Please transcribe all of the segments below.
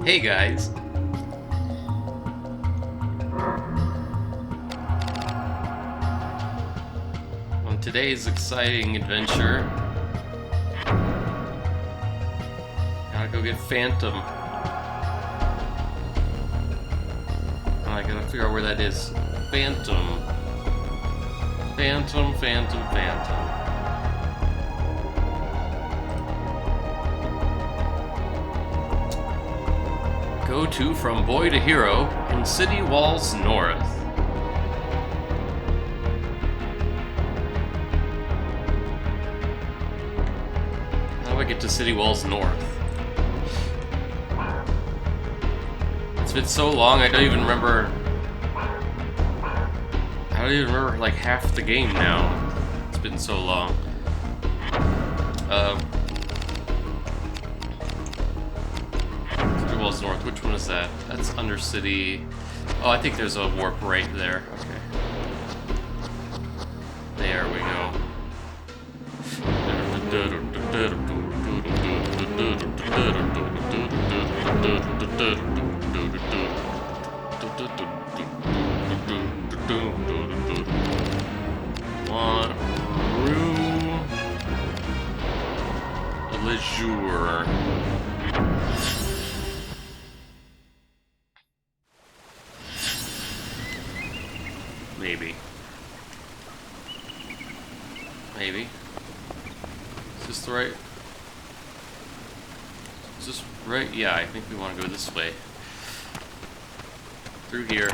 Hey guys! On today's exciting adventure, gotta go get Phantom. I gotta figure out where that is. Phantom. Phantom, Phantom, Phantom. Go to From Boy to Hero in City Walls North. How do I get to City Walls North? It's been so long, I don't even remember. I don't even remember like half the game now. It's been so long. City Walls North, which one is that? That's Undercity. Oh, I think there's a warp right there. Okay. There we go. Want Rue Lejour. Maybe. Maybe. Is this the right? Is this right? Yeah, I think we want to go this way. Through here.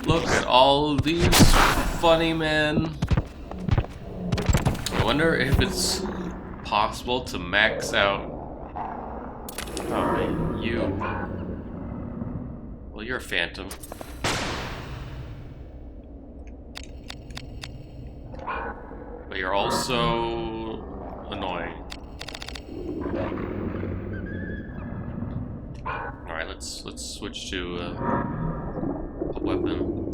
Look at all these funny men. I wonder if it's possible to max out. Oh, you. Well, you're a Phantom. But you're also annoying. Alright, let's switch to a weapon.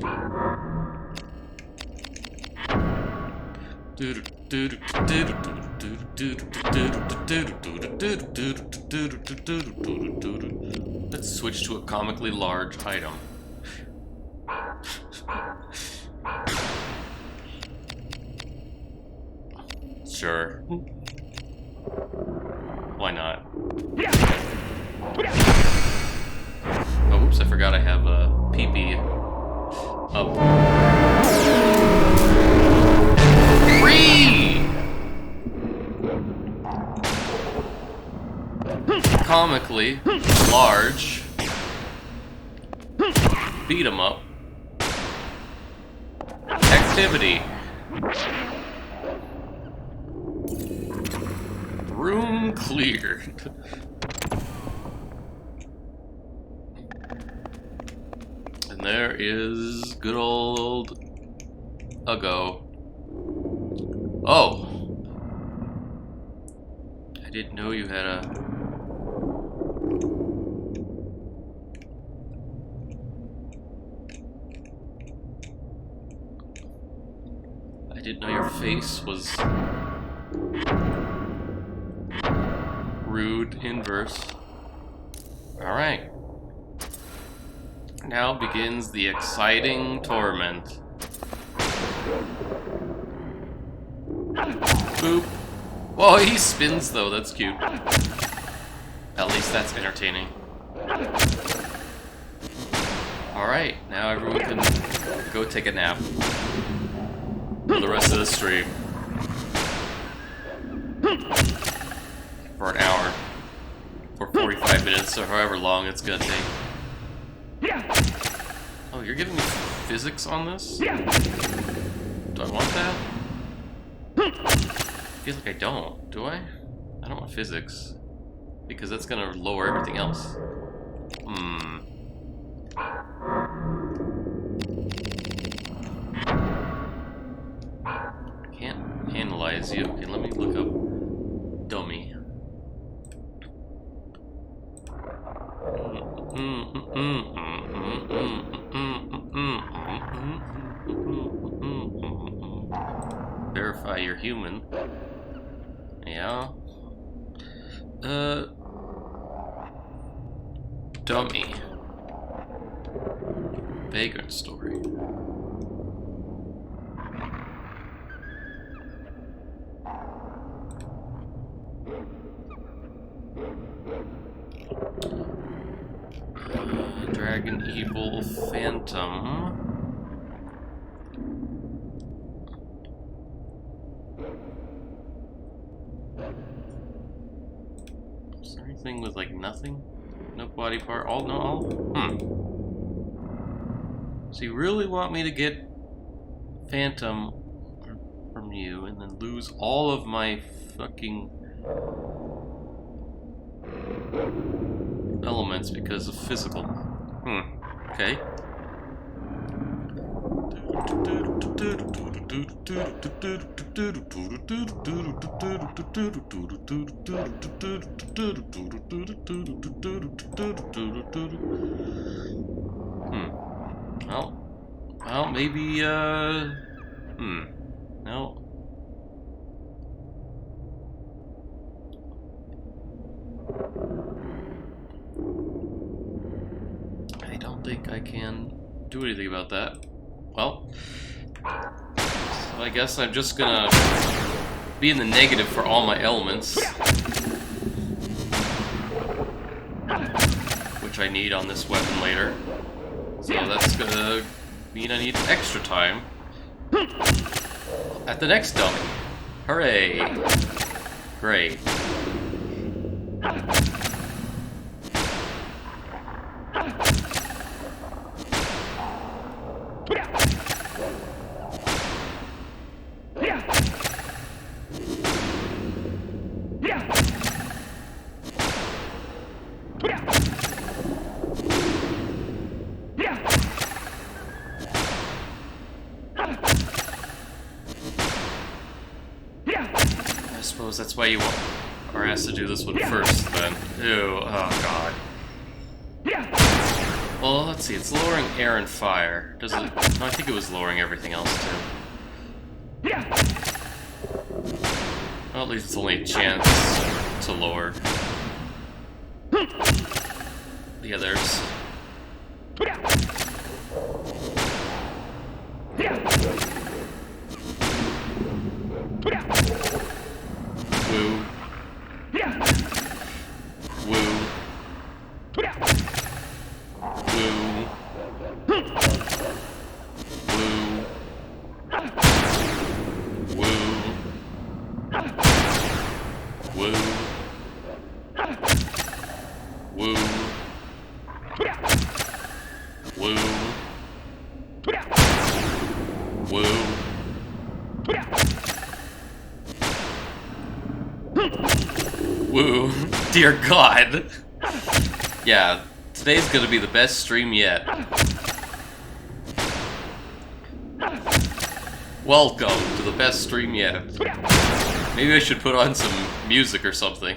Let's switch to a comically large item. Sure. Why not? Oh, oops, I forgot I have a PP up. Free! Comically large. Beat 'em up. Activity. Room cleared. And there is good old Ugo. Oh! I didn't know you had a... I didn't know your face was... rude inverse. Alright. Now begins the exciting torment. Boop. Whoa, he spins though, that's cute. At least that's entertaining. Alright, now everyone can go take a nap. For the rest of the stream. For an hour. For 45 minutes, or however long it's gonna take. Oh, you're giving me physics on this? Do I want that? I feel like I don't. Do I? I don't want physics. Because that's gonna lower everything else. I can't analyze you. Okay, let me look up dummy. Verify you're human. Yeah. Dummy. Vagrant story. Dragon Evil Phantom. Is there anything with like nothing? No body part? All no all? So you really want me to get Phantom from you and then lose all of my fucking elements because of physical? Okay. Well, maybe, no. I don't think I can do anything about that. Well, so I guess I'm just gonna be in the negative for all my elements, which I need on this weapon later. So that's gonna mean I need extra time at the next dummy. Hooray! Great. I suppose that's why you want or has to do this one first, then. Ew, oh god. Well, let's see, it's lowering air and fire. Does it? No, I think it was lowering everything else too. Well, at least it's only a chance to lower the others. Woo. Woo. Woo. Woo. Woo. Woo. Woo. Woo. Woo. Dear God. Yeah, today's gonna be the best stream yet. Welcome to the best stream yet. Maybe I should put on some music or something.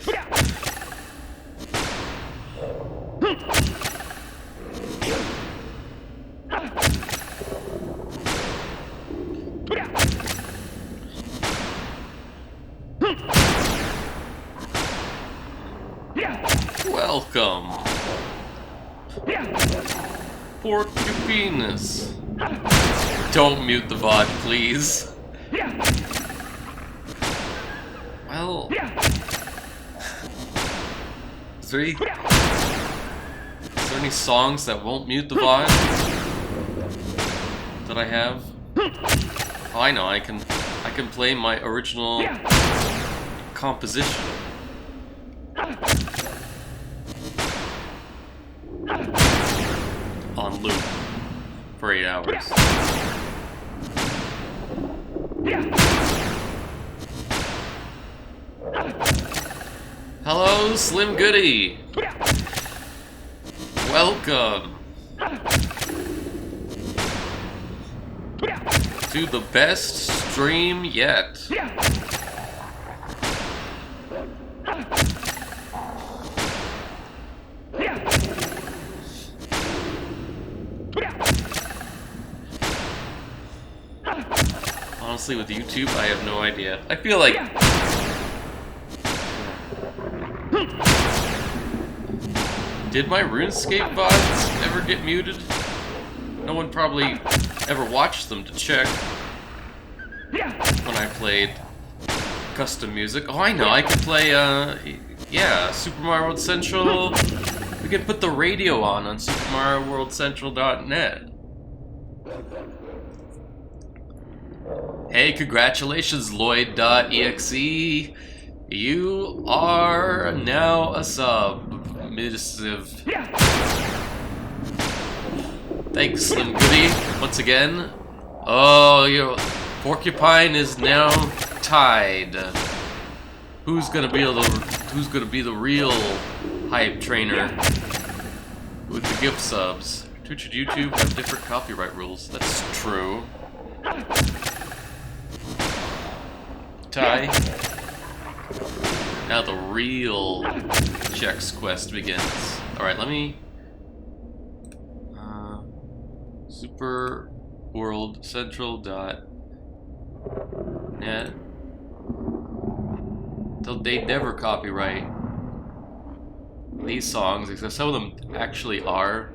Welcome. Porcupinus. Don't mute the VOD, please. Well... Is there any songs that won't mute the VOD? That I have? Oh, I know, I can play my original composition. On loop for 8 hours. Hello, Slim Goody. Welcome to the best stream yet. honestly, with YouTube, I have no idea. I feel like... Did my RuneScape VODs ever get muted? No one probably ever watched them to check when I played custom music. Oh, I know, I could play, yeah, Super Mario World Central. We could put the radio on SuperMarioWorldCentral.net. Hey, congratulations, Lloyd.exe. You are now a submissive. Thanks, Slim Goody, once again. Oh, your Porcupine is now tied. Who's gonna be the real hype trainer with the gift subs? Twitch and YouTube have different copyright rules. That's true. Tie. Now the real Chex quest begins. Alright, let me... SuperWorldCentral.net. They never copyright these songs, except some of them actually are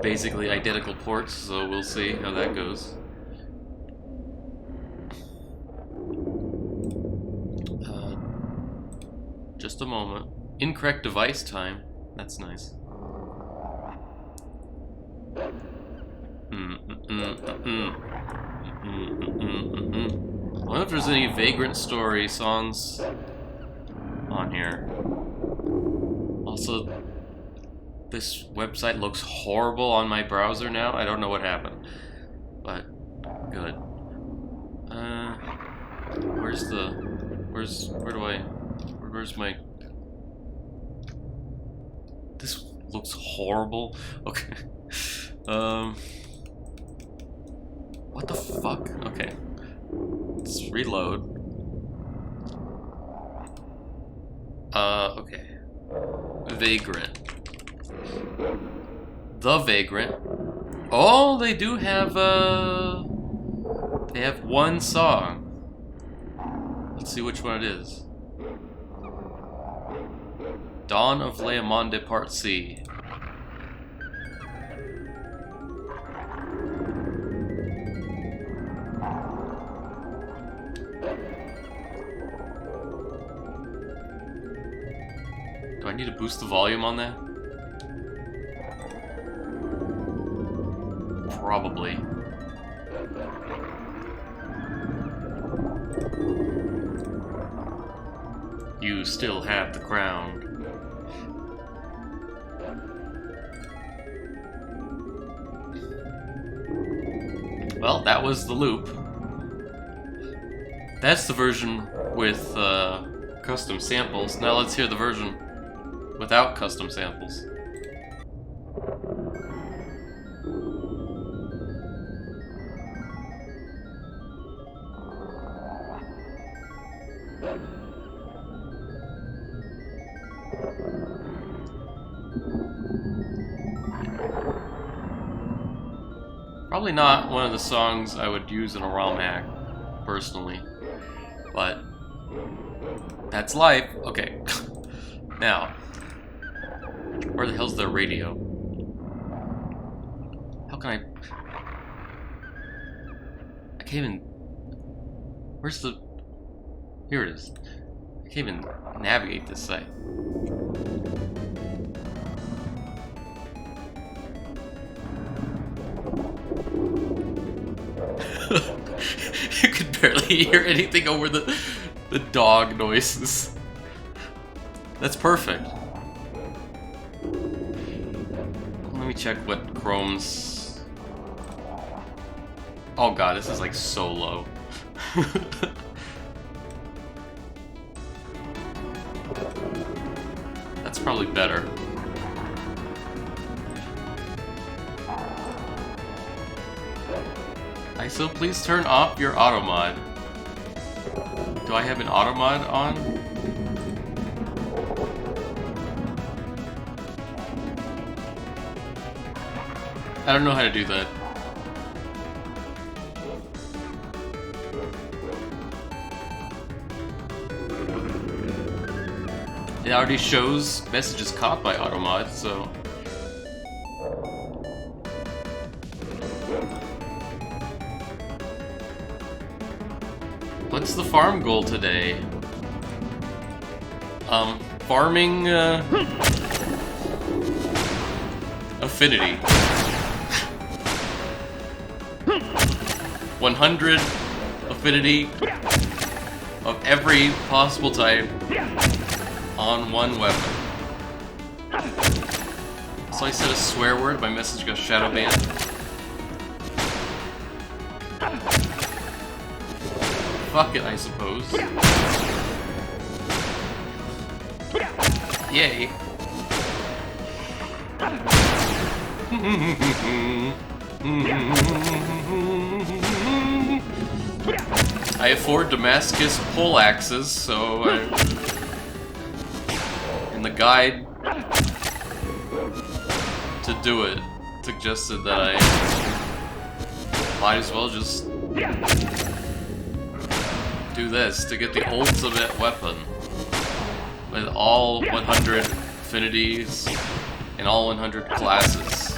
basically identical ports, so we'll see how that goes. Just a moment. Incorrect device time. That's nice. I wonder if there's any Vagrant Story songs on here. Also, this website looks horrible on my browser now. I don't know what happened, but good. Where's my... This looks horrible. Okay. What the fuck? Okay. Let's reload. Okay. Vagrant. The Vagrant. Oh, they do have, they have one song. Let's see which one it is. Dawn of Leamonde Part C. Do I need to boost the volume on that? Probably. You still have the crown. Well, that was the loop. That's the version with custom samples. Now let's hear the version without custom samples. Probably not one of the songs I would use in a ROM hack, personally, but that's life. Okay, now, where the hell's the radio? How can I can't even, where's the, here it is. I can't even navigate this site. You could barely hear anything over the dog noises. That's perfect. Let me check what Chrome's... Oh god, this is like so low. That's probably better. ISO, please turn off your auto mod. Do I have an auto mod on? I don't know how to do that. It already shows messages caught by automod, so... What's the farm goal today? Farming, affinity. 100 affinity of every possible type on one weapon. So I said a swear word, my message got shadow banned. Fuck it, I suppose. Yay. I afford Damascus pole axes, so in the guide to do it, suggested that I might as well just do this to get the ultimate weapon with all 100 affinities and all 100 classes.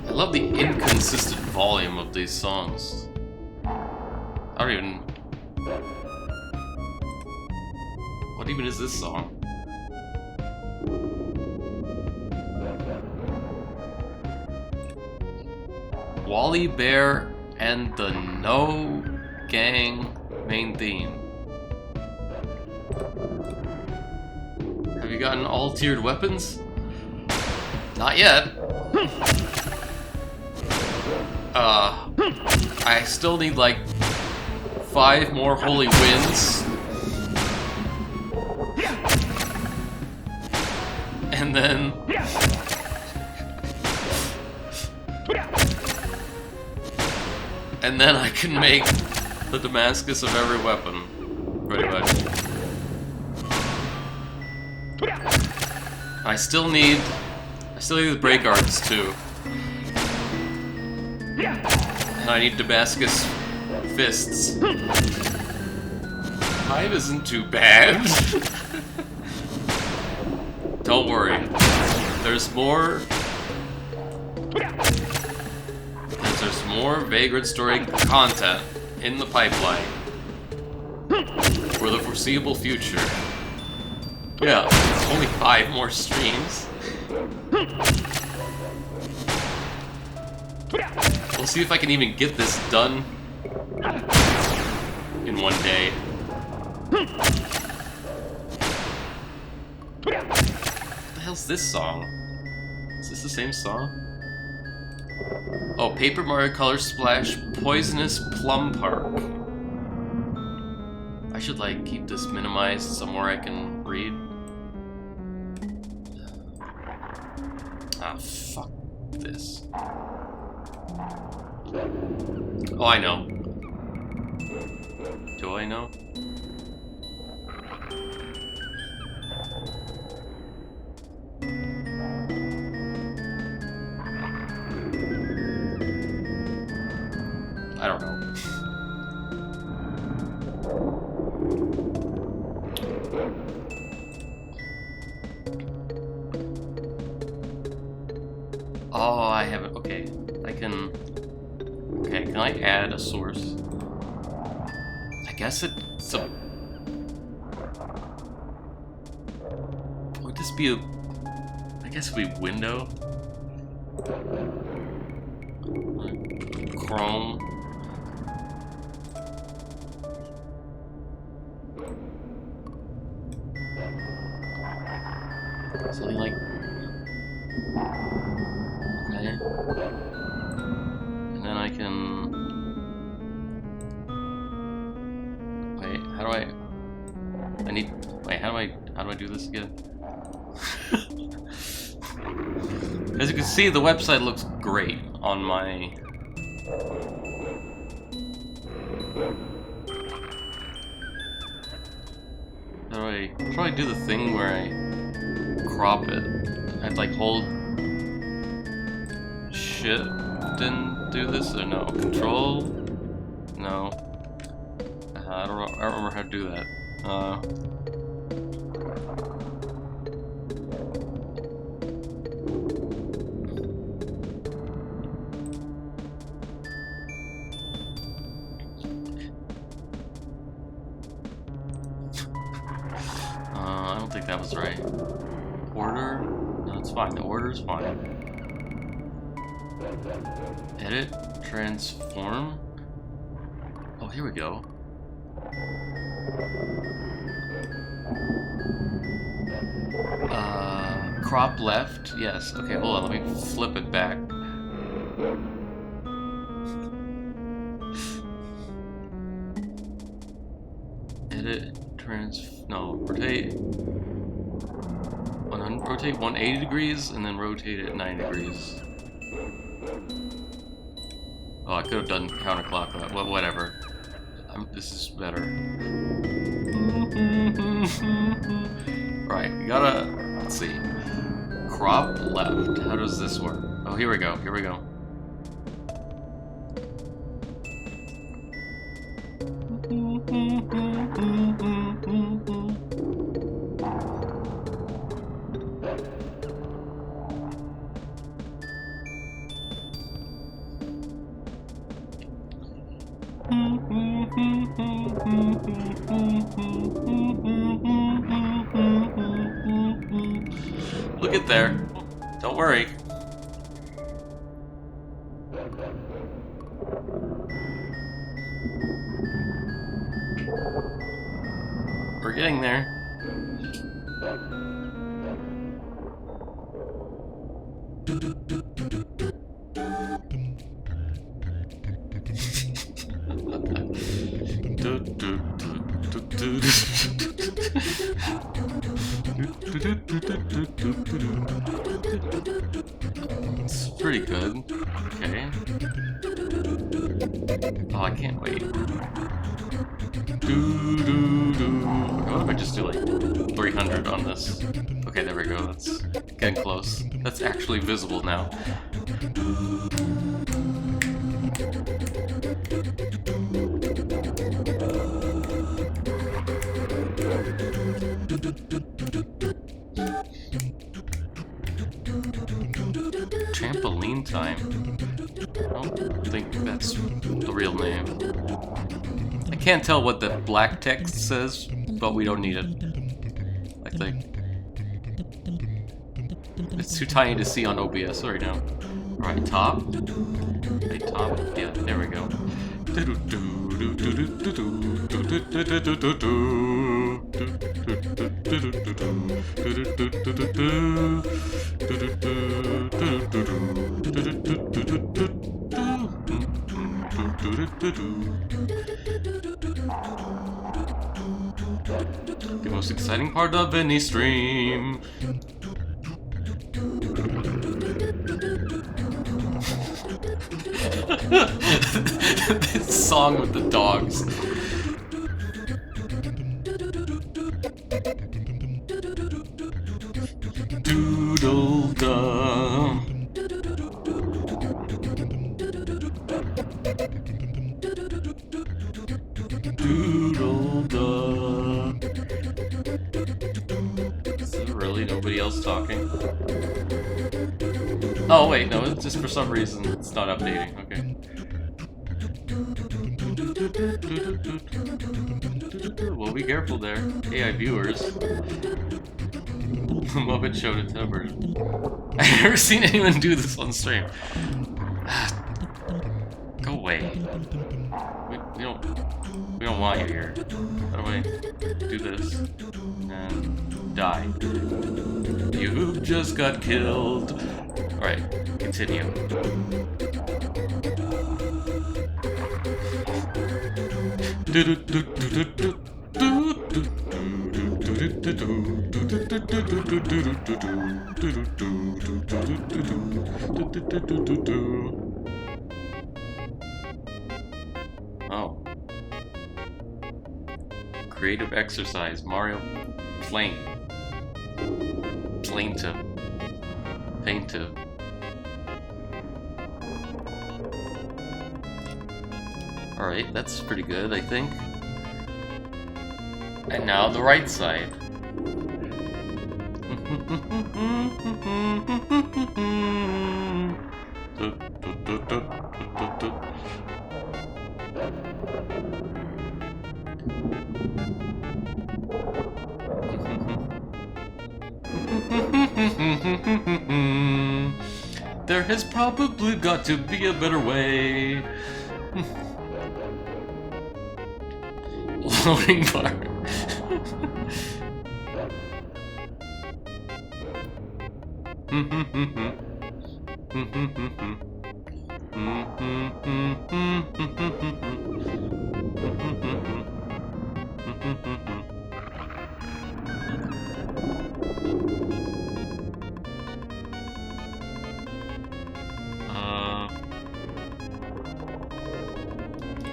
I love the inconsistent volume of these songs. I don't even... What even is this song? Wally Bear and the No Gang main theme. Have you gotten all tiered weapons? Not yet. I still need like 5 more holy winds. And then... And then I can make the Damascus of every weapon, pretty much. I still need the break arts too. And I need Damascus fists. 5 isn't too bad. Don't worry. There's more Vagrant story content in the pipeline for the foreseeable future. Yeah, only 5 more streams. We'll see if I can even get this done in one day. What the hell's this song? Is this the same song? Oh, Paper Mario Color Splash Poisonous Plum Park. I should like keep this minimized somewhere I can read. Ah, fuck this. Oh, I know. Do I know? I don't know. Oh, I haven't. Okay, I can. Okay, can I add a source? I guess it's a. Would this be a? I guess it'd be window. Chrome. Something like... Okay. And then I can... Wait, how do I... Wait, how do I do this again? As you can see, the website looks great on my... How do I do the thing where I crop it? I have to like hold shift and do this or no? Control? No. I don't remember how to do that. I don't think that was right. Order? No, it's fine. The order's fine. Edit? Transform? Oh, here we go. Crop left? Yes. Okay, hold on. Let me flip it back. Edit? No, rotate. Rotate 180 degrees and then rotate it 90 degrees. Oh, I could have done counterclockwise. Well, whatever. This is better. Right, you gotta. Let's see. Crop left. How does this work? Oh, here we go. Here we go. We'll get there. Don't worry. We're getting there. It's pretty good. Okay. Oh, I can't wait. What if I just do like 300 on this? Okay, there we go. That's getting close. That's actually visible now. Trampoline time. I don't think that's the real name. I can't tell what the black text says, but we don't need it. I think. It's too tiny to see on OBS right now. Alright, top. Okay, top. Yeah, there we go. The most exciting part of any stream. This song with the dogs. Doodle dum. Doodle dum. Is there really nobody else talking? Oh wait, no, it's just for some reason it's not updating. Okay. Well, be careful there, AI viewers. Muppet Show to Tubbers. I've never seen anyone do this on stream. Go away. We don't want you here. How do I do this? And die. You just got killed. Alright, continue. Oh. Creative exercise. Mario plaintive. Alright, that's pretty good, I think. And now the right side. There has probably got to be a better way. Loading bar.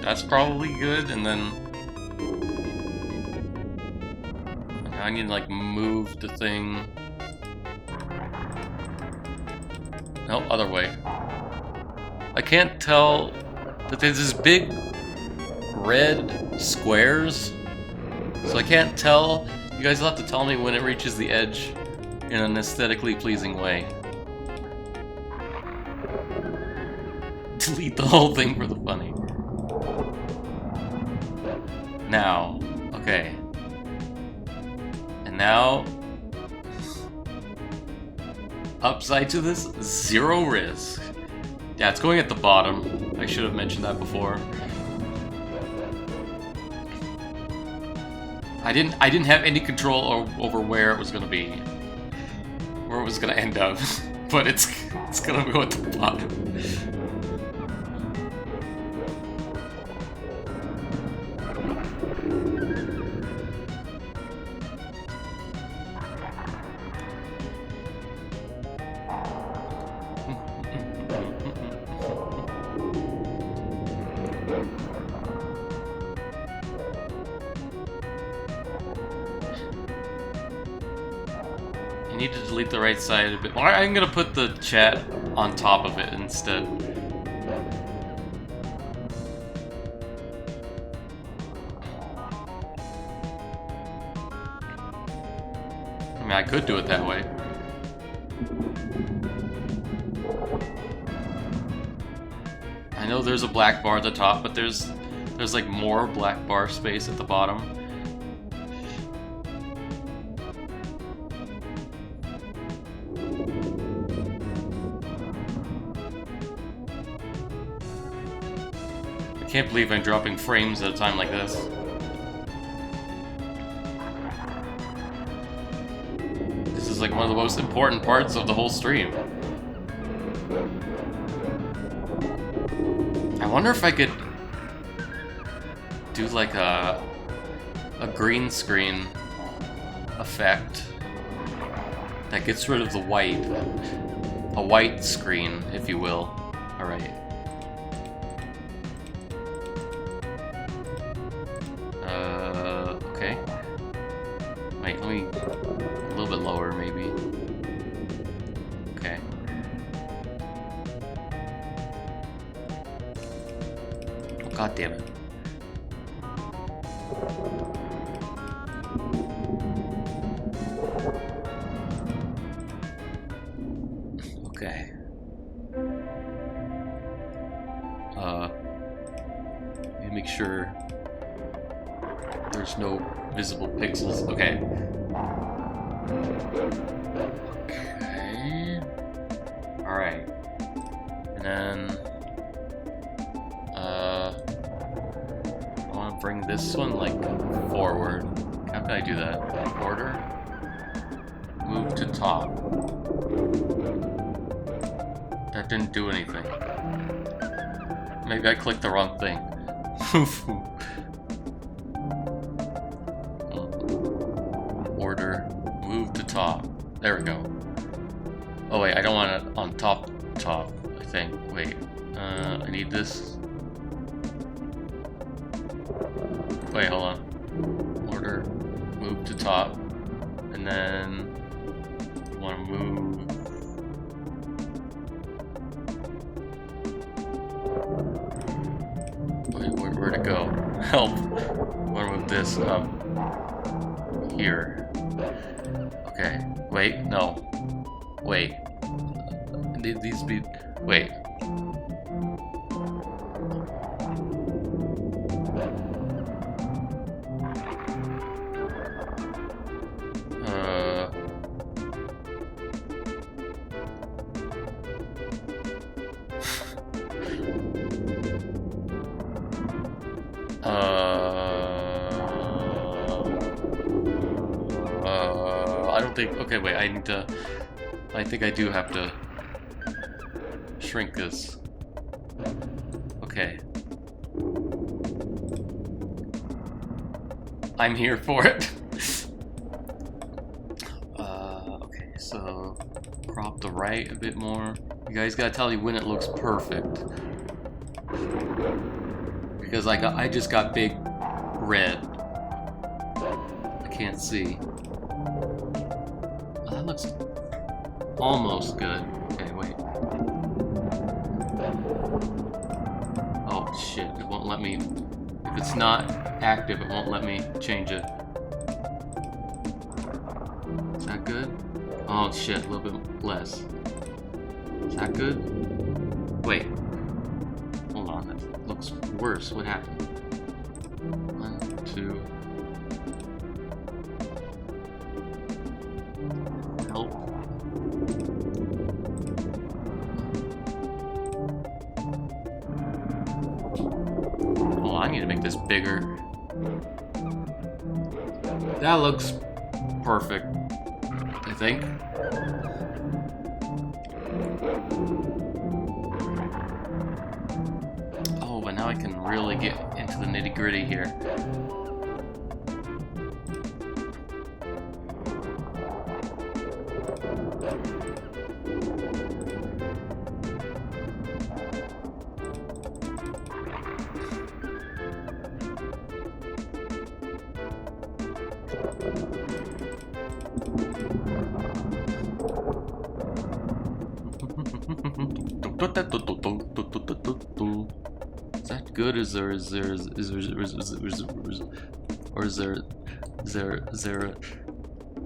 That's probably good, and then I need to like move the thing. No, other way. I can't tell that there's this big red squares, so I can't tell. You guys will have to tell me when it reaches the edge in an aesthetically pleasing way. Delete the whole thing for the funny. Now, okay. And now, upside to this, 0 risk. Yeah, it's going at the bottom. I should have mentioned that before. I didn't have any control over where it was gonna be, where it was gonna end up, but it's gonna go at the bottom. Need to delete the right side a bit more. I'm gonna put the chat on top of it instead. I mean, I could do it that way. I know there's a black bar at the top, but there's like more black bar space at the bottom. I can't believe I'm dropping frames at a time like this. This is like one of the most important parts of the whole stream. I wonder if I could do like a green screen effect that gets rid of the white. A white screen, if you will. Alright. Okay. Wait, let me... a little bit lower, maybe. Okay. Oh, God damn it. Okay. Let me make sure there's no visible pixels. Okay. Okay. Alright. And then I want to bring this one like forward. How can I do that? Order? Move to top. That didn't do anything. Maybe I clicked the wrong thing. Order, move to top. There we go. Oh wait, I don't want it on top, I think. Wait, I need this. Wait, hold on. Order, move to top. And then, I want to move. Where to go? Help! I want to move this up here. Okay. Wait. No. Wait. These be. Wait. I don't think. Okay, wait. I need to. I think I do have to shrink this. Okay. I'm here for it. Okay, so crop the right a bit more. You guys gotta tell me when it looks perfect. Because I just got big red. I can't see. Oh, that looks almost good. Okay, wait. Oh shit, it won't let me. If it's not active, it won't let me change it. Is that good? Oh shit, a little bit less. Is that good? Wait. Hold on, that looks worse. What happened? 1, 2. Help. Oh, I need to make this bigger. That looks perfect, I think. Oh, but now I can really get into the nitty-gritty here. Is that good? Is there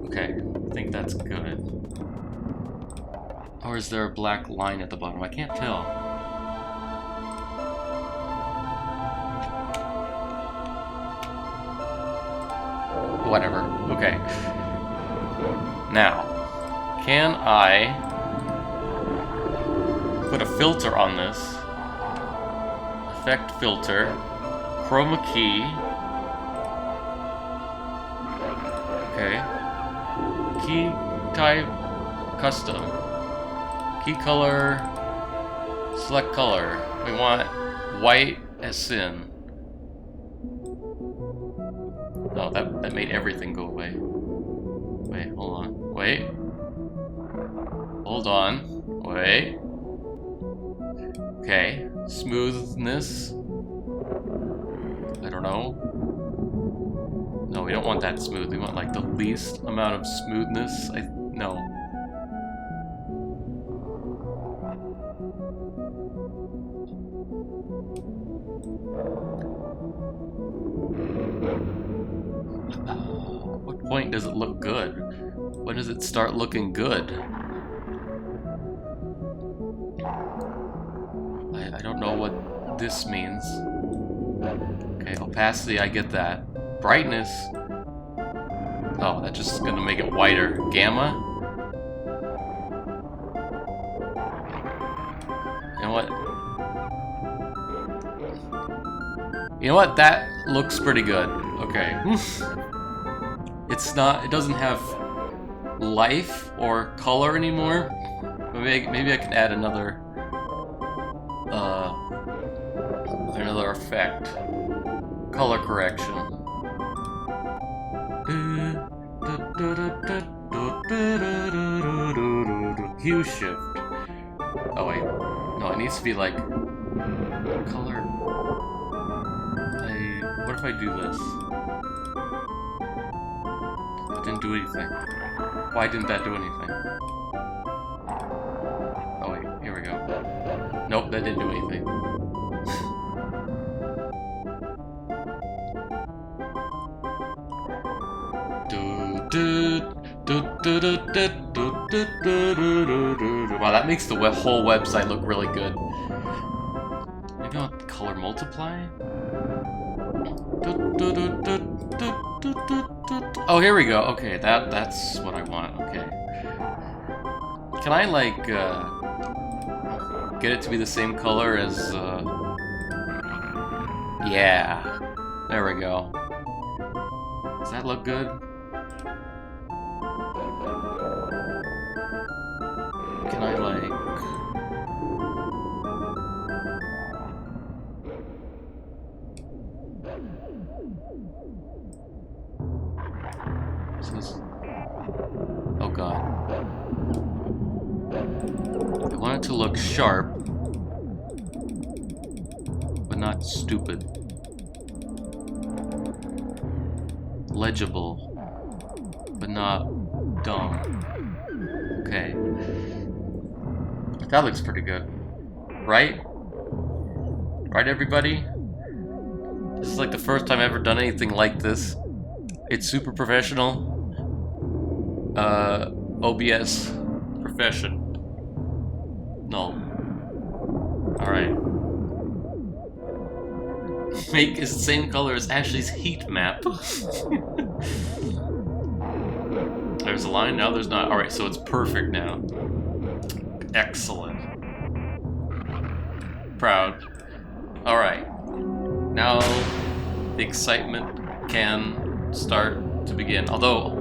okay, I think that's good. Or is there a black line at the bottom? I can't tell. Whatever. Okay. Now, can I put a filter on this? Effect filter, chroma key. Okay. Key type, custom. Key color, select color. We want white as sin. Oh, that made everything go away. Wait, hold on. Wait. Hold on. Wait. Okay. Smoothness. I don't know. No, we don't want that smooth. We want like the least amount of smoothness. No. What point does it look good? When does it start looking good? I don't know what this means. Okay, opacity, I get that. Brightness. Oh, that's just gonna make it whiter. Gamma. You know what? You know what? That looks pretty good. Okay. It doesn't have life or color anymore. Maybe I can add another effect. Color correction. Hue shift. Oh wait. No, it needs to be like color. What if I do this? It didn't do anything. Why didn't that do anything? Oh wait, here we go. Nope, that didn't do anything. Wow, that makes the whole website look really good. Maybe I'll color multiply? Oh, here we go. Okay, that's what I want. Okay. Can I, like, get it to be the same color as, yeah. There we go. Does that look good? Can I, like... Oh god. I want it to look sharp, but not stupid. Legible, but not dumb. Okay. That looks pretty good. Right? Right, everybody? This is like the first time I've ever done anything like this. It's super professional. OBS profession. No. Alright. Make is the same color as Ashley's heat map. There's a line, now there's not. Alright, so it's perfect now. Excellent. Proud. Alright. Now the excitement can start to begin. Although,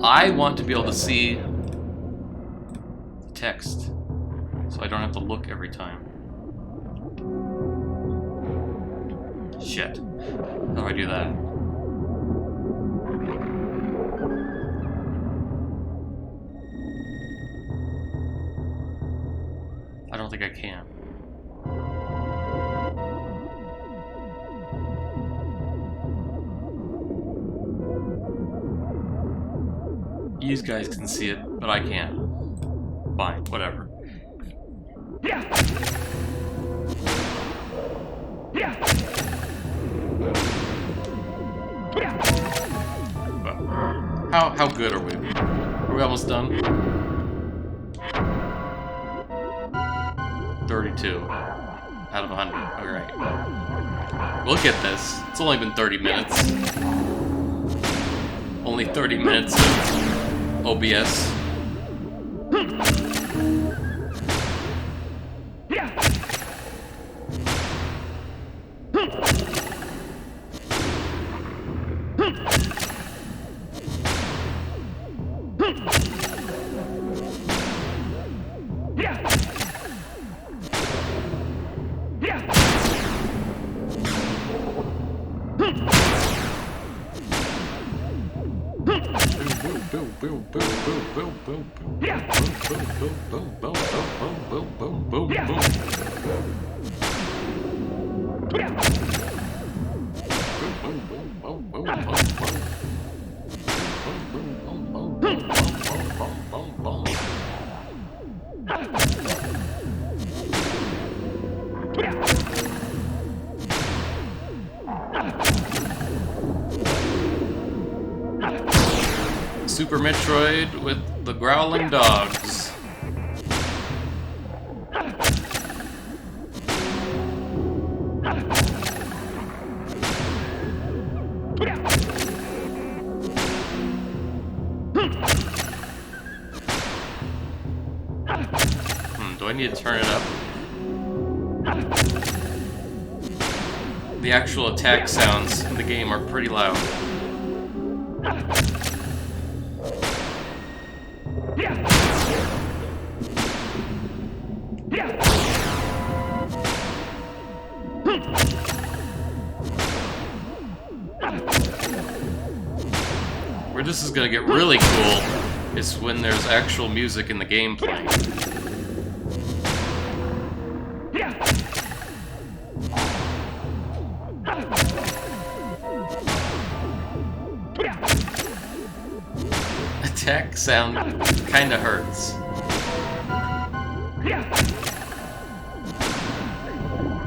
I want to be able to see the text, so I don't have to look every time. Shit. How do I do that? I don't think I can. You guys can see it, but I can't. Fine, whatever. How good are we? Are we almost done? 32 out of 100. Alright. Look at this. It's only been 30 minutes. Only 30 minutes of OBS. Super Metroid with the growling dogs. Do I need to turn it up? The actual attack sounds in the game are pretty loud. Where this is gonna get really cool is when there's actual music in the game playing. Attack sound kinda hurts.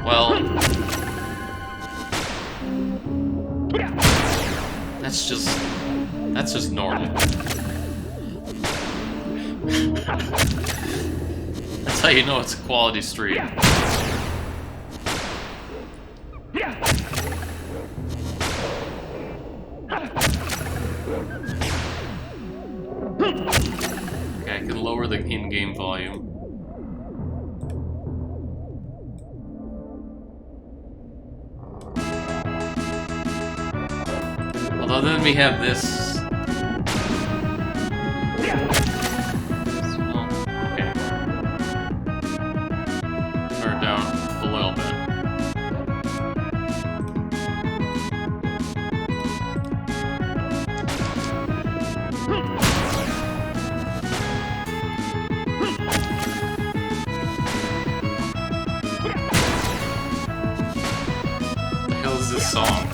Well, that's just That's just normal. That's how you know it's a quality stream. Okay, I can lower the in-game volume. Although then we have this. Oh, okay. Turn it down a little bit. What the hell is this song?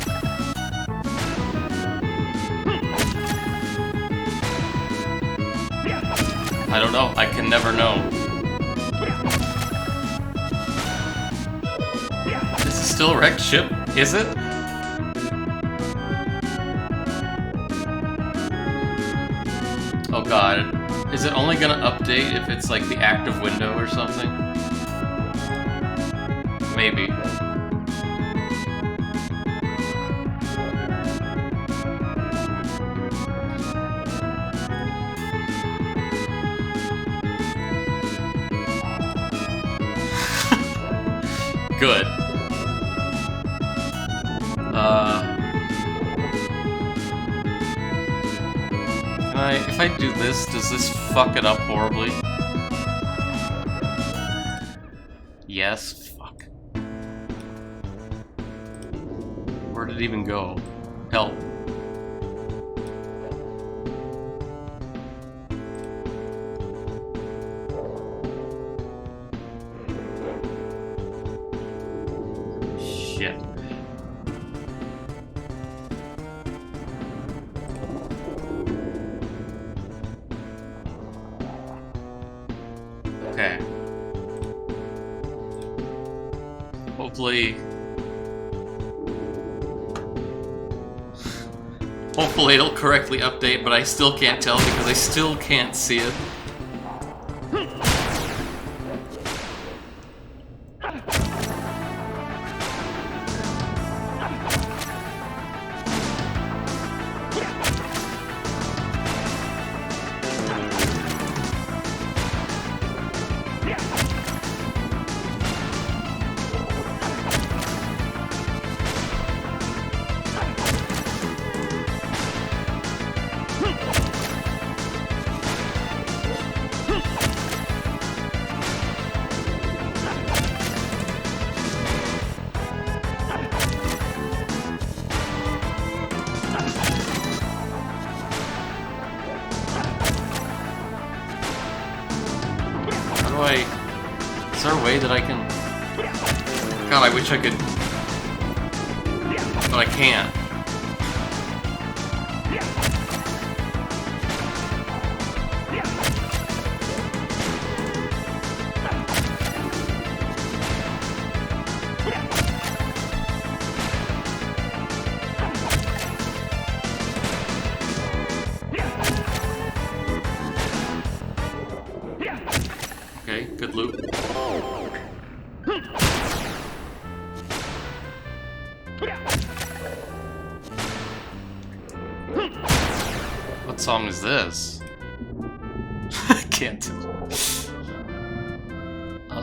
I don't know. I can never know. Is it still a wrecked ship? Is it? Oh god. Is it only gonna update if it's like the active window or something? Maybe. Good. If I do this, does this fuck it up horribly? Yes? Fuck. Where did it even go? Help. Shit. Okay. Hopefully it'll correctly update, but I still can't tell because I still can't see it. Is there a way that I can... God, I wish I could... But I can't. Okay, good loot. What song is this? I can't tell.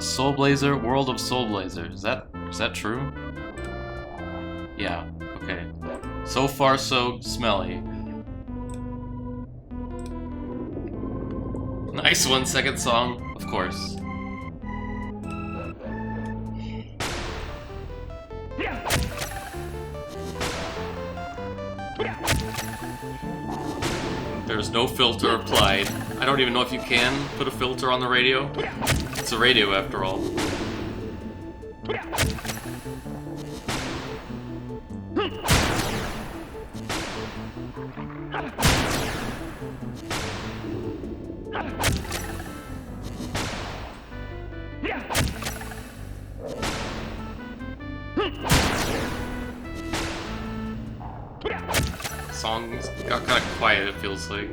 Soul Blazer, World of Soul Blazer. Is that true? Yeah, okay. So far so smelly. Nice 1 second song, of course. There's no filter applied. I don't even know if you can put a filter on the radio. It's a radio after all. Songs got kind of quiet, it feels like.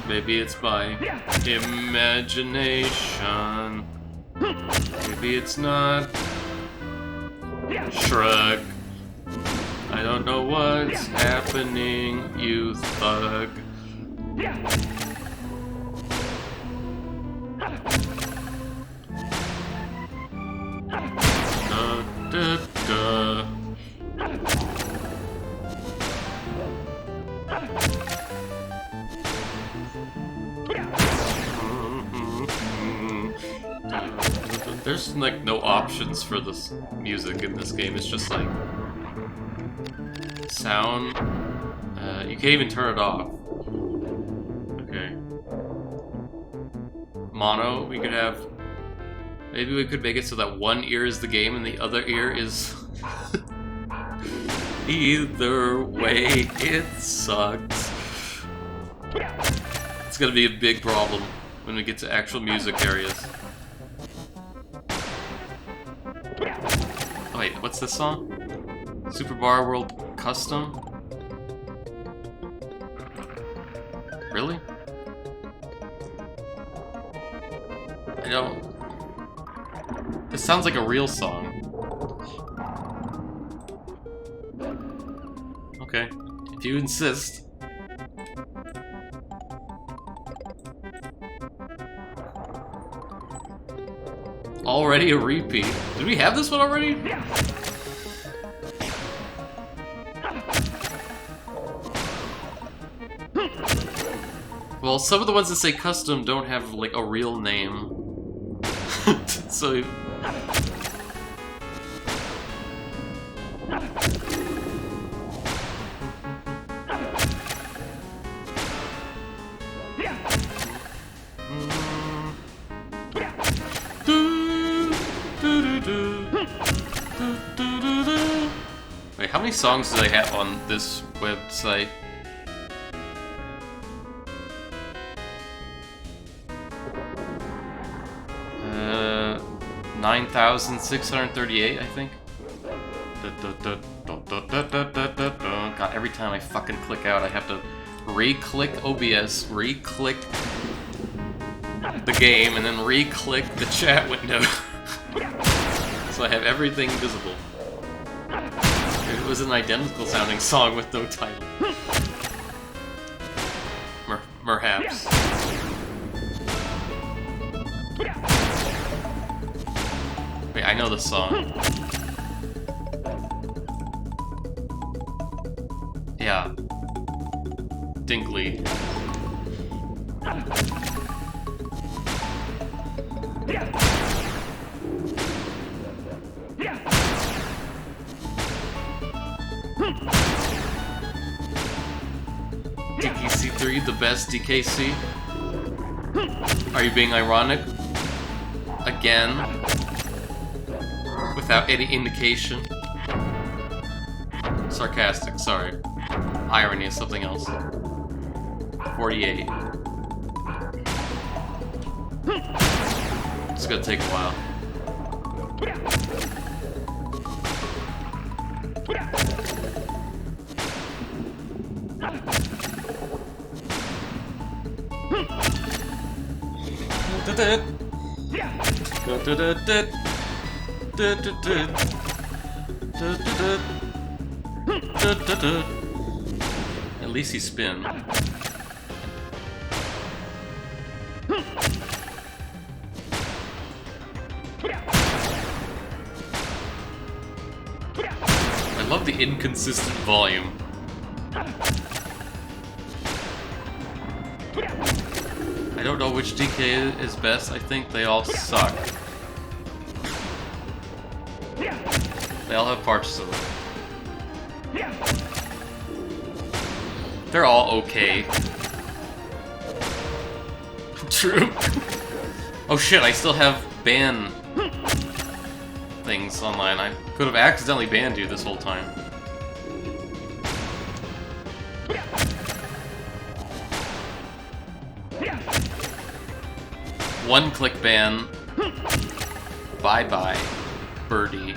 Maybe it's my imagination. Maybe it's not. Shrug. I don't know what's happening, you thug. Da, da. There's like no options for this music in this game. It's just like sound. You can't even turn it off. Okay. Mono. We could have. Maybe we could make it so that one ear is the game and the other ear is. Either way, it sucks. It's gonna be a big problem when we get to actual music areas. Oh, wait, what's this song? Super Bar World Custom? Really? I don't... This sounds like a real song. Okay, if you insist. Already a repeat. Did we have this one already? Well, some of the ones that say custom don't have like a real name. So wait, how many songs do they have on this website? Uh, 9,638, I think. God, every time I fucking click out, I have to re-click OBS, re-click the game, and then re-click the chat window. So I have everything visible. It was an identical sounding song with no title. Perhaps. Wait, I know the song. Yeah. Dinkley. DKC3, the best DKC? Are you being ironic? Again? Without any indication? Sarcastic, sorry. Irony is something else. 48. It's gonna take a while. At least he spin. I love the inconsistent volume. I don't know which DK is best. I think they all suck. They all have parts of it. They're all okay. True. Oh shit, I still have ban things online. I could have accidentally banned you this whole time. One-click ban. Bye-bye, birdie.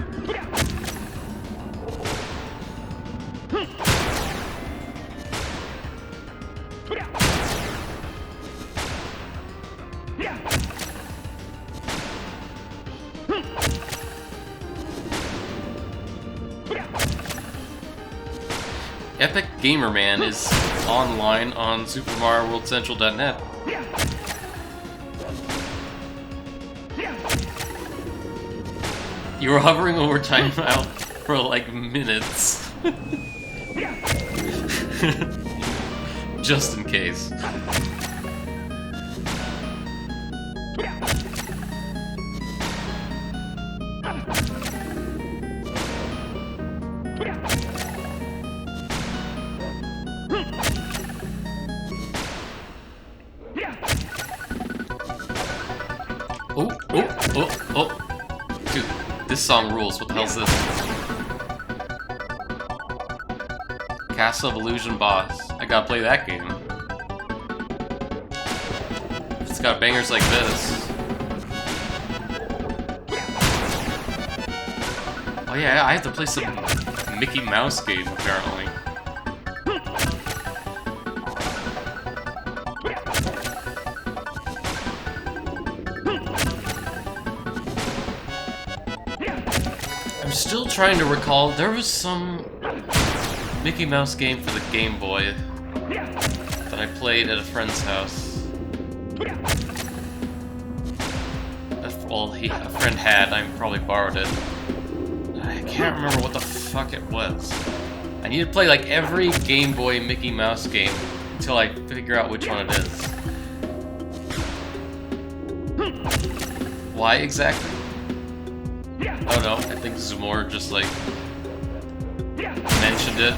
Epic Gamer Man is online on SuperMarioWorldCentral.net. You were hovering over timeout for like minutes. Just in case. Oh. Dude, this song rules. What the hell's this? Castle of Illusion Boss. I gotta play that game. It's got bangers like this. Oh yeah, I have to play some Mickey Mouse game, apparently. I'm still trying to recall, there was some Mickey Mouse game for the Game Boy that I played at a friend's house. Well, a friend had, I probably borrowed it. I can't remember what the fuck it was. I need to play like every Game Boy Mickey Mouse game until I figure out which one it is. Why exactly? Oh no, I think Zumor just like mentioned it.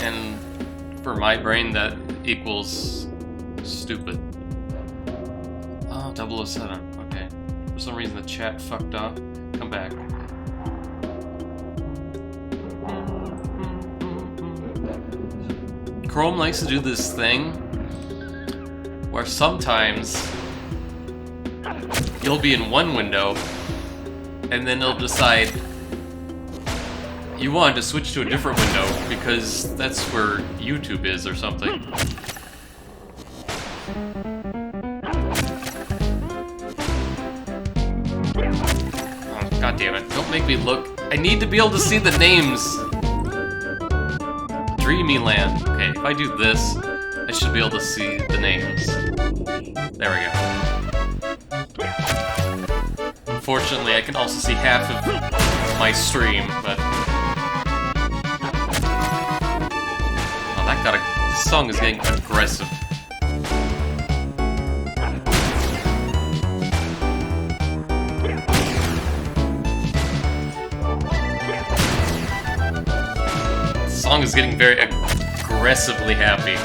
And for my brain that equals stupid. Oh, 007, okay. For some reason the chat fucked off. Come back. Chrome likes to do this thing where sometimes you'll be in one window and then it'll decide you want to switch to a different window because that's where YouTube is or something. Oh, God damn it. Don't make me look. I need to be able to see the names. Dreamyland. Okay, if I do this, I should be able to see the names. There we go. Unfortunately, I can also see half of my stream, but... Oh, that got this song is getting aggressive. This song is getting very aggressively happy.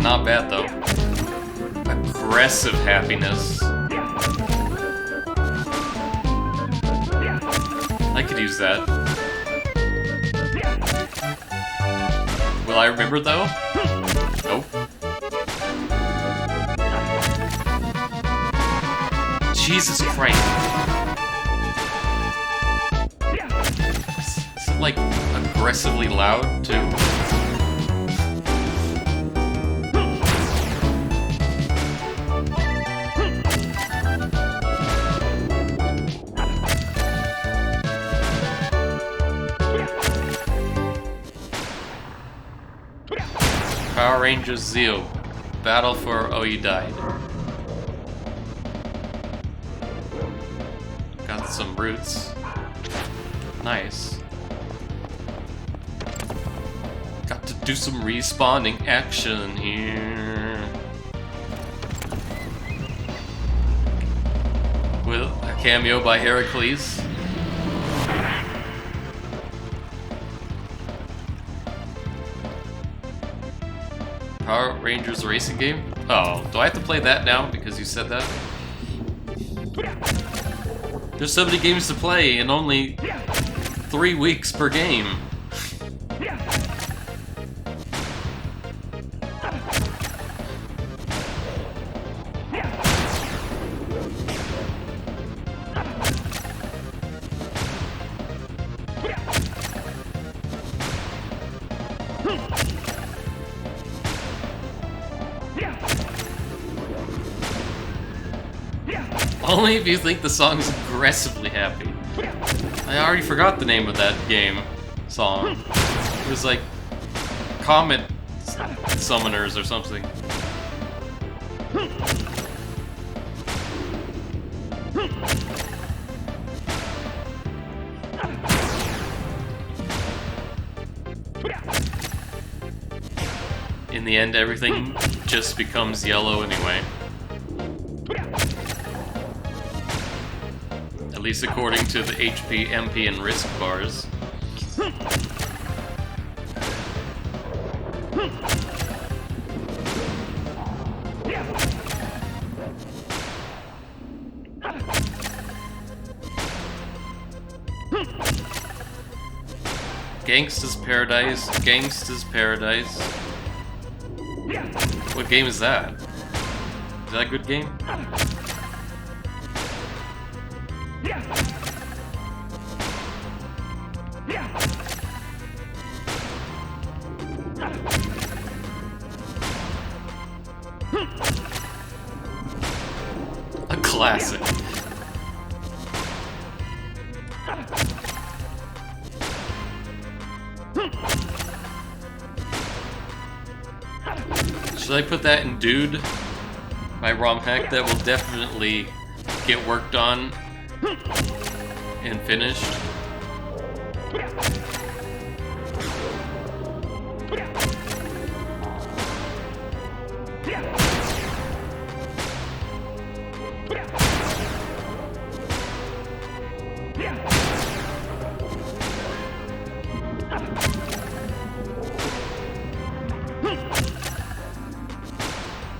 Not bad though. Aggressive happiness. I could use that. Will I remember though? Nope. Jesus Christ. Is it like aggressively loud too? Power Rangers Zeo. Battle for Oh You Died. Got some roots. Nice. Got to do some respawning action here. With a cameo by Heracles. Power Rangers racing game? Oh, do I have to play that now because you said that? There's so many games to play and only 3 weeks per game. Only if you think the song's aggressively happy. I already forgot the name of that game song. It was like Comet Summoners or something. In the end, everything just becomes yellow anyway. At least according to the HP, MP, and risk bars. Gangsta's Paradise, Gangsta's Paradise. What game is that? Is that a good game? A classic. Should I put that in Dude? My ROM hack that will definitely get worked on and finished.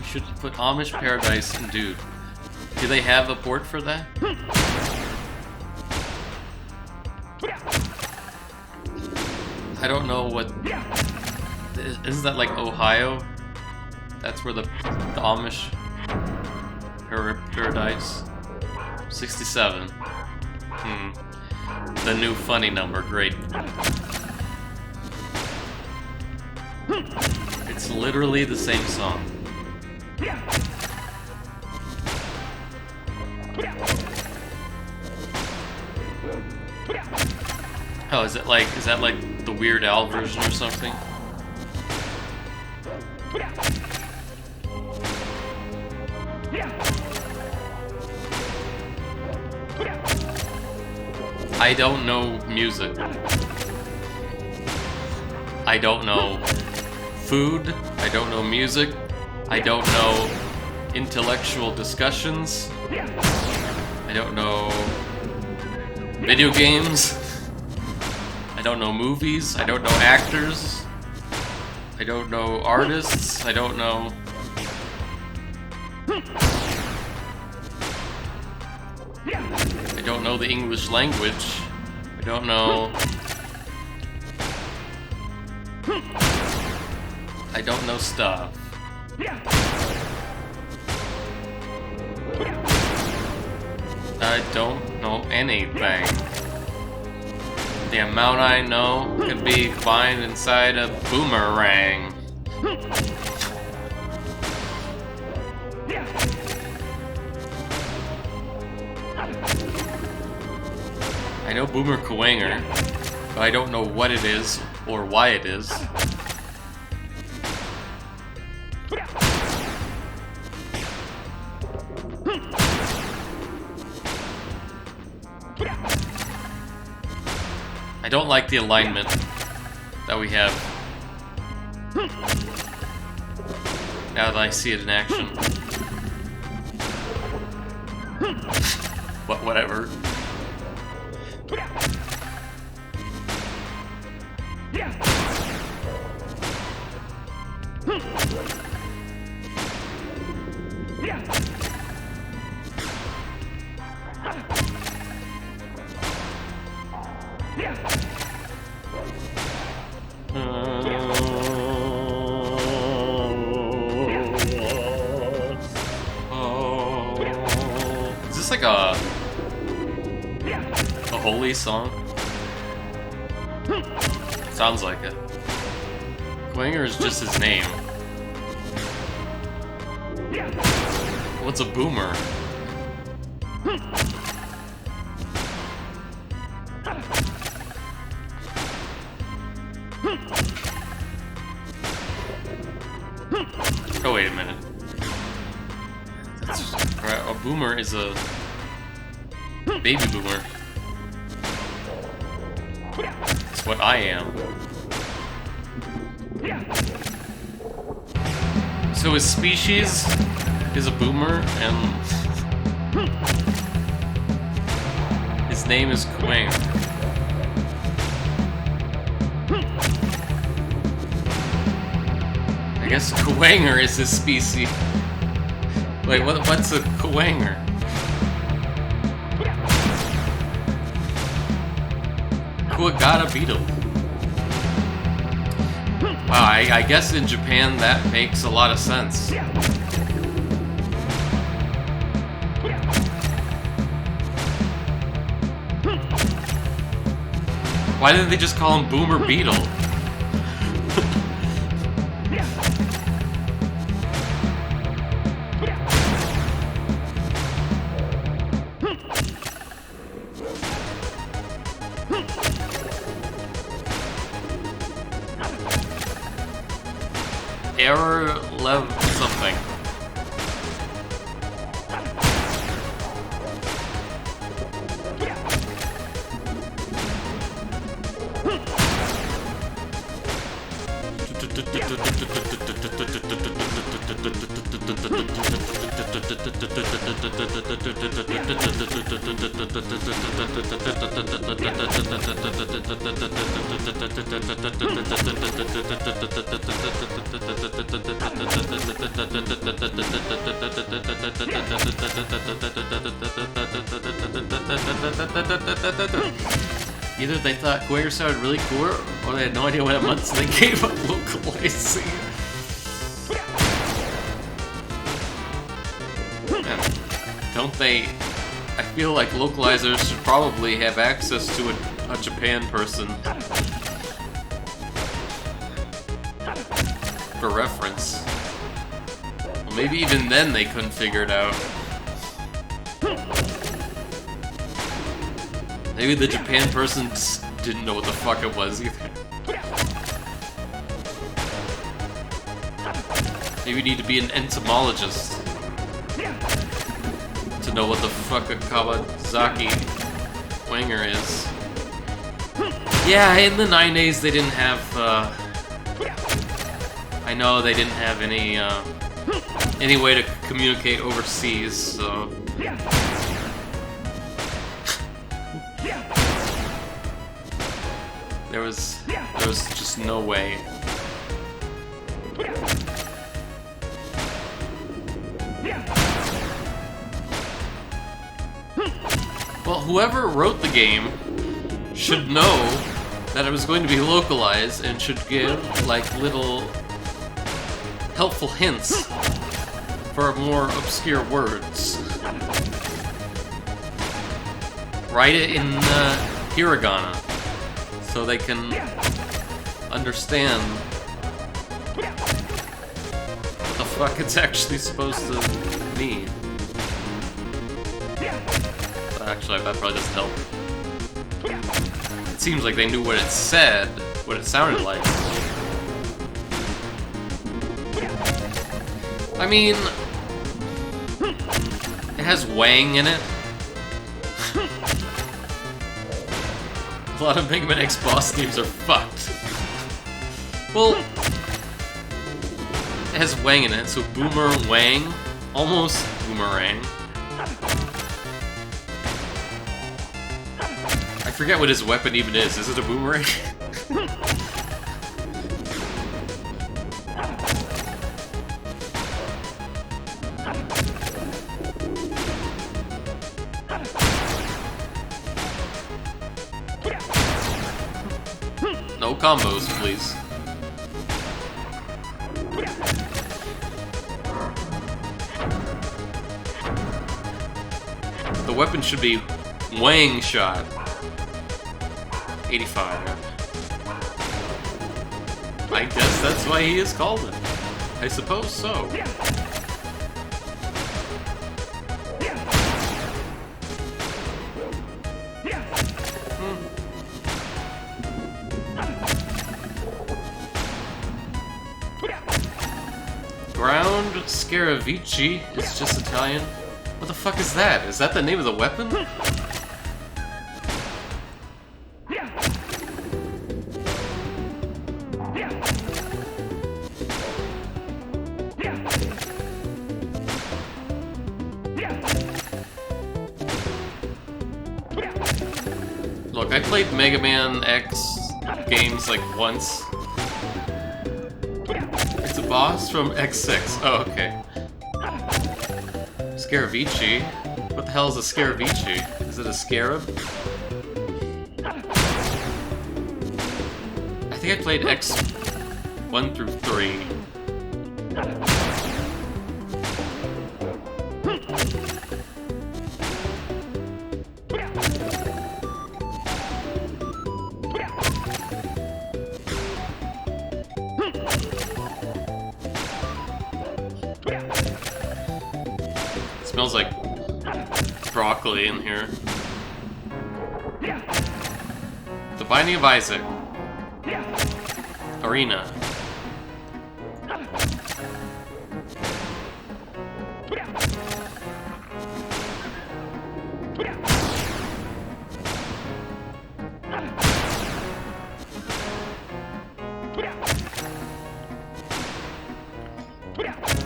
Should put Amish Paradise in Dude. Do they have a port for that? I don't know what... Isn't that like Ohio? That's where the Amish Paradise. 67. The new funny number, great. It's literally the same song. Oh, is that like the Weird Al version or something? I don't know music. I don't know food. I don't know music. I don't know intellectual discussions. I don't know video games. I don't know movies. I don't know actors. I don't know artists. I don't know... I don't know the English language. I don't know... I don't know stuff. I don't know anything. The amount I know could be combined inside a boomerang. I know Boomer Kuwanger, but I don't know what it is or why it is. I don't like the alignment that we have now that I see it in action. But whatever. Is this like a holy song? Sounds like it. Kuwanger is just his name. What's a boomer? Oh, wait a minute. Right, a boomer is a baby boomer. That's what I am. So his species is a boomer, and his name is Kuwanger. I guess Kuwanger is his species. Wait, what's a Kuwanger? Kuwagata beetle. Wow, I guess in Japan that makes a lot of sense. Why didn't they just call him Boomer Beetle? Error level something. Either they thought Kuwanger sounded really cool, or they had no idea what it meant, so they gave up localizing it. Don't they... I feel like localizers should probably have access to a Japan person for reference. Well, maybe even then they couldn't figure it out. Maybe the Japan person just didn't know what the fuck it was either. Maybe you need to be an entomologist to know what the fuck a Kawasaki Wanger is. Yeah, in the 90s they didn't have, I know they didn't have any way to communicate overseas, so... There was just no way. Well, whoever wrote the game should know that it was going to be localized and should give, like, little helpful hints for more obscure words. Write it in hiragana so they can understand what the fuck it's actually supposed to mean. Actually, that probably doesn't help. It seems like they knew what it said, what it sounded like. I mean, it has Wang in it. A lot of Mega Man X boss themes are fucked. Well, it has Wang in it, so Boomer Wang, almost Boomerang. I forget what his weapon even is. Is it a boomerang? No combos, please. The weapon should be Wang Shot. 85. I guess that's why he is called it. I suppose so. Ground Scaravici is just Italian. What the fuck is that? Is that the name of the weapon? Look, I played Mega Man X games like once. It's a boss from X6. Oh, okay. Scaravici? What the hell is a Scaravici? Is it a scarab? I think I played X 1 through 3. Smells like broccoli in here. The Binding of Isaac. Arena.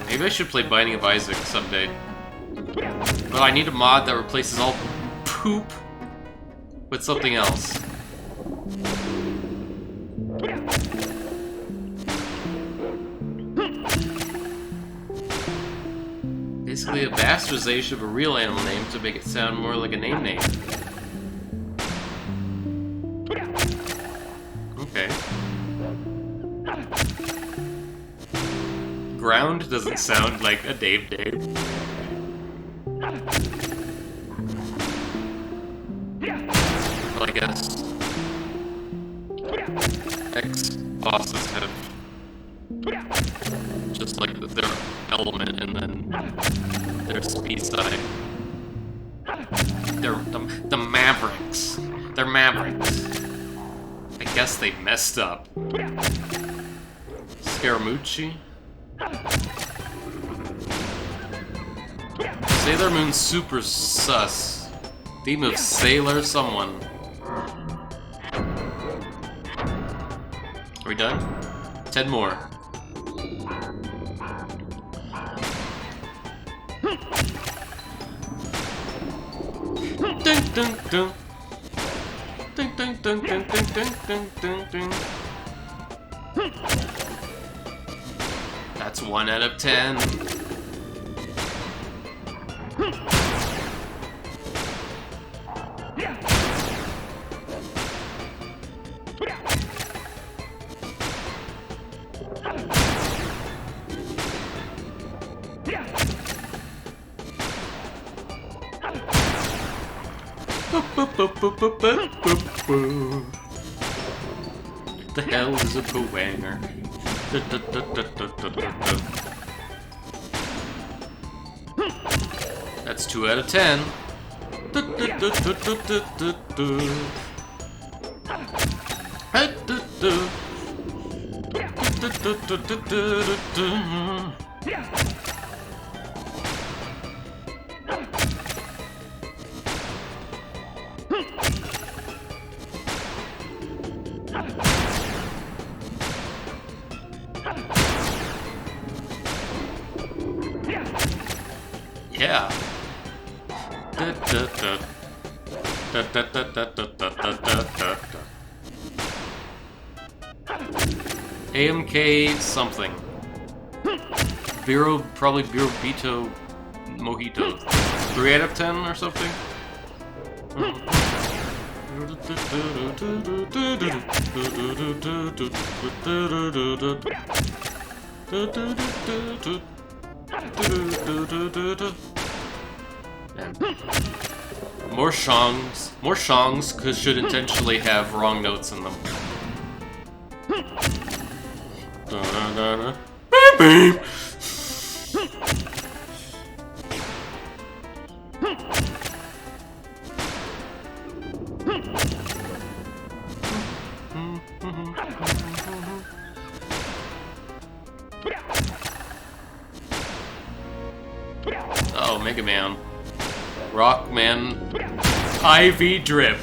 Maybe I should play Binding of Isaac someday. But I need a mod that replaces all poop with something else. Basically a bastardization of a real animal name to make it sound more like a name. Okay. Ground doesn't sound like a name. Well, I guess X bosses have just like their element and then their speed side. They're the Mavericks. They're Mavericks. I guess they messed up. Scaramucci? Sailor Moon Super Sus. Theme of Sailor Someone. Are we done? 10 more. Dun dun dun. Dun dun dun dun dun dun dun dun. That's 1 out of 10. The hell is a Bowanger? That's 2 out of 10. Yeah. AMK something. Probably Birobito Mojito. 3 out of 10 or something? More songs should intentionally have wrong notes in them. Beep. Oh, Mega Man. Rockman. Ivy Drip.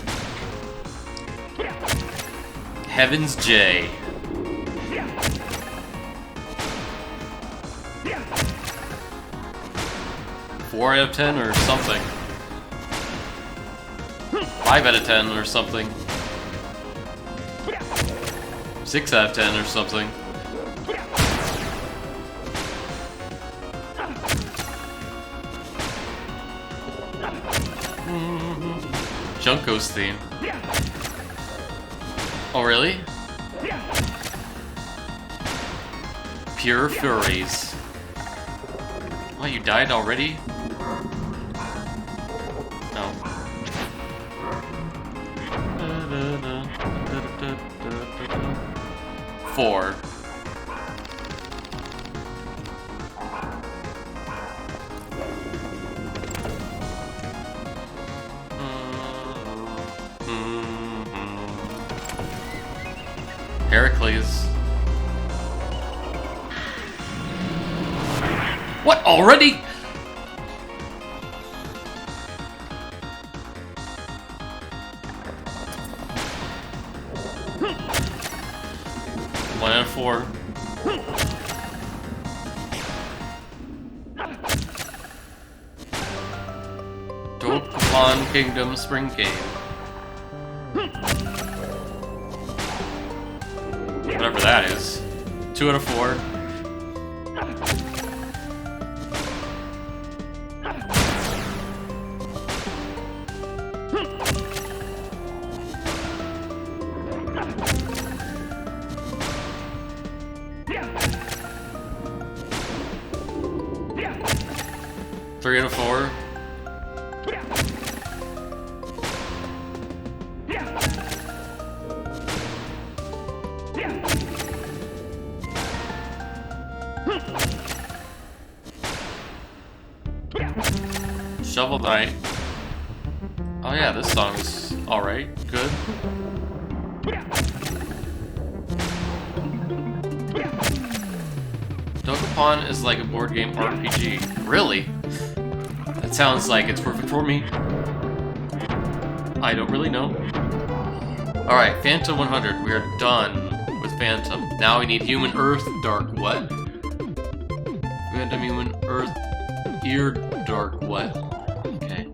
Heaven's J. Four out of 10 or something. 5 out of 10 or something. 6 out of 10 or something. Junko's theme. Oh, really? Pure Furies. Oh, you died already? No. 4. Heracles. What, already? One out of 4. Dokapon Kingdom Spring Game. Whatever that is. 2 out of 4. Three out of 4. Shovel Knight. Oh yeah, this song's alright, good. Dokapon is like a board game RPG. Really? That sounds like it's perfect for me. I don't really know. Alright, Phantom 100. We are done with Phantom. Now we need Human Earth Dark what? Phantom Human Earth Ear Dark what? Okay.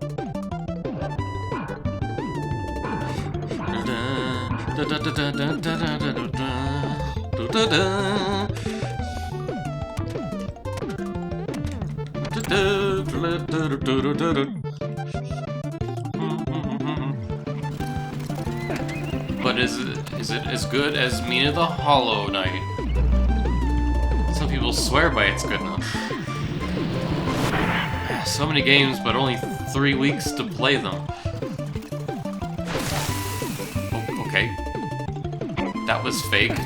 But is it as good as Mina the Hollow Knight? Some people swear by its goodness. So many games, but only 3 weeks to play them. Oh, okay. That was fake.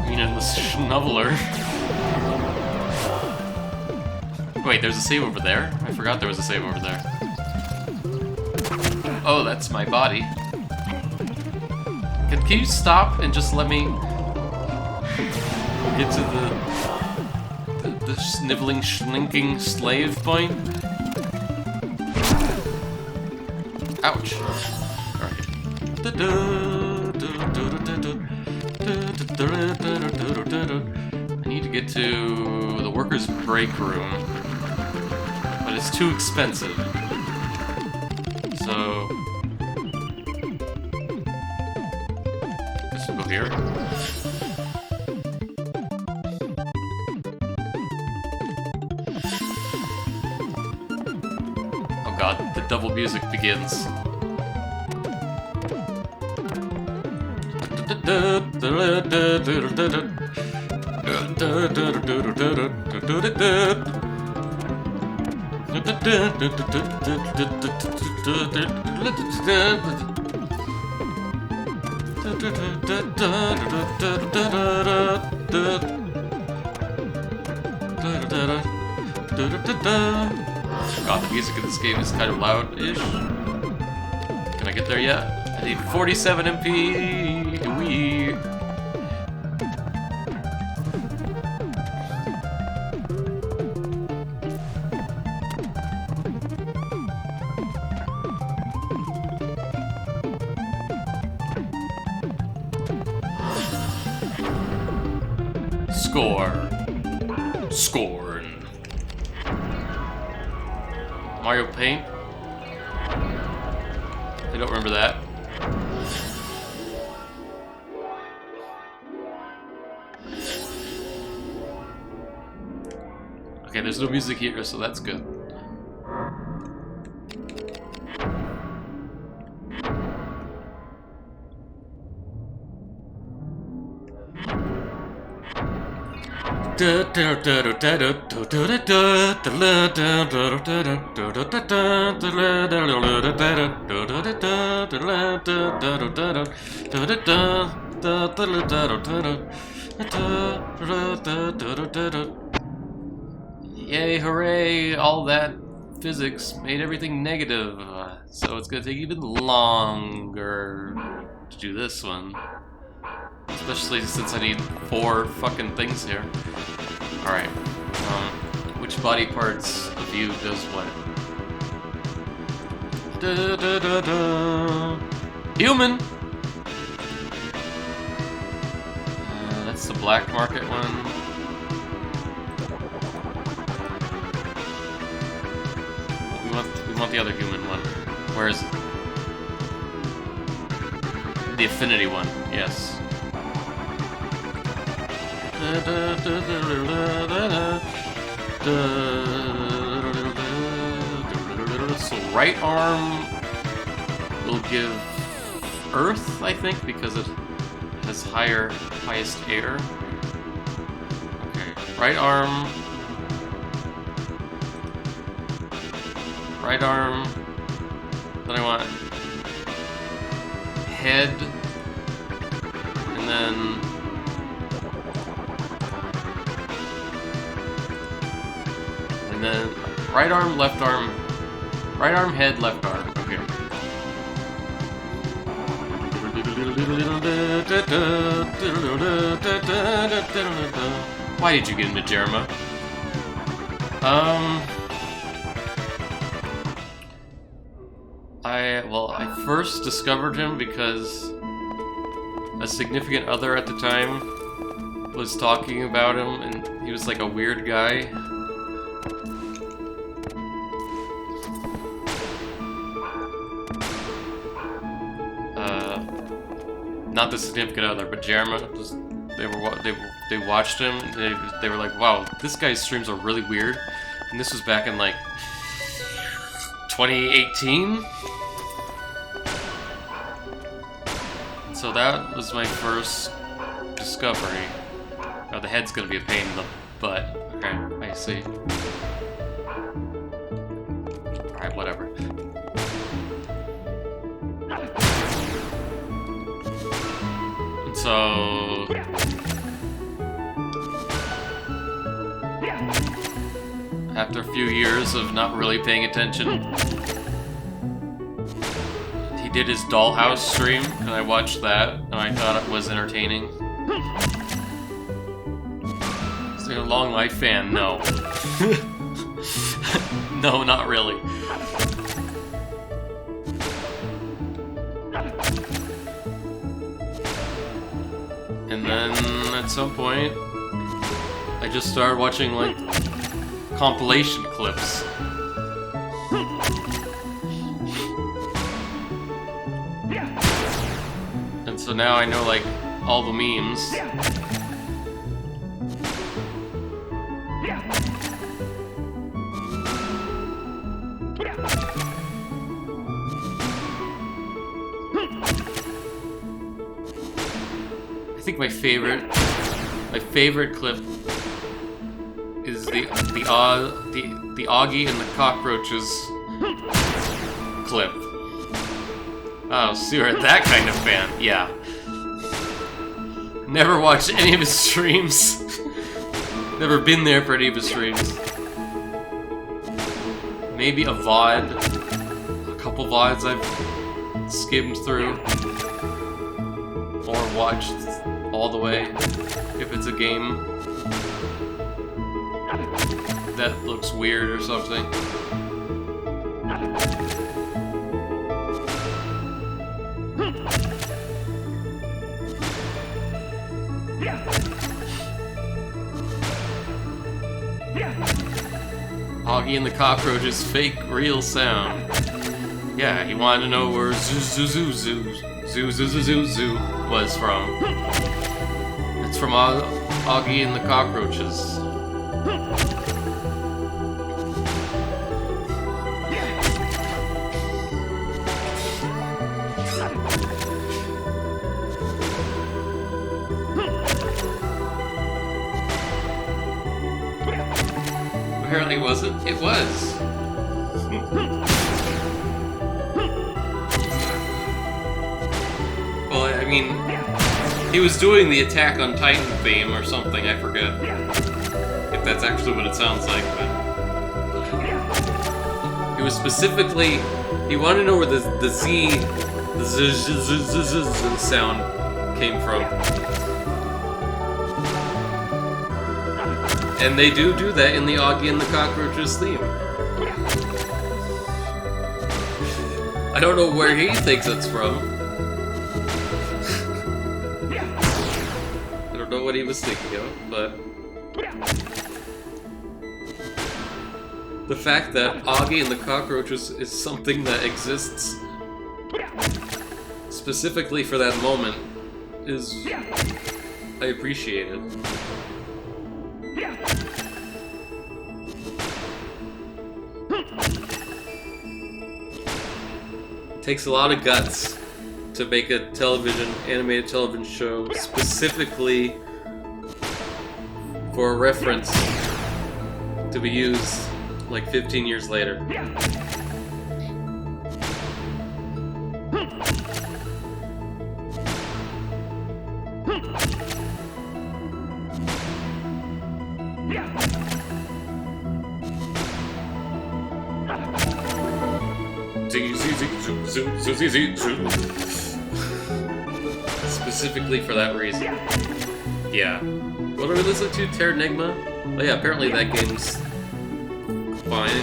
Mina the Schnubbler. Wait, there's a save over there? I forgot there was a save over there. Oh, that's my body. Can you stop and just let me get to the sniveling, schlinking slave point? Ouch. Alright. I need to get to the workers' break room, but it's too expensive. So guess we'll go here. Oh god, the double music begins. God, the music in this game is kind of loud-ish. Can I get there yet? I need 47 MP. Wee. Score. Scorn. Mario Paint? I don't remember that. Okay, there's no music here, so that's good. Yay, hooray! All that physics made everything negative, so it's gonna take even longer to do this one. Especially since I need 4 fucking things here. Alright, which body parts of you does what? Human! That's the black market one. We want the other human one. Where is it? The affinity one, yes. So right arm will give Earth, I think, because it has highest air. Okay, right arm. Right arm. Then I want head, and then right arm, left arm, right arm, head, left arm. Okay. Why did you get into Jerema? I first discovered him because a significant other at the time was talking about him, and he was like a weird guy. Not the significant other, but Jerema. They watched him. And they were like, "Wow, this guy's streams are really weird." And this was back in like 2018. So that was my first discovery. Oh, the head's gonna be a pain in the butt. Okay, I see. Alright, whatever. And so... after a few years of not really paying attention, he did his Dollhouse stream, and I watched that, and I thought it was entertaining. Is he a Long Life fan? No. No, not really. And then, at some point, I just started watching, like, compilation clips. And so now I know, like, all the memes. I think my favorite clip is the Augie and the cockroaches clip. Oh, so you're that kind of fan. Yeah. Never watched any of his streams. Never been there for any of his streams. Maybe a VOD. A couple VODs I've skimmed through. Or watched all the way, if it's a game that looks weird or something. Augie and the Cockroach's fake real sound. Yeah, he wanted to know where Zoo was from. It's from Augie and the Cockroaches. Apparently it wasn't. It was. Well, I mean, he was doing the Attack on Titan theme or something, I forget. If that's actually what it sounds like, but... He was specifically... He wanted to know where the Z sound came from. And they do that in the Augie and the Cockroaches theme. I don't know where he thinks it's from. I don't know what he was thinking of, but... The fact that Augie and the Cockroaches is something that exists specifically for that moment is... I appreciate it. It takes a lot of guts to make a animated television show specifically for a reference to be used like 15 years later. Specifically for that reason. Yeah. What are we listening to? Terranigma? Oh yeah, apparently that game's fine.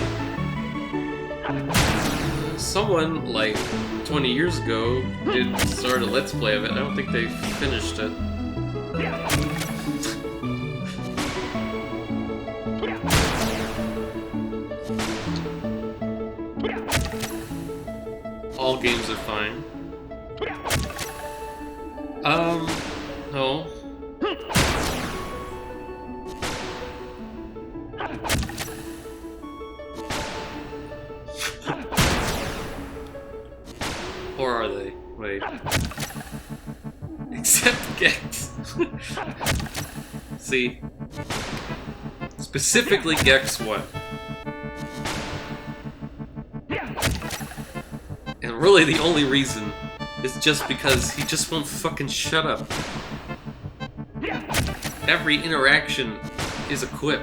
Someone, like, 20 years ago started a Let's Play of it. I don't think they finished it. All games are fine. No. Or are they? Wait. Except Gex. See? Specifically Gex what? And really the only reason is just because he just won't fucking shut up. Every interaction is a quip.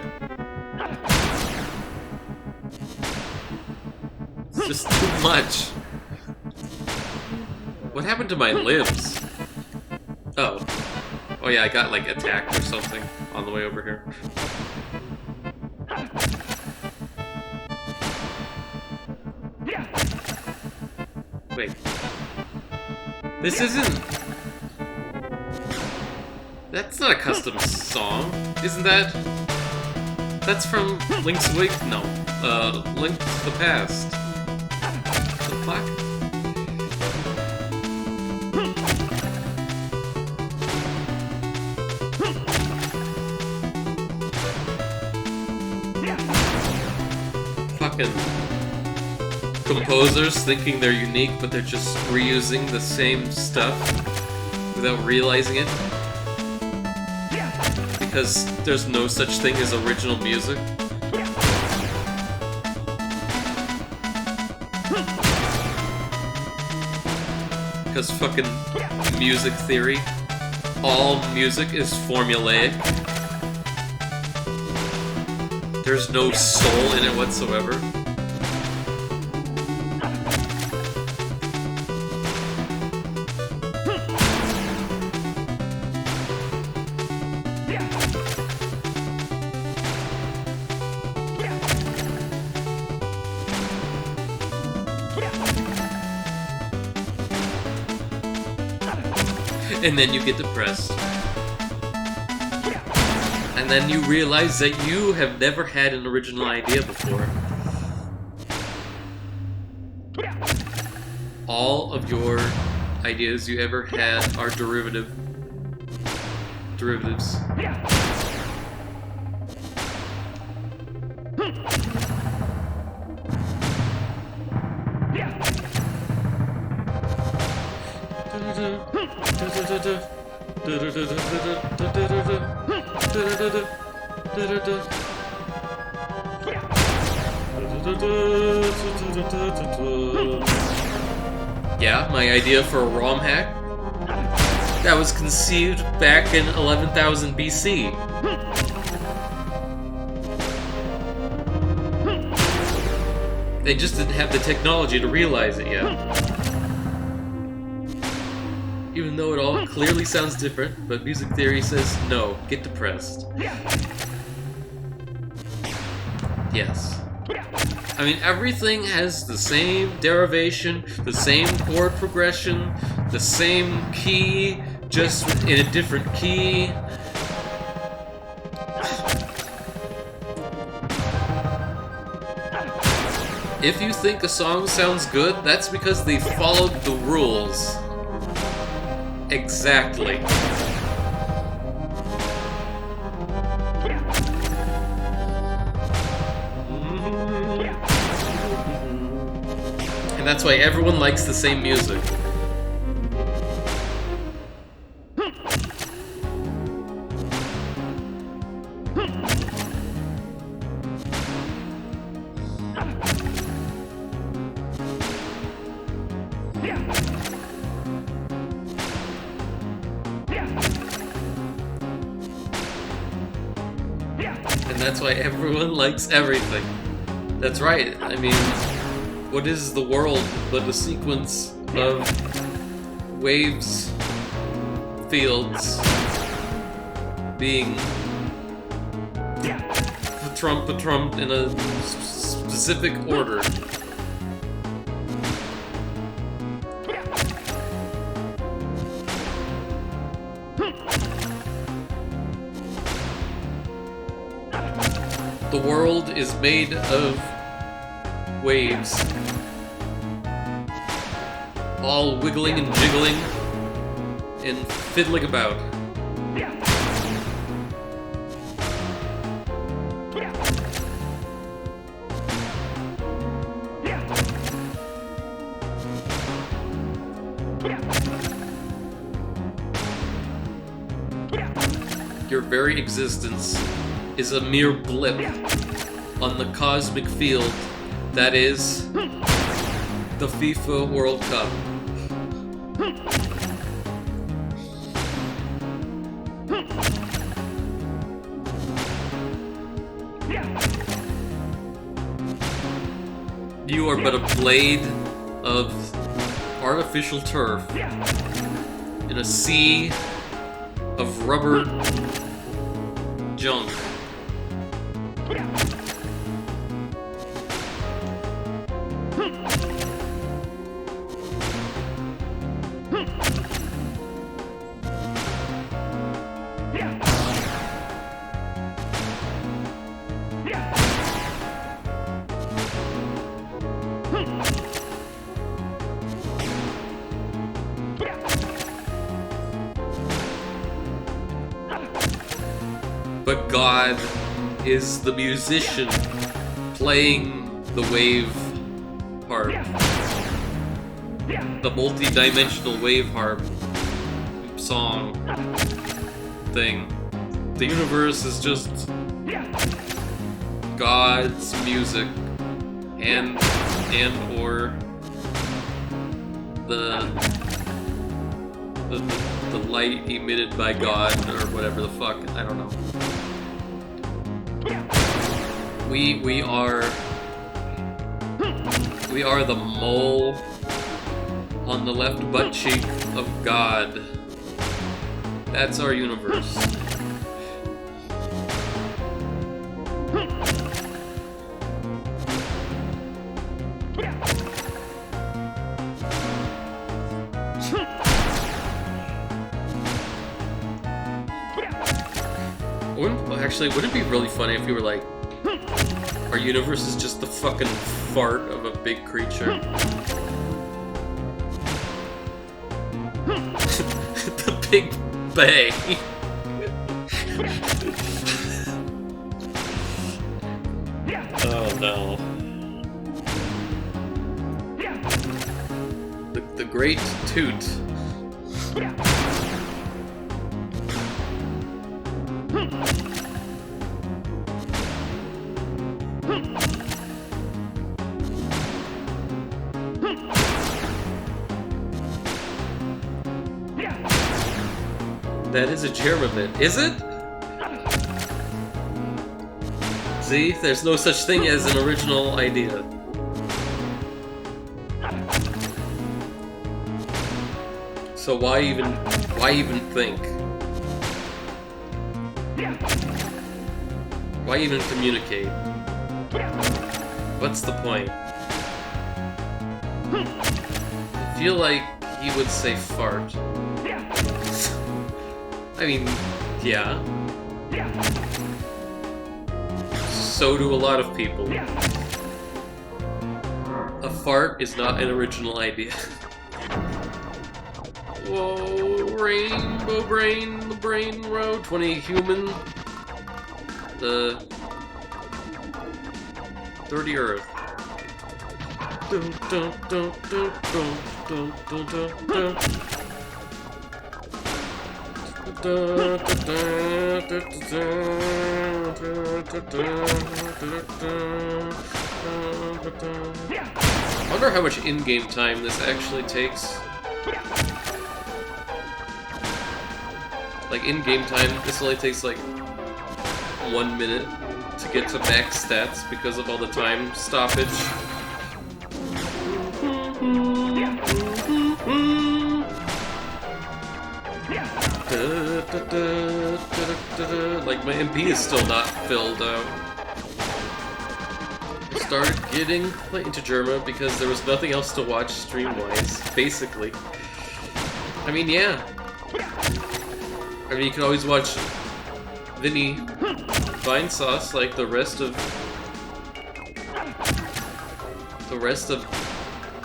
It's just too much. What happened to my limbs? Oh. Oh yeah, I got like attacked or something on the way over here. Wait. This isn't... That's not a custom song. Isn't that... That's from Link's Awakening? No. Link to the Past. The fuck? Fucking... composers thinking they're unique, but they're just reusing the same stuff without realizing it. Because there's no such thing as original music. Because fucking music theory. All music is formulaic. There's no soul in it whatsoever. And then you get depressed. And then you realize that you have never had an original idea before. All of your ideas you ever had are derivatives. Yeah, my idea for a ROM hack? That was conceived back in 11,000 BC. They just didn't have the technology to realize it yet. Even though it all clearly sounds different, but music theory says, no, get depressed. Yes. I mean, everything has the same derivation, the same chord progression, the same key, just in a different key. If you think a song sounds good, that's because they followed the rules. Exactly. And that's why everyone likes the same music. And that's why everyone likes everything. That's right. I mean, what is the world but a sequence of waves, fields, being pa-trump in a specific order. The world is made of waves, all wiggling and jiggling and fiddling about. Your very existence is a mere blip on the cosmic field that is the FIFA World Cup. You are but a blade of artificial turf in a sea of rubber junk. But God is the musician playing the wave harp. The multi-dimensional wave harp song thing. The universe is just God's music and or the light emitted by God or whatever the fuck, I don't know. We are the mole on the left butt cheek of God. That's our universe. Well, Actually, would it be really funny if we were like, our universe is just the fucking fart of a big creature? The Big Bang. Oh no. The Great Toot. That is a German, is it? See, there's no such thing as an original idea. So why even think? Why even communicate? What's the point? I feel like he would say fart. I mean, yeah. So do a lot of people. A fart is not an original idea. Whoa, rainbow brain, the brain row, 20 human, the 30 earth. Dun, dun, dun, dun, dun, dun, dun, dun, dun. I wonder how much in-game time this actually takes. Like, in-game time, this only takes like 1 minute to get to max stats because of all the time stoppage. Like, my MP is still not filled out. I started getting into Germa because there was nothing else to watch stream-wise, basically. I mean, yeah. I mean, you can always watch Vinny Vine Sauce like the rest of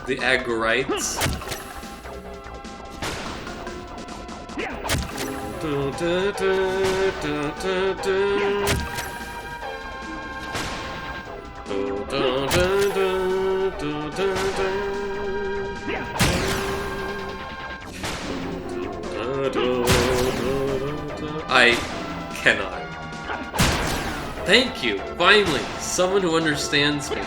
the Agorites. I cannot. Thank you, finally, someone who understands me.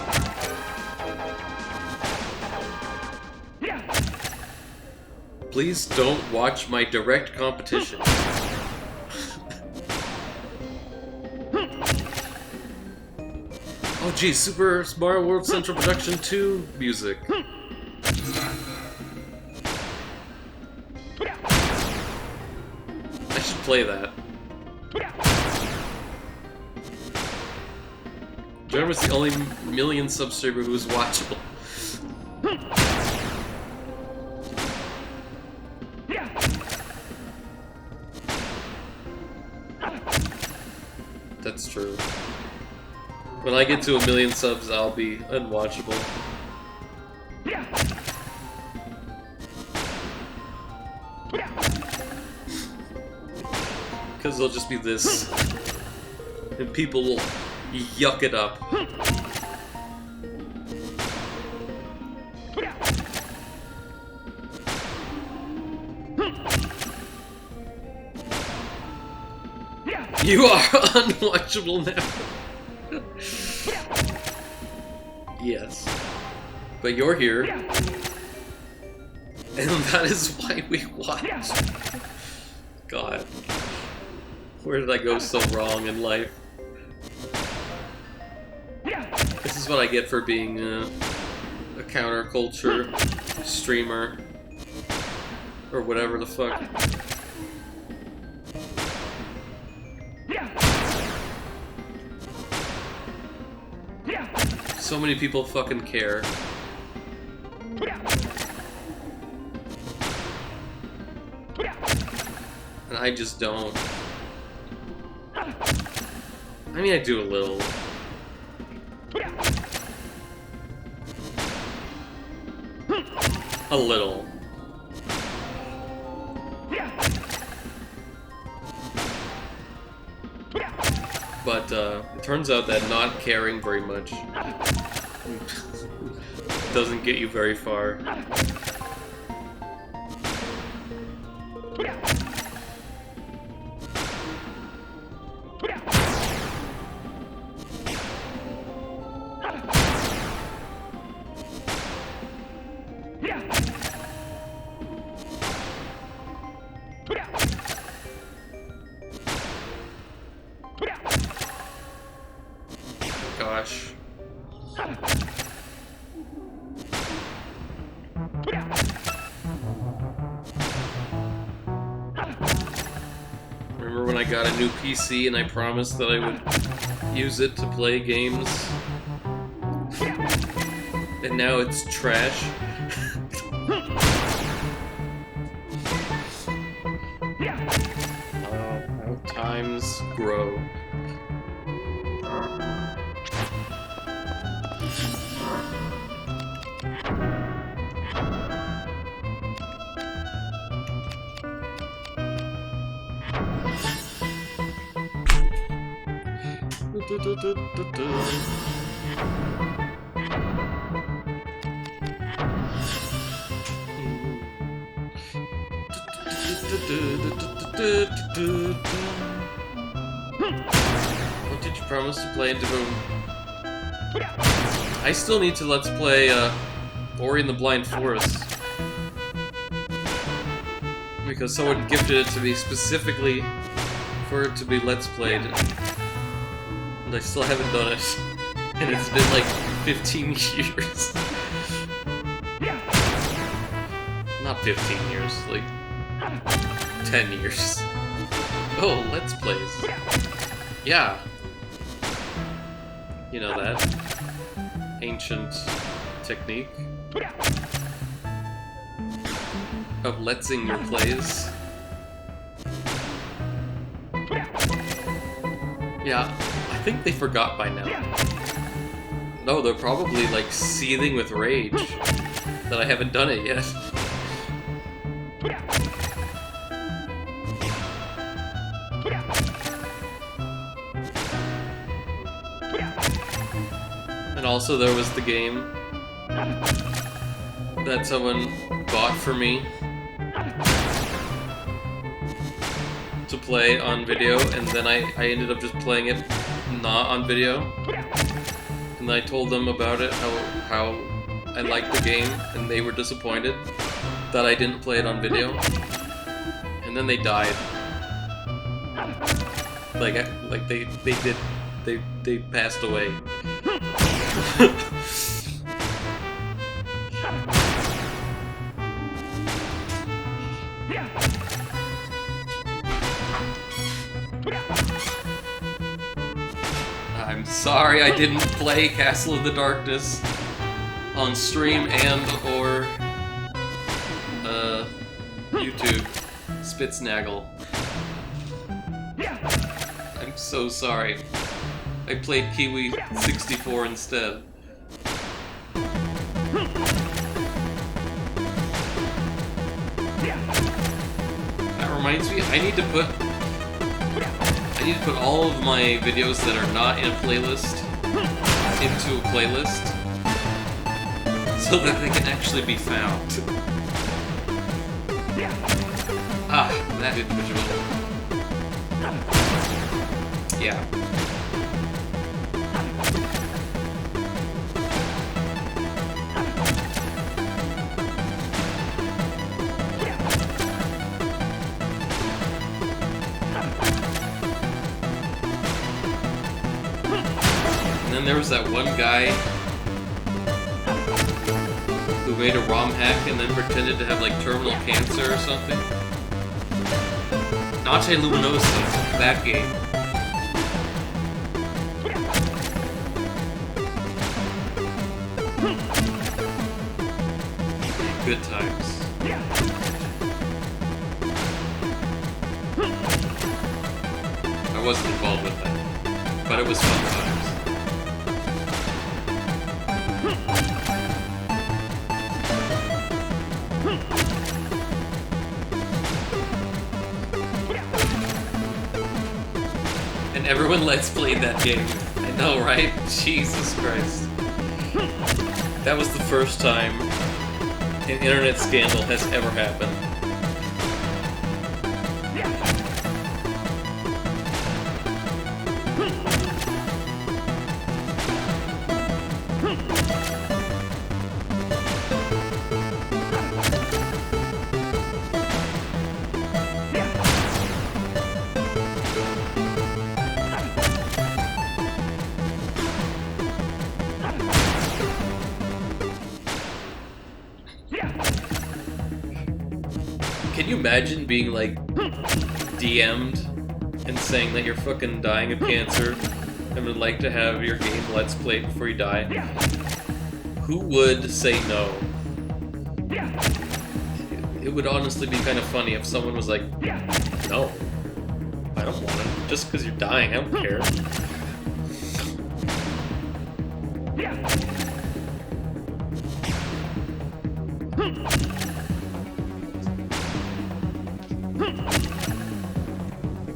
Please don't watch my direct competition. Oh geez, Super Mario World Central Production 2 music. I should play that. Jerem was the only million sub-streamer who was watchable. That's true. When I get to 1 million subs, I'll be unwatchable. Because there'll just be this, and people will yuck it up. You are unwatchable now. Yes. But you're here. And that is why we watch. God. Where did I go so wrong in life? This is what I get for being a counterculture streamer. Or whatever the fuck. So many people fucking care. And I just don't. I mean, I do a little. A little. But it turns out that not caring very much doesn't get you very far. Gosh. Remember when I got a new PC and I promised that I would use it to play games? And now it's trash. How times grow. What did you promise to play into whom? I still need to let's play Ori and the Blind Forest. Because someone gifted it to me specifically for it to be let's played. And I still haven't done it. And it's been like 15 years. Not 15 years, like 10 years. Oh, let's plays. Yeah. You know that. Ancient technique of letsing your plays. Yeah, I think they forgot by now. No, they're probably like seething with rage that I haven't done it yet. And also there was the game that someone bought for me to play on video, and then I ended up just playing it not on video. And I told them about it, how I liked the game, and they were disappointed that I didn't play it on video. And then they died. Like they passed away. I'm sorry I didn't play Castle of the Darkness on stream and or YouTube. Spitznagel. I'm so sorry. I played Kiwi 64 instead. That reminds me, I need to put all of my videos that are not in a playlist into a playlist so that they can actually be found. Ah, that individual. Yeah. And then there was that one guy who made a ROM hack and then pretended to have like terminal cancer or something. Nache Luminosa, that game. Good times. I wasn't involved with that. but it was fun times. And everyone Let's Play that game. I know, right? Jesus Christ. That was the first time an internet scandal has ever happened. Can you imagine being, like, DM'd and saying that you're fucking dying of cancer and would like to have your game Let's Play before you die? Who would say no? It would honestly be kind of funny if someone was like, no, I don't want it. Just because you're dying, I don't care.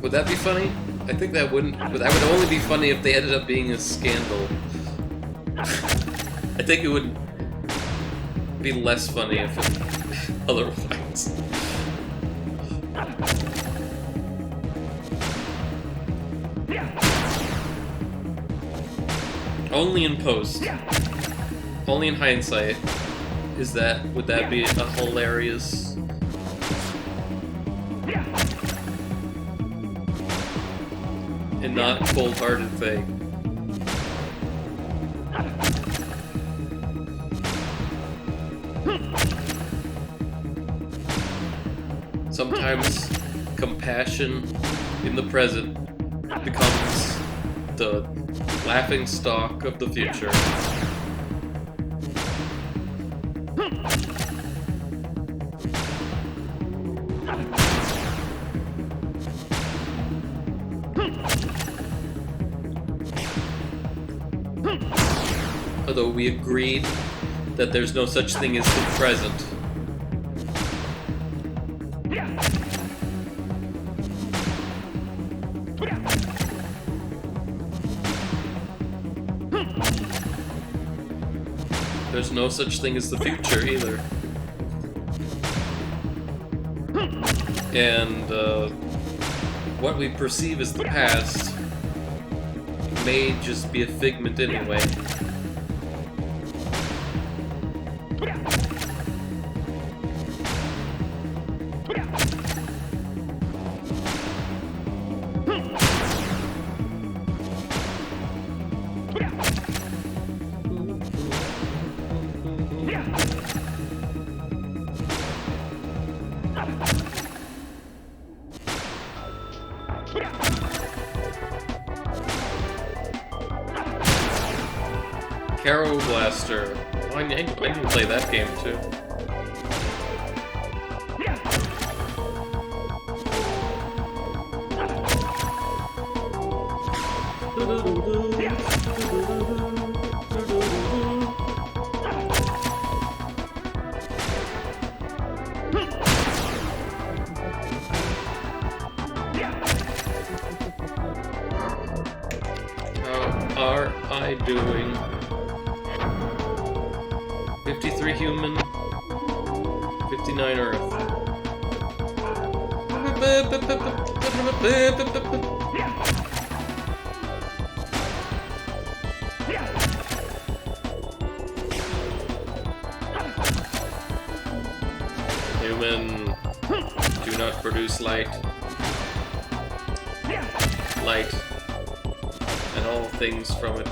Would that be funny? I think that wouldn't. But that would only be funny if they ended up being a scandal. I think it would be less funny if it otherwise. Only in post. Only in hindsight. Would that be a hilarious and not cold-hearted thing? Sometimes compassion in the present becomes the laughing stock of the future. Although we agreed that there's no such thing as the present. There's no such thing as the future either. And what we perceive as the past may just be a figment anyway. Caro Blaster. Oh, I need to play that game too. How are I doing? 53 human, 59 Earth. Human, do not produce light. Light, and all things from it.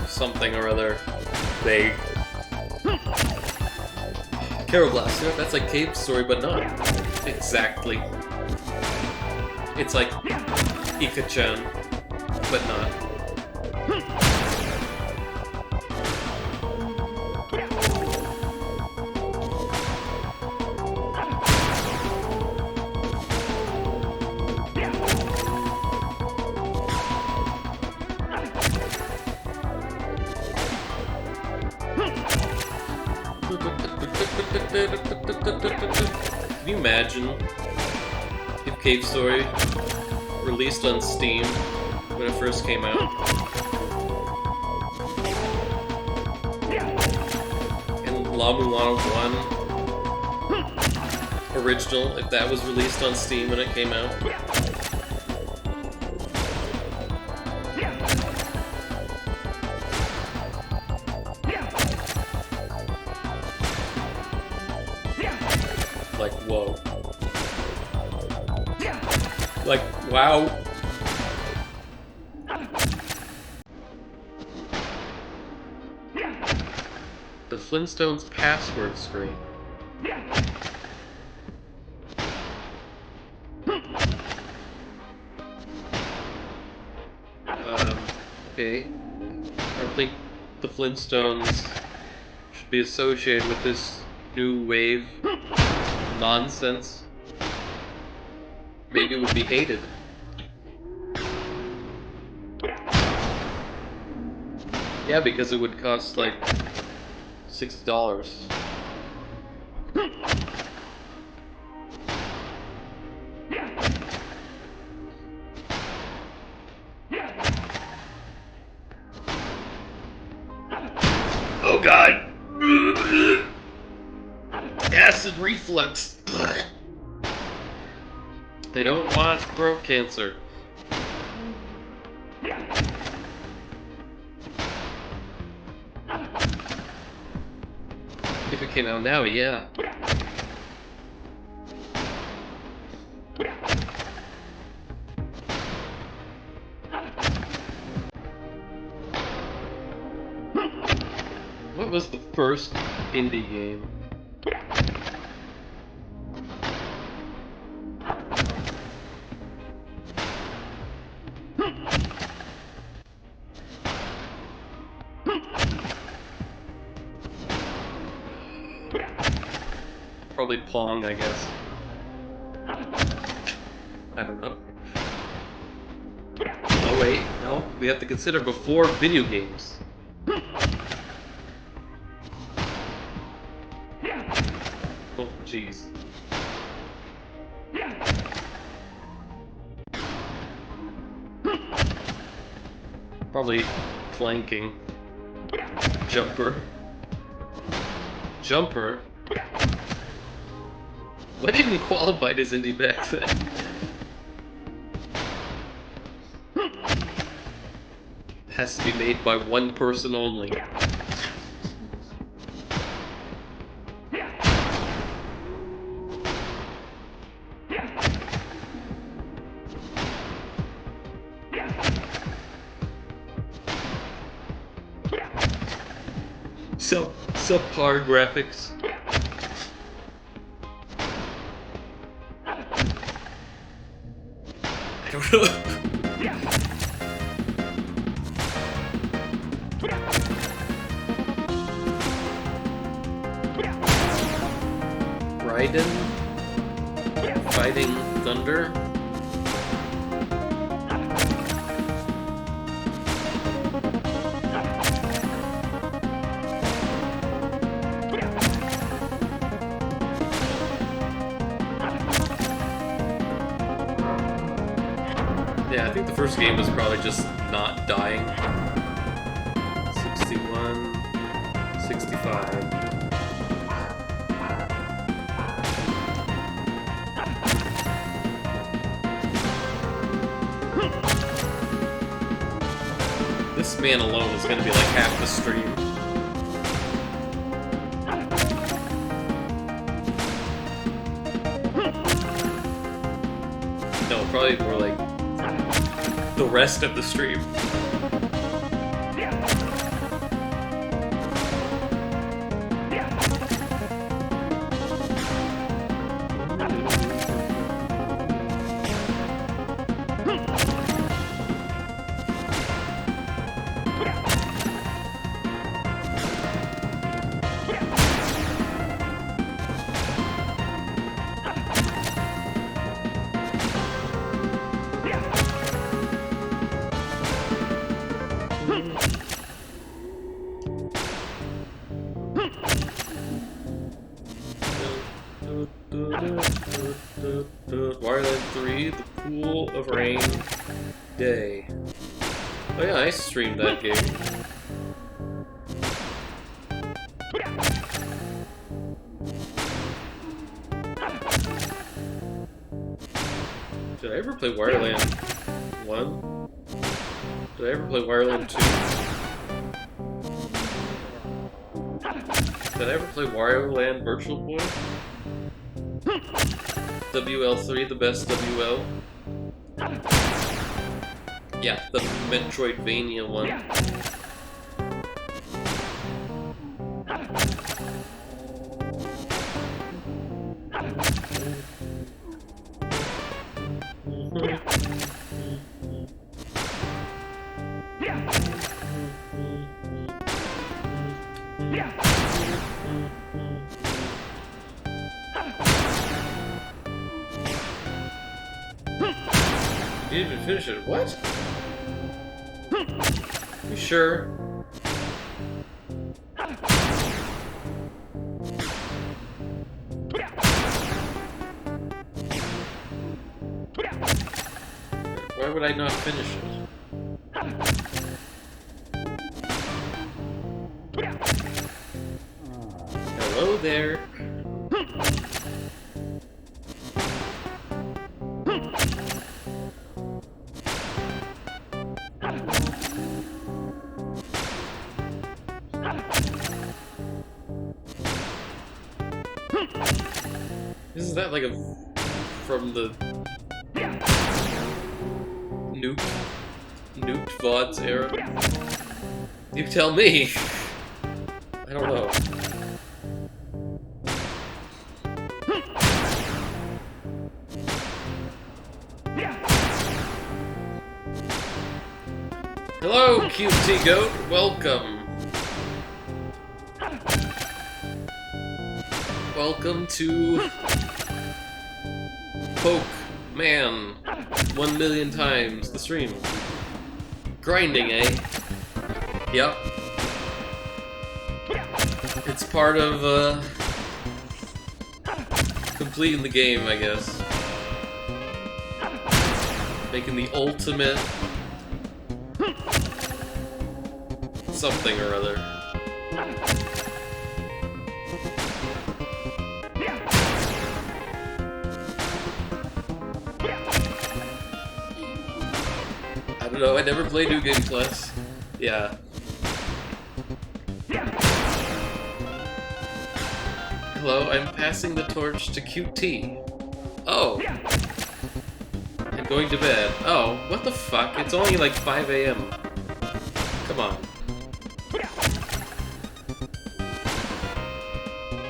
Something or other vague. Caro Blaster, that's like Cape's story, but not exactly. It's like Ika-chan, but not. Can you imagine if Cave Story released on Steam when it first came out? And La Mulana 1 original, if that was released on Steam when it came out? Like, whoa. Like, wow. The Flintstones password screen. Okay. I don't think the Flintstones should be associated with this new wave nonsense. Maybe it would be hated. Yeah, because it would cost like $60. Oh god! Acid reflux! They don't want throat cancer. If it came out now, yeah. What was the first indie game? Probably Pong, I guess. I don't know. Oh wait, no, we have to consider before video games. Oh, jeez. Probably flanking. Jumper. Jumper? What even qualified as indie back then? Has to be made by one person only. Subpar graphics. I don't know. Raiden? Fighting Thunder? Yeah, I think the first game was probably just not dying. 61, 65. This man alone is gonna be like half the stream. No, probably more like the rest of the stream. streamed that game. Did I ever play Wireland 1? Did I ever play Wireland 2? Did I ever play Wireland Virtual Boy? WL3, the best WL? Yeah, the Metroidvania one. You didn't even finish it. What? You sure? Why would I not finish it? Hello there. Isn't that like a from the nuked VODs era? You tell me. I don't know. Hello, QT Goat. Welcome. Welcome to Poke Man 1 million times the stream. Grinding, eh? Yep. It's part of completing the game, I guess. Making the ultimate something or other. I don't know, I never played New Game Plus. Yeah. Hello, I'm passing the torch to QT. Oh. I'm going to bed. Oh, what the fuck? It's only like 5 AM. Come on.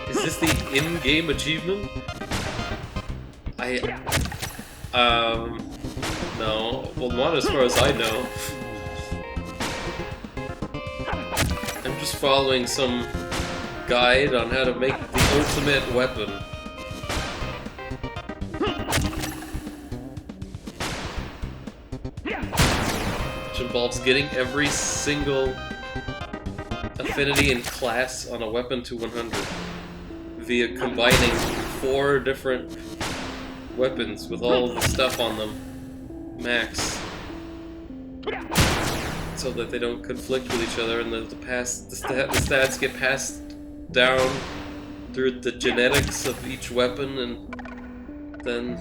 Is this the in-game achievement? No. Well, not as far as I know. I'm just following some guide on how to make the ultimate weapon. Which involves getting every single affinity and class on a weapon to 100 via combining 4 different weapons with all the stuff on them max, so that they don't conflict with each other and the stats get passed down through the genetics of each weapon, and then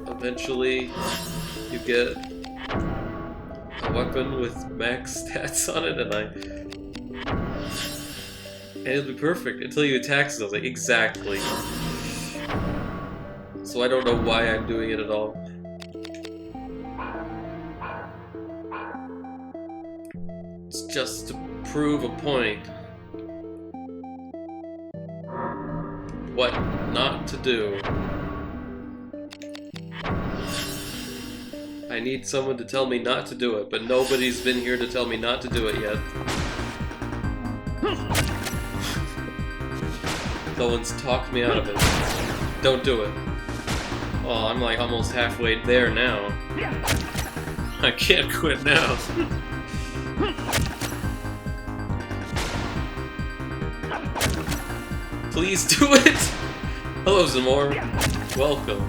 eventually you get a weapon with max stats on it, and it'll be perfect until you attack something. Like, exactly. So I don't know why I'm doing it at all. It's just to prove a point. What not to do. I need someone to tell me not to do it, but nobody's been here to tell me not to do it yet. No one's talked me out of it. Don't do it. Oh, I'm like almost halfway there now. I can't quit now. Please do it! Hello, Zamor. Welcome.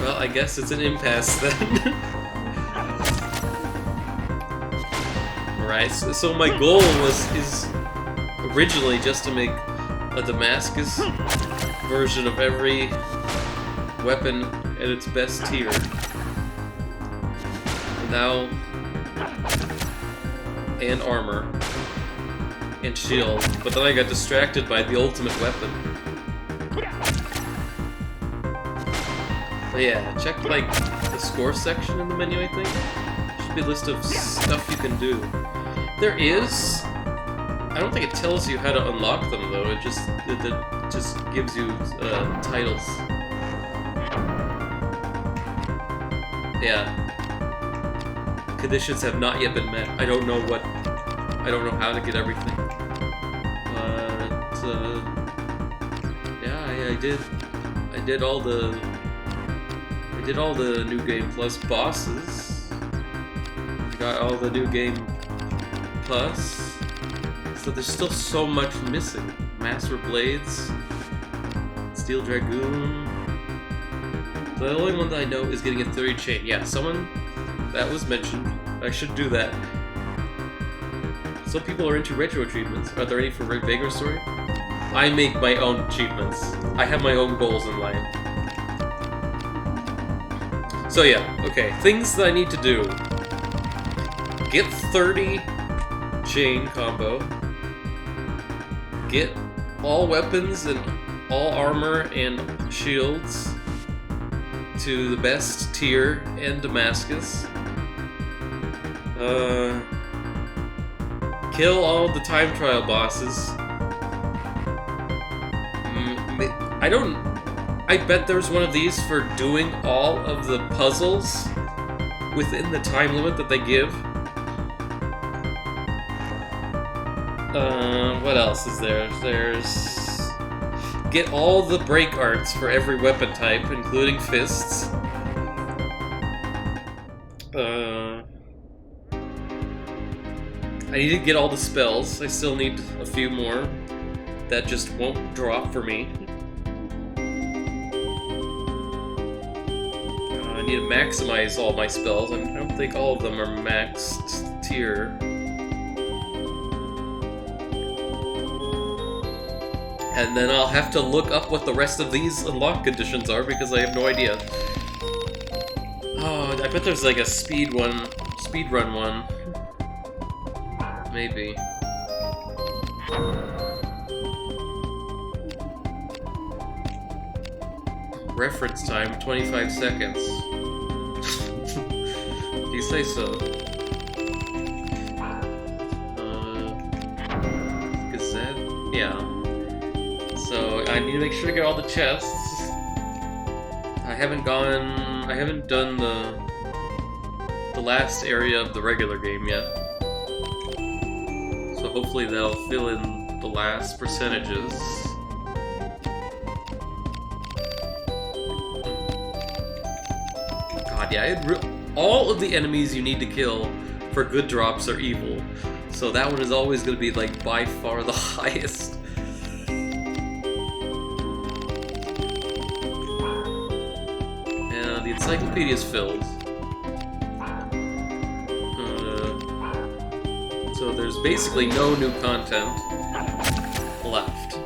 Well, I guess it's an impasse then. Alright, so my goal is originally just to make a Damascus version of every weapon at its best tier. Now, and armor, and shield, but then I got distracted by the ultimate weapon. But yeah, check like the score section in the menu, I think. Should be a list of stuff you can do. There is. I don't think it tells you how to unlock them though. It just gives you titles. Yeah. Conditions have not yet been met. I don't know how to get everything. But yeah, I did all the New Game Plus bosses. I got all the New Game Plus. So there's still so much missing. Master Blades, Steel Dragoon. The only one that I know is getting a 30 chain. Yeah, someone that was mentioned. I should do that. Some people are into retro achievements. Are there any for Vagrant Story? I make my own achievements. I have my own goals in life. So yeah, okay. Things that I need to do. Get 30 chain combo. Get all weapons and all armor and shields to the best tier in Damascus. Kill all the time trial bosses. I bet there's one of these for doing all of the puzzles within the time limit that they give. What else is there? There's... Get all the break arts for every weapon type, including fists. I need to get all the spells. I still need a few more that just won't drop for me. I need to maximize all my spells. I don't think all of them are maxed tier. And then I'll have to look up what the rest of these unlock conditions are because I have no idea. Oh, I bet there's like a speedrun one. Maybe. Reference time, 25 seconds. You say so. Gazette? Yeah. So, I need to make sure to get all the chests. I haven't done the last area of the regular game yet. So hopefully that'll fill in the last percentages. God, yeah, all of the enemies you need to kill for good drops are evil. So that one is always going to be, like, by far the highest. And the encyclopedia's filled. So there's basically no new content left.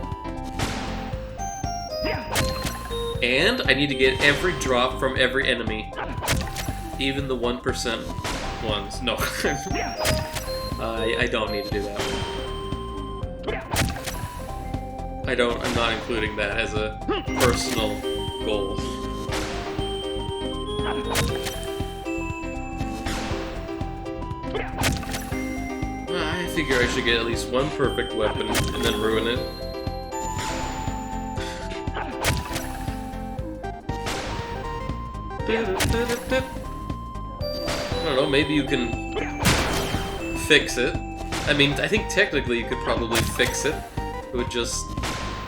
And I need to get every drop from every enemy. Even the 1% ones. No. I don't need to do that. I'm not including that as a personal goal. I figure I should get at least one perfect weapon and then ruin it. I don't know, maybe you can fix it. I mean, I think technically you could probably fix it. It would just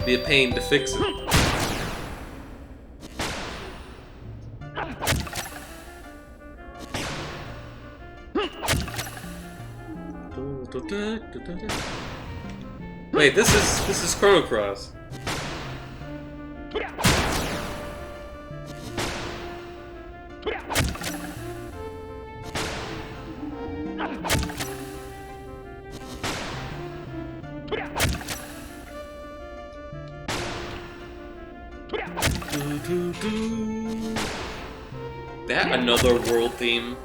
be a pain to fix it. Wait, this is Chrono Cross. That Another World theme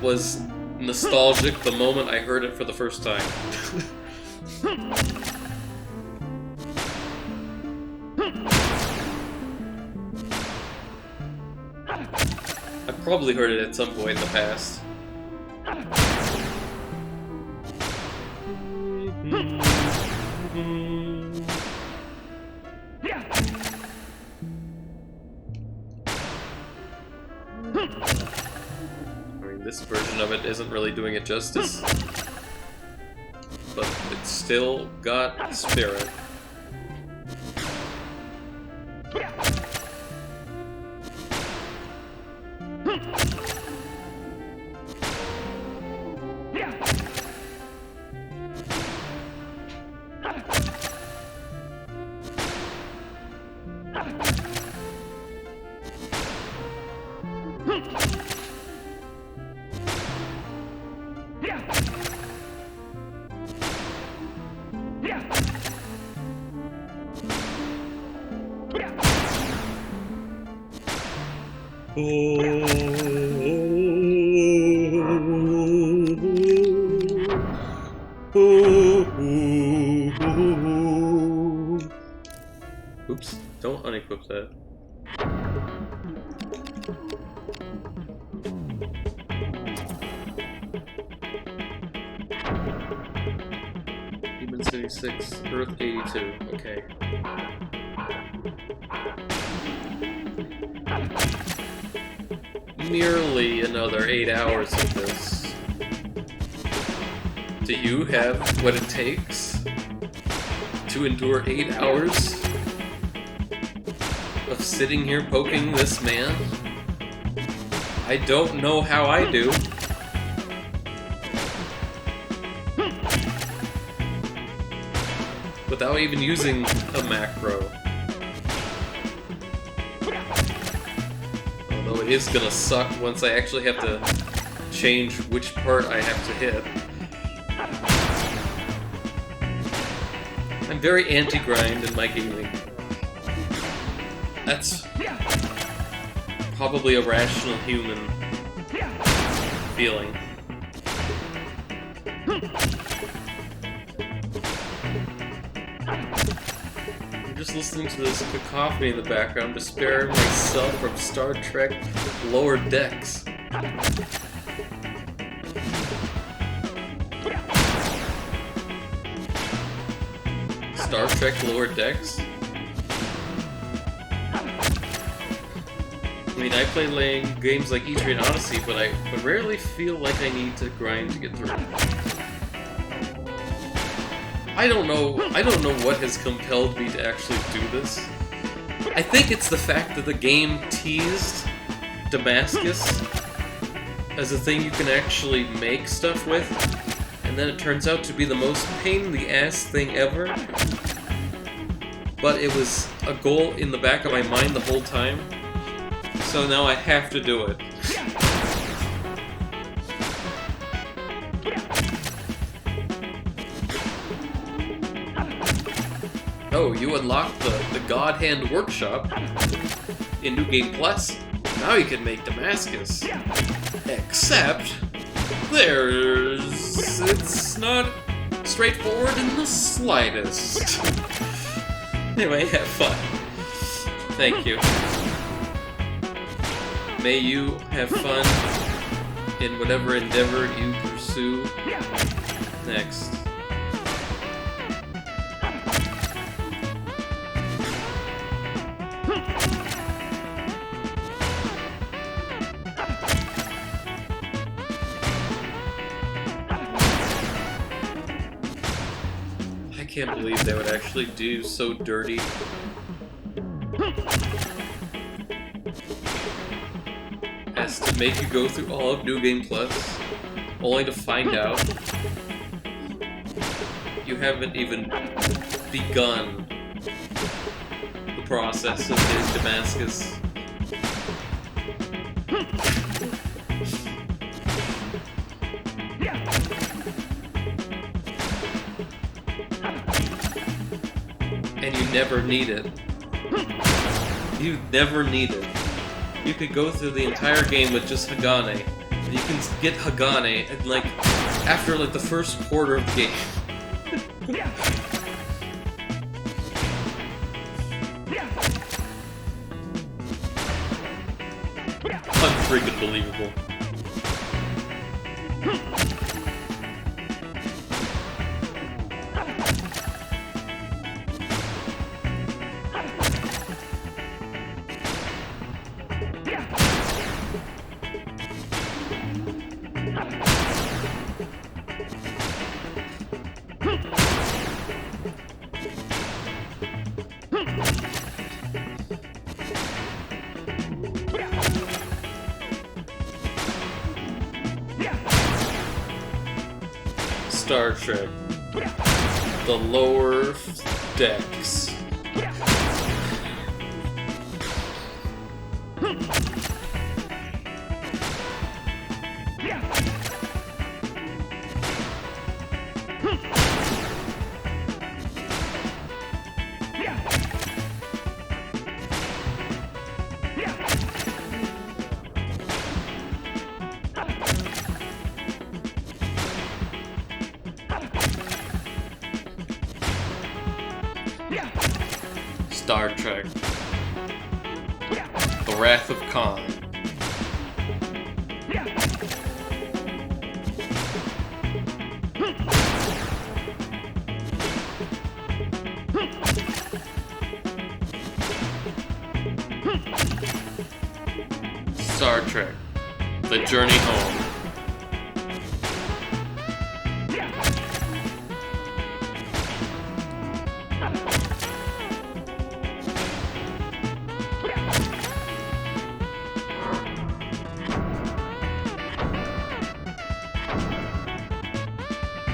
was nostalgic the moment I heard it for the first time. I've probably heard it at some point in the past. I mean, this version of it isn't really doing it justice, but it's still got spirit. Oops, don't unequip that. Human City 6, Earth 82, okay. Merely another 8 hours of this. Do you have what it takes to endure 8 hours of sitting here poking this man? I don't know how I do. Without even using a macro. Although it is gonna suck once I actually have to change which part I have to hit. I'm very anti-grind in my gaming. That's probably a rational human feeling. I'm just listening to this cacophony in the background, despairing myself from Star Trek Lower Decks. Star Trek Lower Decks? I mean, I play games like Etrian Odyssey, but I rarely feel like I need to grind to get through. I don't know what has compelled me to actually do this. I think it's the fact that the game teased Damascus as a thing you can actually make stuff with, and then it turns out to be the most pain-in-the-ass thing ever. But it was a goal in the back of my mind the whole time, so now I have to do it. Oh, you unlocked the God Hand Workshop in New Game Plus. Now you can make Damascus. Except, it's not straightforward in the slightest. Anyway, have fun. Thank you. May you have fun in whatever endeavor you pursue next. I can't believe they would actually do so dirty. As to make you go through all of New Game Plus, only to find out you haven't even begun the process of getting Damascus. never need it. You never need it. You could go through the entire game with just Hagane. And you can get Hagane and, like, after like the first quarter of the game. Unfreaking believable. Star Trek. The lower decks. Star Trek. The Wrath of Khan. Star Trek. The Journey Home.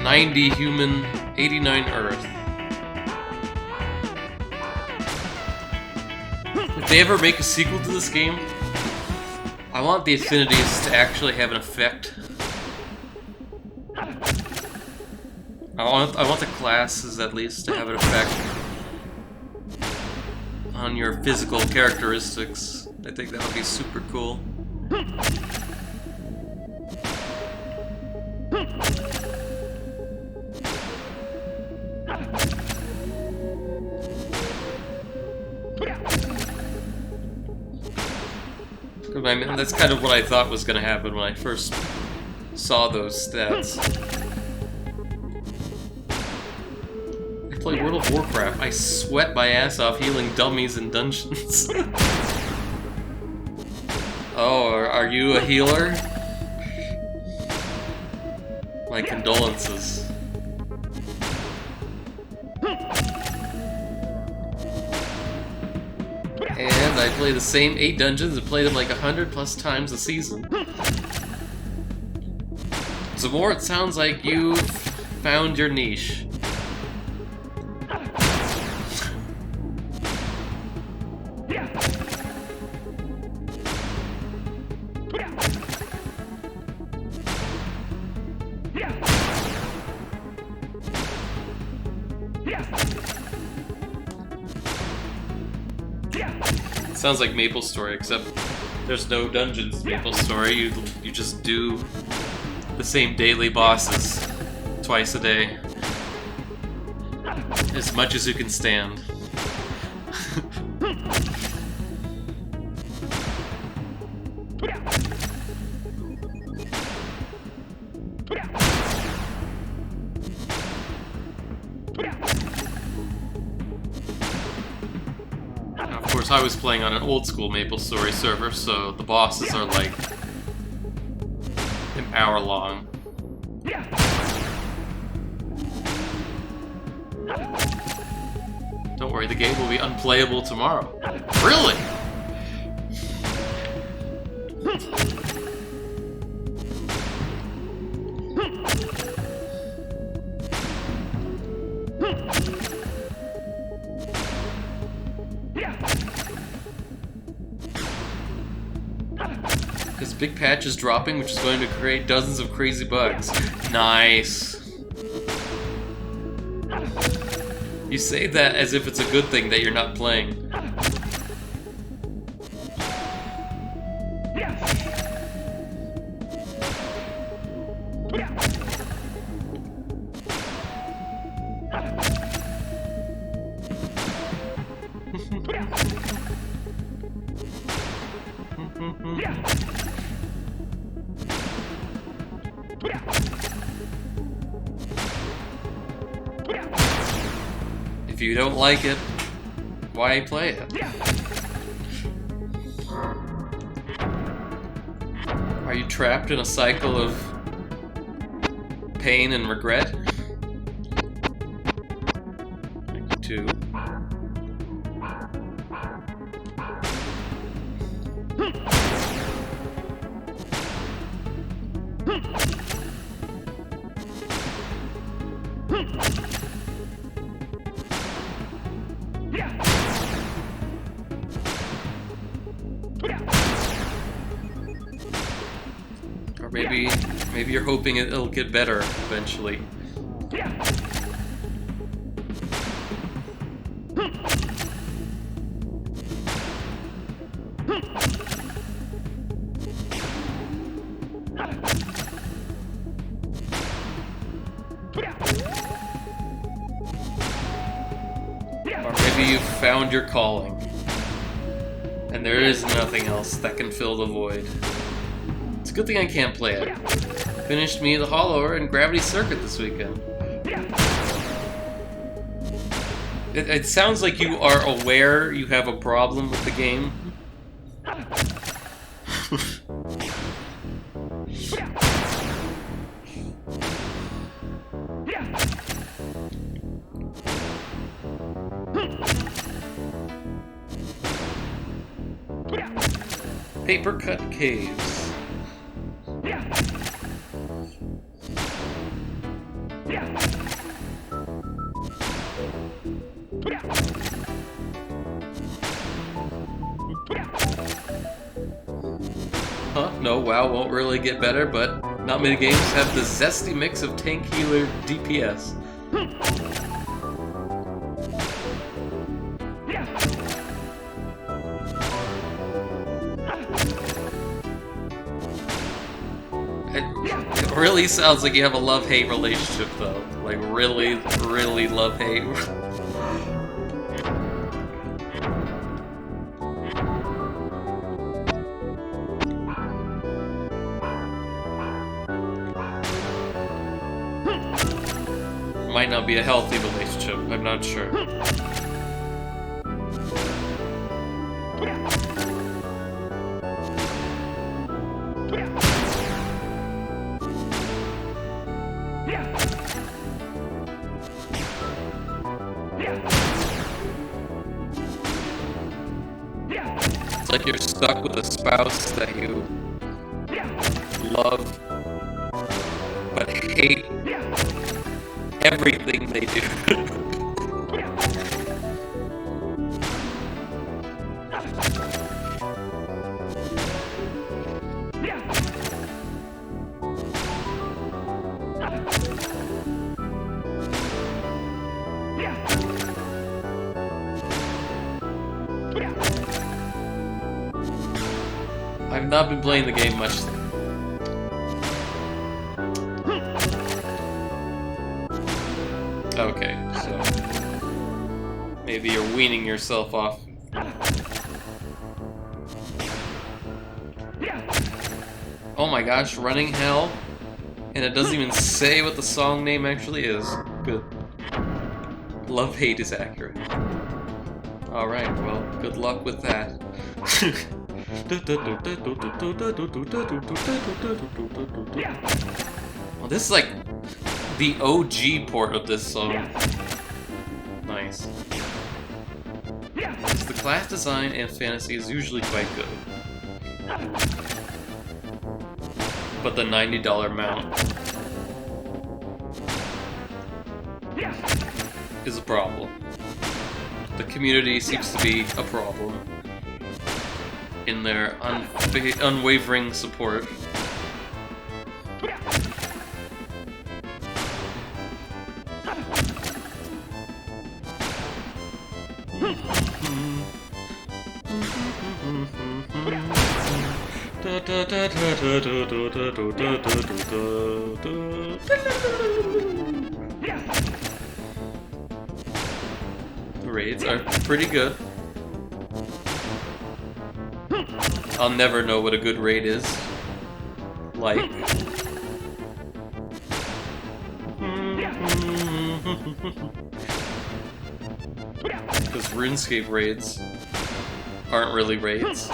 "90 Human, 89 Earth." If they ever make a sequel to this game, I want the affinities to actually have an effect. I want the classes at least to have an effect on your physical characteristics. I think that would be super cool. I mean, that's kind of what I thought was going to happen when I first saw those stats. I play World of Warcraft. I sweat my ass off healing dummies in dungeons. Oh, are you a healer? My condolences. And I play the same 8 dungeons and play them like 100+ times a season. Zamor, it sounds like you found your niche. Sounds like MapleStory, except there's no dungeons in MapleStory. You just do the same daily bosses twice a day, as much as you can stand. Of course, I was playing on an old-school MapleStory server, so the bosses are like an hour long. Don't worry, the game will be unplayable tomorrow. Really? Because big patch is dropping, which is going to create dozens of crazy bugs. Nice. You say that as if it's a good thing that you're not playing. If you don't like it, why play it? Are you trapped in a cycle of pain and regret? Like 2. Or maybe you're hoping it'll get better eventually. Or maybe you've found your calling, and there is nothing else that can fill the void. It's a good thing I can't play it. Finished Me the Hollower and Gravity Circuit this weekend. It sounds like you are aware you have a problem with the game. Paper Cut Caves. Huh? No, WoW won't really get better, but not many games have the zesty mix of tank healer DPS. It really sounds like you have a love-hate relationship, though. Like, really, really love-hate. Might not be a healthy relationship, I'm not sure. It's like you're stuck with a spouse that you love but hate everything they do. I've not been playing the game much. Okay, so maybe you're weaning yourself off. Oh my gosh, Running Hell? And it doesn't even say what the song name actually is. Good. Love-hate is accurate. Alright, well, good luck with that. Well, this is like the OG port of this song. Nice. The class design and fantasy is usually quite good. But the $90 mount is a problem. The community seems to be a problem in their unwavering support. The raids are pretty good. I'll never know what a good raid is. Like. Because RuneScape raids aren't really raids.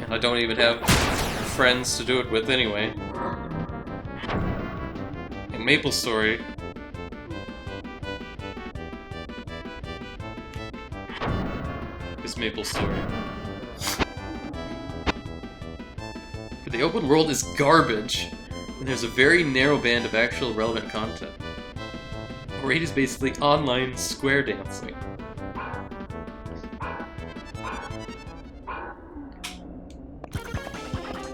And I don't even have friends to do it with anyway. In MapleStory, is MapleStory. But the open world is garbage, and there's a very narrow band of actual relevant content. A raid is basically online square dancing.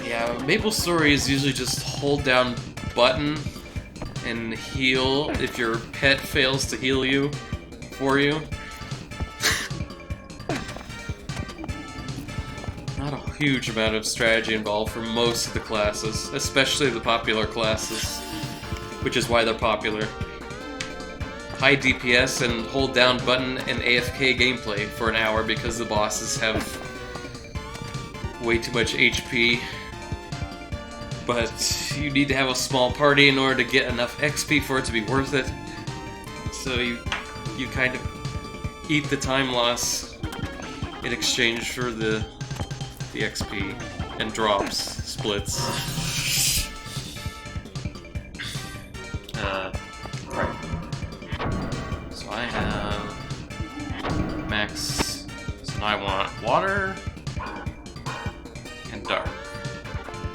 Yeah, MapleStory is usually just hold down button and heal if your pet fails to heal you for you. Not a huge amount of strategy involved for most of the classes, especially the popular classes, which is why they're popular. High DPS and hold down button and AFK gameplay for an hour because the bosses have way too much HP. But you need to have a small party in order to get enough XP for it to be worth it. So you kind of eat the time loss in exchange for the XP and drops, splits. Right. So I have max. So now I want water and dark.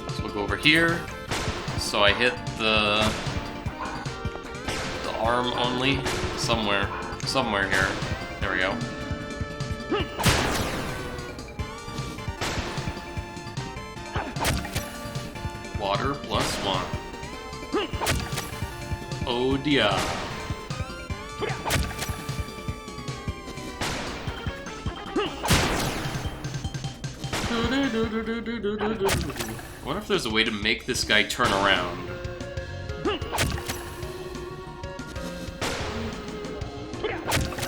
So we'll go over here. So I hit the arm only somewhere here. There we go. Water +1. Oh dear. I wonder if there's a way to make this guy turn around.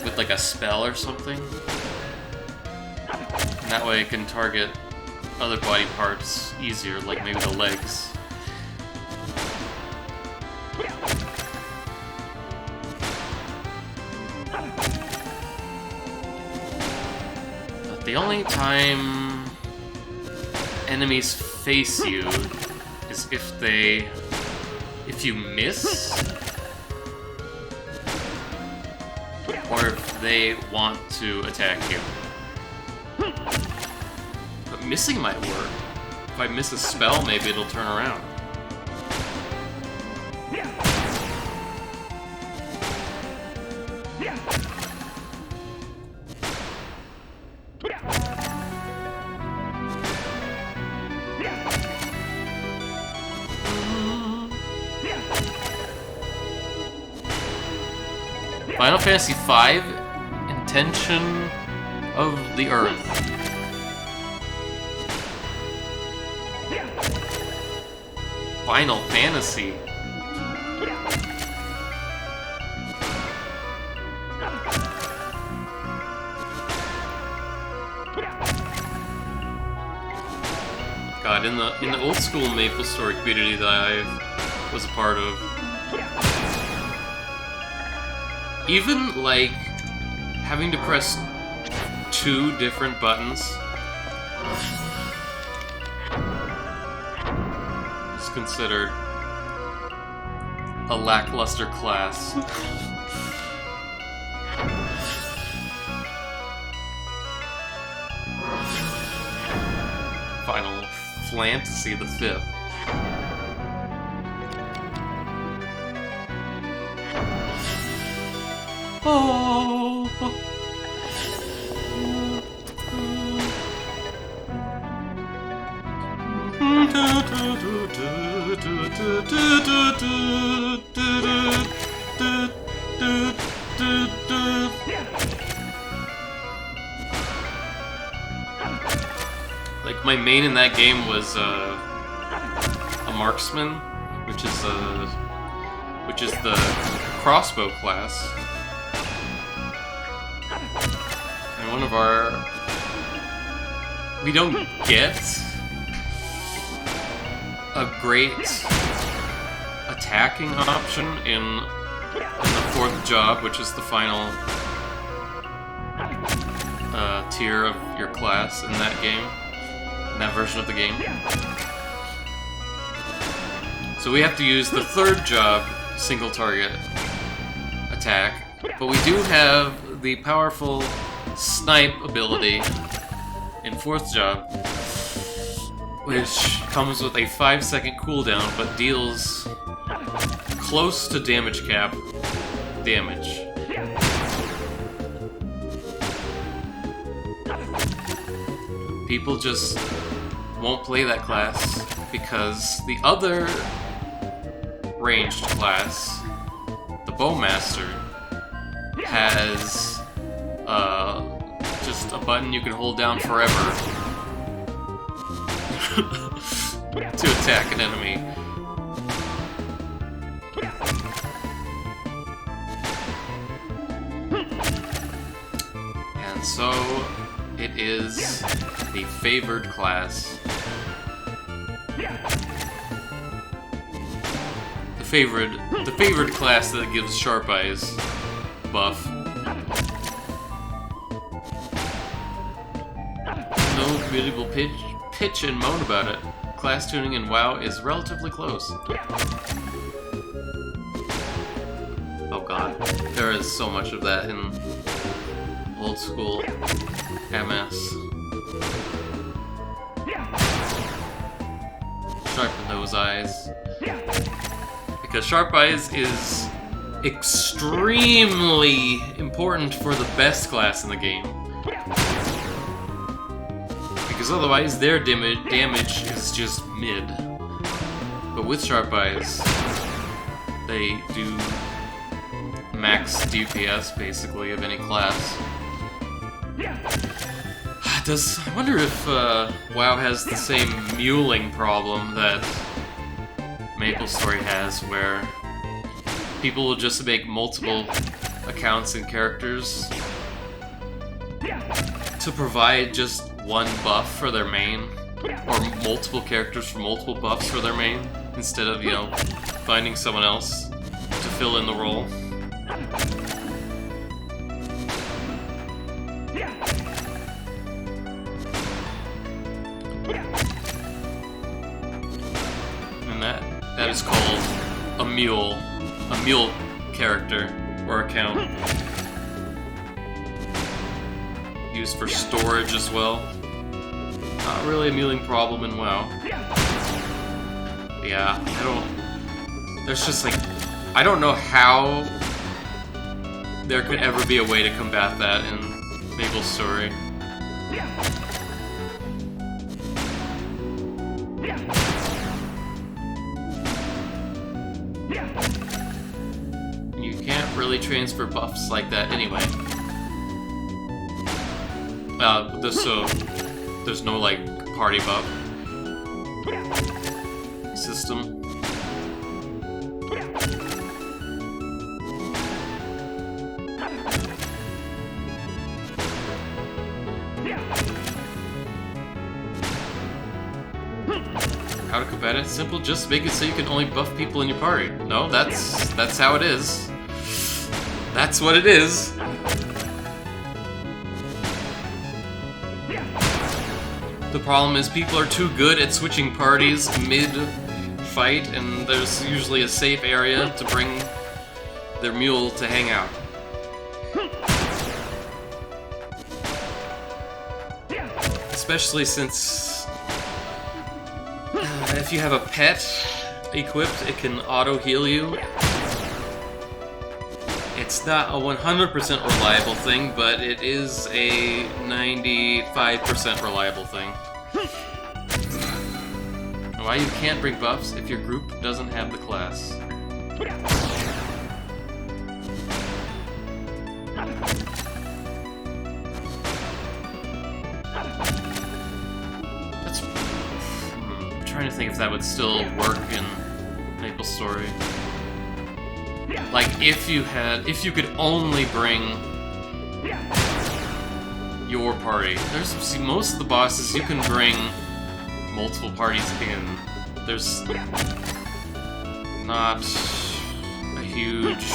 With like a spell or something. And that way it can target other body parts easier, like maybe the legs. But the only time enemies face you is if you miss, or if they want to attack you. But missing might work. If I miss a spell, maybe it'll turn around. Final Fantasy V, Intention of the Earth. Final Fantasy. God, in the old school MapleStory community that I was a part of, even like having to press 2 different buttons is considered a lackluster class. Final Fantasy V. Oh. Like, my main in that game was a marksman, which is the crossbow class. And one of our... We don't get a great attacking option in the 4th job, which is the final tier of your class in that game, in that version of the game. So we have to use the 3rd job single target attack, but we do have the powerful snipe ability in 4th job, which comes with a 5-second cooldown, but deals close to damage cap damage. People just won't play that class because the other ranged class, the Bowmaster, has just a button you can hold down forever to attack an enemy. And so it is the favored class. The favored class that gives Sharp Eyes buff. No community will pitch and moan about it. Class tuning in WoW is relatively close. Oh god, there is so much of that in old school MS. Sharpen those eyes. Because Sharp Eyes is extremely important for the best class in the game. Because otherwise their damage is just mid. But with Sharp Eyes, they do max DPS basically of any class. I wonder if WoW has the same muling problem that MapleStory has, where people will just make multiple accounts and characters to provide just one buff for their main, or multiple characters for multiple buffs for their main, instead of, you know, finding someone else to fill in the role. And that is called a mule character or account. Used for storage as well. Not really a muling problem in WoW. Yeah, there's just like, I don't know how there could ever be a way to combat that in MapleStory. You can't really transfer buffs like that anyway. There's no, like, party buff system. How to combat it? Simple, just make it so you can only buff people in your party. No, that's how it is. That's what it is. The problem is people are too good at switching parties mid-fight, and there's usually a safe area to bring their mule to hang out. Especially since if you have a pet equipped, it can auto-heal you. It's not a 100% reliable thing, but it is a 95% reliable thing. Why you can't bring buffs if your group doesn't have the class. trying to think if that would still work in MapleStory. Like, if you could only bring your party. See, most of the bosses you can bring multiple parties in. There's not a huge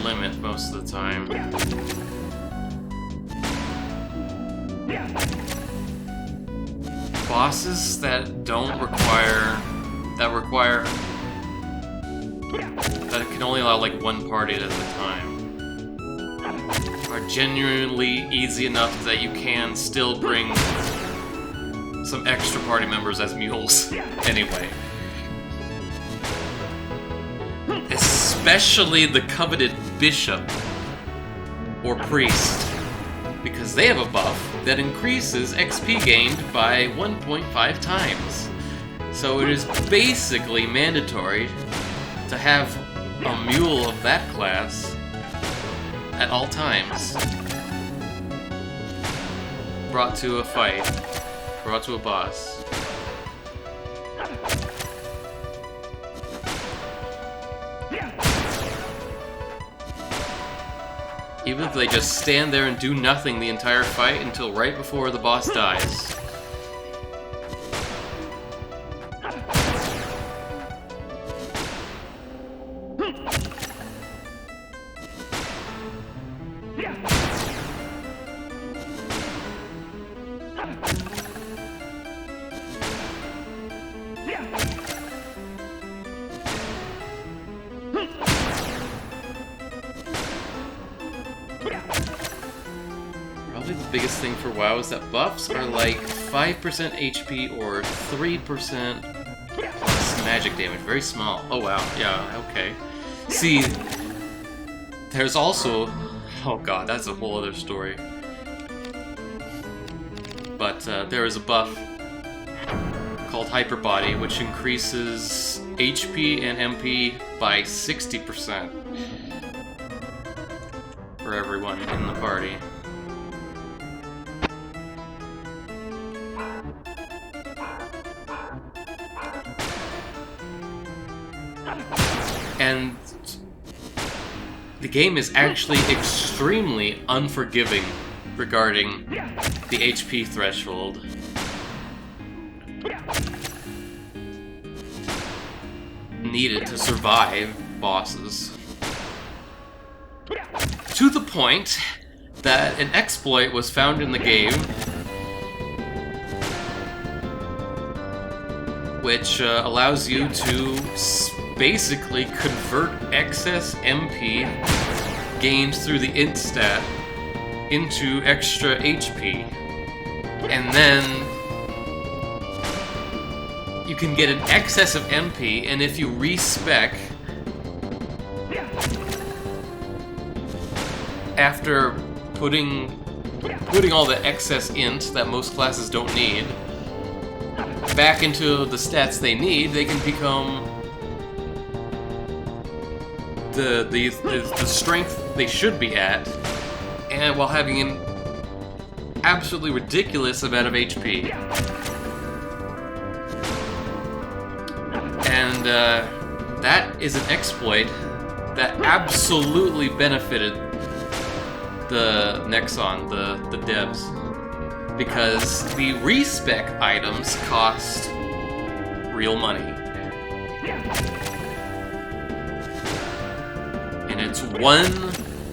limit most of the time. Bosses that that can only allow like one party at a time are genuinely easy enough that you can still bring some extra party members as mules anyway. Especially the coveted bishop or priest, because they have a buff that increases XP gained by 1.5 times. So it is basically mandatory to have a mule of that class at all times. Brought to a fight, brought to a boss. Even if they just stand there and do nothing the entire fight until right before the boss dies. Probably the biggest thing for WoW is that buffs are like 5% HP or 3% plus magic damage. Very small. Oh wow, yeah, okay. See, there's also... Oh god, that's a whole other story. But there is a buff called Hyper Body, which increases HP and MP by 60% for everyone in the party. And the game is actually extremely unforgiving regarding the HP threshold. Needed to survive bosses. To the point that an exploit was found in the game which allows you to basically convert excess MP gained through the int stat into extra HP. And then you can get an excess of MP, and if you respec after putting all the excess int that most classes don't need back into the stats they need, they can become the strength they should be at, and while having an absolutely ridiculous amount of HP. And that is an exploit that absolutely benefited the Nexon, the devs, because the respec items cost real money. And it's 1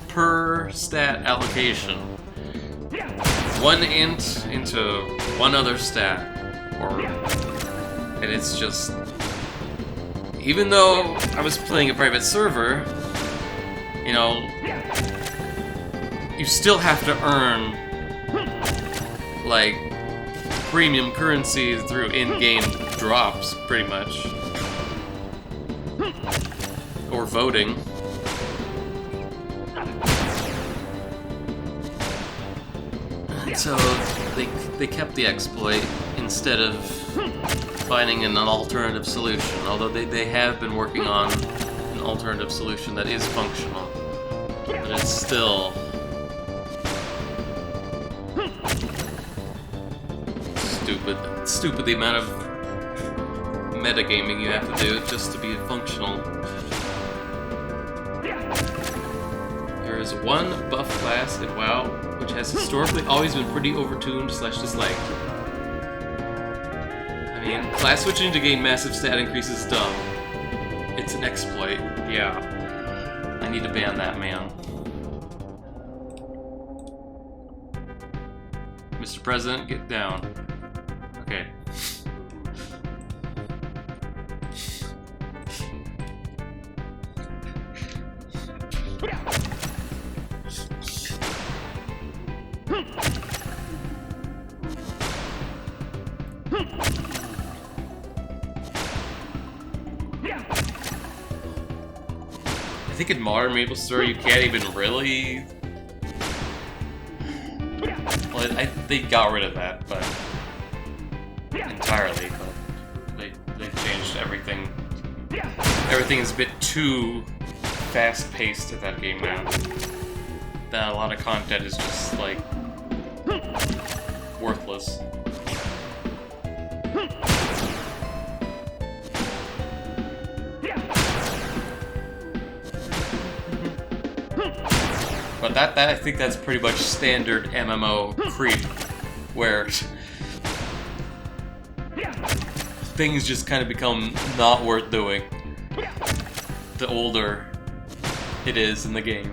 per stat allocation. 1 int into 1 other stat. And it's just... Even though I was playing a private server, you know, you still have to earn, like, premium currency through in-game drops, pretty much. Or voting. And so, they kept the exploit instead of finding an alternative solution, although they have been working on an alternative solution that is functional. But it's still stupid. It's stupid the amount of metagaming you have to do just to be functional. There is one buff class in WoW which has historically always been pretty overtuned / disliked. I mean, class switching to gain massive stat increases is dumb. It's an exploit. Yeah. I need to ban that man. Mr. President, get down. Okay. I think in modern MapleStory you can't even really... Well, they got rid of that, but... entirely, but they changed everything. Everything is a bit too fast-paced in that game now. That a lot of content is just, like... worthless. But that I think that's pretty much standard MMO creep, where things just kind of become not worth doing the older it is in the game.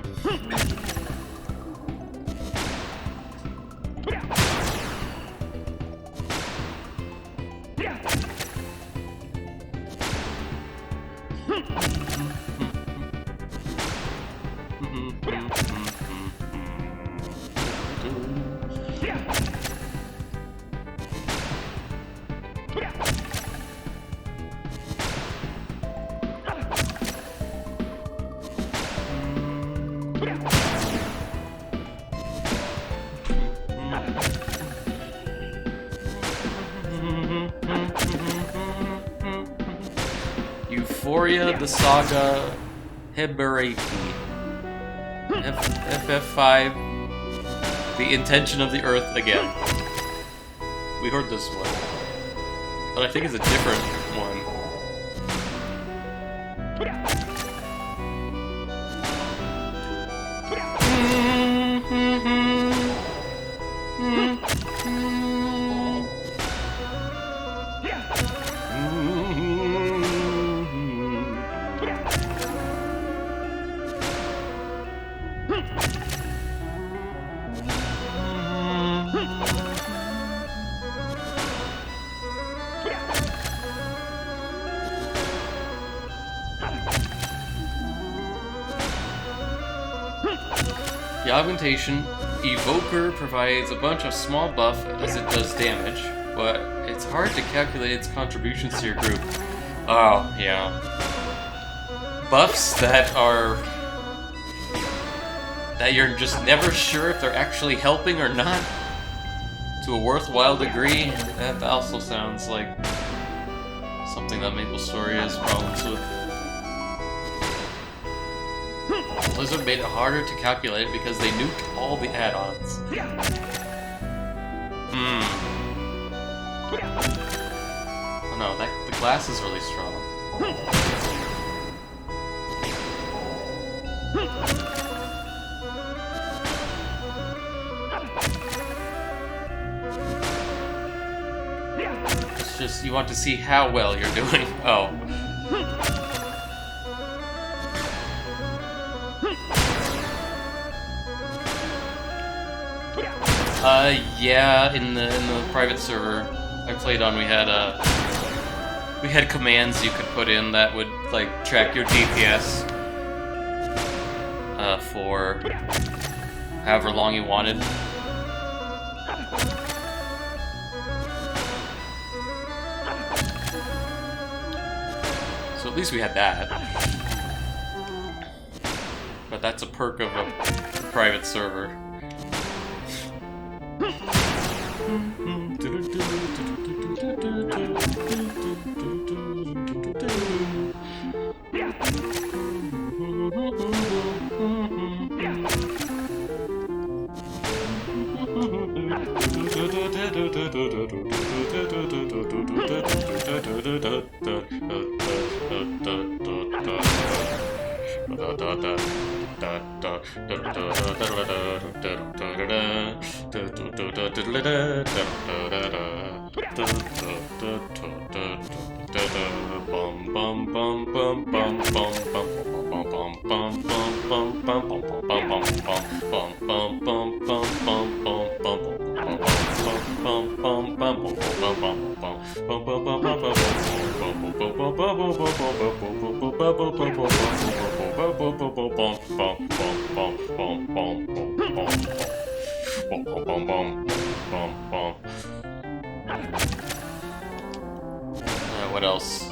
Euphoria, the Saga, Heberaki. FF5, The Intention of the Earth again. We heard this one, but I think it's a different one. The augmentation Evoker provides a bunch of small buff as it does damage, but it's hard to calculate its contributions to your group. Oh, yeah. Buffs that you're just never sure if they're actually helping or not, to a worthwhile degree, that also sounds like something that MapleStory has problems with. Blizzard made it harder to calculate because they nuked all the add-ons. Oh no, the glass is really strong. It's just, you want to see how well you're doing. Oh. Yeah, in the private server I played on, we had commands you could put in that would like track your DPS for however long you wanted. So at least we had that. But that's a perk of a private server. What else?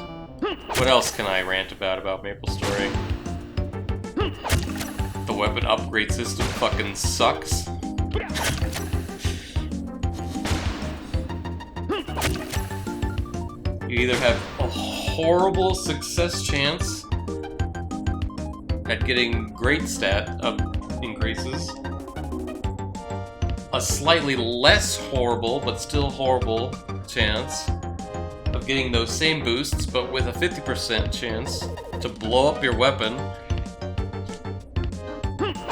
What else can I rant about MapleStory? The weapon upgrade system fucking sucks. You either have a horrible success chance at getting great stat up increases, a slightly less horrible but still horrible chance of getting those same boosts but with a 50% chance to blow up your weapon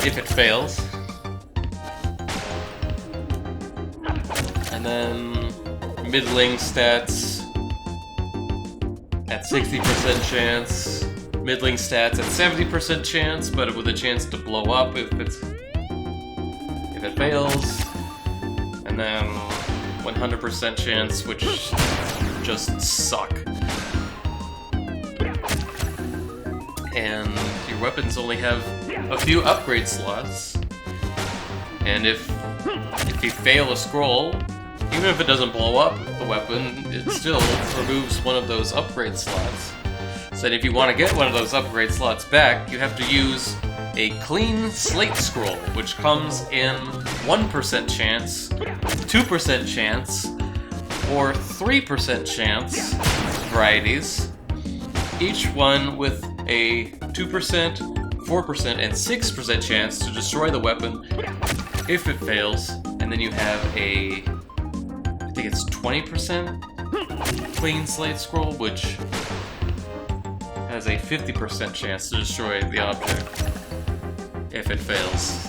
if it fails. And then middling stats at 60% chance, middling stats at 70% chance, but with a chance to blow up if it fails, and then 100% chance, which just suck. And your weapons only have a few upgrade slots, and if you fail a scroll, even if it doesn't blow up the weapon, it still removes one of those upgrade slots. So if you want to get one of those upgrade slots back, you have to use a clean slate scroll, which comes in 1% chance, 2% chance, or 3% chance varieties, each one with a 2%, 4%, and 6% chance to destroy the weapon if it fails, and then you have a, I think it's 20% clean slate scroll, which has a 50% chance to destroy the object if it fails.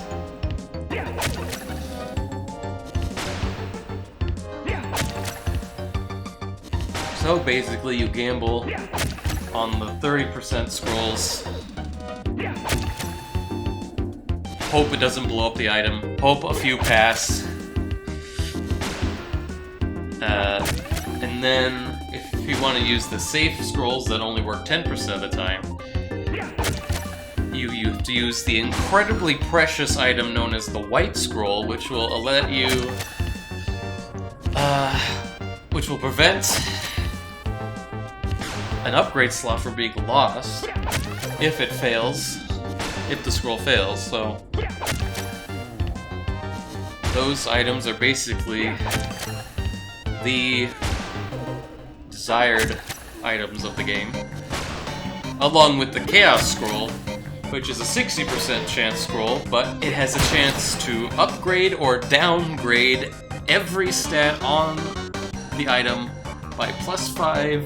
So basically you gamble on the 30% scrolls, hope it doesn't blow up the item, hope a few pass, and then if you want to use the safe scrolls that only work 10% of the time, you have to use the incredibly precious item known as the white scroll, which will let you, which will prevent an upgrade slot from being lost if it fails, if the scroll fails. So those items are basically the desired items of the game, along with the Chaos Scroll, which is a 60% chance scroll, but it has a chance to upgrade or downgrade every stat on the item by +5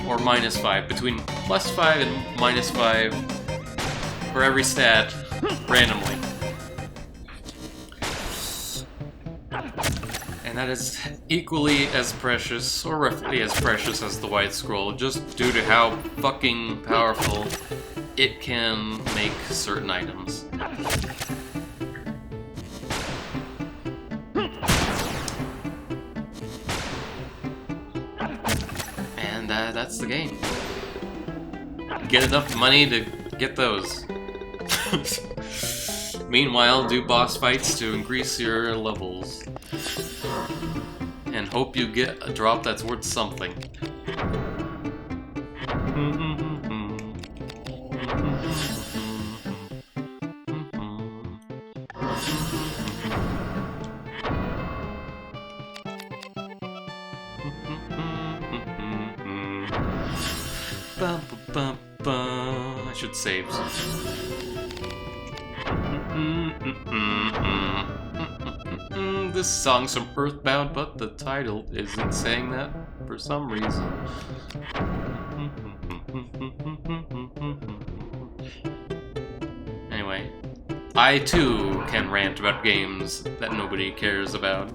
or -5, between +5 and -5 for every stat randomly. And that is equally as precious, or roughly as precious as the white scroll, just due to how fucking powerful it can make certain items. And that's the game. Get enough money to get those. Meanwhile, do boss fights to increase your levels. And hope you get a drop that's worth something. I should save. This song's from Earthbound, but the title isn't saying that for some reason. Anyway, I too can rant about games that nobody cares about.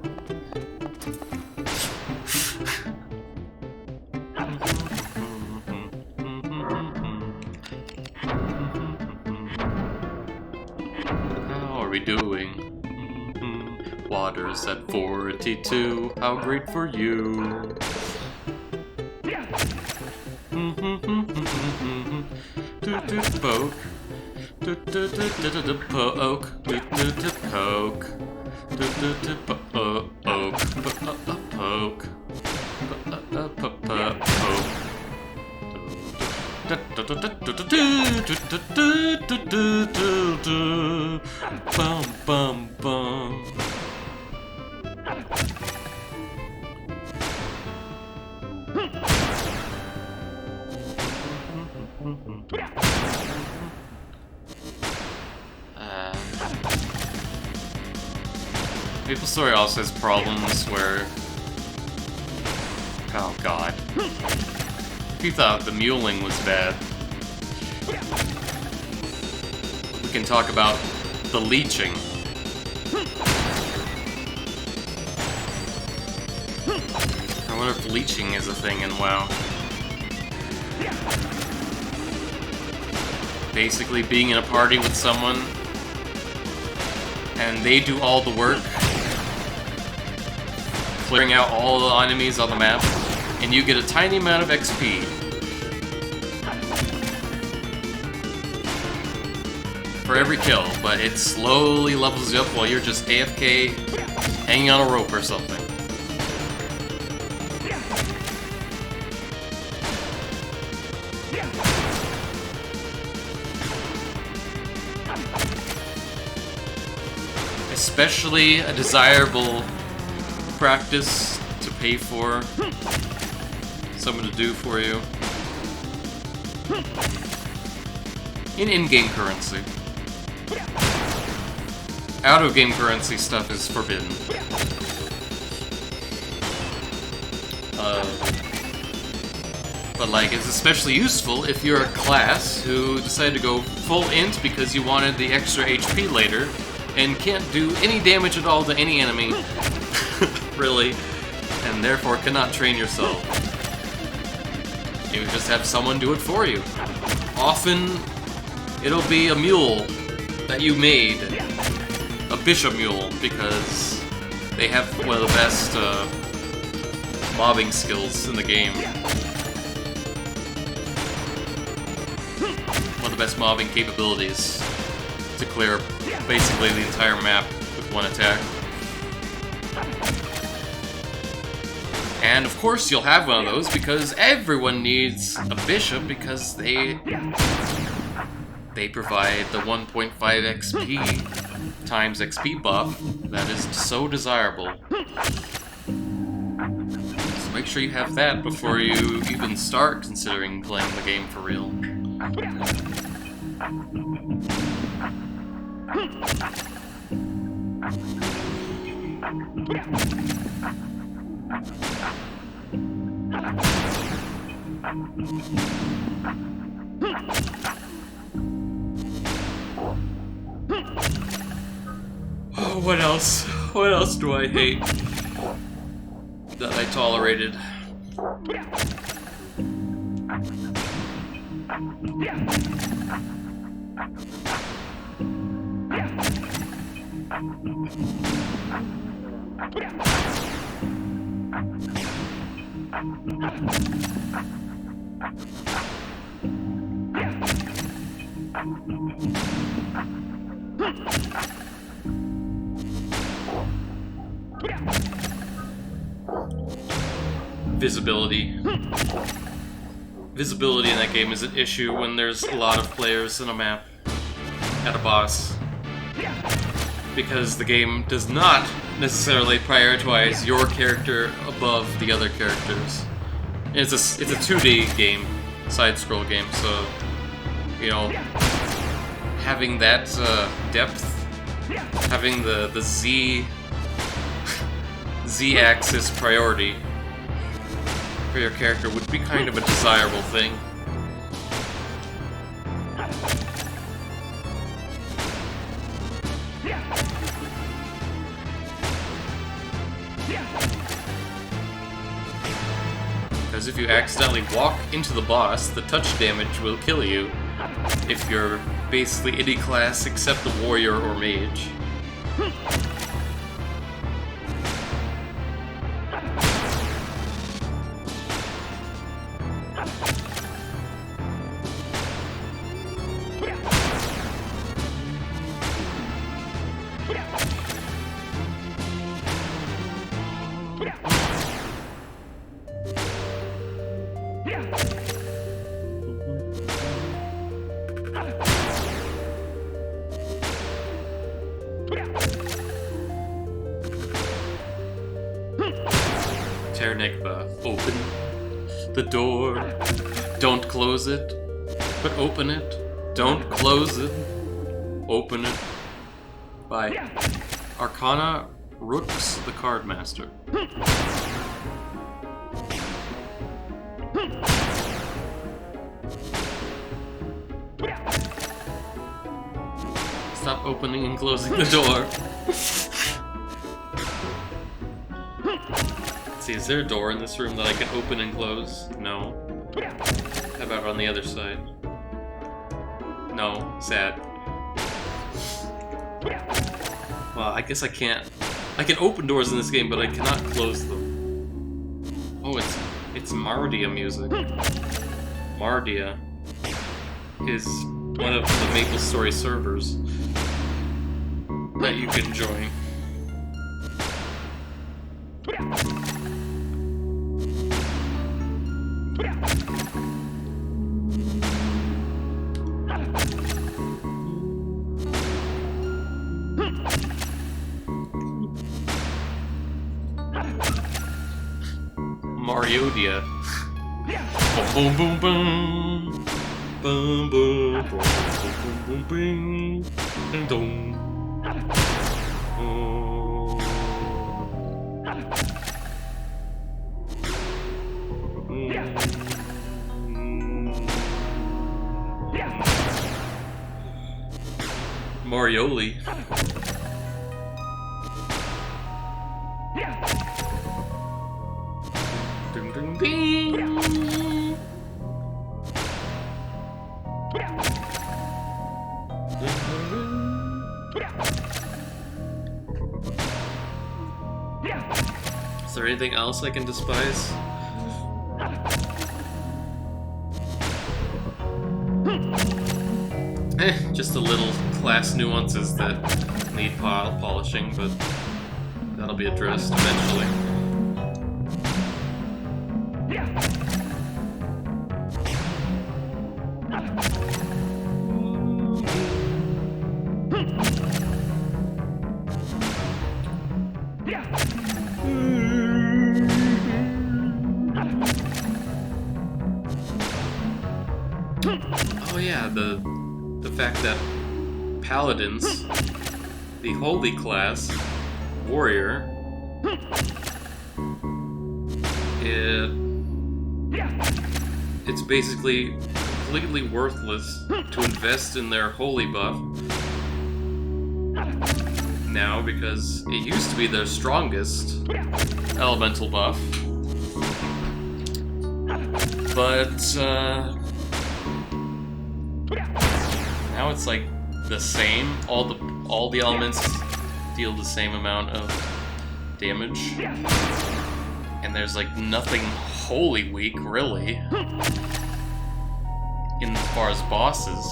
How are we doing? Water's at 42, how great for you. Poke. Poke. Bum bum bum. Maple Story also has problems where... Oh god. If you thought the muling was bad, we can talk about the leeching. I wonder if leeching is a thing in WoW. Basically being in a party with someone and they do all the work, clearing out all the enemies on the map, and you get a tiny amount of XP. For every kill, but it slowly levels you up while you're just AFK, hanging on a rope or something. Especially a desirable practice to pay for someone to do for you in in-game currency. Out-of-game currency stuff is forbidden. But like, it's especially useful if you're a class who decided to go full int because you wanted the extra HP later and can't do any damage at all to any enemy, really, and therefore cannot train yourself. You just have someone do it for you. Often, it'll be a mule that you made, a bishop mule, because they have one of the best mobbing skills in the game. One of the best mobbing capabilities to clear basically the entire map with one attack. And of course you'll have one of those because everyone needs a bishop because they provide the 1.5 XP times XP buff that is so desirable. So make sure you have that before you even start considering playing the game for real. Oh, what else? What else do I hate that I tolerated? Visibility. Visibility in that game is an issue when there's a lot of players in a map at a boss, because the game does not necessarily prioritize your character above the other characters. It's a 2D game, side-scroll game, so, you know, having that depth, having the Z-axis priority for your character would be kind of a desirable thing. Because if you accidentally walk into the boss, the touch damage will kill you if you're basically any class except the warrior or mage. Open the door. Don't close it, but open it. Don't close it. Open it. By Arcana Rooks the Cardmaster. Stop opening and closing the door. See, is there a door in this room that I can open and close? No. How about on the other side? No. Sad. Well, I guess I can't. I can open doors in this game, but I cannot close them. Oh, it's Mardia music. Mardia is one of the MapleStory servers that you can join. Mariodia. Boom boom boom boom boom boom boom boom boom boom boom. Marioli. Ding ding ding. Is there anything else I can despise? Just the little class nuances that need polishing, but that'll be addressed eventually. Oh yeah, the fact that Paladins, the holy class, warrior, it's basically completely worthless to invest in their holy buff now because it used to be their strongest elemental buff, but now it's like the same. All the elements deal the same amount of damage, and there's like nothing wholly weak really in as far as bosses.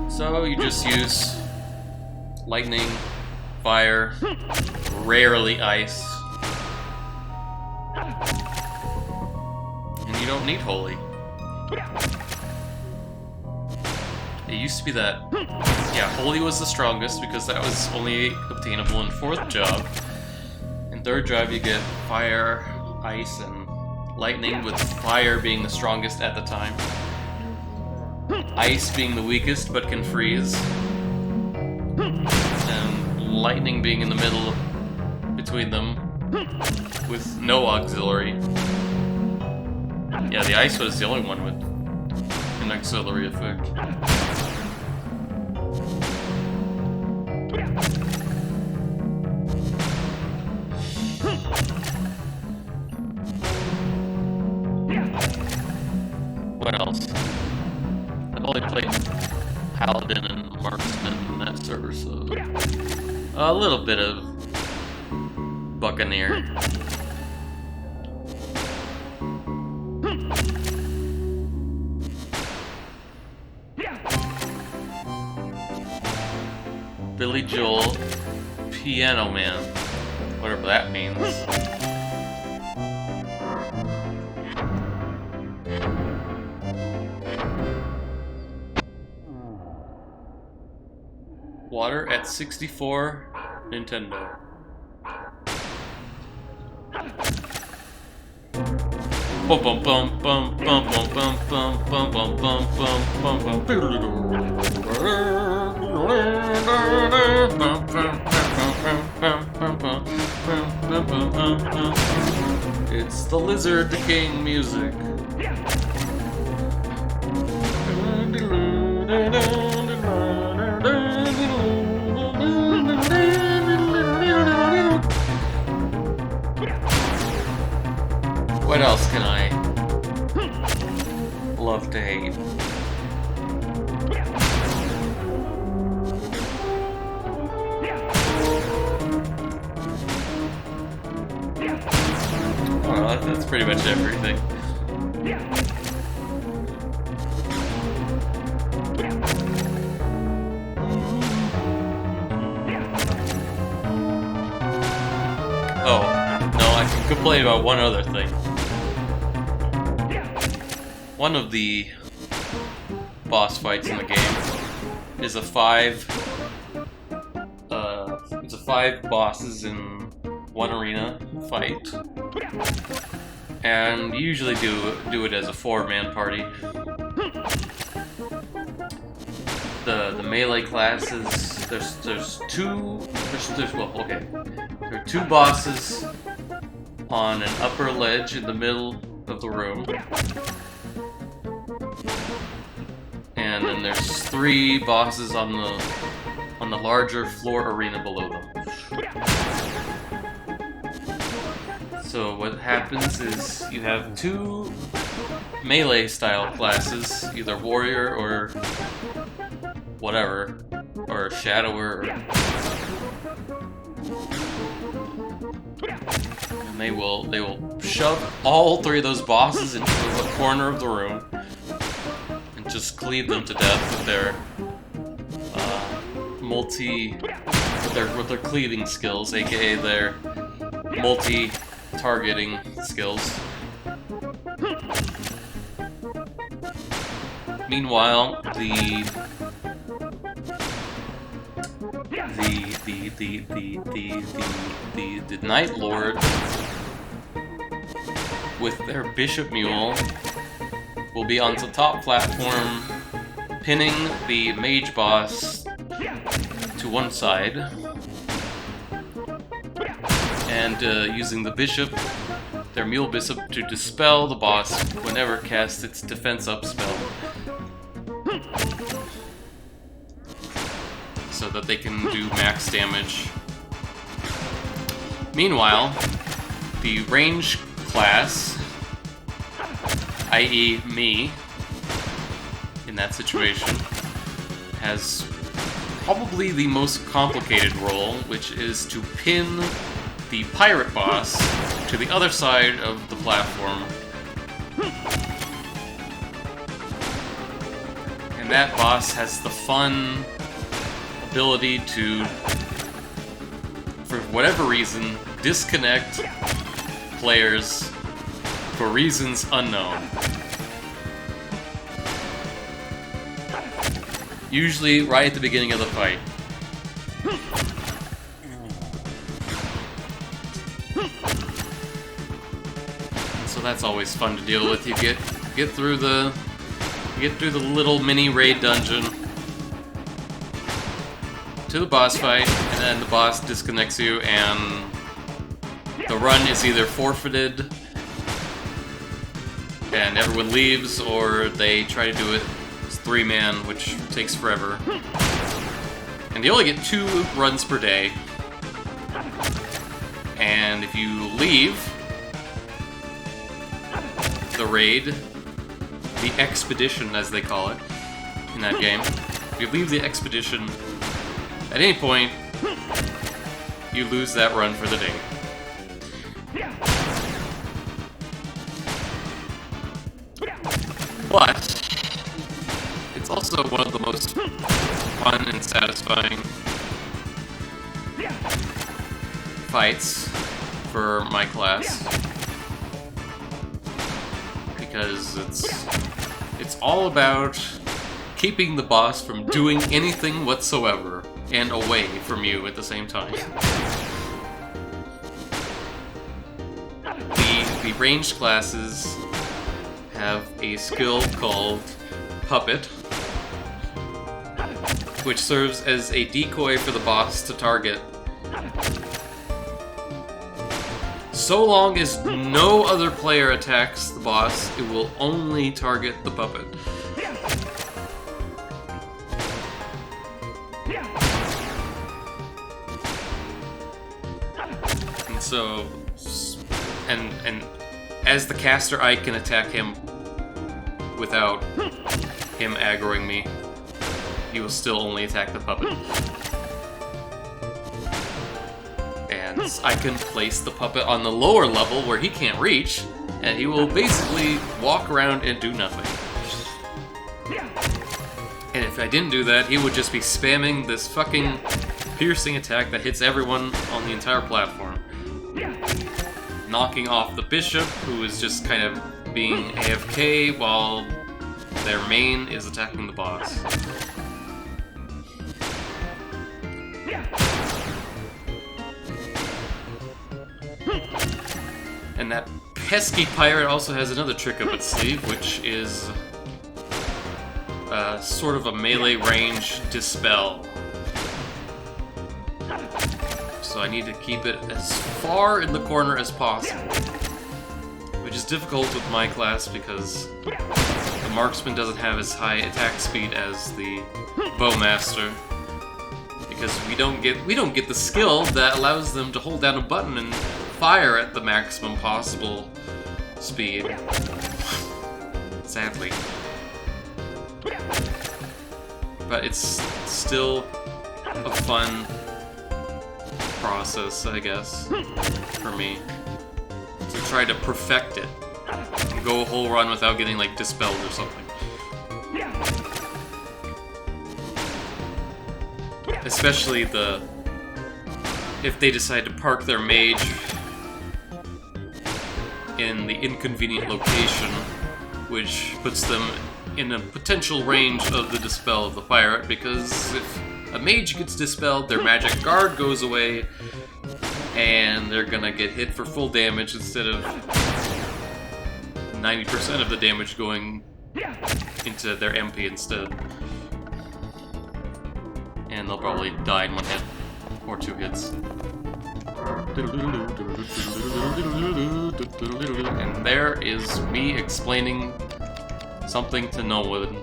So you just use lightning, fire, rarely ice. You don't need holy. It used to be that, yeah, holy was the strongest because that was only obtainable in 4th job. In 3rd job you get fire, ice, and lightning, with fire being the strongest at the time. Ice being the weakest but can freeze. And lightning being in the middle between them with no auxiliary. Yeah, the ice was the only one with an auxiliary effect. paladin and marksman and that sort of stuff. A little bit of buccaneer. Billy Joel, Piano Man, whatever that means. Water at 64, Nintendo. Bum bum bum bum bum bum bum bum bum bum bum bum bum. It's the Lizard King music. What else can I love to hate? Well, that's pretty much everything. Oh, no, I can complain about one other thing. One of the boss fights in the game is it's a 5 bosses in one arena fight, and you usually do it as a 4-man party. The melee classes, there are 2 bosses on an upper ledge in the middle of the room. And then there's 3 bosses on the larger floor arena below them. So what happens is you have 2 melee style classes, either warrior or whatever, or shadower, and they will shove all 3 of those bosses into a corner of the room. Just cleave them to death with their with their cleaving skills, aka their multi-targeting skills. Meanwhile, the Night Lord with their Bishop Mule will be on the top platform, pinning the mage boss to one side, and using the bishop, their mule bishop, to dispel the boss whenever it casts its defense up spell, so that they can do max damage. Meanwhile, the range class, i.e. me, in that situation, has probably the most complicated role, which is to pin the pirate boss to the other side of the platform. And that boss has the fun ability to, for whatever reason, disconnect players for reasons unknown. Usually right at the beginning of the fight. So that's always fun to deal with. You get through the little mini raid dungeon to the boss fight, and then the boss disconnects you, and the run is either forfeited and everyone leaves, or they try to do it as 3-man, which takes forever. And you only get 2 runs per day. And if you leave the raid, the expedition as they call it in that game, If you leave the expedition at any point, you lose that run for the day. But it's also one of the most fun and satisfying fights for my class, because it's all about keeping the boss from doing anything whatsoever and away from you at the same time. The ranged classes have a skill called Puppet, which serves as a decoy for the boss to target. So long as no other player attacks the boss, it will only target the puppet. And so, and as the caster, I can attack him without him aggroing me. He will still only attack the puppet. And I can place the puppet on the lower level where he can't reach, and he will basically walk around and do nothing. And if I didn't do that, he would just be spamming this fucking piercing attack that hits everyone on the entire platform. Knocking off the bishop, who is just kind of being AFK while their main is attacking the boss. And that pesky pirate also has another trick up its sleeve, which is sort of a melee range dispel. So I need to keep it as far in the corner as possible, which is difficult with my class because the marksman doesn't have as high attack speed as the bowmaster, because we don't get the skill that allows them to hold down a button and fire at the maximum possible speed. Sadly. But it's still a fun process, I guess, for me, to try to perfect it and go a whole run without getting like dispelled or something. Especially if they decide to park their mage in the inconvenient location, which puts them in a potential range of the dispel of the pirate, because if a mage gets dispelled, their magic guard goes away, and they're gonna get hit for full damage instead of 90% of the damage going into their MP instead. And they'll probably die in one hit, or two hits. And there is me explaining something to no one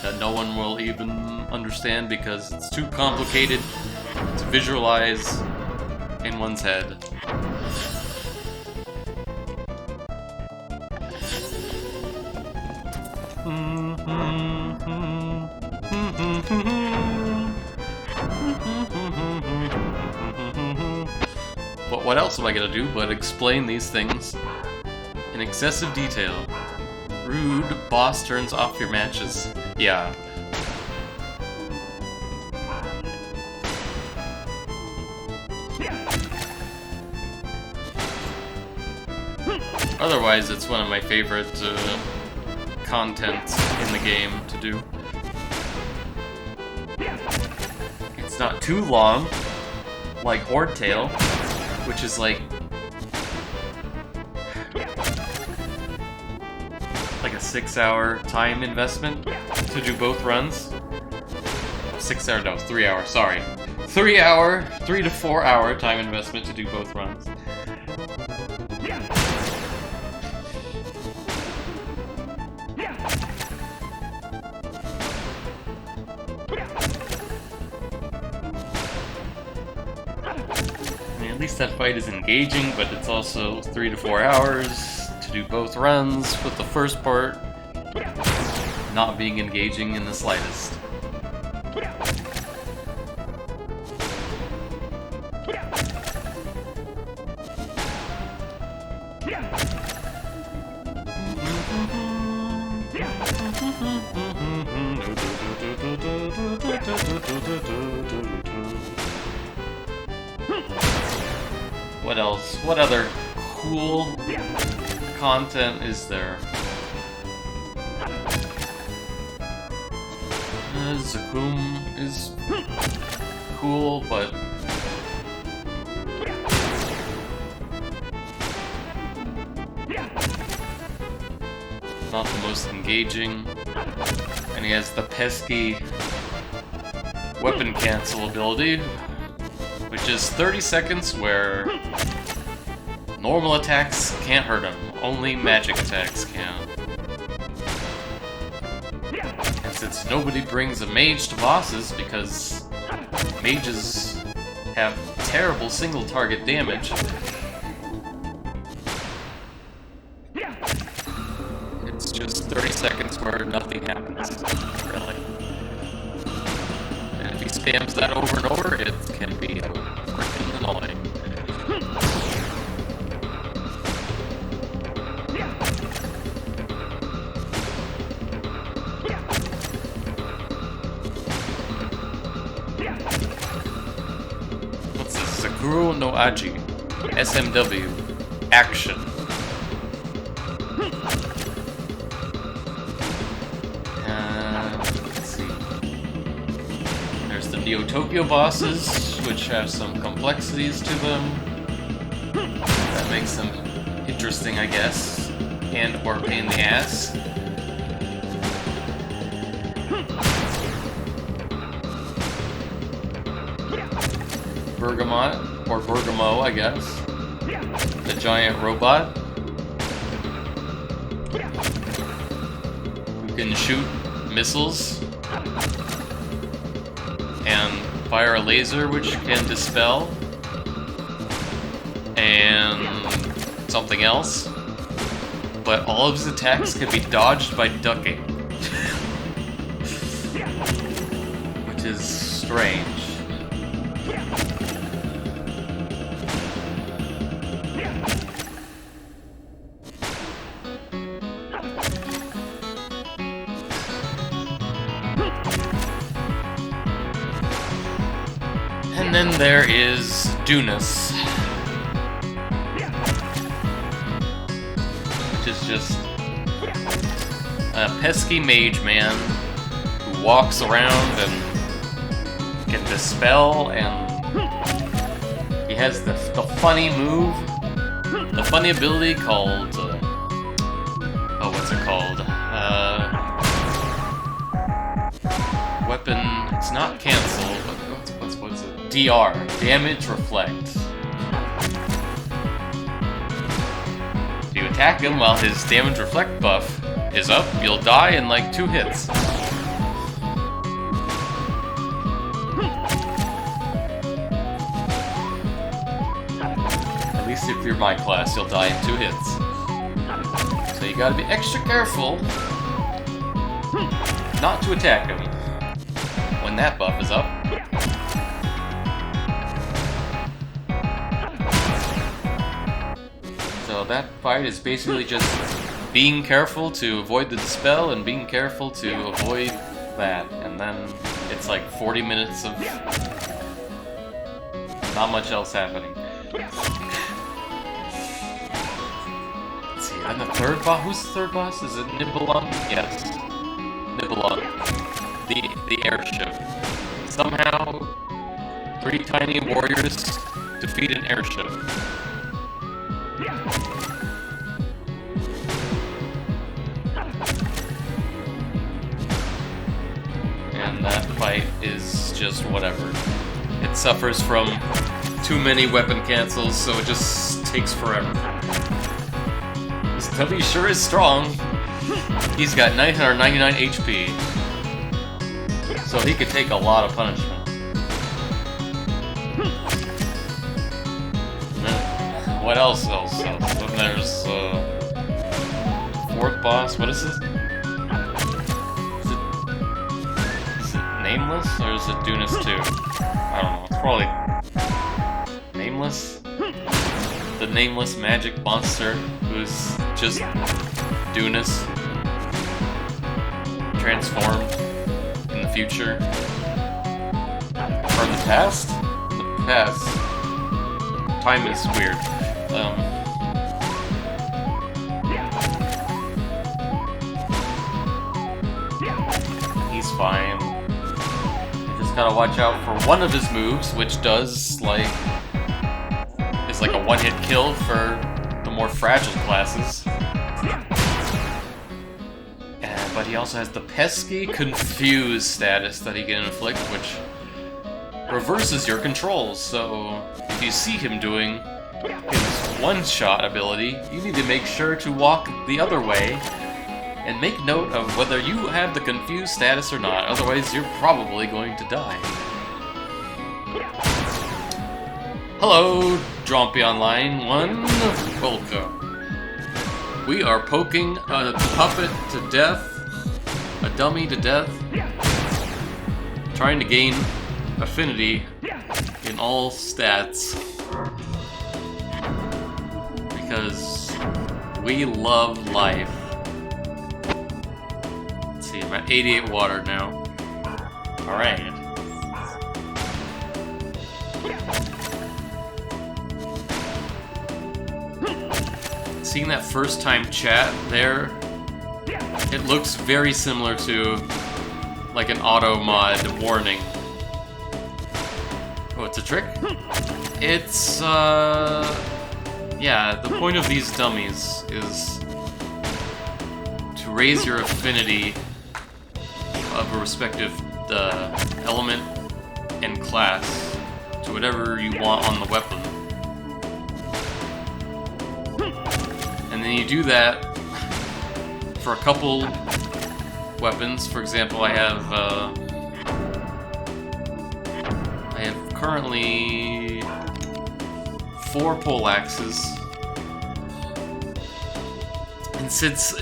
that no one will even understand because it's too complicated to visualize in one's head. But what else am I gonna do but explain these things in excessive detail? Rude, boss turns off your matches. Yeah. Otherwise, it's one of my favorite content in the game to do. It's not too long, like Horde Tail, which is like a 6-hour time investment to do both runs. 6 hour, no, 3 hour, sorry. 3 to 4 hour time investment to do both runs. At least that fight is engaging, but it's also 3 to 4 hours to do both runs, with the first part not being engaging in the slightest. What else? What other cool content is there? Zakum is cool, but not the most engaging. And he has the pesky weapon cancel ability, which is 30 seconds where normal attacks can't hurt him, only magic attacks can. And since nobody brings a mage to bosses because mages have terrible single target damage, it's just 30 seconds where nothing happens, really. And if he spams that over and over, it can be freaking annoying. What's this? Sakuro no Aji. SMW. Action. Let's see. There's the Neo Tokyo bosses, which have some complexities to them. That makes them interesting, I guess. And or pain in the ass. Bergamot, or Bergamo, I guess. The giant robot. Who can shoot missiles. And fire a laser, which can dispel. And something else. But all of his attacks can be dodged by ducking. Which is strange. And then there is Dunas, which is just a pesky mage man who walks around and can dispel, and he has the funny move, the funny ability called, oh, what's it called? Weapon, it's not cancel, but what's it? DR, damage reflect. If you attack him while his damage reflect buff is up, you'll die in like 2 hits. At least if you're my class, you'll die in 2 hits. So you gotta be extra careful not to attack him when that buff is up. So that fight is basically just being careful to avoid the dispel and being careful to avoid that. And then it's like 40 minutes of not much else happening. Let's see, and the third boss? Who's the third boss? Is it Nibelung? Yes. Nibelung. The airship. Somehow, 3 tiny warriors defeat an airship. And that fight is just whatever. It suffers from too many weapon cancels, so it just takes forever. This W sure is strong. He's got 999 HP. So he could take a lot of punishment. What else? Then there's fourth boss. What is this? Is it Nameless or is it Dunas 2? I don't know. It's probably Nameless. The nameless magic monster who's just Dunas transformed in the future. Or in the past? In the past. Time is weird. He's fine. You just gotta watch out for one of his moves, which does, like... is like a one-hit kill for the more fragile classes. But he also has the pesky Confuse status that he can inflict, which reverses your controls, so if you see him doing his one-shot ability, you need to make sure to walk the other way and make note of whether you have the Confuse status or not, otherwise you're probably going to die. Hello, Drompy Online 1, welcome. We are poking a puppet to death, a dummy to death, trying to gain affinity in all stats, because we love life. Let's see, I'm at 88 water now. Alright. Seeing that first time chat there, it looks very similar to like an auto mod warning. Oh, it's a trick? It's, yeah, the point of these dummies is to raise your affinity of a respective element and class to whatever you want on the weapon. And then you do that for a couple weapons. For example, I have currently 4 poleaxes, and since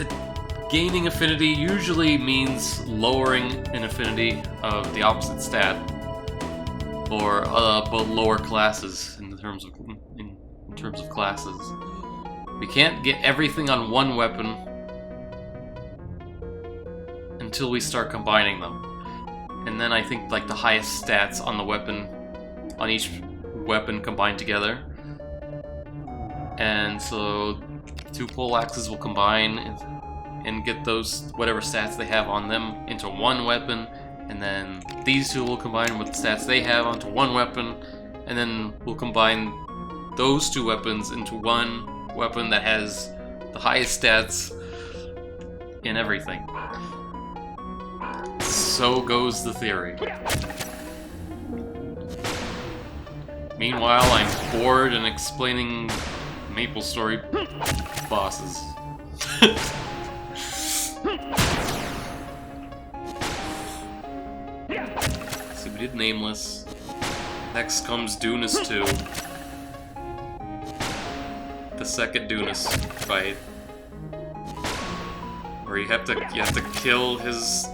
gaining affinity usually means lowering an affinity of the opposite stat, or but lower classes in terms of classes, we can't get everything on one weapon until we start combining them. And then I think like the highest stats on the weapon, on each weapon combined together. And so 2 poleaxes will combine and get those whatever stats they have on them into one weapon, and then these 2 will combine with the stats they have onto one weapon, and then we'll combine those 2 weapons into one weapon that has the highest stats in everything. So goes the theory. Meanwhile, I'm bored and explaining MapleStory bosses. So we did Nameless. Next comes Dunas 2. The second Dunas fight, where you have to kill his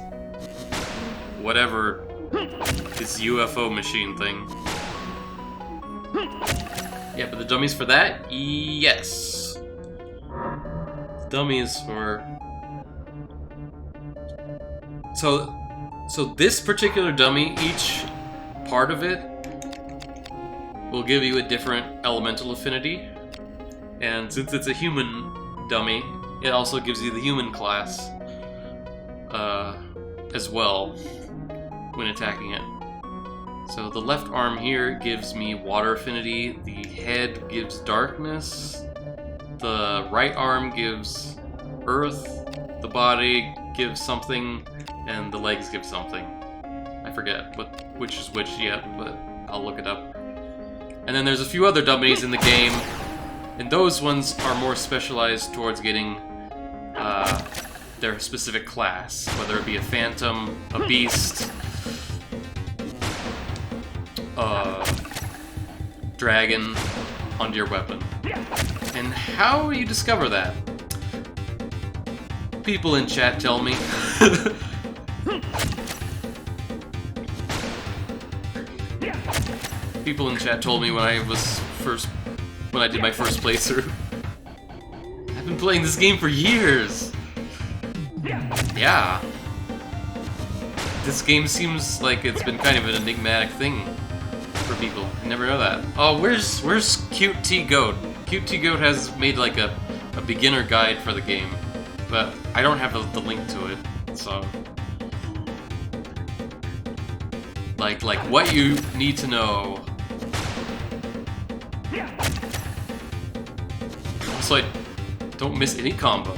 whatever, his UFO machine thing. Yeah, but the dummies for that? Yes. The dummies for... So this particular dummy, each part of it will give you a different elemental affinity. And since it's a human dummy, it also gives you the human class as well when attacking it. So the left arm here gives me water affinity, the head gives darkness, the right arm gives earth, the body gives something, and the legs give something. I forget which is which yet, but I'll look it up. And then there's a few other dummies in the game, and those ones are more specialized towards getting their specific class, whether it be a phantom, a beast, dragon onto your weapon. And how you discover that? People in chat tell me. People in chat told me when I did my first playthrough. I've been playing this game for years. Yeah. This game seems like it's been kind of an enigmatic thing for people. I never know that. Oh, where's Cute T Goat? Cute T Goat has made like a beginner guide for the game, but I don't have the link to it, so... Like what you need to know. So I don't miss any combo.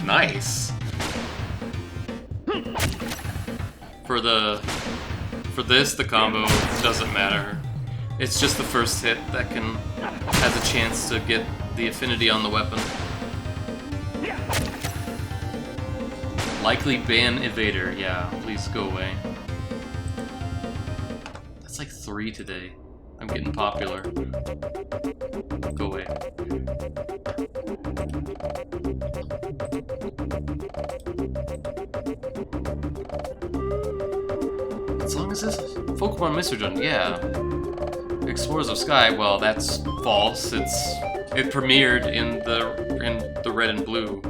Nice. For this, the combo doesn't matter. It's just the first hit that has a chance to get the affinity on the weapon. Likely ban evader. Yeah, please go away. That's like 3 today. I'm getting popular. Go away. As long as this Pokemon Mystery Dungeon, yeah. Explorers of Sky, well, that's false. It premiered in the red and blue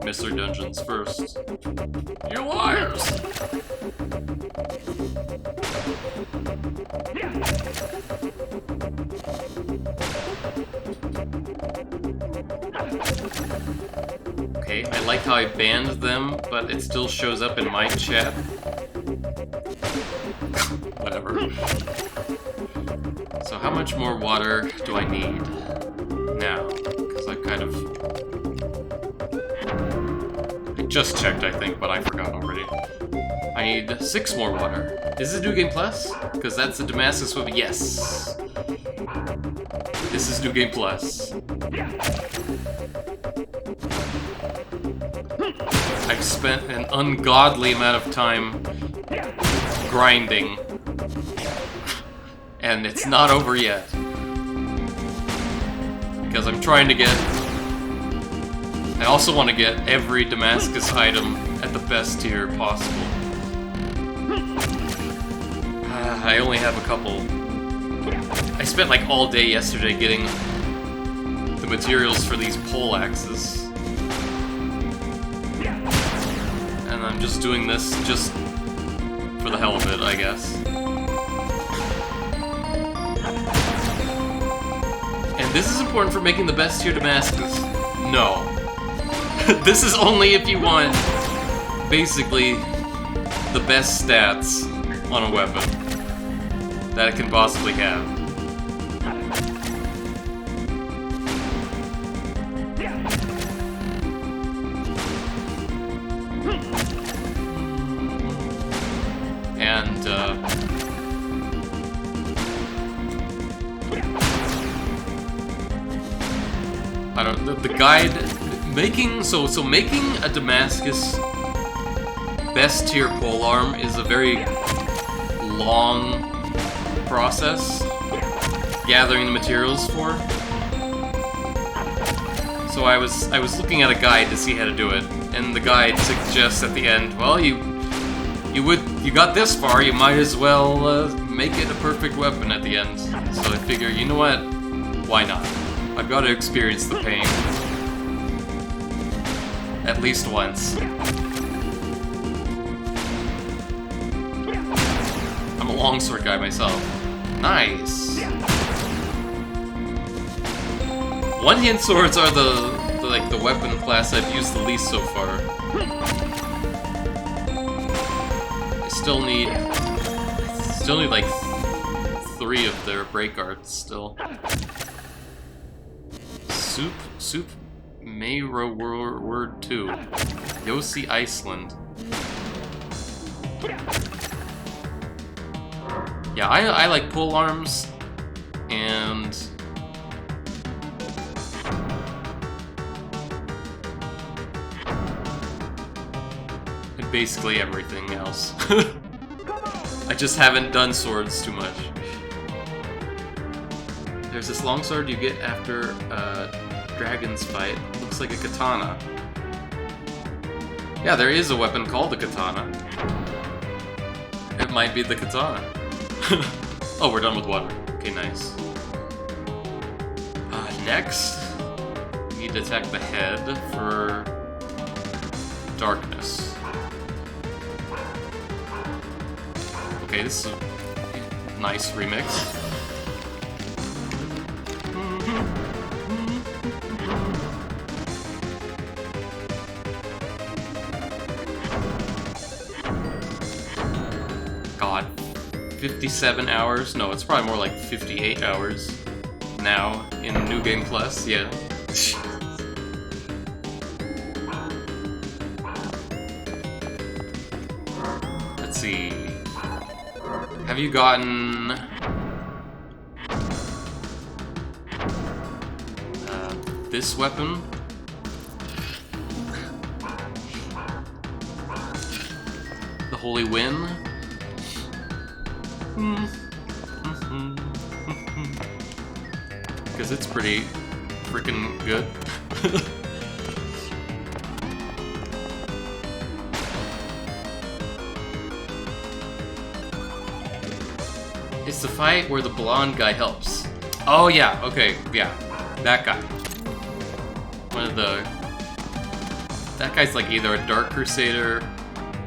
Mystery Dungeons first. You liars! Okay, I like how I banned them, but it still shows up in my chat. Whatever. So how much more water do I need now? Because I kind of... I just checked, I think, but I forgot already. I need 6 more water. Is this New Game Plus? Because that's the Damascus weapon. Yes! This is New Game Plus. I've spent an ungodly amount of time grinding. And it's not over yet. Because I'm trying to get... I also want to get every Damascus item at the best tier possible. I only have a couple. I spent like all day yesterday getting the materials for these pole axes. And I'm just doing this just for the hell of it, I guess. And this is important for making the best tier Damascus. No. This is only if you want, basically, the best stats on a weapon that it can possibly have. And, I don't... The guide... Making a Damascus best tier polearm is a very long process gathering the materials for. So I was looking at a guide to see how to do it, and the guide suggests at the end, well, you got this far, you might as well make it a perfect weapon at the end. So I figure, you know what? Why not? I've got to experience the pain. At least once. I'm a longsword guy myself. Nice. One-hand swords are the weapon class I've used the least so far. I still need like 3 of their break arts still. Soup. Mayro Word 2. Yossi Iceland. Yeah, I like pole arms and basically everything else. I just haven't done swords too much. There's this longsword you get after Dragon's fight. Looks like a katana. Yeah, there is a weapon called the katana. It might be the katana. Oh, we're done with water. Okay, nice. Next, we need to attack the head for darkness. Okay, this is a nice remix. God, 57 hours? No, it's probably more like 58 hours now in New Game Plus, yeah. Let's see. Have you gotten this weapon? The Holy Wind? Because it's pretty freaking good. It's the fight where the blonde guy helps. Oh yeah, okay, yeah. That guy. One of the... That guy's like either a Dark Crusader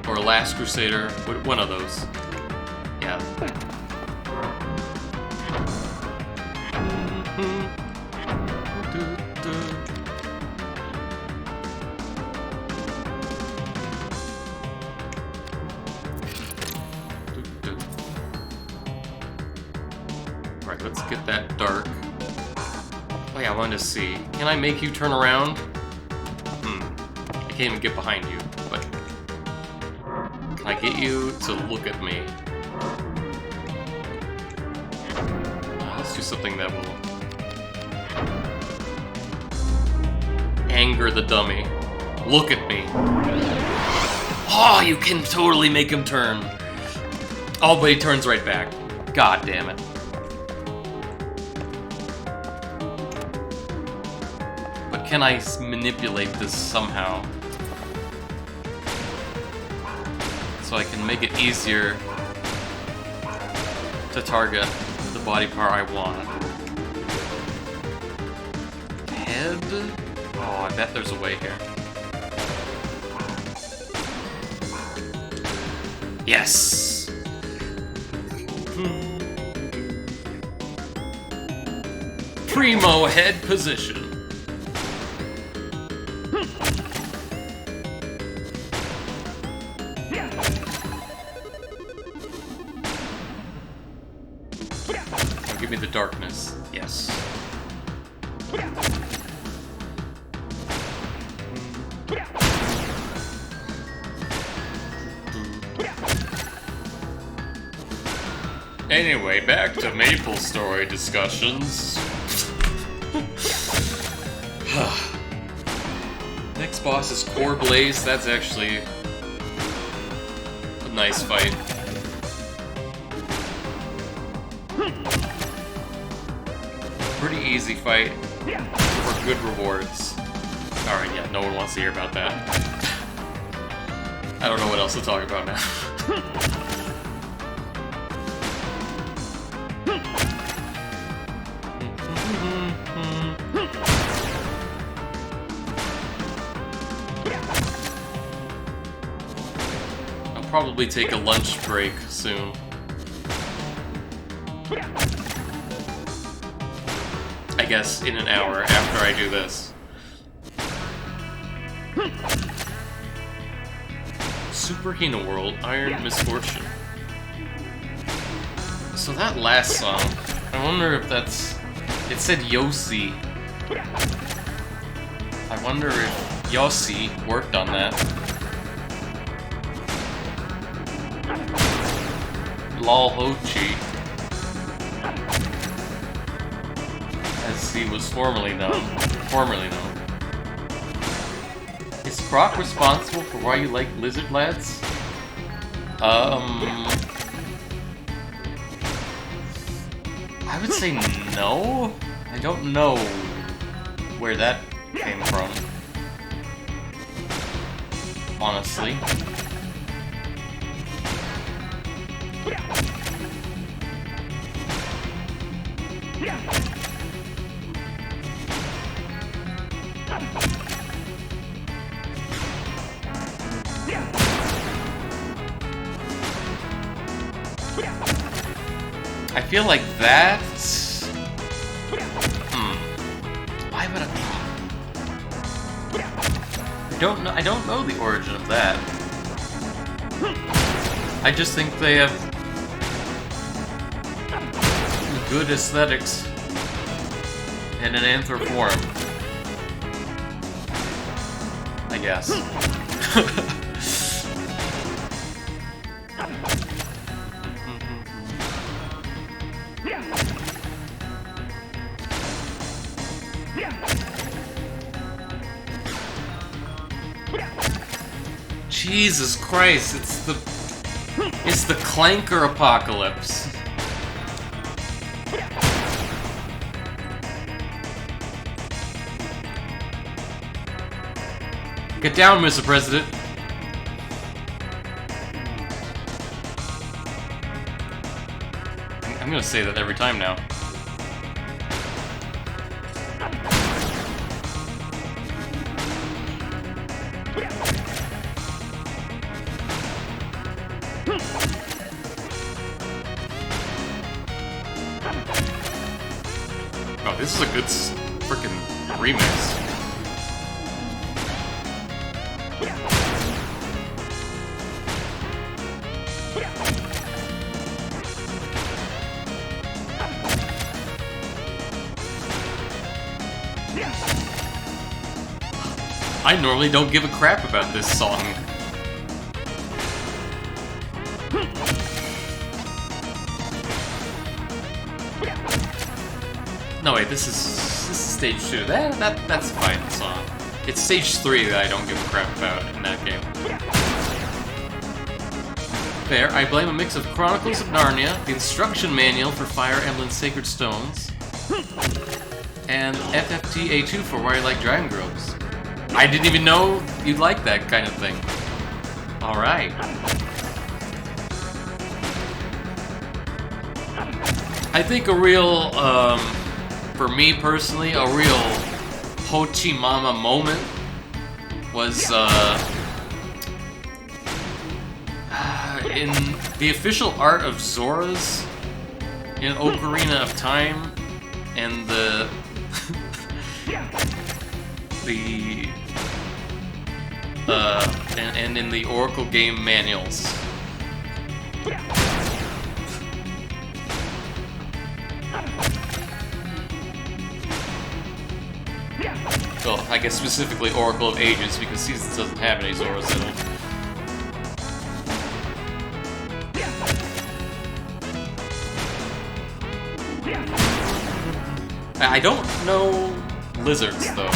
or a Last Crusader. One of those. Yeah. Alright, let's get that dark. Oh yeah, I wanted to see. Can I make you turn around? I can't even get behind you, but... Can I get you to look at me? Let's do something that will... anger the dummy. Look at me. Oh, you can totally make him turn. Oh, but he turns right back. God damn it. But can I manipulate this somehow? So I can make it easier to target the body part I want. Head? Oh, I bet there's a way here. Yes! Primo head position. Oh, give me the darkness. Yes. Anyway, back to Maple Story discussions. Next boss is Core Blaze. That's actually a nice fight. Pretty easy fight for good rewards. Alright, yeah, no one wants to hear about that. I don't know what else to talk about now. I'll probably take a lunch break soon. I guess in an hour after I do this. Super Hina World, Iron Misfortune. So that last song, I wonder if that's... It said Yossi. I wonder if Yossi worked on that. Lol Hochi, as he was formerly known. Is Croc responsible for why you like lizard lads? I would say no. I don't know where that came from, honestly. I feel like that... Why would I don't know the origin of that. I just think they have good aesthetics in an anther form. I guess. Jesus Christ, it's the clanker apocalypse. Get down, Mr. President. I'm gonna say that every time now. Oh, this is a good frickin' remix. I normally don't give a crap about this song. No wait, this is stage 2. That's a fine song. It's stage 3 that I don't give a crap about in that game. There, I blame a mix of Chronicles of Narnia, the instruction manual for Fire Emblem Sacred Stones, and FFTA2 for Why I Like Dragon Groves. I didn't even know you'd like that kind of thing. Alright. I think a real, for me personally, a real Hochimama moment was, in the official art of Zora's in Ocarina of Time, and and in the Oracle game manuals. Well, I guess specifically Oracle of Ages, because Seasons doesn't have any Zoras in it. I don't know lizards, though.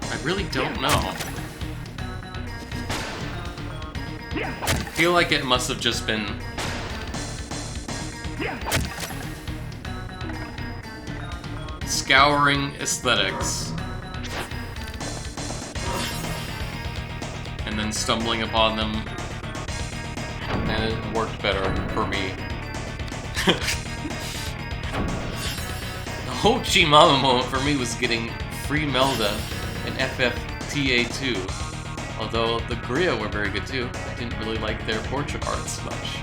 I really don't know. I feel like it must have just been... scouring aesthetics. And then stumbling upon them. And it worked better for me. The Hochimama moment for me was getting free Melda in FFTA2. Although the Gria were very good too. I didn't really like their portrait arts much.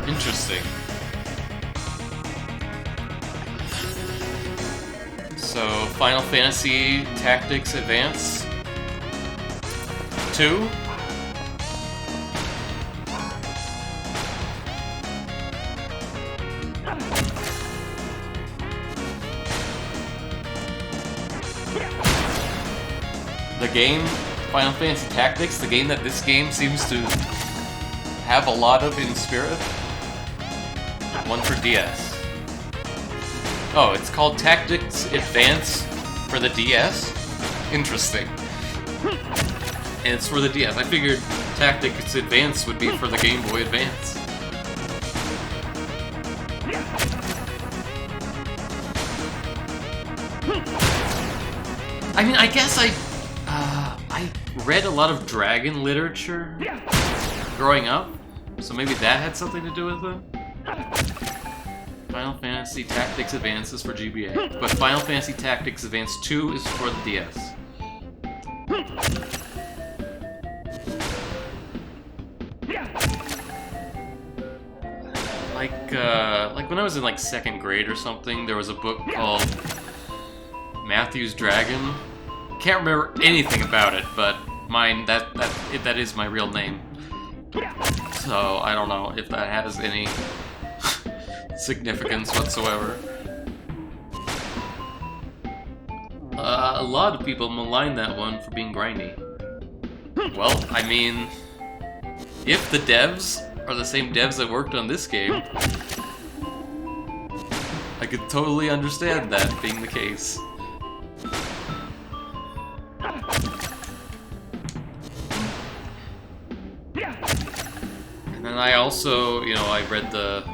Interesting. So, Final Fantasy Tactics Advance 2. The game, Final Fantasy Tactics, the game that this game seems to have a lot of in spirit. One for DS. Oh, it's called Tactics Advance for the DS? Interesting. And it's for the DS. I figured Tactics Advance would be for the Game Boy Advance. I mean, I guess I read a lot of dragon literature growing up, so maybe that had something to do with it. Final Fantasy Tactics Advances for GBA, but Final Fantasy Tactics Advance 2 is for the DS. Like when I was in like 2nd grade or something, there was a book called Matthew's Dragon. Can't remember anything about it, but that is my real name. So I don't know if that has any significance whatsoever. A lot of people malign that one for being grindy. Well, I mean, if the devs are the same devs that worked on this game, I could totally understand that being the case. And then I also, you know, I read the...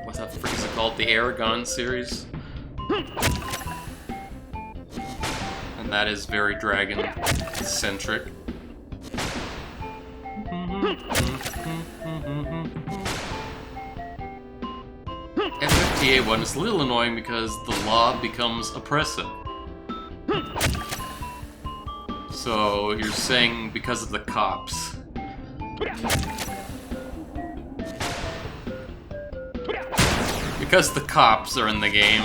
What the frick is it called? The Aragon series. And that is very dragon-centric. FFTA 1 is a little annoying because the law becomes oppressive. So you're saying because of the cops. Because the cops are in the game.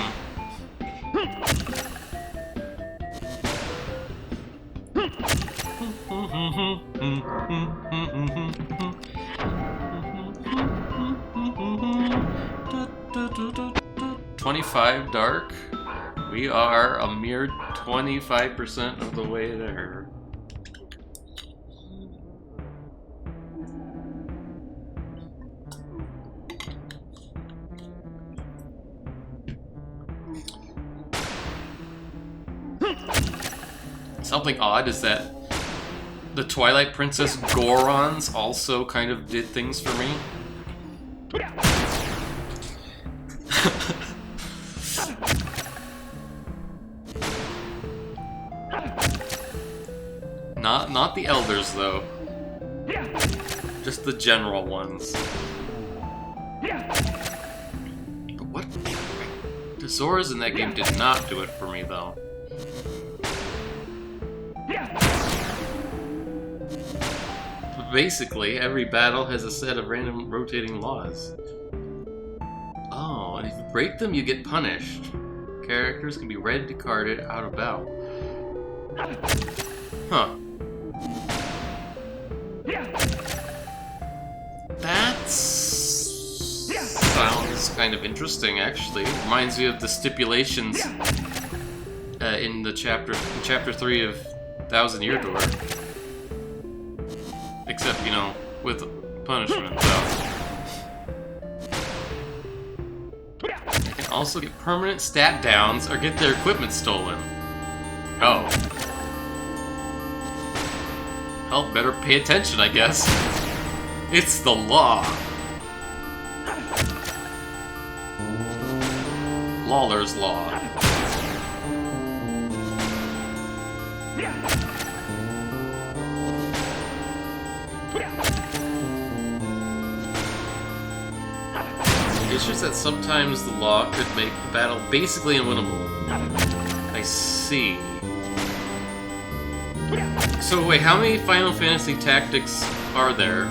$25 dark. We are a mere 25% of the way there. Something odd is that the Twilight Princess Gorons also kind of did things for me. Not the elders though. Just the general ones. But what? The Zoras in that game did not do it for me though. But basically, every battle has a set of random rotating laws. Oh, and if you break them, you get punished. Characters can be red discarded out of battle. Huh. That sounds kind of interesting, actually. Reminds me of the stipulations in chapter 3 of Thousand Year Door. Except, you know, with punishment, though. They can also get permanent stat downs or get their equipment stolen. Oh. Well, better pay attention, I guess. It's the law. Lawler's Law. It's just that sometimes the law could make the battle basically unwinnable. I see. So wait, how many Final Fantasy Tactics are there?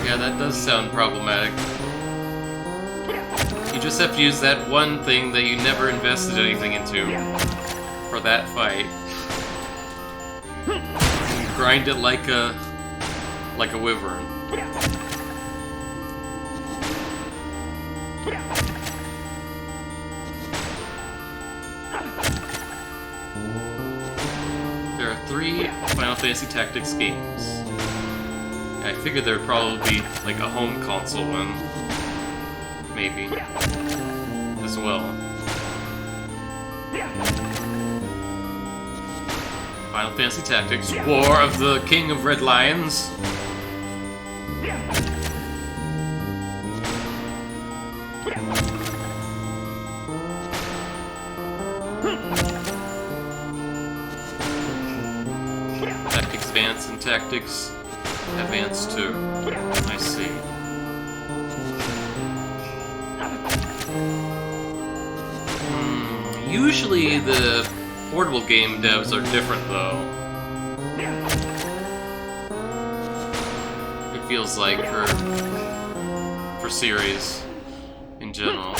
Yeah, that does sound problematic. You just have to use that one thing that you never invested anything into for that fight. And grind it like a wyvern. There are 3 Final Fantasy Tactics games. I figured there would probably be like a home console one. Maybe. as well. Final Fantasy Tactics, War of the King of Red Lions. Tactics Advance and Tactics Advance 2. I see. Usually the portable game devs are different though. It feels like for series in general.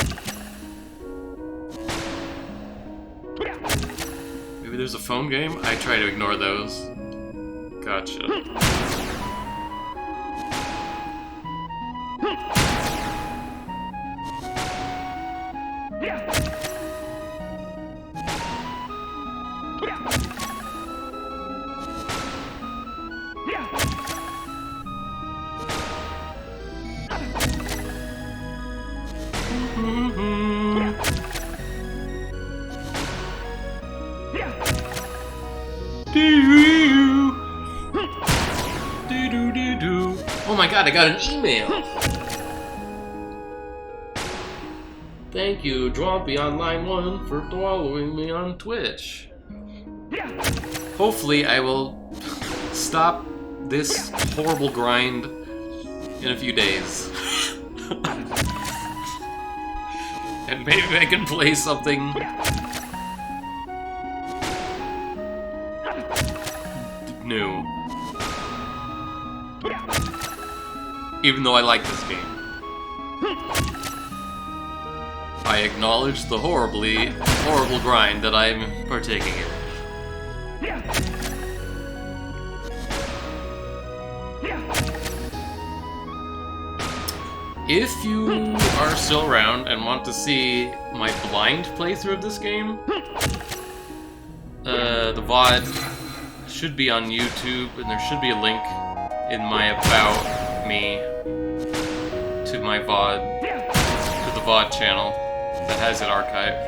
Maybe there's a phone game? I try to ignore those. Gotcha. Oh my god, I got an email! Thank you, Dwompy Online 1, for following me on Twitch. Hopefully I will stop this horrible grind in a few days. And maybe I can play something new. Even though I like this game. I acknowledge the horrible grind that I'm partaking in. If you are still around and want to see my blind playthrough of this game, the VOD should be on YouTube, and there should be a link in my About Me to my VOD, to the VOD channel that has it archived.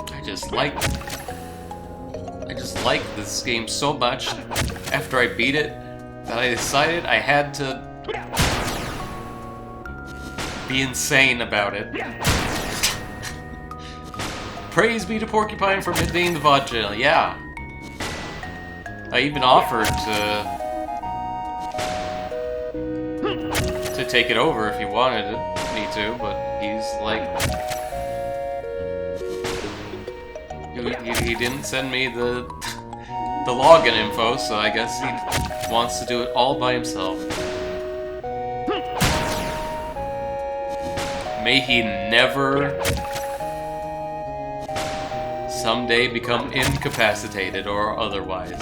I just like this game so much after I beat it that I decided I had to be insane about it. Praise be to Porcupine for maintaining the VOD channel. Yeah. I even offered to take it over if he wanted me to, but he's like... He didn't send me the login info, so I guess he wants to do it all by himself. May he never someday become incapacitated or otherwise.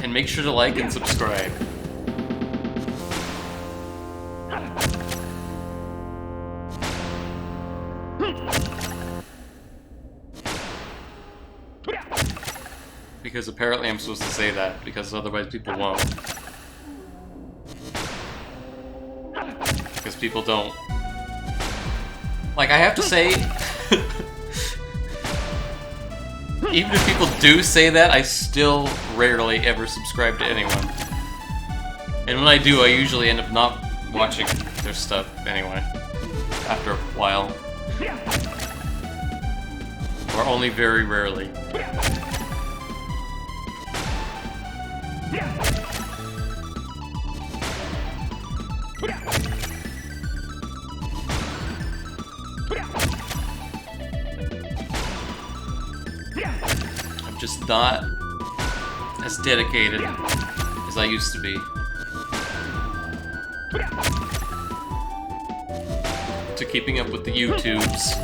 And make sure to like and subscribe. Because apparently I'm supposed to say that, because otherwise people won't. Because people don't. Like, I have to say... Even if people do say that, I still rarely ever subscribe to anyone. And when I do, I usually end up not watching their stuff anyway. After a while. Or only very rarely. I'm just not as dedicated as I used to be to keeping up with the YouTubes.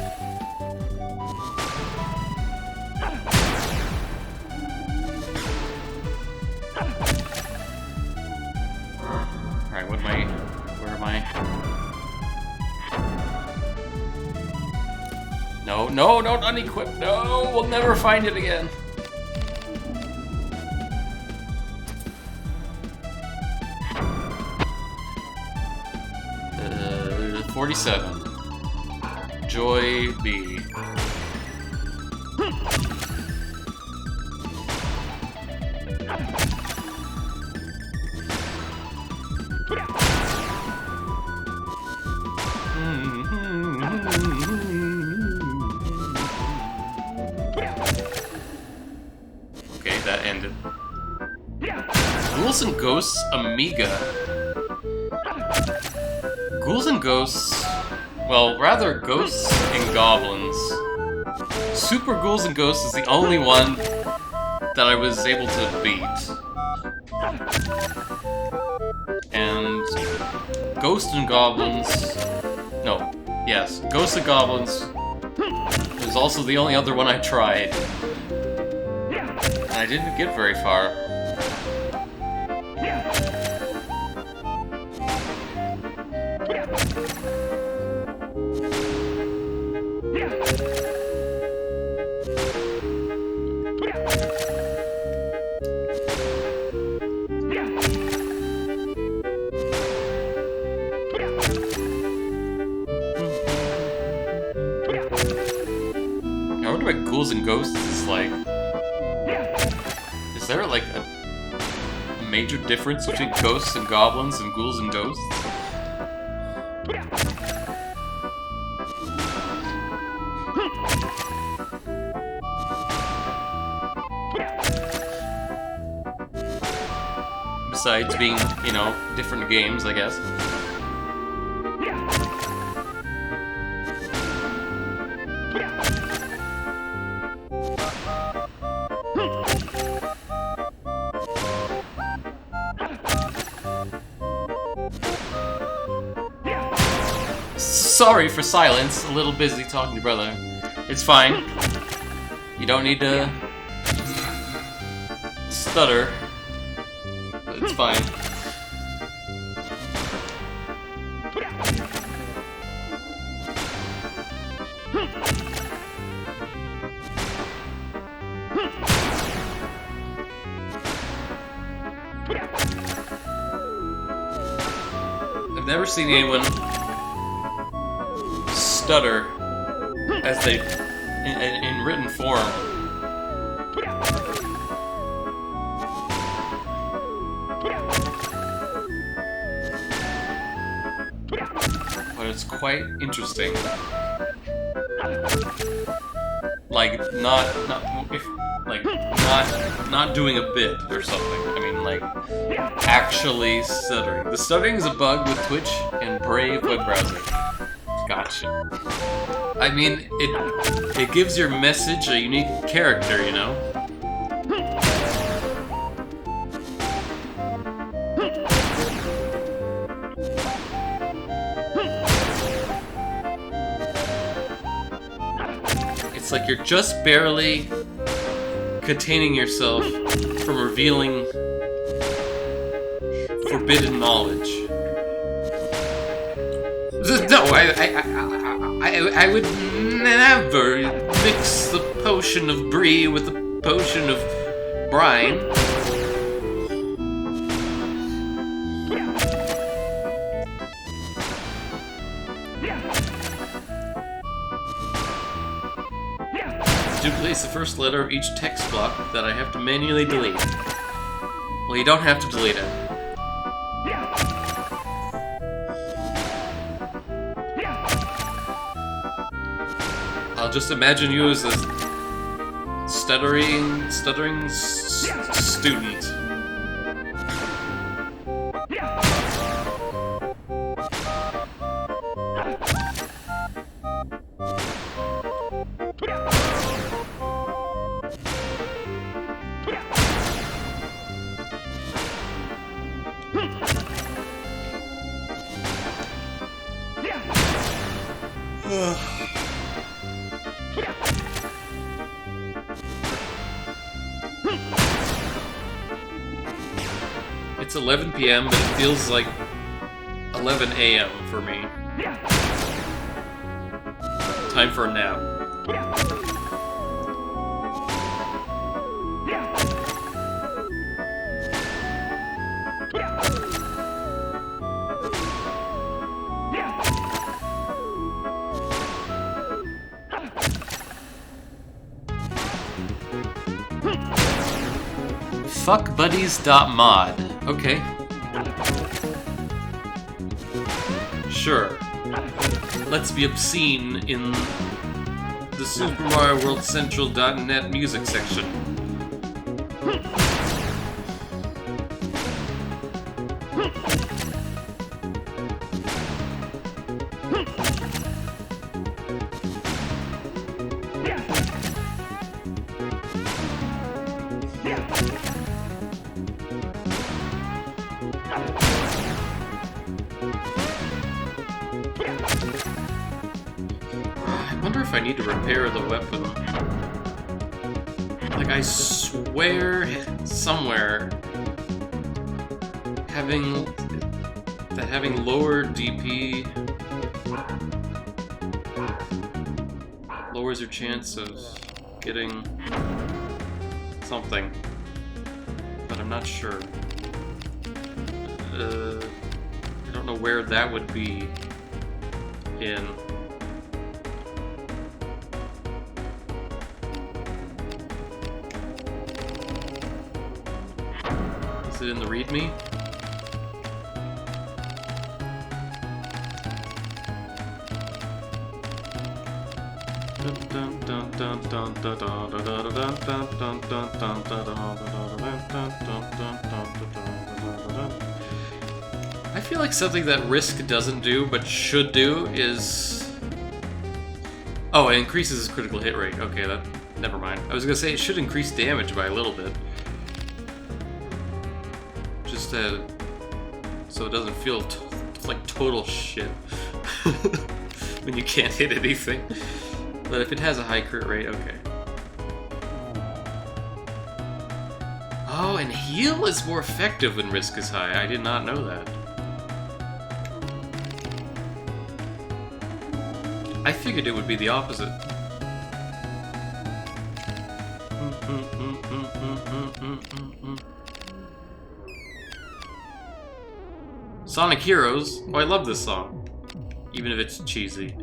Alright, what am I? Where am I? No, no, no, unequipped. No, we'll never find it again. 47. Joy B. Okay, that ended. Ghouls and Ghosts Amiga. Ghouls and Ghosts... Well, rather Ghosts and Goblins. Super Ghouls and Ghosts is the only one that I was able to beat. And Ghosts and Goblins... No, yes, Ghosts and Goblins was also the only other one I tried. And I didn't get very far. I wonder what Ghouls and Ghosts is like. Is there like a major difference between Ghosts and Goblins and Ghouls and Ghosts? Besides being, you know, different games, I guess. Sorry for silence, a little busy talking to brother. It's fine. You don't need to stutter. It's fine. I've never seen anyone stutter as they in written form. But it's quite interesting. Like not doing a bit or something. I mean, like actually stuttering. The stuttering is a bug with Twitch and Brave web browser. Gotcha. I mean, it gives your message a unique character, you know? It's like you're just barely containing yourself from revealing forbidden knowledge. No, I would never mix the potion of brie with the potion of brine. Duplicates the first letter of each text block that I have to manually delete. Well, you don't have to delete it. I'll just imagine you as a stuttering student. It's 11 p.m., but it feels like 11 a.m. for me. Time for a nap. Fuckbuddies.mod. Okay. Sure. Let's be obscene in the Super Mario World Central.net music section. I wonder if I need to repair the weapon. Like, I swear somewhere having lower DP lowers your chance of getting something, but I'm not sure. I don't know where that would be in. Is it in the README? I feel like something that Risk doesn't do, but should do, is... Oh, it increases his critical hit rate. Okay, that... never mind. I was gonna say it should increase damage by a little bit. Just so it doesn't feel like total shit when you can't hit anything. But if it has a high crit rate, okay. Oh, and heal is more effective when Risk is high. I did not know that. I figured it would be the opposite. Sonic Heroes. Oh, I love this song. Even if it's cheesy.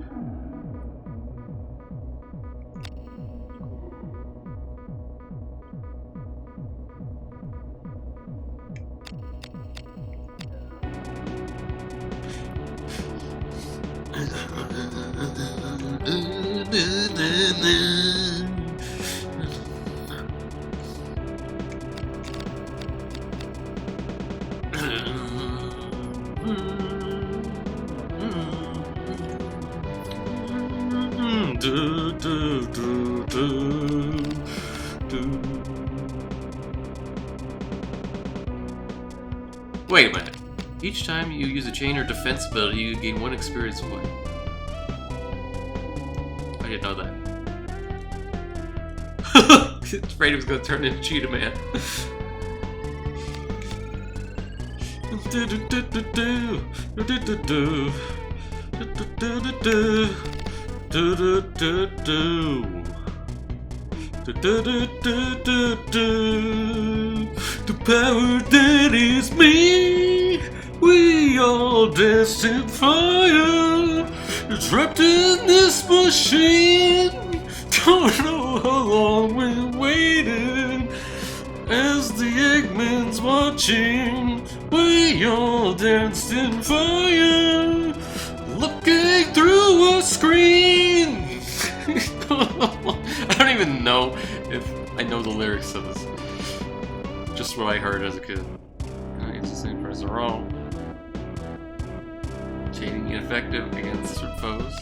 Wait a minute. Each time you use a chain or defense ability, you gain 1 experience point. I didn't know that. Afraid it was gonna turn into Cheetah Man. The power that is me, we all destined fire. It's wrapped in this machine. Don't know how long we're waiting. As the Eggman's watching, we all danced in fire, looking through a screen. I don't even know if I know the lyrics of this. Just what I heard as a kid. It's the same person wrong. Chaining ineffective against certain foes.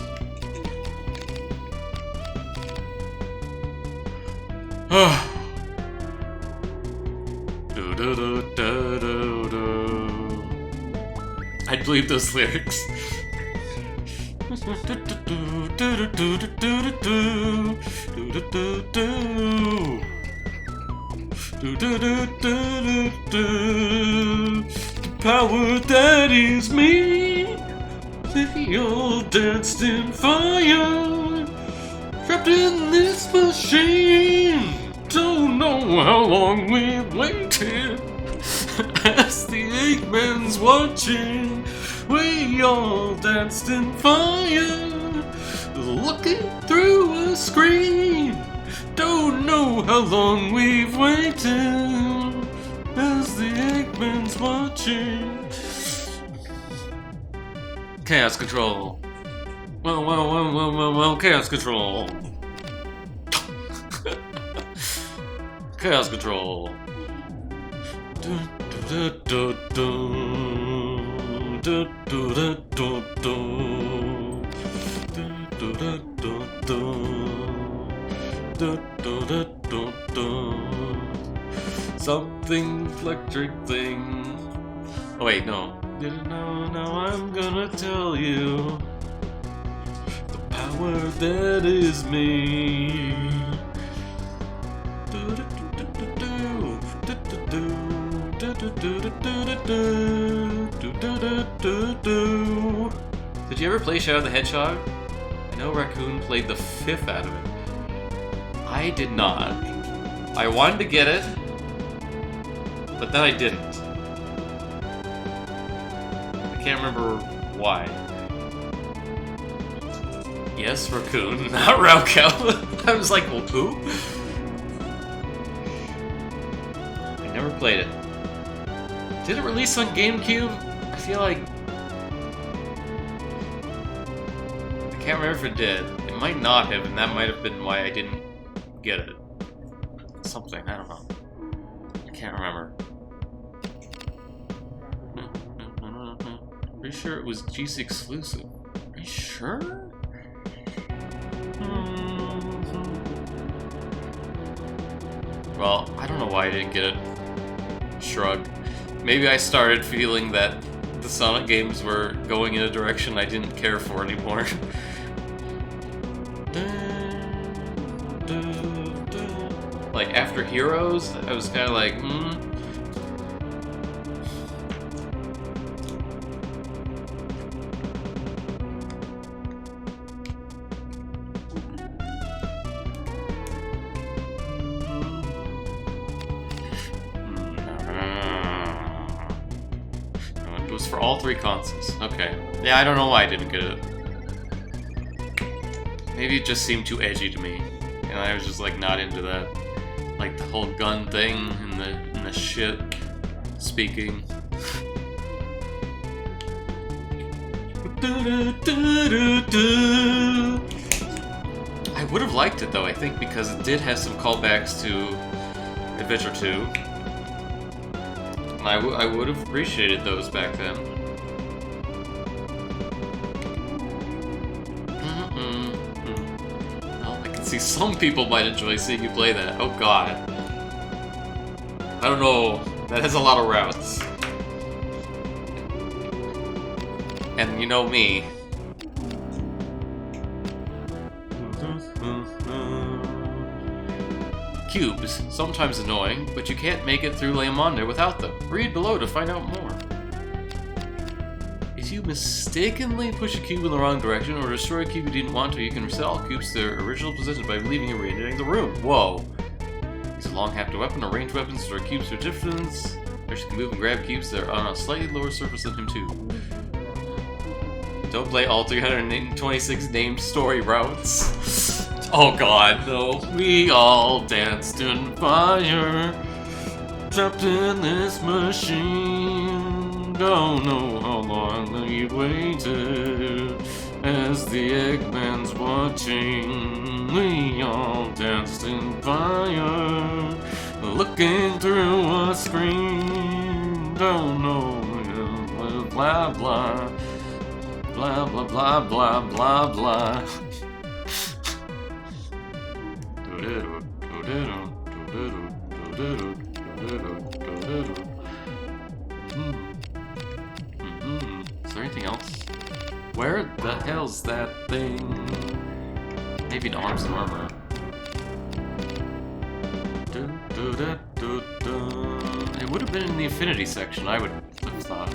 I'd believe those lyrics. The power that is me. We all danced in fire, trapped in this machine. Don't know how long we've waited. As the Eggman's watching, we all danced in fire, looking through a screen. Don't know how long we've waited. As the Eggman's watching. Chaos Control. Well, Chaos Control. Chaos Control. Something electric thing. Oh wait, no. Didn't know, now I'm gonna tell you. The power that is me. Did you ever play Shadow the Hedgehog? I know Raccoon played the fifth out of it. I did not. I wanted to get it, but then I didn't. I can't remember why. Yes, Raccoon, not Rauco. I was like, well, who? I never played it. Did it release on GameCube? I feel like... I can't remember if it did. It might not have, and that might have been why I didn't get it. Something, I don't know. I can't remember. Pretty sure it was GC exclusive. Are you sure? Well, I don't know why I didn't get it. Shrug. Maybe I started feeling that the Sonic games were going in a direction I didn't care for anymore. Like, after Heroes, I was kind of like, It was for all three consoles. Okay. Yeah, I don't know why I didn't get it. Maybe it just seemed too edgy to me. And I was just, like, not into that. Like, the whole gun thing and the shit speaking. I would have liked it, though, I think, because it did have some callbacks to Adventure 2. And I would have appreciated those back then. Well, I can see some people might enjoy seeing you play that. Oh god. I don't know. That has a lot of routes. And you know me. Cubes, sometimes annoying, but you can't make it through Leamonde without them. Read below to find out more. If you mistakenly push a cube in the wrong direction or destroy a cube you didn't want to, you can reset all cubes to their original position by leaving and re-entering the room. Whoa. Use a long-handled weapon or ranged weapons to destroy cubes to a distance. Players can move and grab cubes that are on a slightly lower surface than him too. Don't play all 326 named story routes. Oh god, no. We all danced in fire, trapped in this machine. Don't know how long we waited, as the Eggman's watching. We all danced in fire, looking through a screen. Don't know, blah blah, blah blah blah blah blah blah. Is there anything else? Where the hell's that thing? Maybe in arms and armor. It would have been in the Infinity section, I would have thought.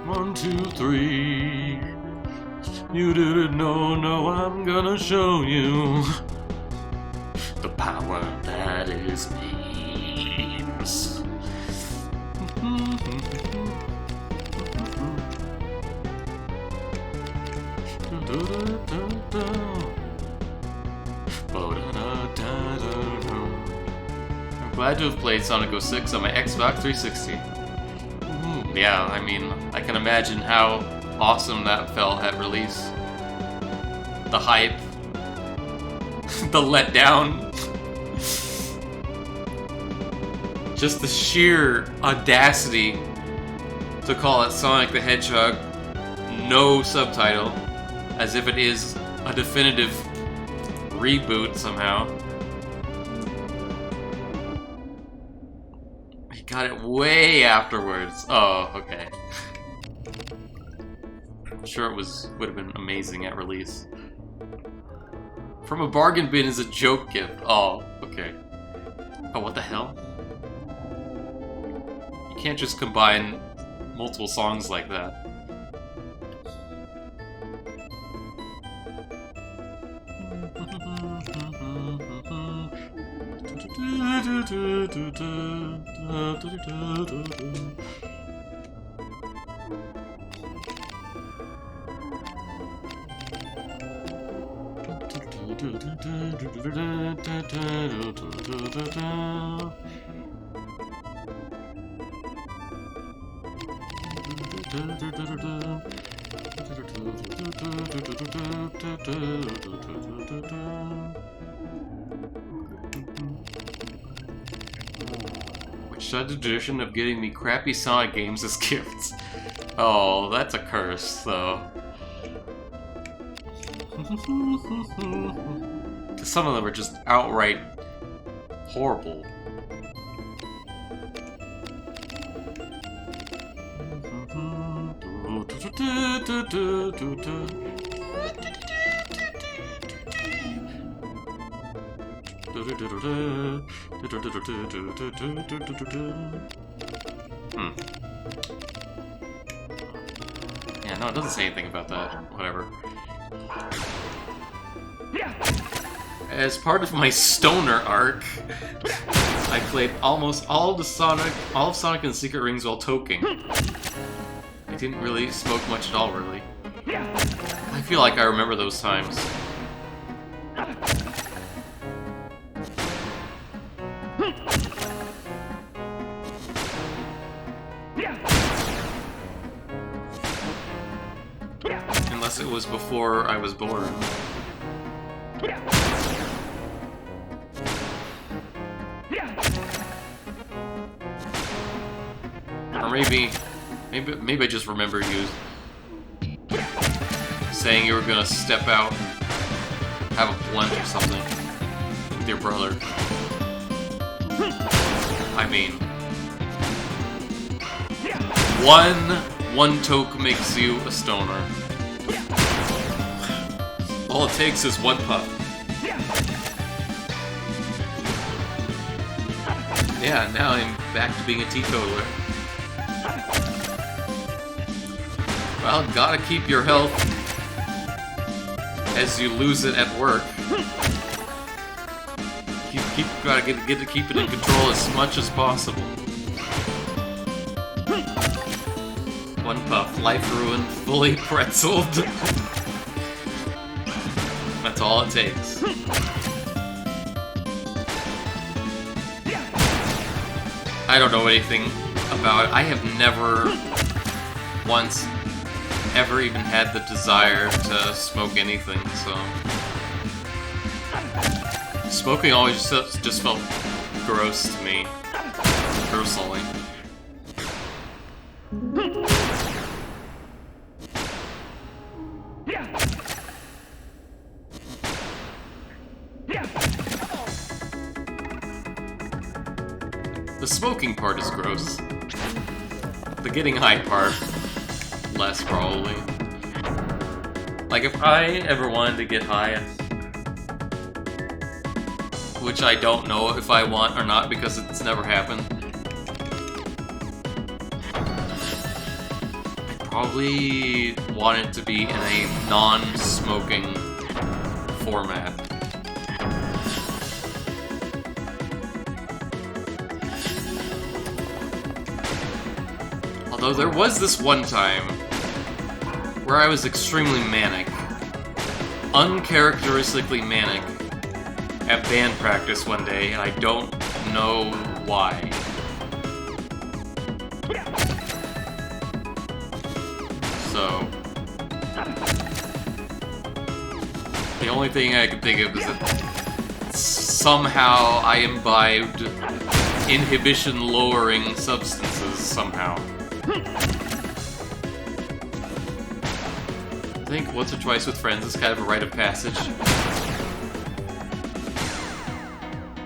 1, 2, 3. You didn't know, no, I'm gonna show you the power that is memes. I'm glad to have played Sonic 06 on my Xbox 360. Yeah, I mean, I can imagine how awesome that felt at release. The hype. The letdown. Just the sheer audacity to call it Sonic the Hedgehog, no subtitle, as if it is a definitive reboot somehow. He got it way afterwards. Oh, okay. I'm sure it would have been amazing at release. From a bargain bin is a joke gift. Oh, okay. Oh, what the hell? You can't just combine multiple songs like that. Which started the tradition of getting me crappy Sonic games as gifts. Oh, that's a curse, though. Some of them are just outright horrible. Yeah, no, it doesn't say anything about that. Whatever. As part of my stoner arc, I played almost all of Sonic and Secret Rings while toking. I didn't really smoke much at all, really. I feel like I remember those times. Unless it was before I was born. Or maybe I just remember you saying you were gonna step out, have a blunt or something with your brother. I mean, one toke makes you a stoner. All it takes is one puff. Yeah, now I'm back to being a teetotaler. Well, gotta keep your health as you lose it at work. Gotta get to keep it in control as much as possible. One puff, life ruined, fully pretzeled. That's all it takes. I don't know anything about it. I have never once ever even had the desire to smoke anything, so... Smoking always just felt gross to me, personally. The smoking part is gross. The getting high part, less probably. Like if I ever wanted to get high, which I don't know if I want or not because it's never happened, I probably want it to be in a non-smoking format. Although there was this one time where I was extremely manic, uncharacteristically manic, at band practice one day, and I don't know why. So, the only thing I can think of is that somehow I imbibed inhibition-lowering substances somehow. I think once or twice with friends is kind of a rite of passage.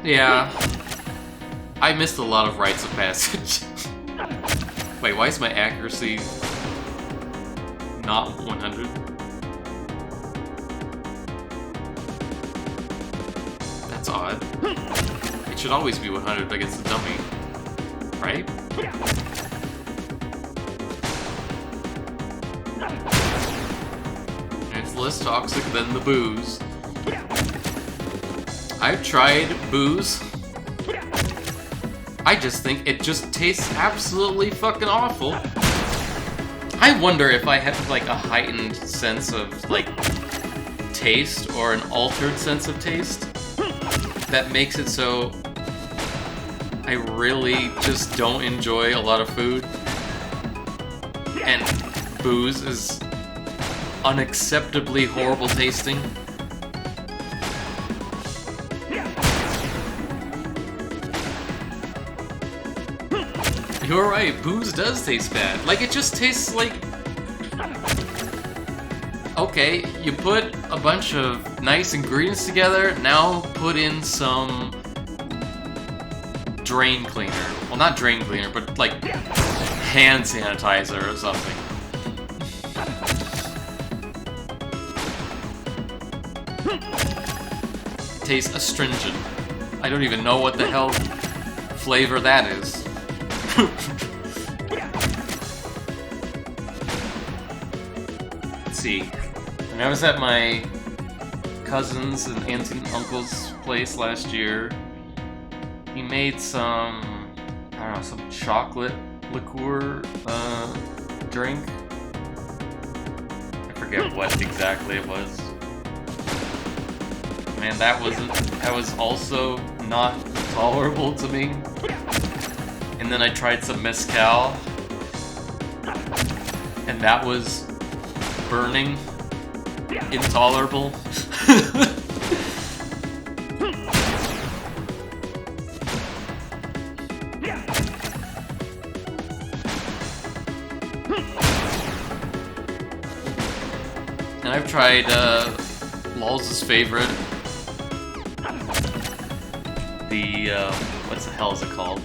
Yeah, I missed a lot of rites of passage. Wait, why is my accuracy not 100? That's odd. It should always be 100 against the dummy, right? It's less toxic than the booze. I've tried booze. I just think it just tastes absolutely fucking awful. I wonder if I have like a heightened sense of like taste or an altered sense of taste that makes it so I really just don't enjoy a lot of food. And booze is unacceptably horrible tasting. You're right, booze does taste bad. Like, it just tastes like... Okay, you put a bunch of nice ingredients together, now put in some drain cleaner. Well, not drain cleaner, but like hand sanitizer or something. Tastes astringent. I don't even know what the hell flavor that is. Let's see. When I was at my cousin's and aunts and uncle's place last year, he made some, I don't know, some chocolate liqueur drink. I forget what exactly it was. Man, that was also not tolerable to me. And then I tried some mezcal, and that was burning, intolerable. And I've tried Lulz's favorite, the what the hell is it called?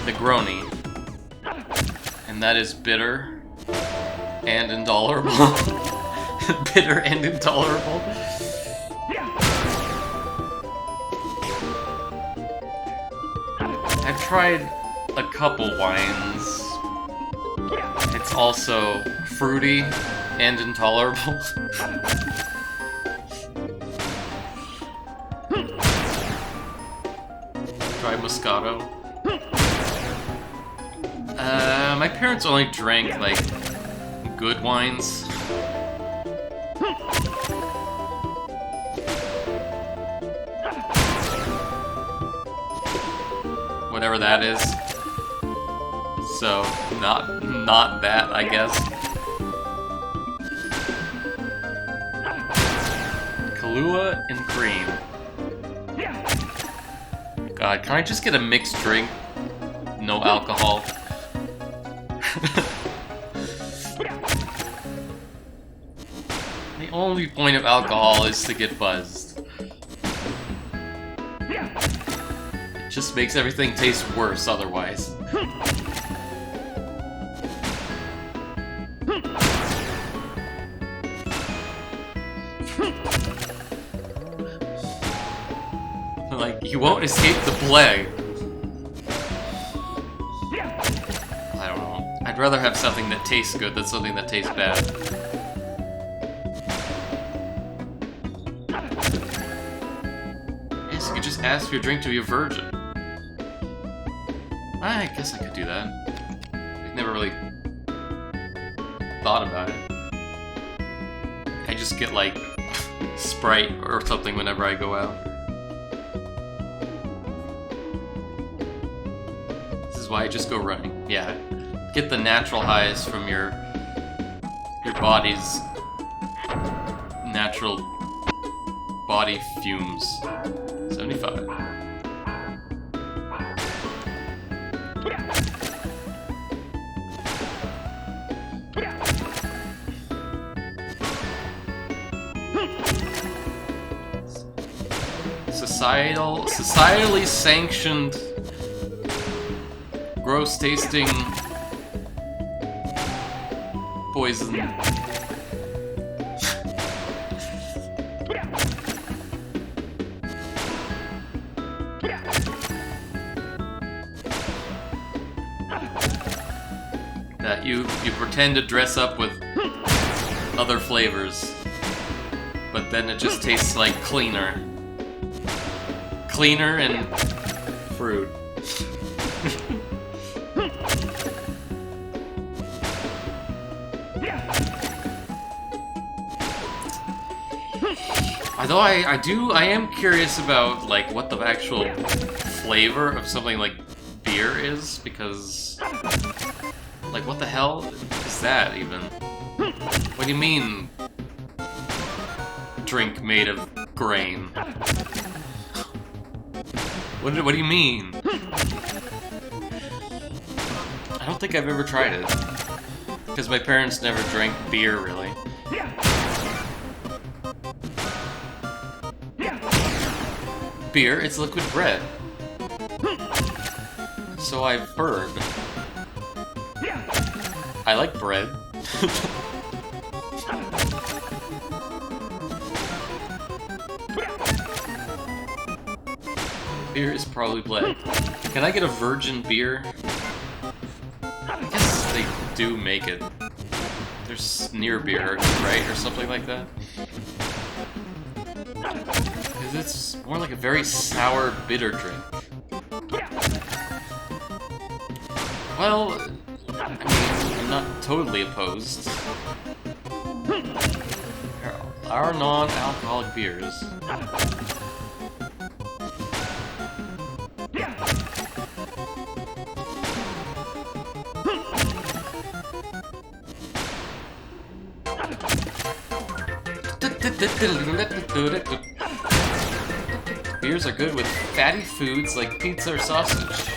Negroni, and that is bitter and intolerable. Bitter and intolerable. I've tried a couple wines. It's also fruity and intolerable. Try Moscato. My parents only drank, like, good wines. Whatever that is. So, not that, I guess. Kahlua and cream. God, can I just get a mixed drink? No alcohol. The only point of alcohol is to get buzzed. Just makes everything taste worse otherwise. Like, you won't escape the plague. I don't know. I'd rather have something that tastes good than something that tastes bad. Yes, you could just ask for your drink to be a virgin. I guess I could do that. I've never really thought about it. I just get, like, Sprite or something whenever I go out. This is why I just go running. Yeah. Get the natural highs from your body's natural body fumes. 75. Societally sanctioned, gross tasting poison. That you pretend to dress up with other flavors, but then it just tastes like cleaner and fruit. Although I am curious about, like, what the actual flavor of something like beer is, because, like, what the hell is that even? What do you mean, drink made of grain? What do you mean? I don't think I've ever tried it, because my parents never drank beer, really. Beer, it's liquid bread. So I've heard. I like bread. Beer is probably bread. Can I get a virgin beer? I guess they do make it. There's near beer, right? Or something like that. Because it's more like a very sour, bitter drink. Well, I mean, I'm not totally opposed. There are non-alcoholic beers. Beers are good with fatty foods like pizza or sausage.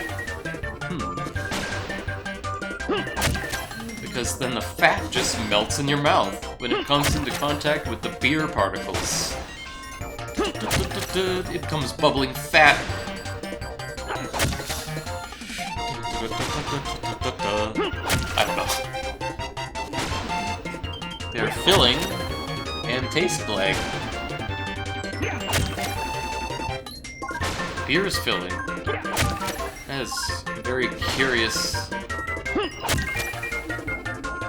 Because then the fat just melts in your mouth when it comes into contact with the beer particles. It becomes bubbling fat. I don't know. They are filling and taste like. Beer is filling. That is a very curious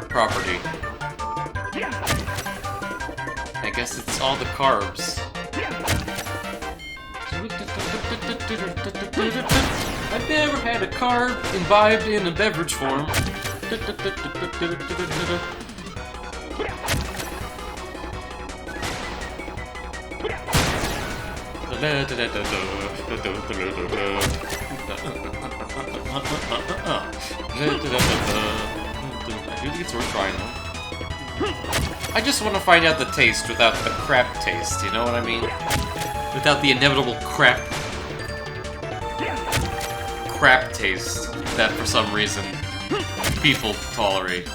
property. I guess it's all the carbs. I've never had a carb imbibed in a beverage form. I do think it's worth trying though. I just want to find out the taste without the crap taste, you know what I mean? Without the inevitable crap taste that for some reason people tolerate.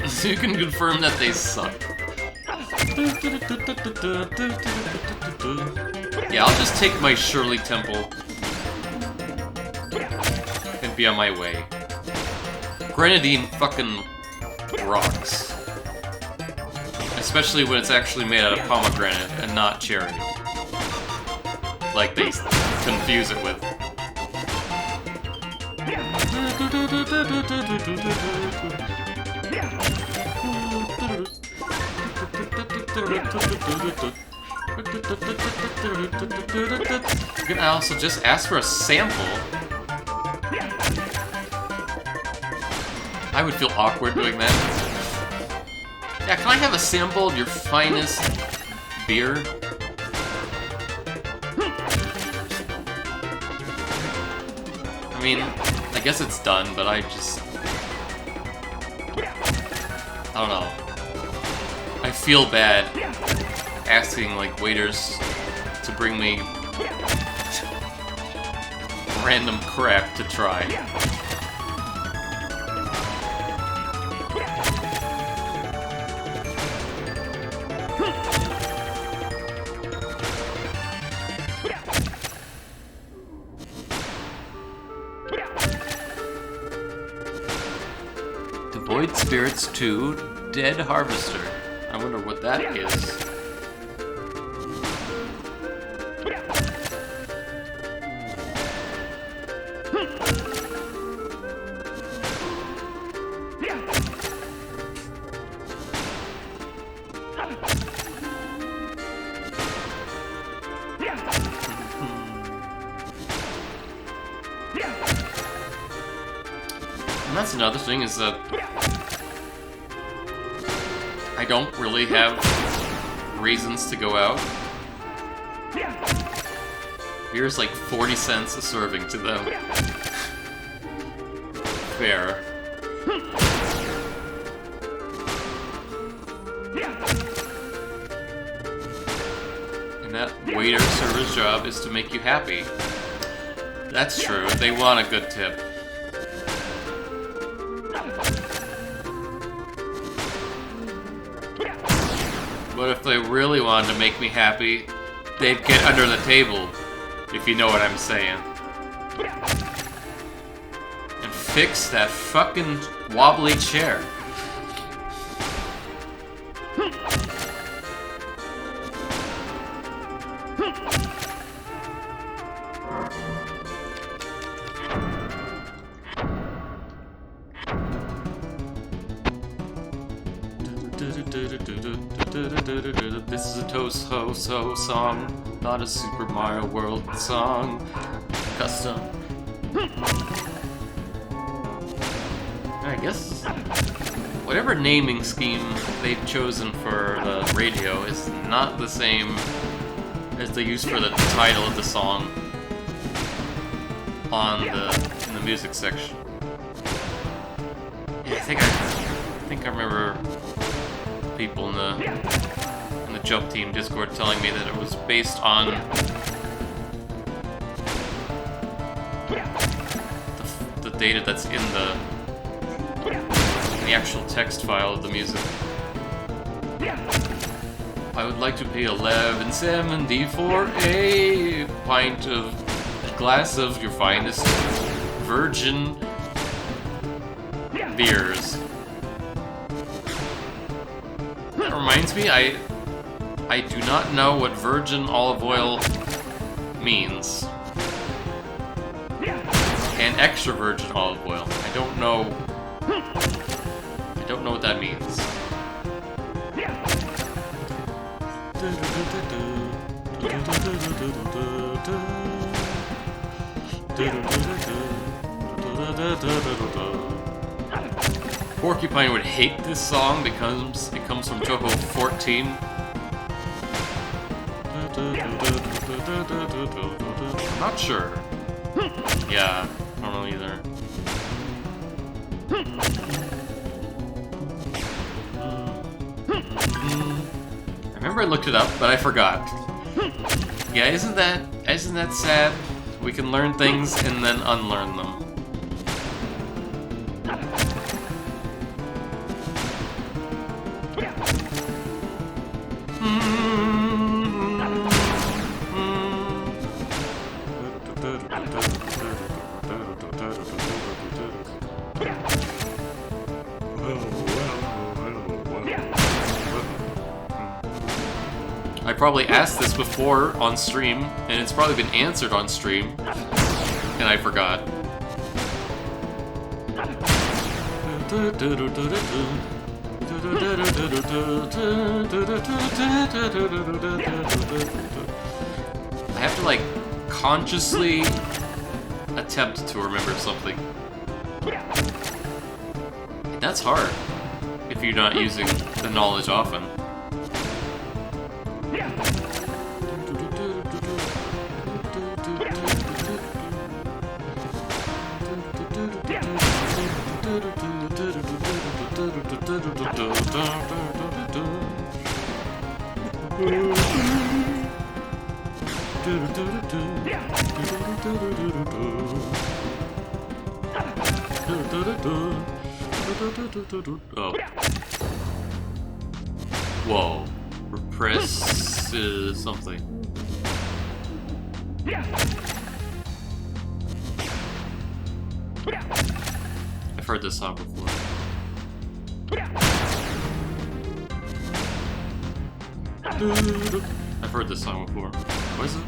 So you can confirm that they suck. Yeah, I'll just take my Shirley Temple and be on my way. Grenadine fucking rocks. Especially when it's actually made out of pomegranate and not cherry. Like they confuse it with. Can I also just ask for a sample? I would feel awkward doing that. Yeah, can I have a sample of your finest beer? I mean, I guess it's done, but I don't know. I feel bad asking, like, waiters to bring me random crap to try. Void Spirits 2 Dead Harvester. I wonder what that is. And that's another thing, is that I don't really have reasons to go out. Beer's like 40 cents a serving to them. Fair. And that waiter server's job is to make you happy. That's true, they want a good tip. But if they really wanted to make me happy, they'd get under the table, if you know what I'm saying. And fix that fucking wobbly chair. This is a Toast-Ho-So song, not a Super Mario World song. Custom. I guess whatever naming scheme they've chosen for the radio is not the same as they use for the title of the song in the music section. Yeah, I think I remember people in the Jump Team Discord telling me that it was based on the data that's in the actual text file of the music. I would like to pay $11.70 for a glass of your finest virgin beers. That reminds me, I do not know what virgin olive oil means. And extra virgin olive oil. I don't know what that means. Porcupine would hate this song because it comes from Toho 14. I'm not sure. Yeah, I don't know either. I remember I looked it up, but I forgot. Yeah, isn't that sad? We can learn things and then unlearn them. probably asked this before on stream, and it's probably been answered on stream, and I forgot. I have to, like, consciously attempt to remember something. And that's hard if you're not using the knowledge often. Oh. Whoa. Repress something. I've heard this song before. I've heard this song before. What is it?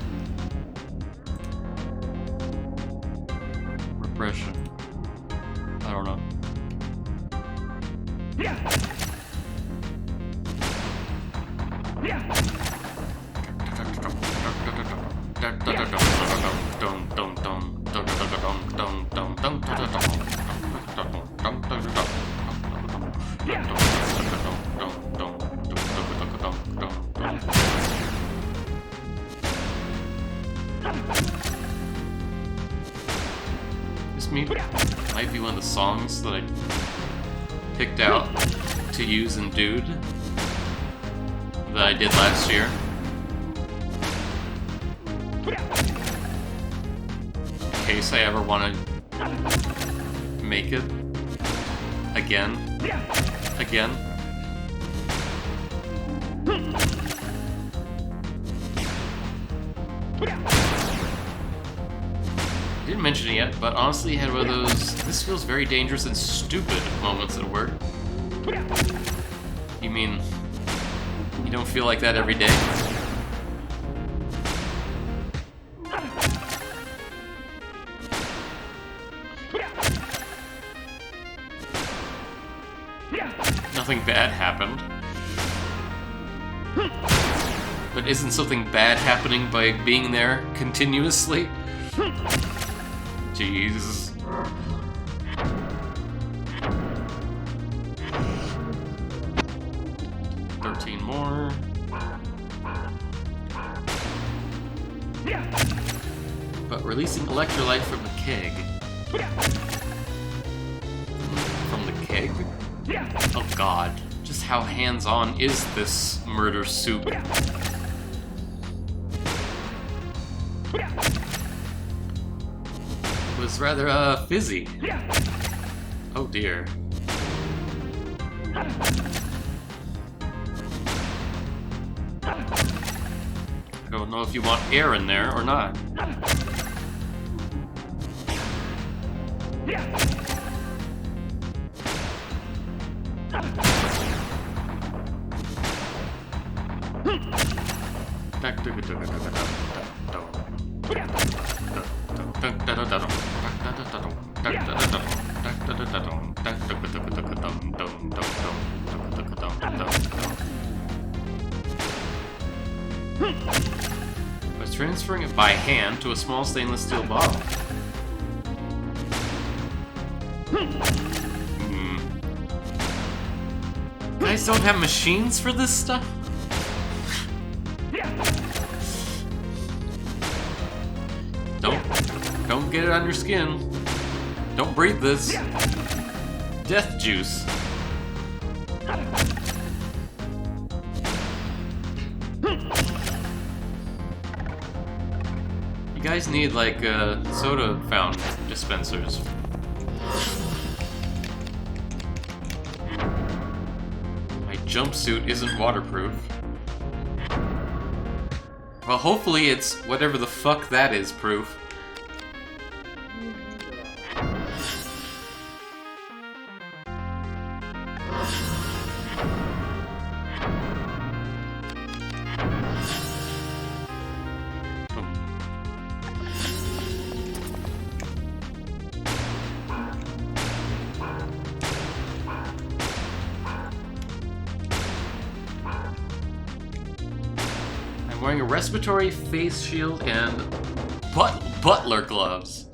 Repression. I don't know. This might be one of the songs that I picked out to use in Dude that I did last year. In case I ever want to make it again. I didn't mention it yet, but honestly I had one of those "this feels very dangerous and stupid" moments at work. You mean you don't feel like that every day? Nothing bad happened. But isn't something bad happening by being there continuously? Jeez. More. But releasing electrolyte from the keg. From the keg? Oh god. Just how hands-on is this murder soup? It was rather, fizzy. Oh dear. I don't know if you want air in there or not. I was transferring it by hand to a small stainless steel bottle. You guys don't have machines for this stuff? Don't get it on your skin. Don't breathe this. Death juice. You guys need like soda fountain dispensers. My jumpsuit isn't waterproof. Well, hopefully it's whatever the fuck that is proof. wearing a respiratory face shield and butler gloves.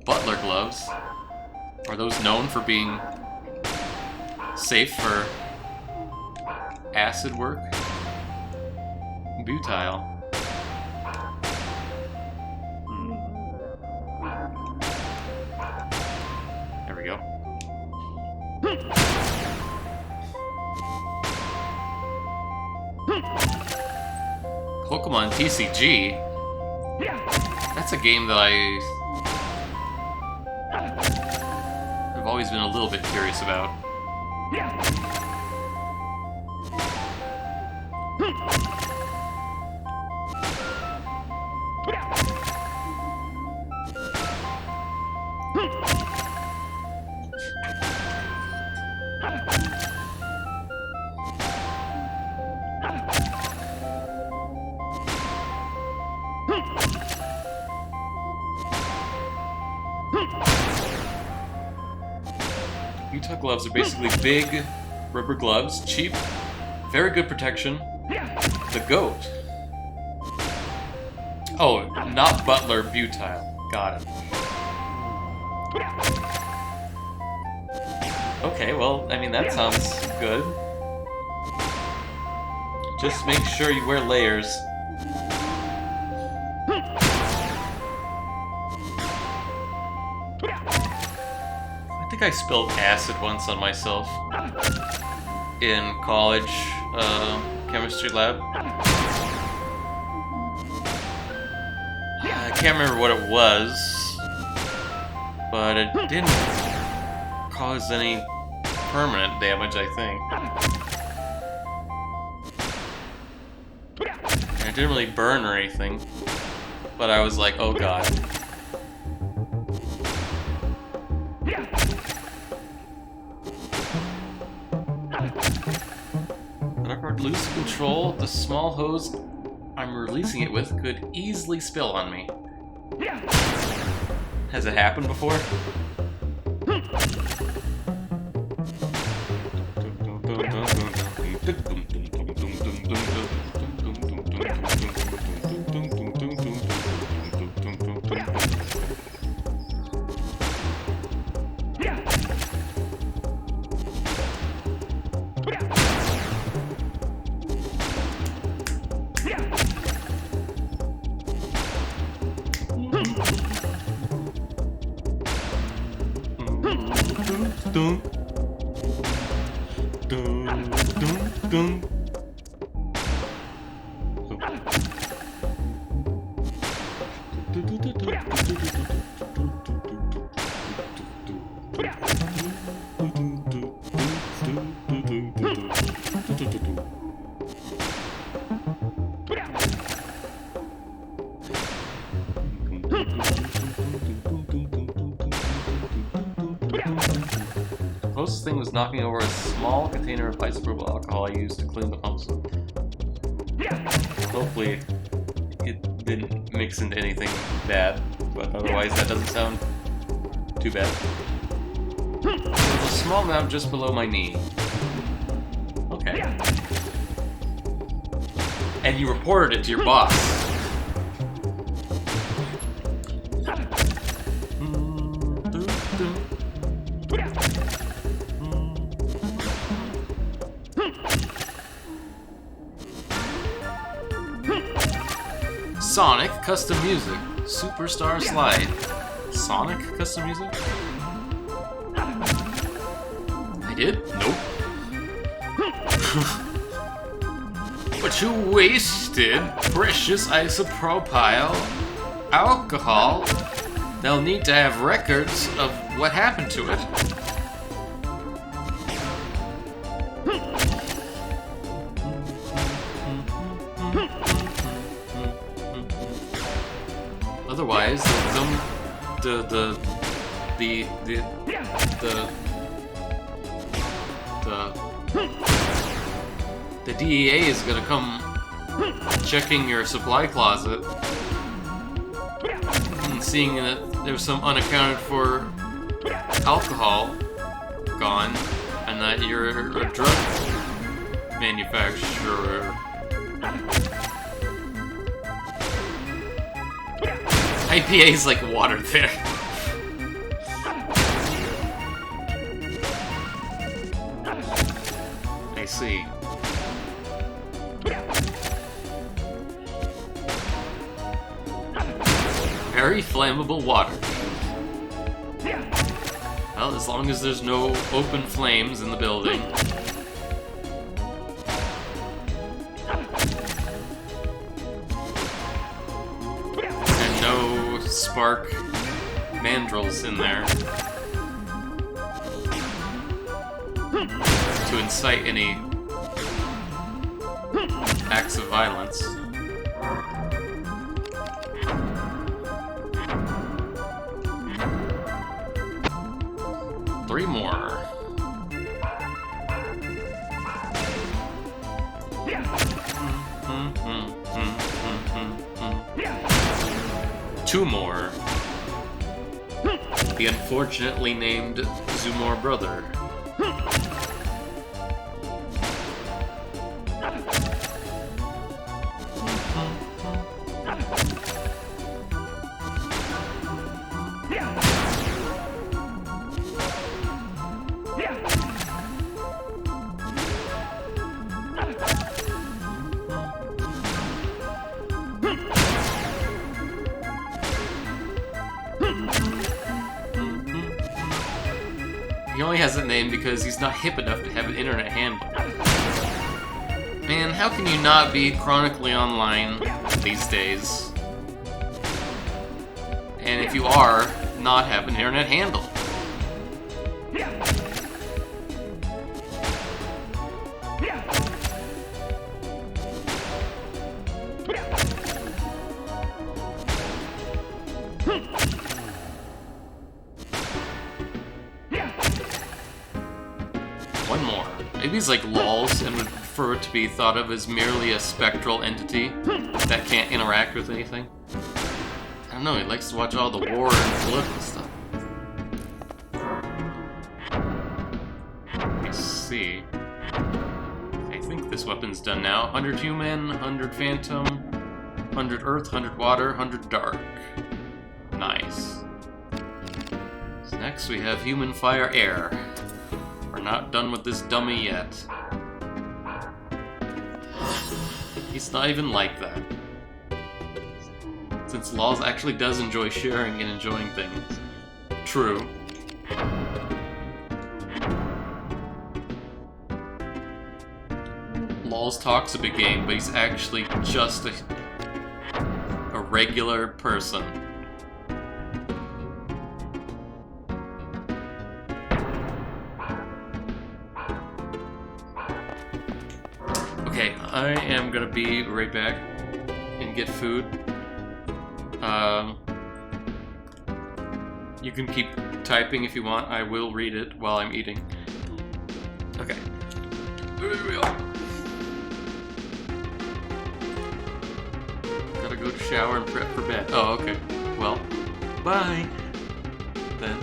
Butler gloves. Are those known for being safe for acid work? Butyl. There we go. Pokemon TCG? That's a game that I've always been a little bit curious about. Utah gloves are basically big rubber gloves, cheap, very good protection. The goat. Oh, not butler, butyl. Got it. Okay, well, I mean, that sounds good. Just make sure you wear layers. I think I spilled acid once on myself in college chemistry lab. I can't remember what it was, but it didn't cause any permanent damage, I think. And it didn't really burn or anything, but I was like, oh god. Whenever I lose control, the small hose I'm releasing it with could easily spill on me. Has it happened before? The closest thing was knocking over a small container of isopropyl alcohol I used to clean the pumps with. Hopefully it didn't mix into anything bad, but otherwise that doesn't sound too bad. There's a small amount just below my knee. Okay. And you reported it to your boss. Sonic Custom Music, Superstar Slide. Sonic Custom Music? I did? Nope. But you wasted precious isopropyl alcohol. They'll need to have records of what happened to it. Otherwise, the DEA is gonna come checking your supply closet and seeing that there's some unaccounted for alcohol gone, and that you're a drug manufacturer. IPA is like water there. I see. Very flammable water. Well, as long as there's no open flames in the building. And no spark mandrels in there to incite any acts of violence. Three more. Two more. The unfortunately named Zumor brother. He only has a name because he's not hip enough to have an internet handle. Man, how can you not be chronically online these days? And if you are, not have an internet handle? One more. Maybe he's like lols and would prefer it to be thought of as merely a spectral entity that can't interact with anything. I don't know, he likes to watch all the war and political stuff. Let me see. I think this weapon's done now. 100 human, 100 phantom, 100 earth, 100 water, 100 dark. Nice. So next we have human, fire, air. We're not done with this dummy yet. He's not even like that. Since Laws actually does enjoy sharing and enjoying things. True. Laws talks a big game, but he's actually just a regular person. Okay, I am gonna be right back and get food. You can keep typing if you want. I will read it while I'm eating. Okay. There we go. Gotta go to shower and prep for bed. Oh, okay. Well, bye. Then.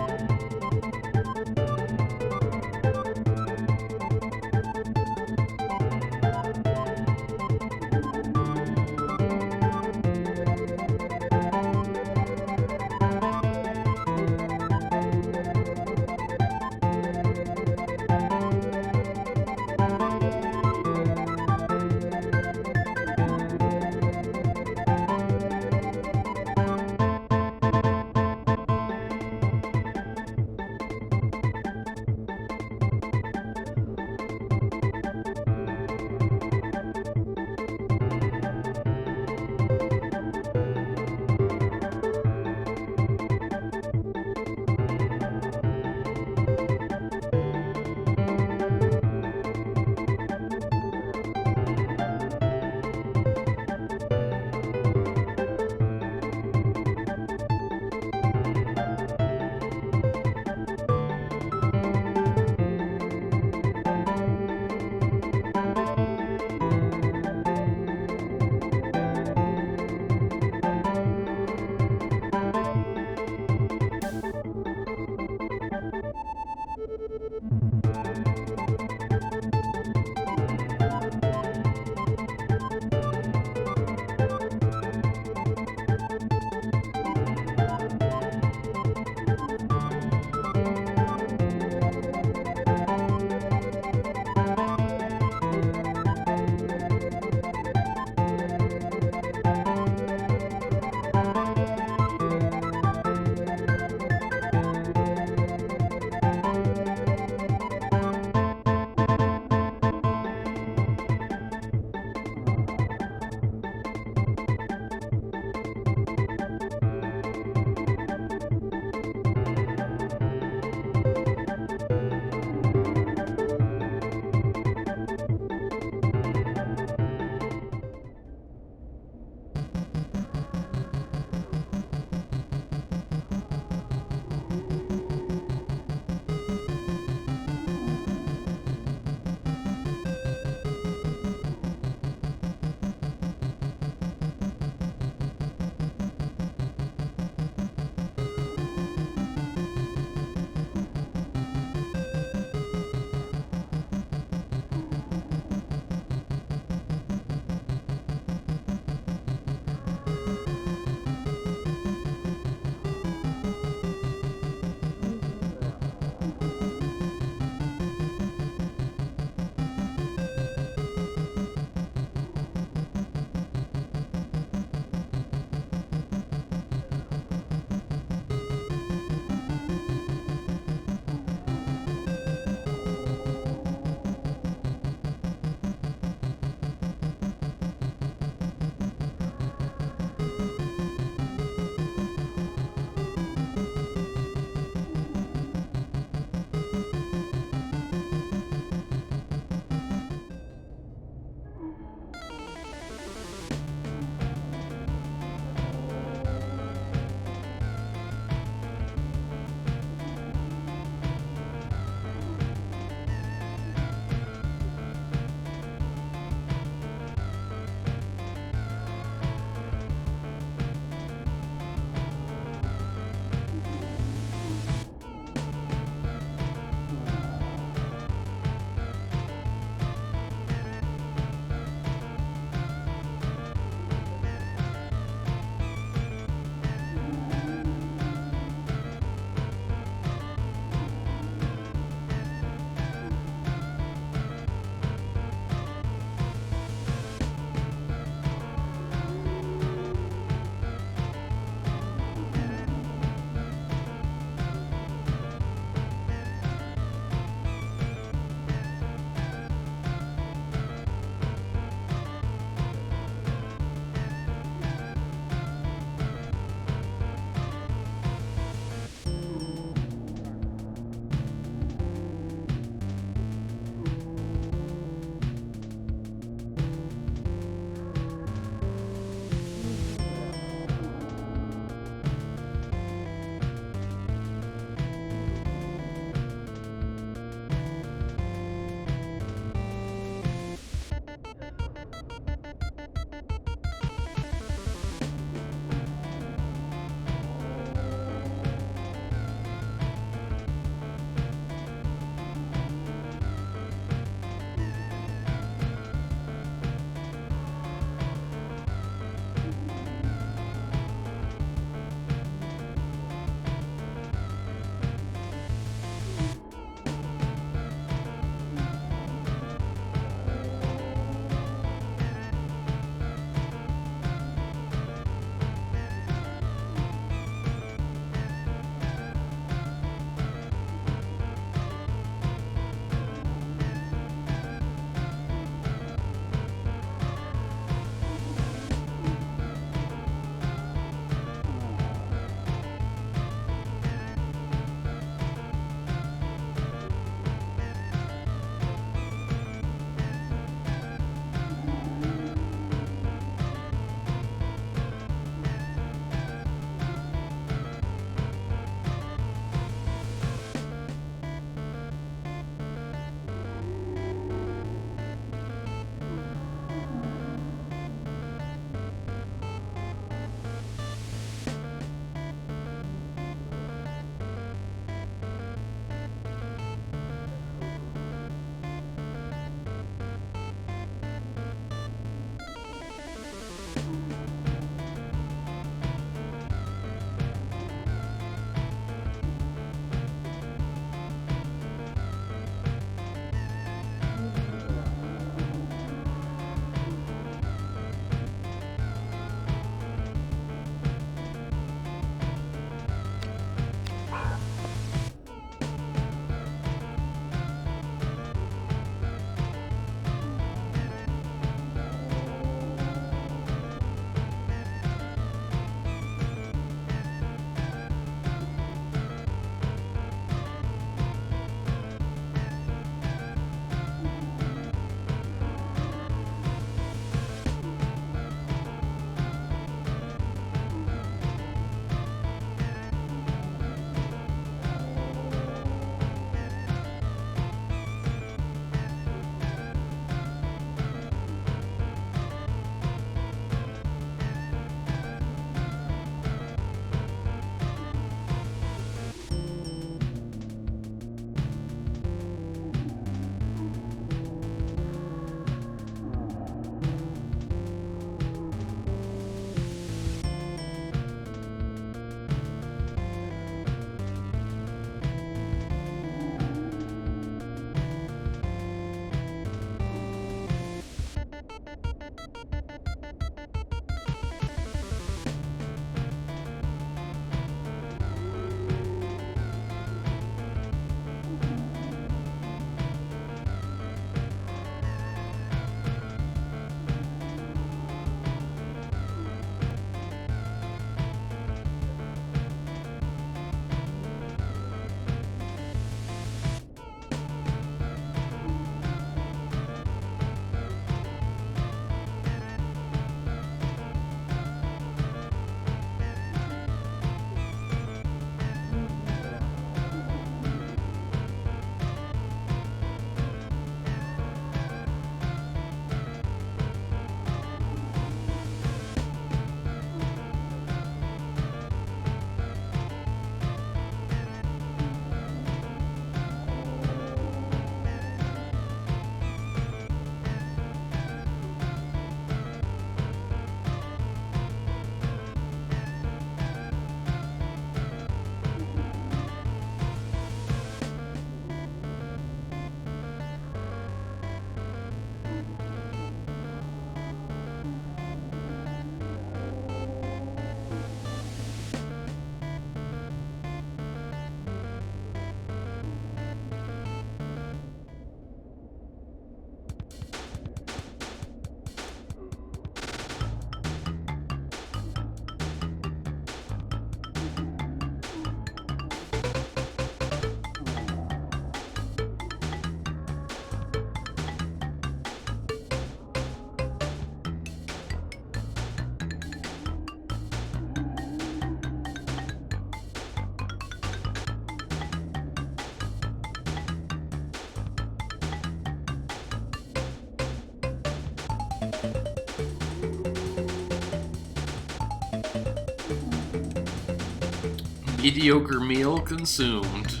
Mediocre meal consumed.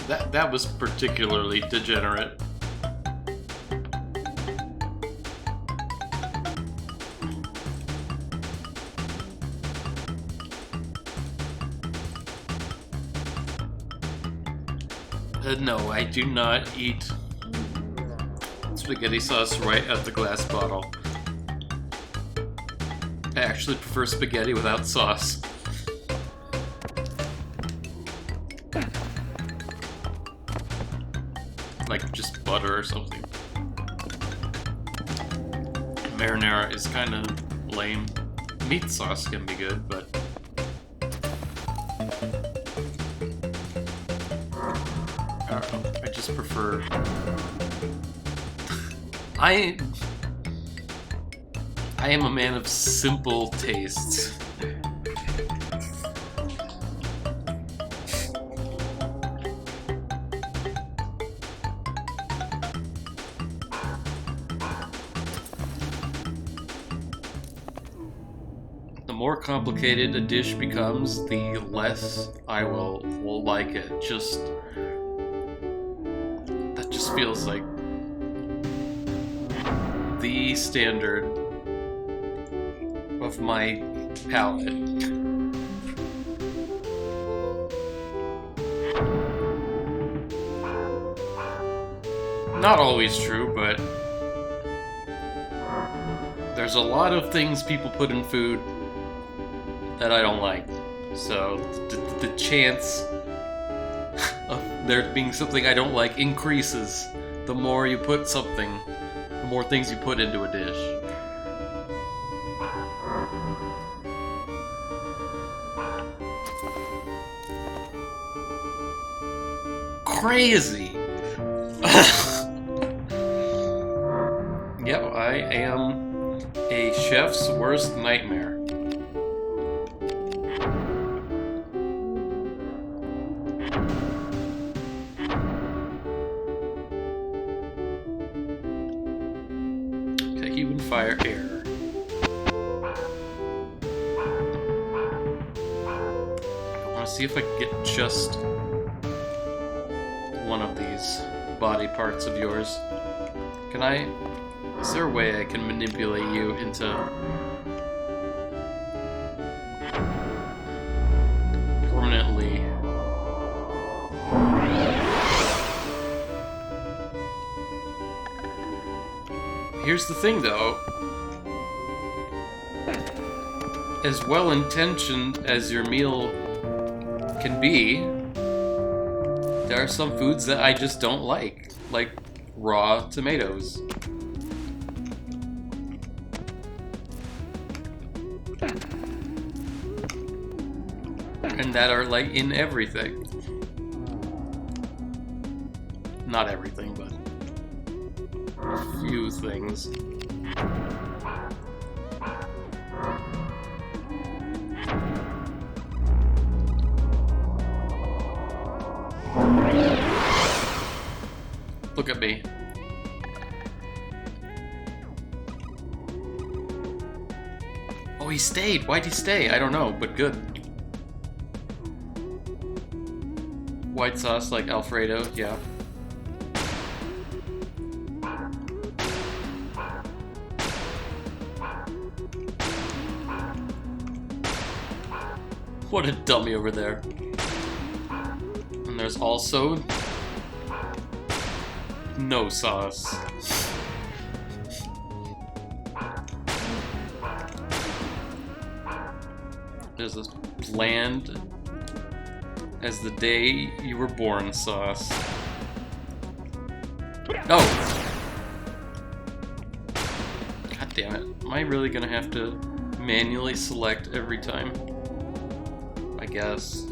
That was particularly degenerate. No, I do not eat spaghetti sauce right out the glass bottle. I actually prefer spaghetti without sauce. Like just butter or something. Marinara is kind of lame. Meat sauce can be good, but I don't know. I just prefer. I am a man of simple tastes. The more complicated a dish becomes, the less I will like it. That just feels like the standard of my palate. Not always true, but there's a lot of things people put in food that I don't like. So the chance of there being something I don't like increases the more you put something, the more things you put into a dish. Crazy! Yep, I am a chef's worst nightmare. Okay, human fire air. I want to see if I can get just one of these body parts of yours. Can I? Is there a way I can manipulate you into permanently? Here's the thing though. As well-intentioned as your meal can be, there are some foods that I just don't like raw tomatoes. And that are like in everything. Not everything, but a few things. Look at me. Oh, he stayed. Why'd he stay? I don't know, but good. White sauce like Alfredo, yeah. What a dummy over there. And there's also no sauce. There's this bland as the day you were born sauce. Oh! God damn it. Am I really gonna have to manually select every time? I guess.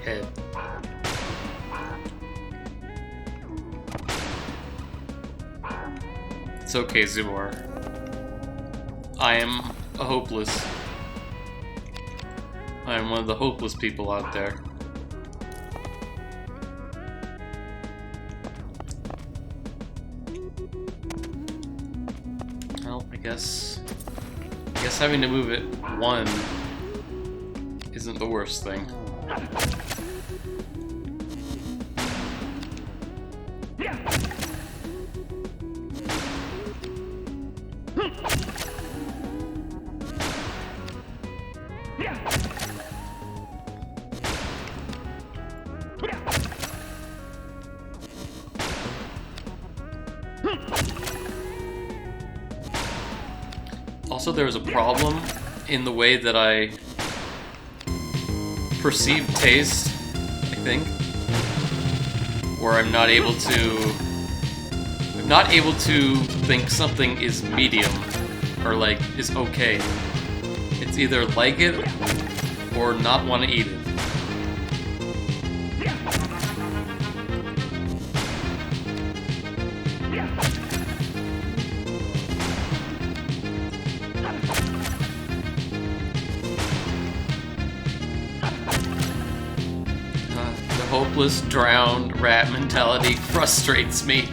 Head. It's okay, Zumor. I am a hopeless. I'm one of the hopeless people out there. Well, I guess having to move it one isn't the worst thing. Also, there was a problem in the way that I perceive taste, I think, where I'm not able to think something is medium or like is okay. It's either like it or not want to eat it. Hopeless, drowned rat mentality frustrates me.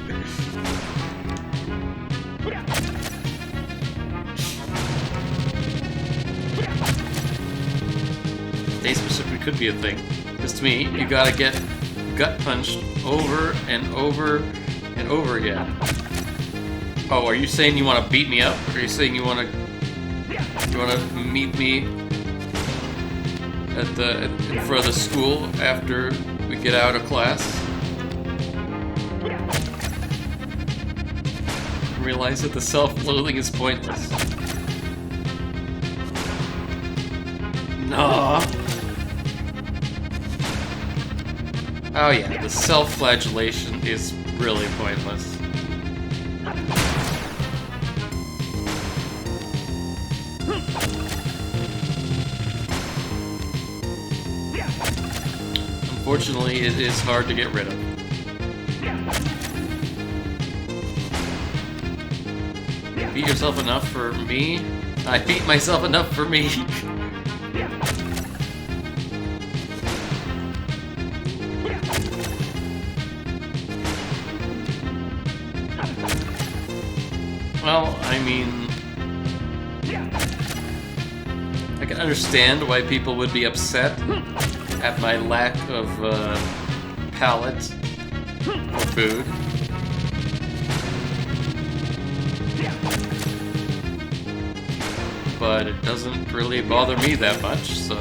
Day specific could be a thing. Because to me, you gotta get gut punched over and over and over again. Oh, are you saying you want to beat me up? Or are you saying you want to meet me in front of the school after we get out of class? Realize that the self-loathing is pointless. No. Oh yeah, the self-flagellation is really pointless. Unfortunately, it is hard to get rid of. Beat yourself enough for me? I beat myself enough for me. Well, I mean, I can understand why people would be upset at my lack of palate for food. But it doesn't really bother me that much, so...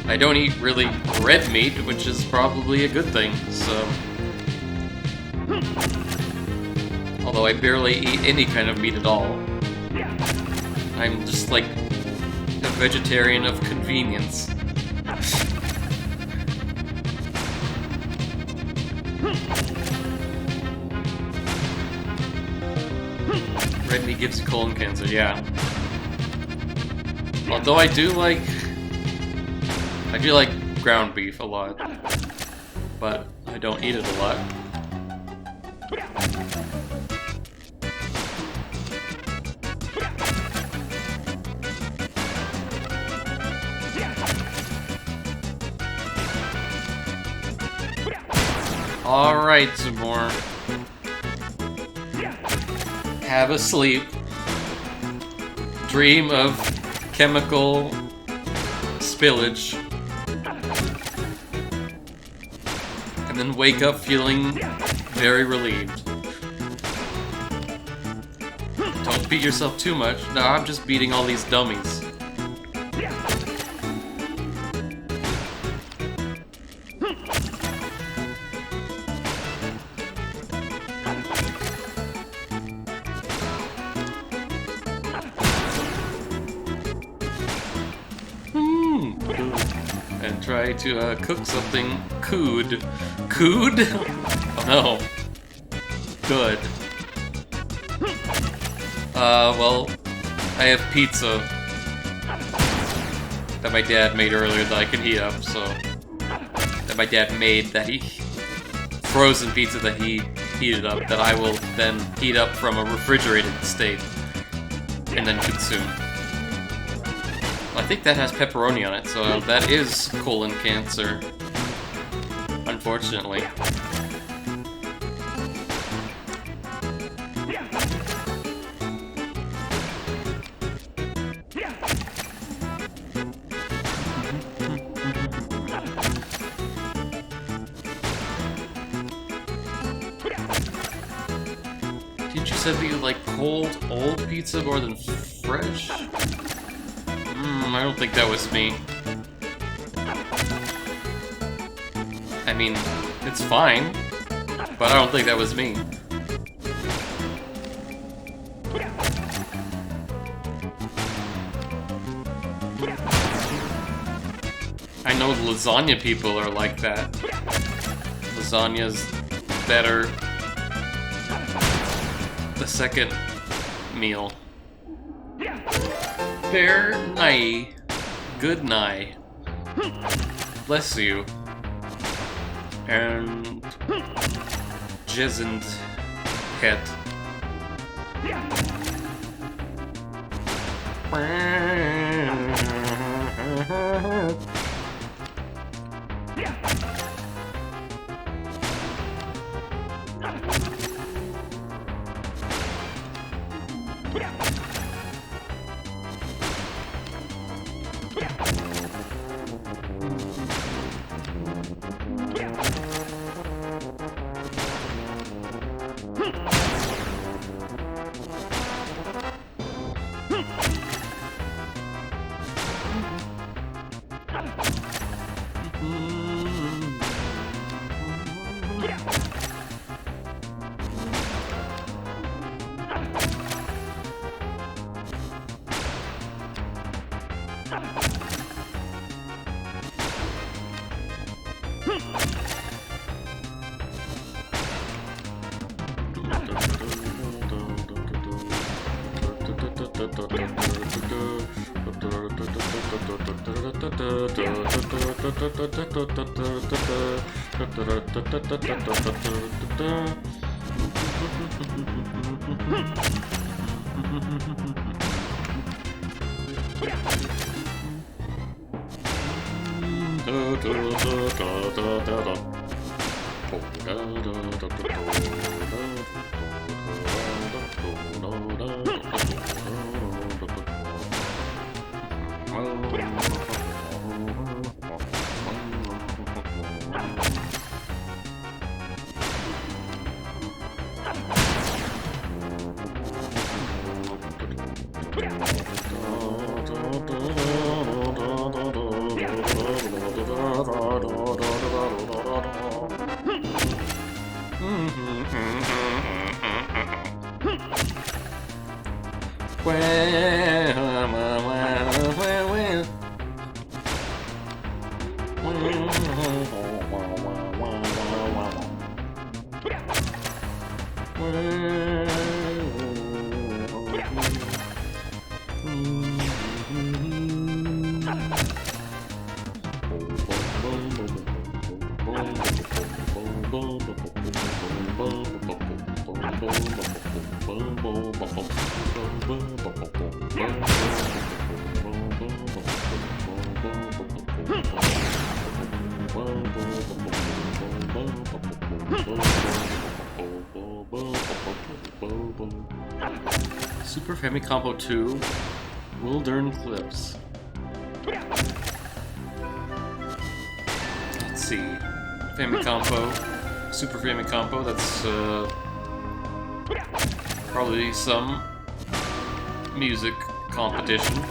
I don't eat really red meat, which is probably a good thing, so... Although I barely eat any kind of meat at all. I'm just like a vegetarian of convenience. Red meat gives you colon cancer, yeah. Although I do like ground beef a lot, but I don't eat it a lot. Alright, some more. Have a sleep. Dream of chemical spillage. And then wake up feeling very relieved. Don't beat yourself too much. No, I'm just beating all these dummies. And try to cook something cood. Cood? Oh no. Good. Well, I have pizza that my dad made earlier that I can heat up, so... That my dad made, that he... Frozen pizza that he heated up, that I will then heat up from a refrigerated state. And then consume. I think that has pepperoni on it, so that is colon cancer. Unfortunately. Didn't you say that you like cold, old pizza more than fresh? I don't think that was me. I mean, it's fine, but I don't think that was me. I know the lasagna people are like that. Lasagna's better. The second meal. Fair night. Good night. Bless you. And Jesend het. Super Famicom 2, Wildern Clips. Let's see. Famicom, Super Famicom, that's probably some music competition.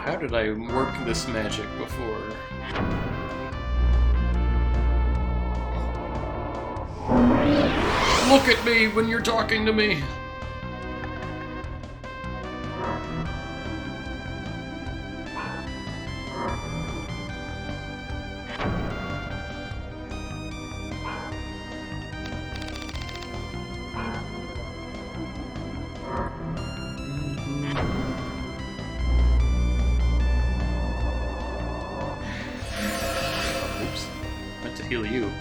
How did I work this magic before? Look at me when you're talking to me! Heal you.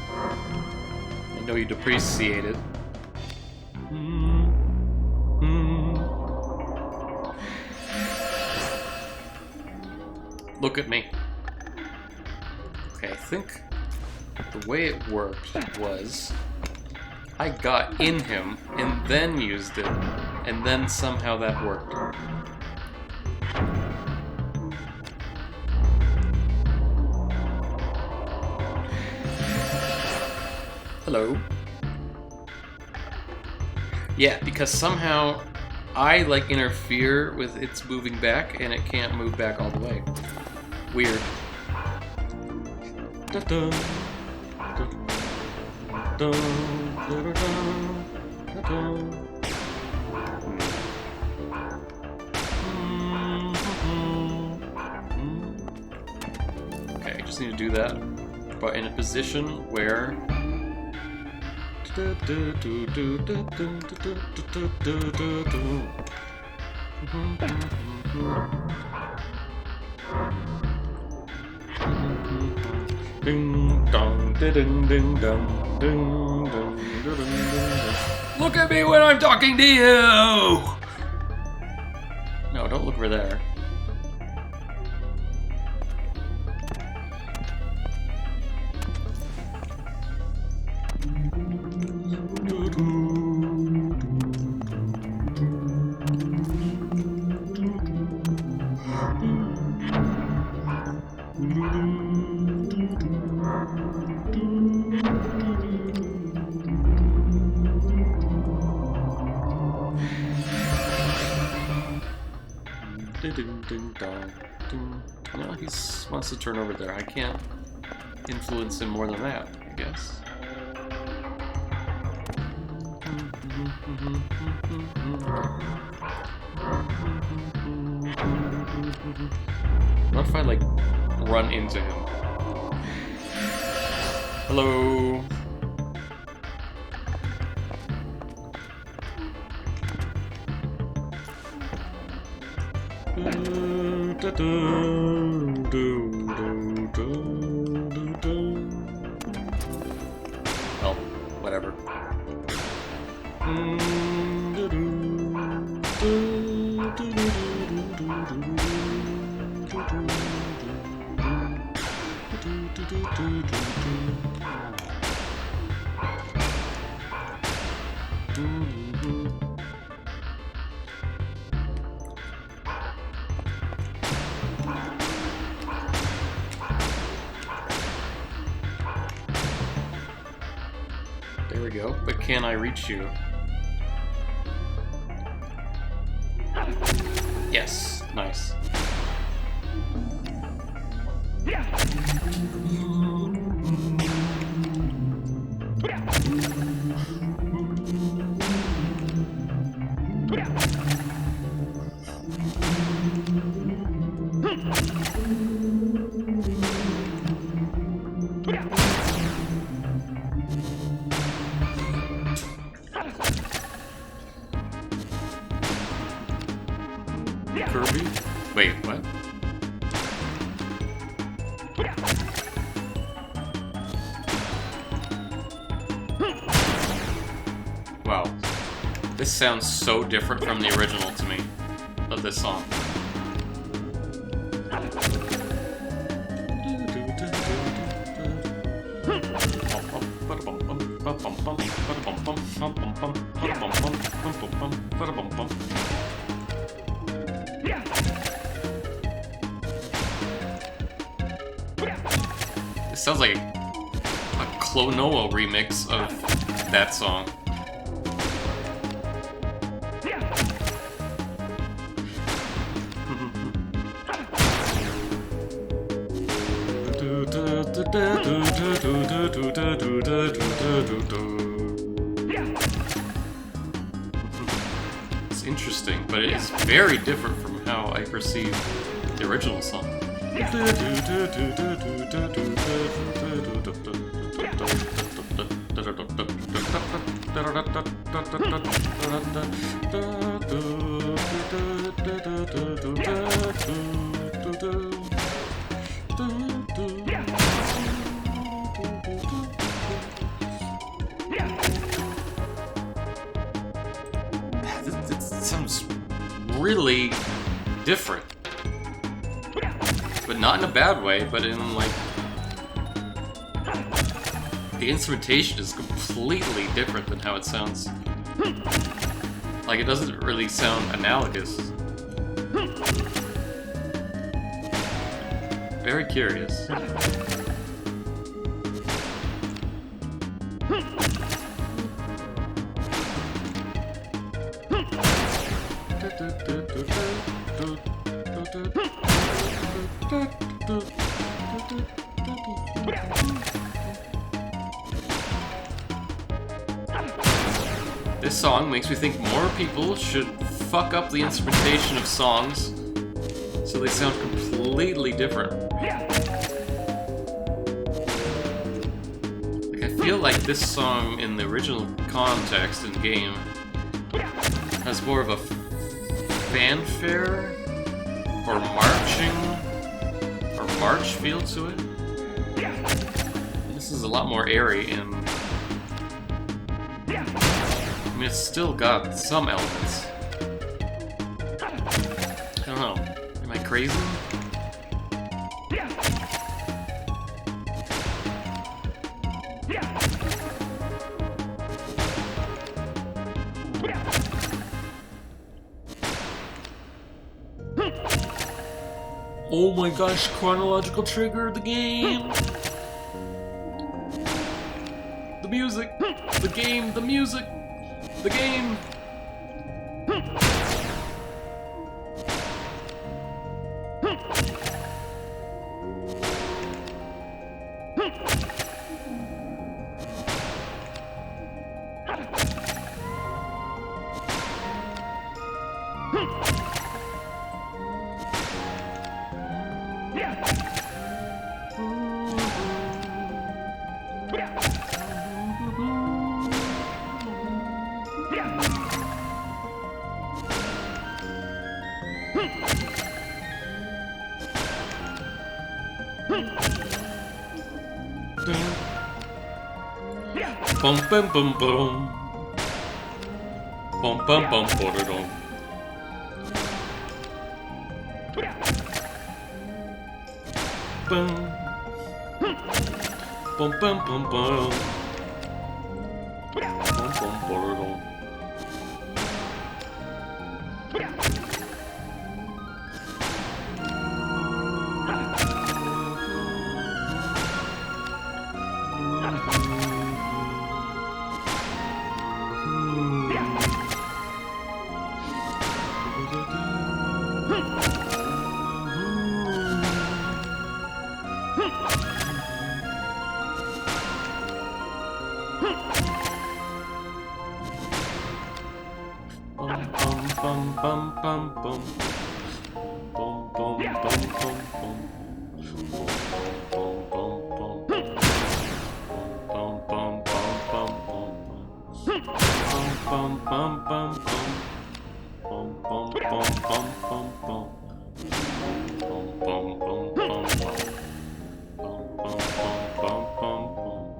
I know you'd appreciate it. Look at me. Okay, I think The way it worked was I got in him and then used it, and then somehow that worked. Hello. Yeah, because somehow I like interfere with its moving back and it can't move back all the way. Weird. Da-dun. Okay, I just need to do that, but in a position where ding dong, ding ding dong, ding dong, ding dong. Look at me when I'm talking to you! No, don't look over there. No, he wants to turn over there. I can't influence him more than that, I guess. What if I, like, run into him? Hello? Well, whatever. There we go, but can I reach you? Yes, nice. Kirby? Wait, what? Wow. This sounds so different from the original to me, of this song. It sounds like a Clonoa remix of that song. It's interesting, but it is very different from how I perceive the original song. It sounds really different. But not in a bad way, but in like... the instrumentation is completely different than how it sounds. Like, it doesn't really sound analogous. Very curious. This song makes me think more people should fuck up the instrumentation of songs so they sound completely different. Like, I feel like this song in the original context and game has more of a fanfare or marching or march feel to it. This is a lot more airy and I mean, it's still got some elements. I don't know. Am I crazy? Oh my gosh, chronological trigger, the game! The music! The game! The music! The game! Bum bum bum bum. Bum bum bum bum. Bum. Bum bum bum bum. Bum bum bum. Bum bum bum bum. Bum bum bum bum bum. Bum bum bum bum. Bum bum bum bum bum. Bum bum bum bum. Bum bum bum bum bum bum. Bum bum bum bum bum. Bum bum bum bum bum.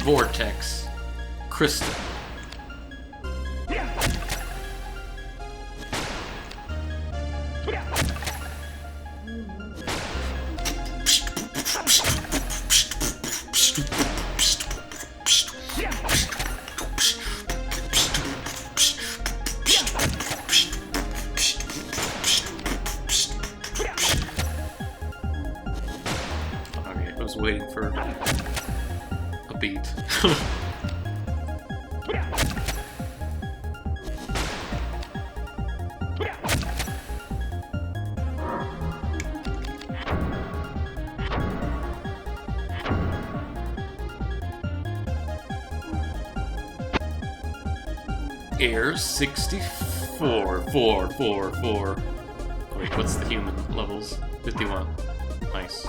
Vortex. Crystal. Okay, I was waiting for a beat. Air 64. 4. Wait, what's the human levels? 51. Nice.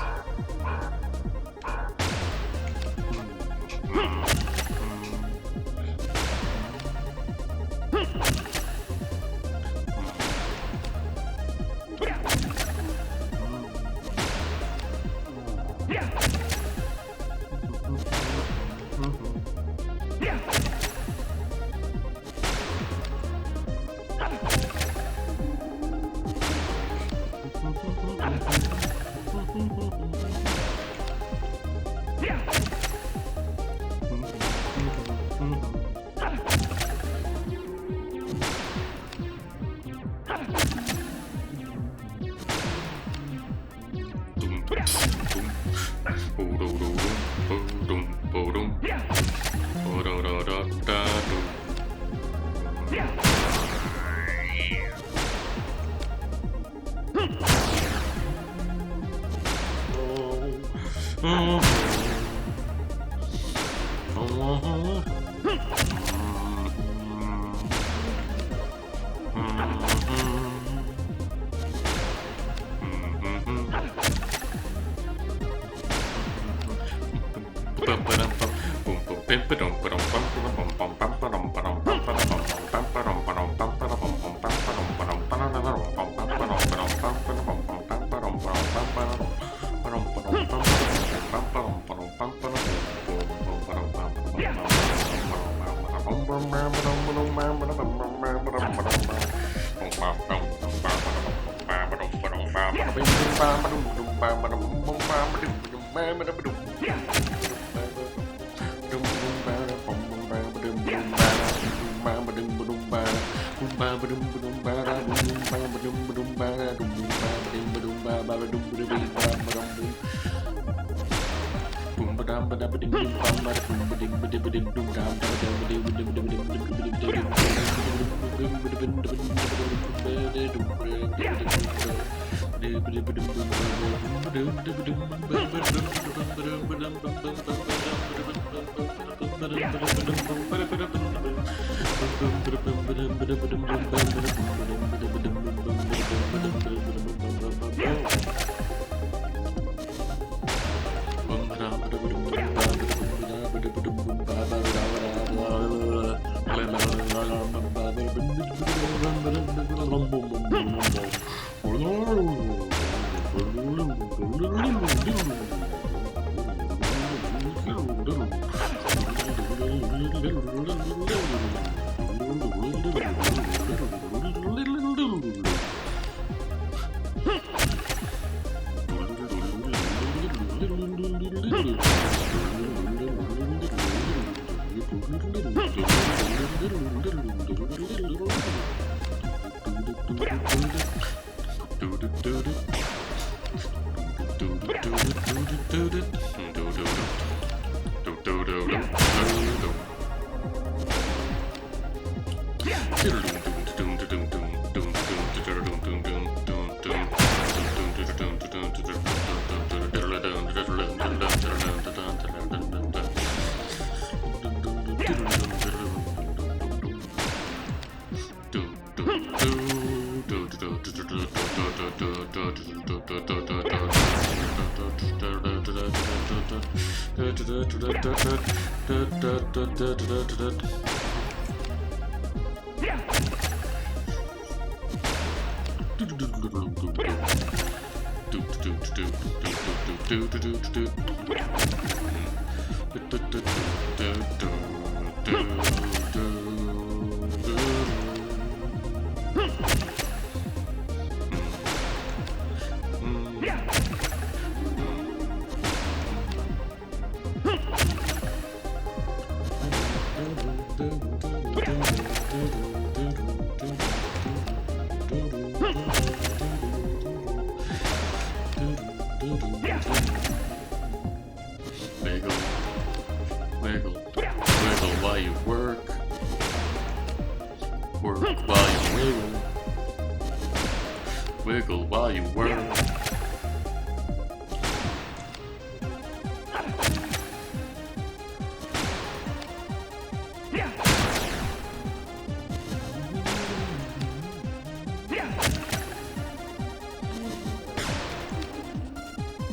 Wiggle while you work.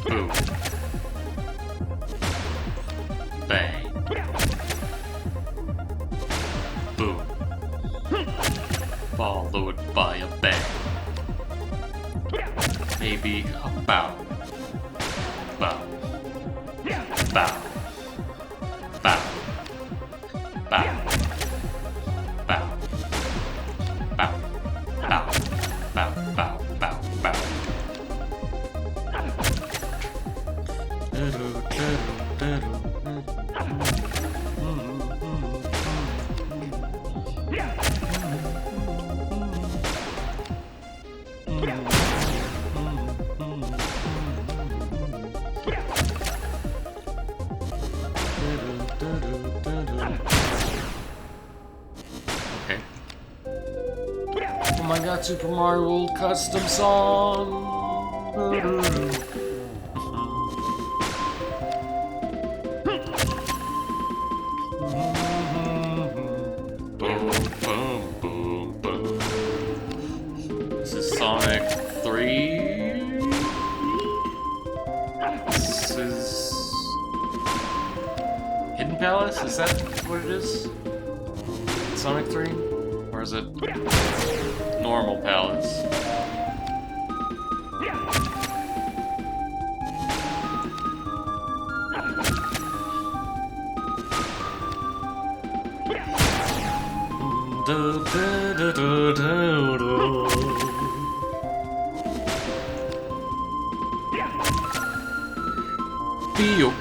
Boom. Bang. Boom. Followed by a bang. Maybe a bow. Bow. Bow. Bow. Bow. Bow. Bow. Bow. Bow. Bow. Bow. Bow. Okay. Oh my god, Super Mario World custom song! This is Sonic 3. This is Hidden Palace? Is that what it is? Sonic 3? Or is it Normal Palace? Bio.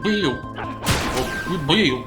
Bio. Oh, bio.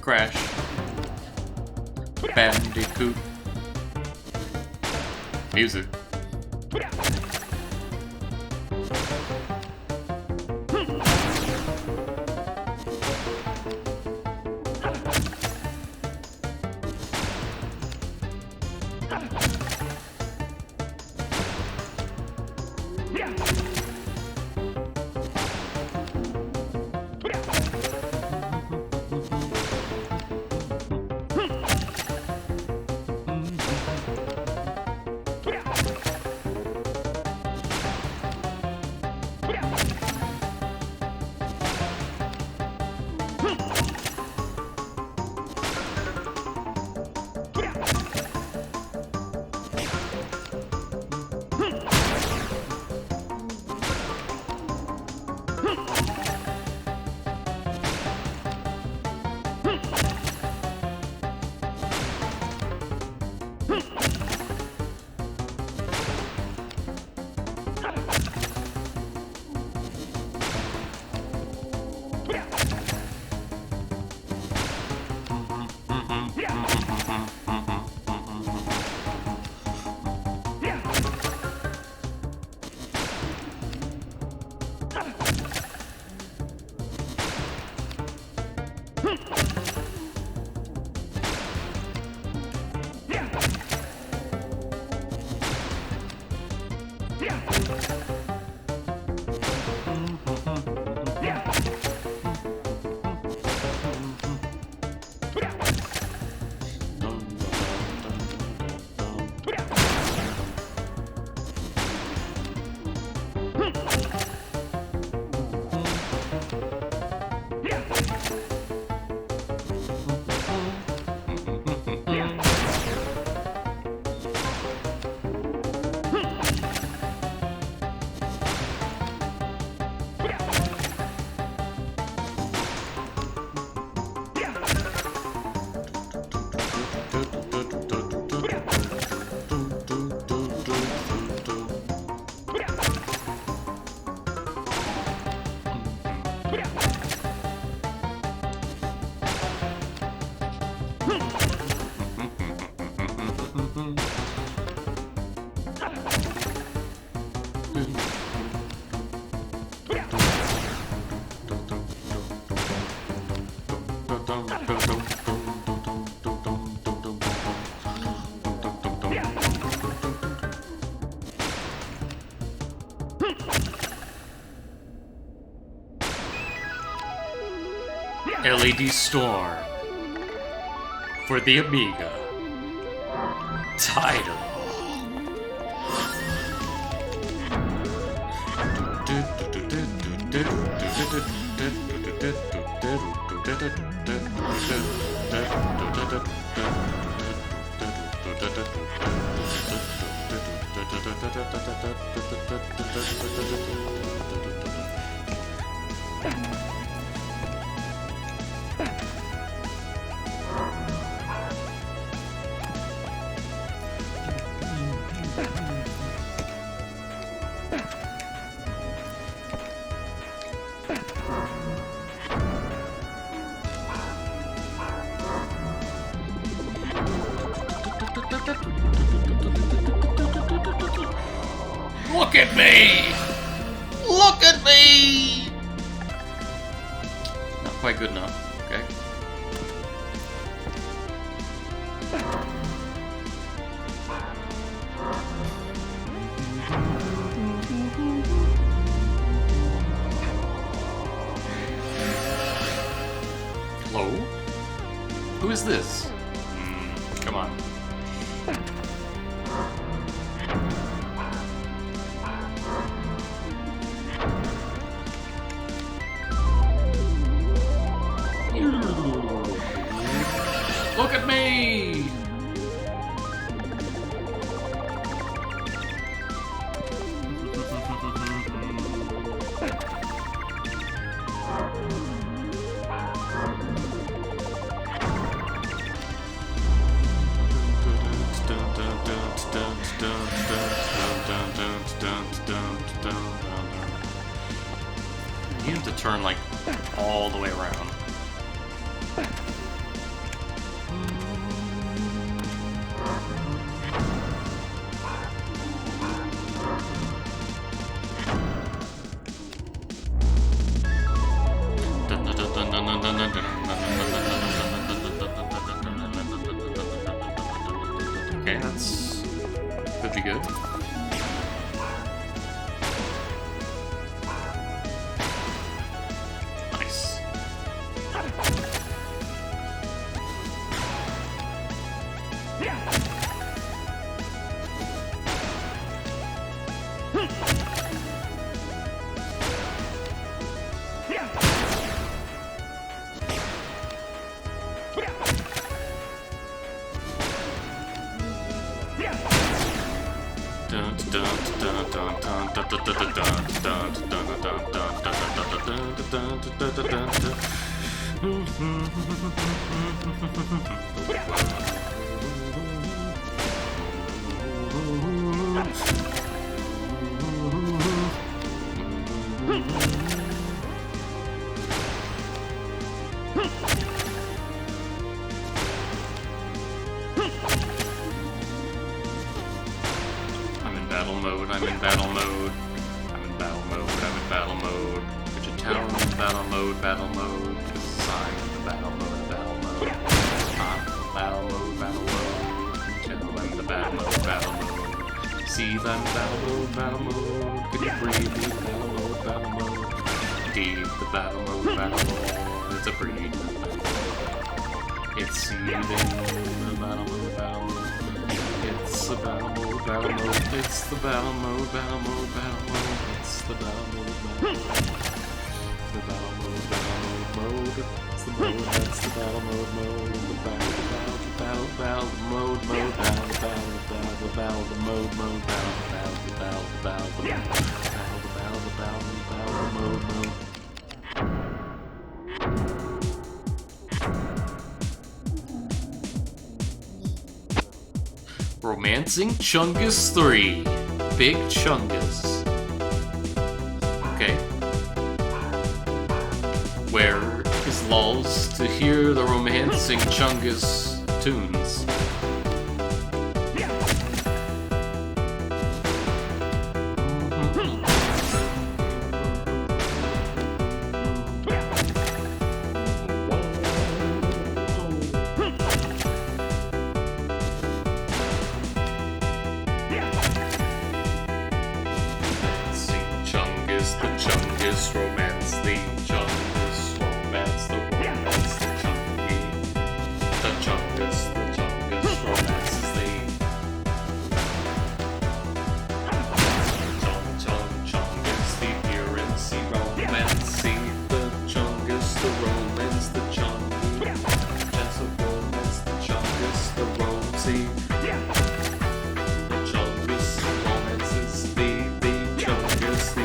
Crash. Bandicoot. Music. LED Storm for the Amiga. Title. Look at me! Look at me! Not quite good enough. Okay. Hello? Who is this? Come on. Look at me! You need to turn like all the way around. Okay, that's could be good. Nice. I'm in battle mode, I'm in battle mode. I'm in battle mode, I'm in battle mode. Put your tower in battle mode, battle mode. Cause I'm in the battle mode, battle mode. I'm in battle mode, battle mode. Until I'm in the battle mode, battle mode. See them battle mode, battle mode. Could you breathe the battle mode, battle mode? Deep the battle mode, battle mode. It's a breed. It's seething the battle mode, battle mode. It's the battle mode, battle mode. It's the battle mode, battle mode, battle mode. It's the battle mode, battle mode. The battle mode, battle mode, mode. It's the mode, that's the battle mode, mode. The battle, the battle, the battle, battle, the mode, mode, battle, the battle, the battle, the battle, the mode, mode, battle, the battle, the battle, the battle, the battle, the battle, the battle, the battle, the mode, mode. Romancing Chungus 3. Big Chungus. Okay. Where is lulls to hear the Romancing Chungus tunes? The Chungus romance, the Chungus romance, the romance, the Chungy. The Chungus romance is the Chungus, the appearance, the romance, the Chungus, the romance, the Chungy. Just the romance, the Chungus, the rosy. The Chungus romance is the Chungus, the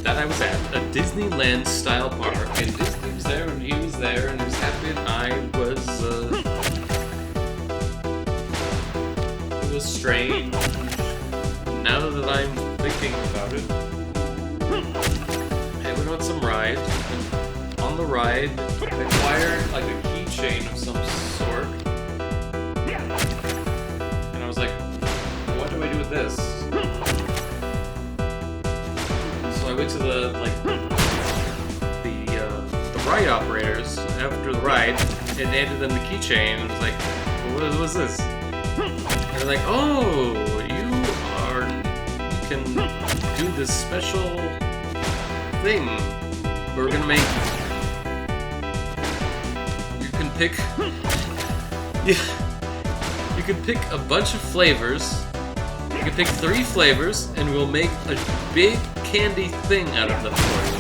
that I was at a Disneyland style park, and Disney was there, and he was there, and he was happy, and I was, it was strange. Now that I'm thinking about it, I went on some ride, and on the ride, I acquired, like, a keychain of some sort, and I was like, what do I do with this? So I went to the ride operators after the ride and handed them the keychain and was like, what was this? And they're like, oh, you can do this special thing. We're gonna make. You can pick. Yeah, you can pick a bunch of flavors. You can pick 3 flavors, and we'll make a big candy thing out of them for you.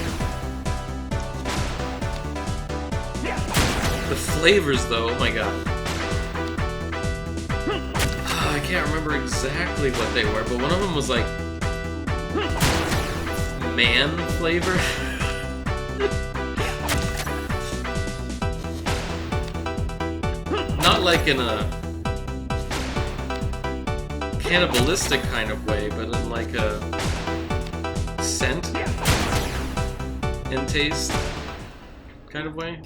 The flavors, though, oh my god. I can't remember exactly what they were, but one of them was like man flavor. Not like in a cannibalistic kind of way, but in like a scent and taste kind of way.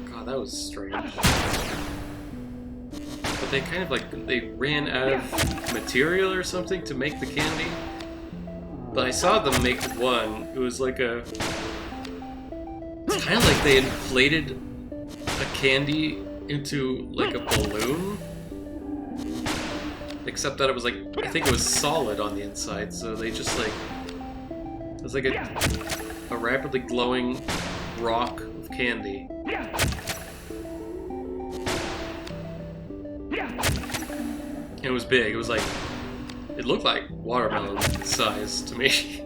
God, that was strange. But they kind of like, they ran out of material or something to make the candy. But I saw them make one. It was like a... It's kind of like they inflated a candy into like a balloon. Except that it was like, I think it was solid on the inside, so they just like... It was like a rapidly glowing rock of candy. It was big. It was like, it looked like watermelon size to me.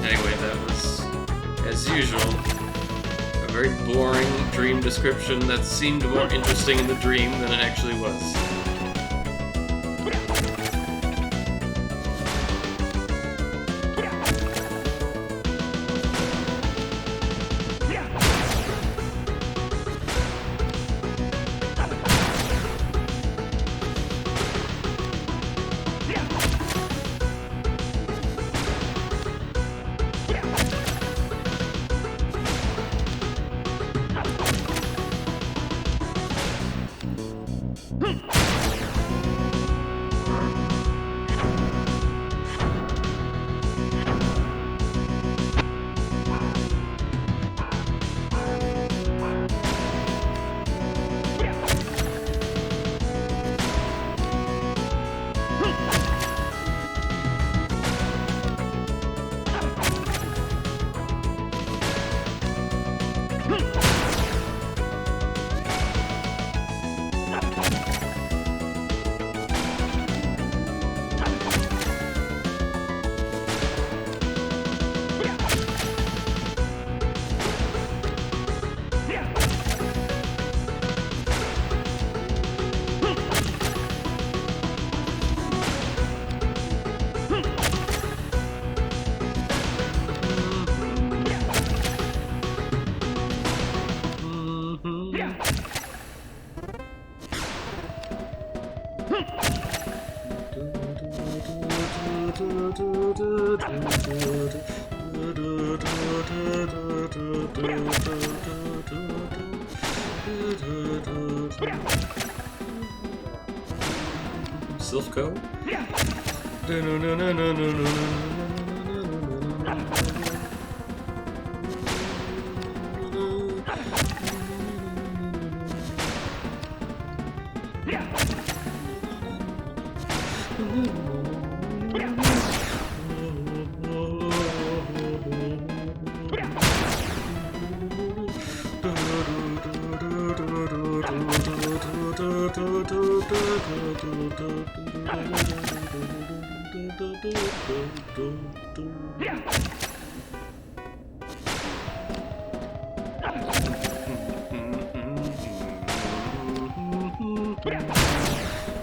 Anyway, that was, as usual, a very boring dream description that seemed more interesting in the dream than it actually was. Silphco?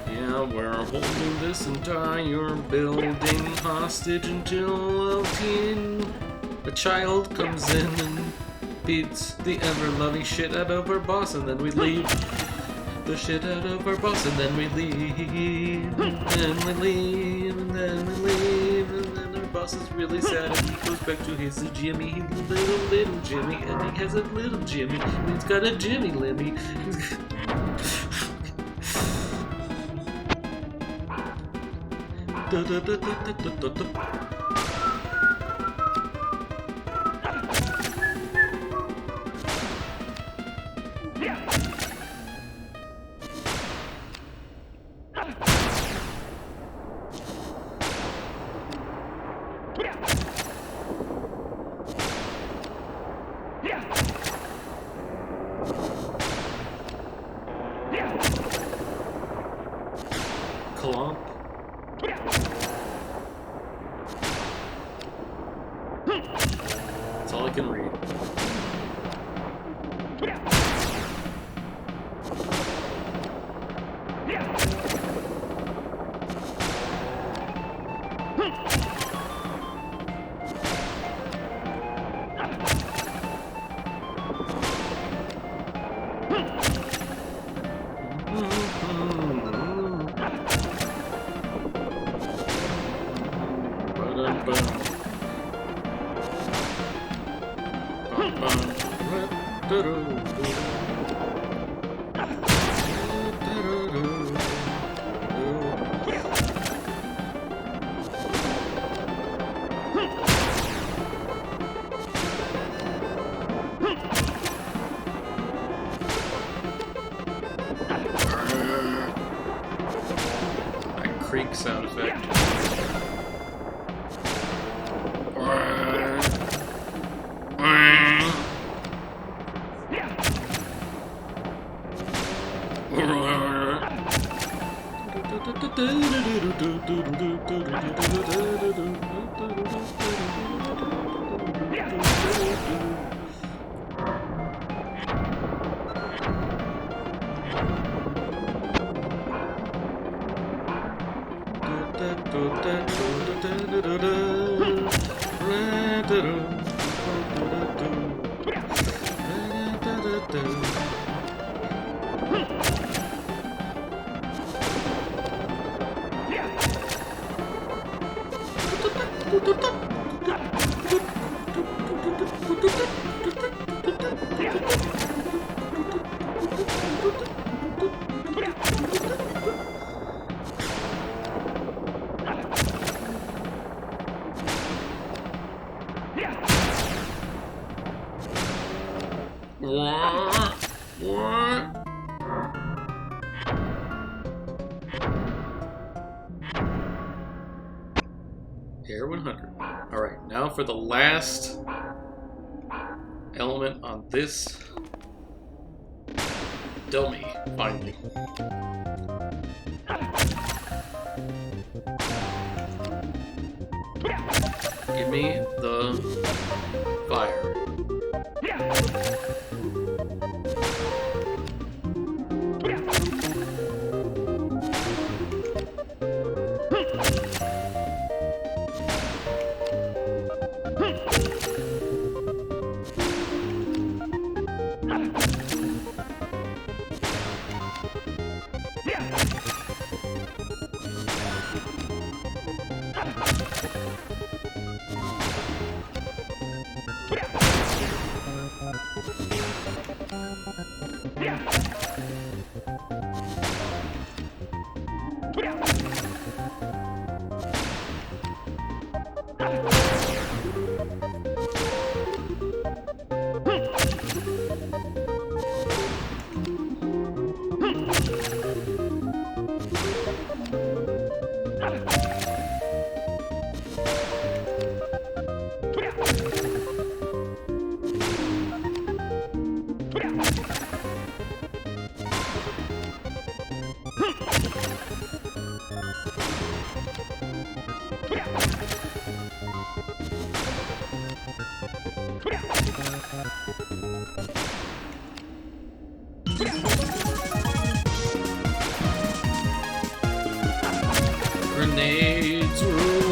Yeah, we're holding this entire building hostage until a child comes in and beats the ever-loving shit out of our boss, and then we leave. The shit out of our boss, and then we leave, and then we leave, and then we leave, and then our boss is really sad, and he goes back to his Jimmy, little Jimmy, and he has a little Jimmy, and he's got a Jimmy Limmy. Clomp. That's all I can read. Air 100. Alright, now for the last element on this dummy, finally. Give me the fire. Grenades rule.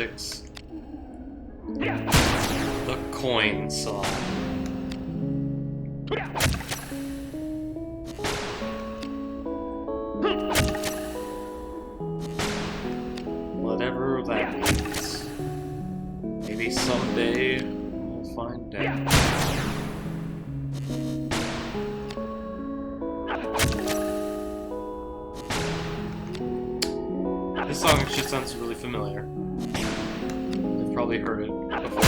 6. The coin song. Whatever that means. Maybe someday we'll find out. This song just sounds really familiar. You've probably heard it before.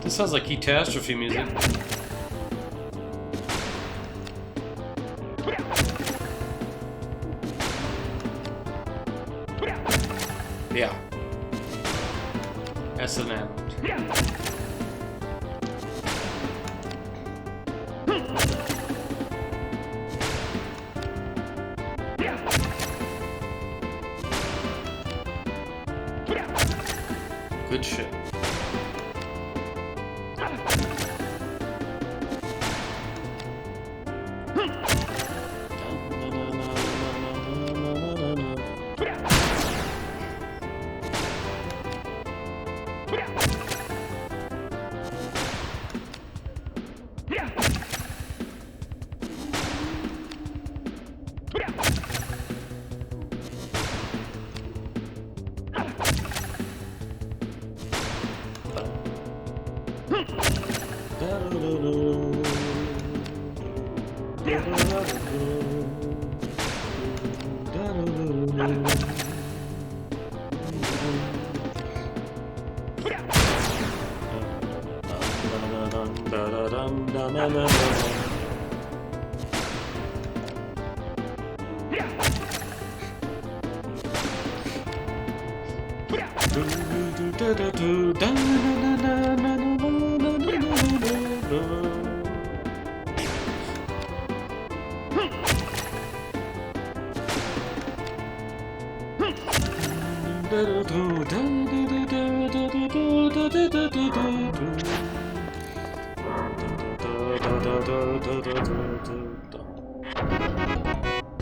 This sounds like catastrophe music. Yeah. S&M. Good shit.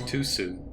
Too soon.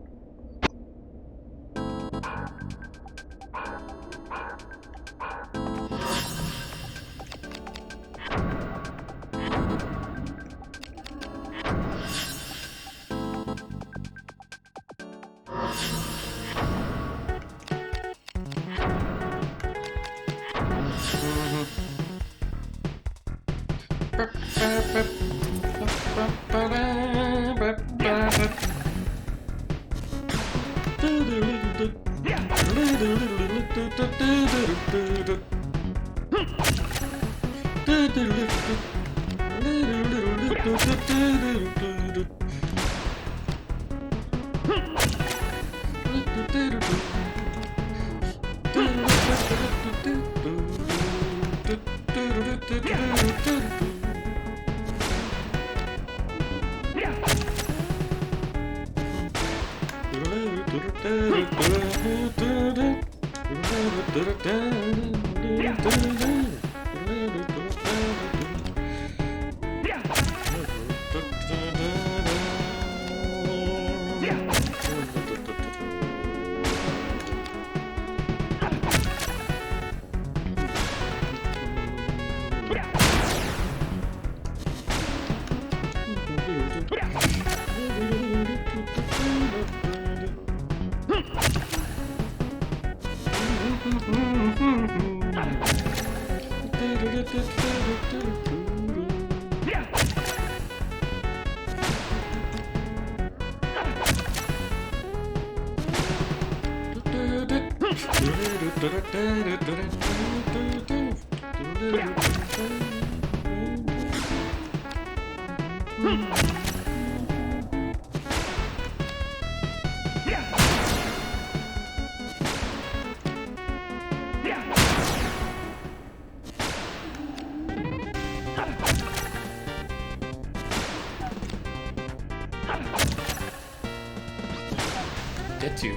Get you.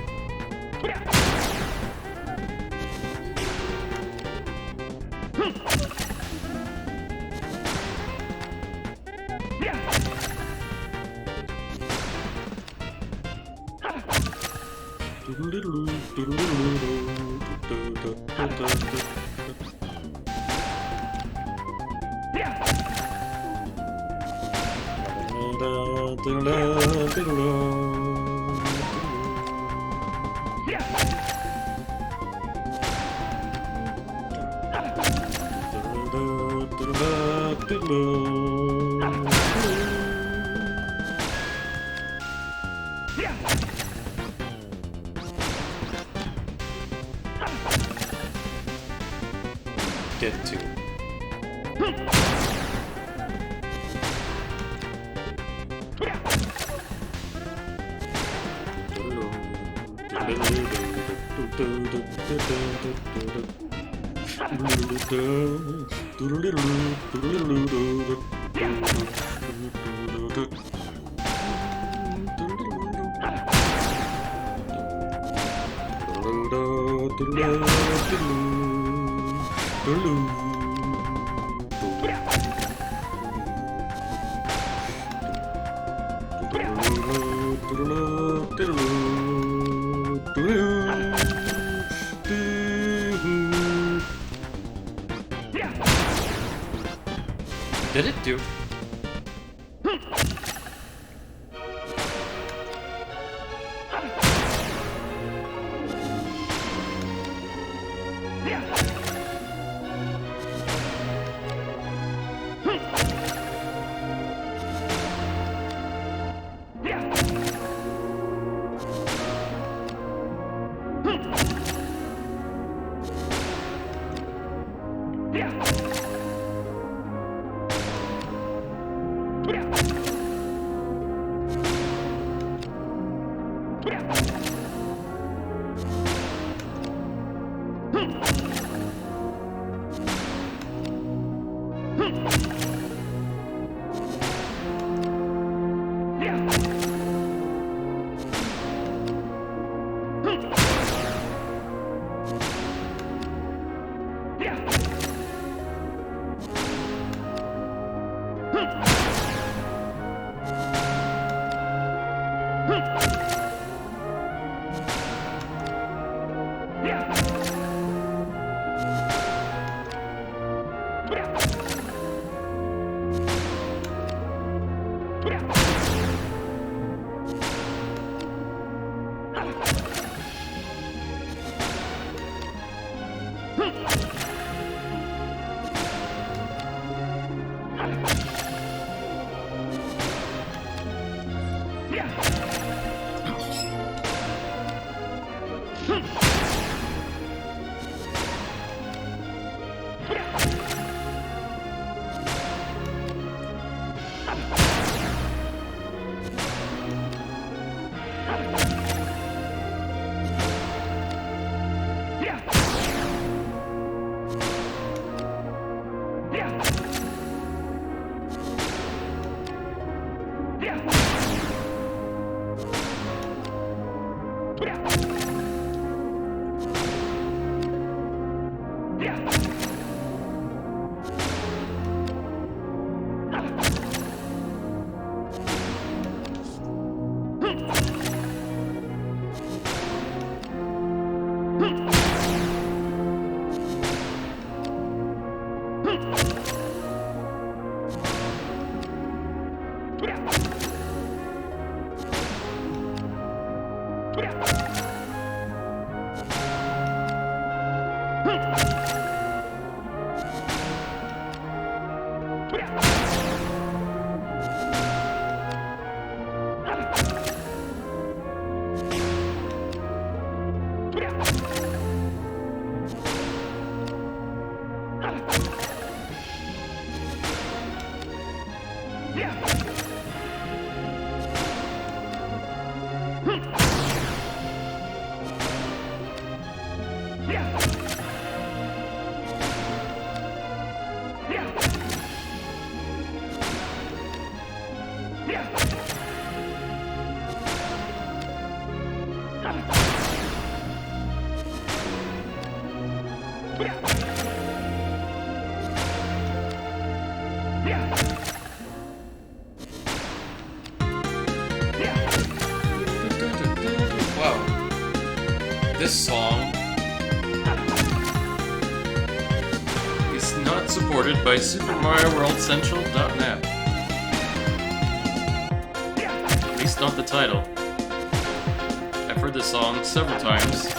Get to. Did it do? This song is not supported by Super Mario World Central.net. At least not the title. I've heard this song several times,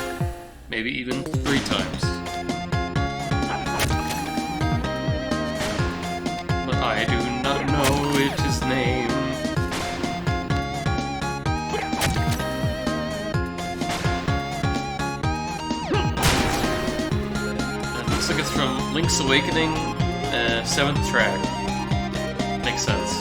maybe even 3 times. But I do not know its name. Looks like it's from Link's Awakening, 7th track. Makes sense.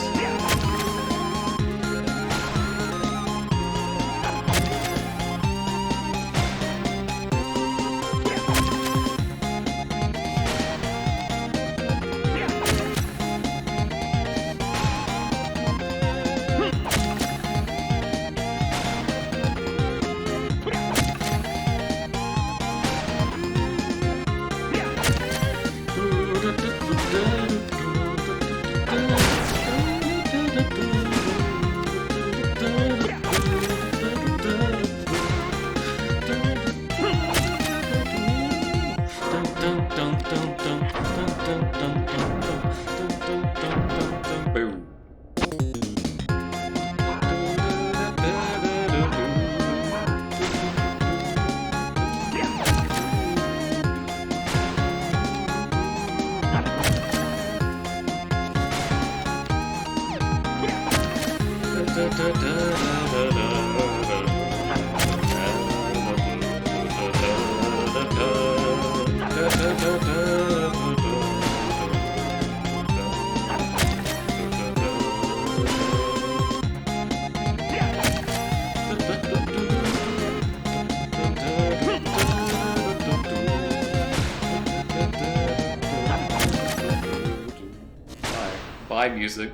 Bye, music.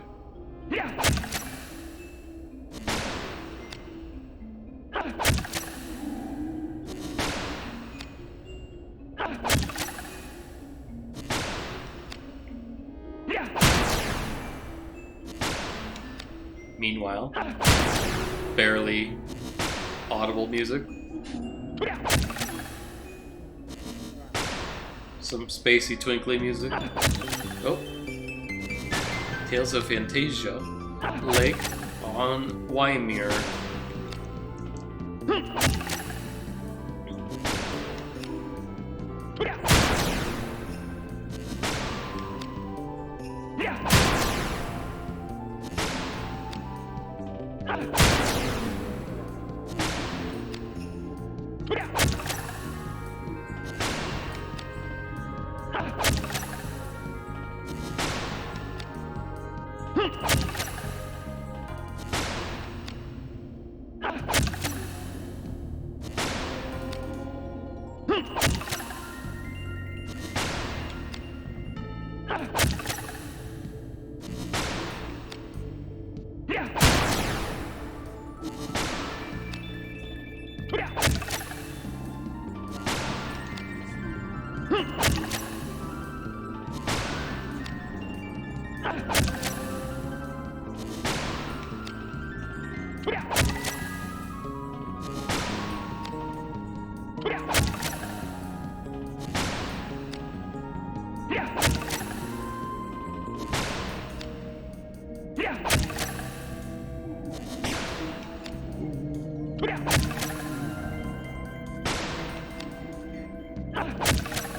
Meanwhile, barely audible music. Some spacey, twinkly music. Oh. Tales of Fantasia. lake on Waimir.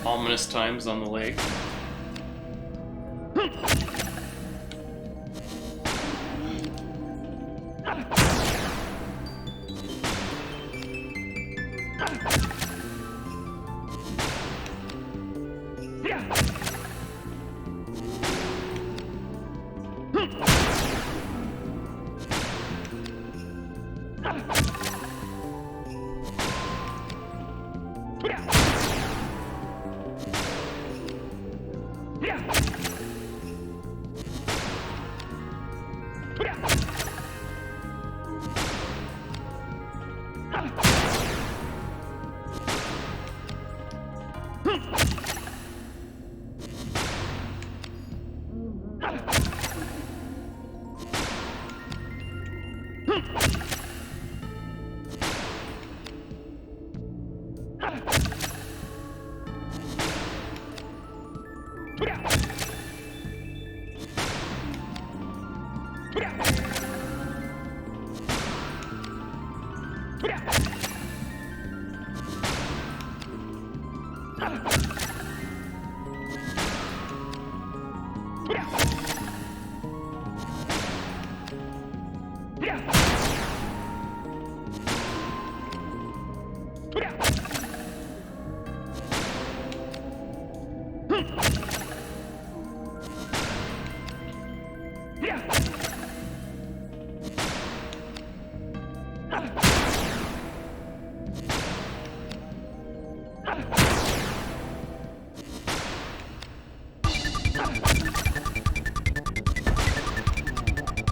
Ominous times on the lake.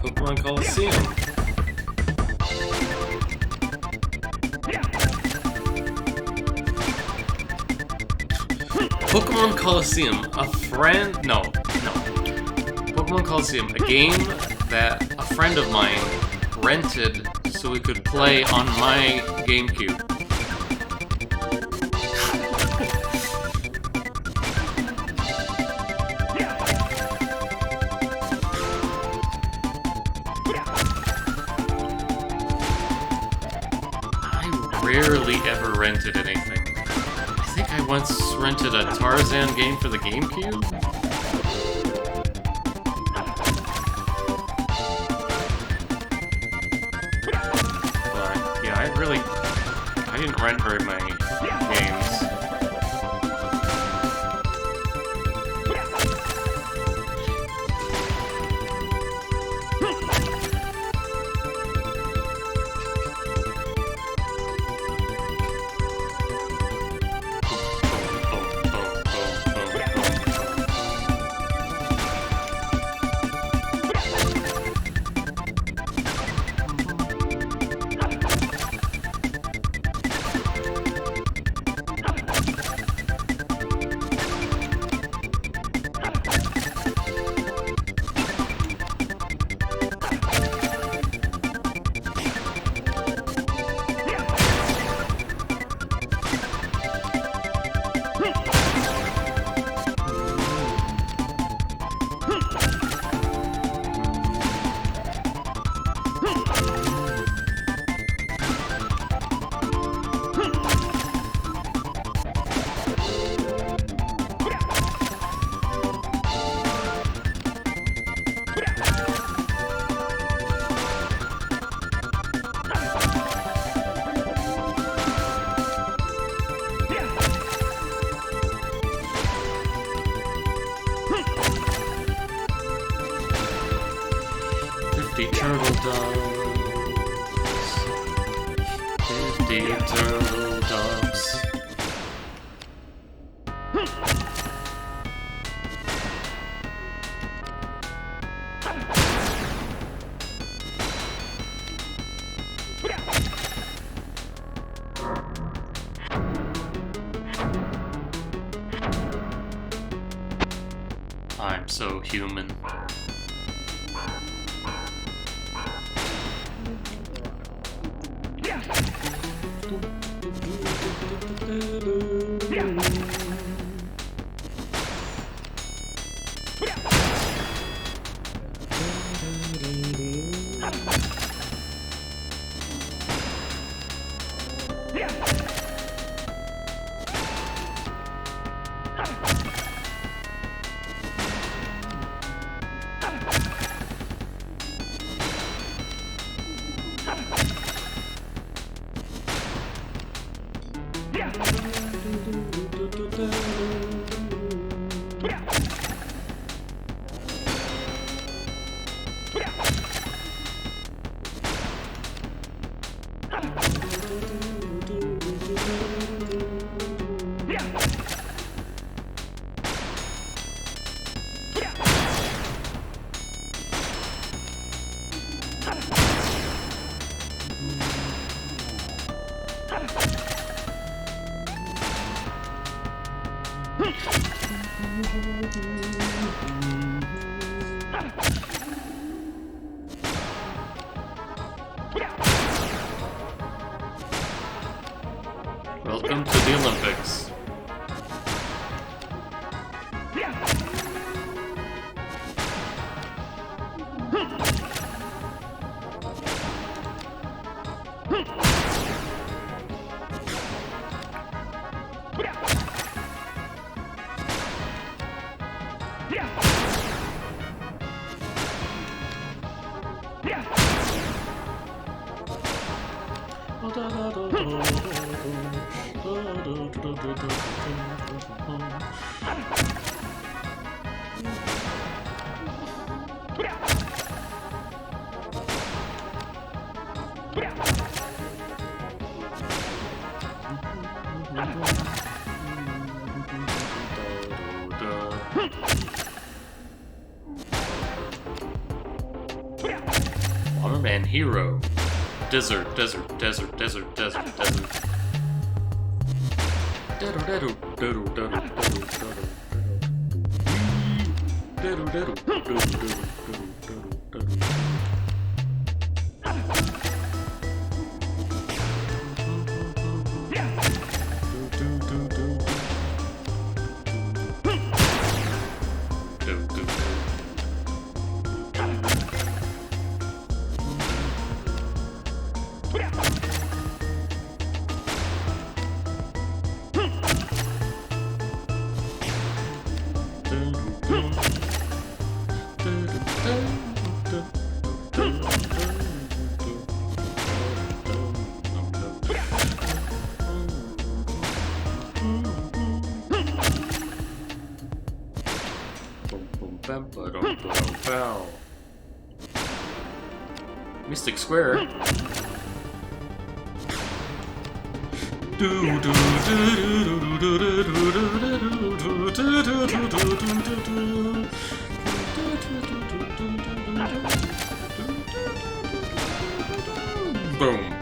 Pokemon Coliseum. Pokemon Coliseum, a friend... No. Pokemon Coliseum, a game that a friend of mine rented so we could play on my GameCube. Rarely ever rented anything. I think I once rented a Tarzan game for the GameCube. But yeah, I didn't rent very many games. 50 turtle doves. 50 turtle doves. I'm so human. Welcome to the Olympics. Bomberman Hero. Desert, desert, desert, desert, desert, desert. Mystic Square. Boom.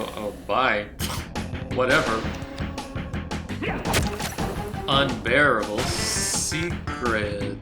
Oh, bye. Whatever. Unbearable secret.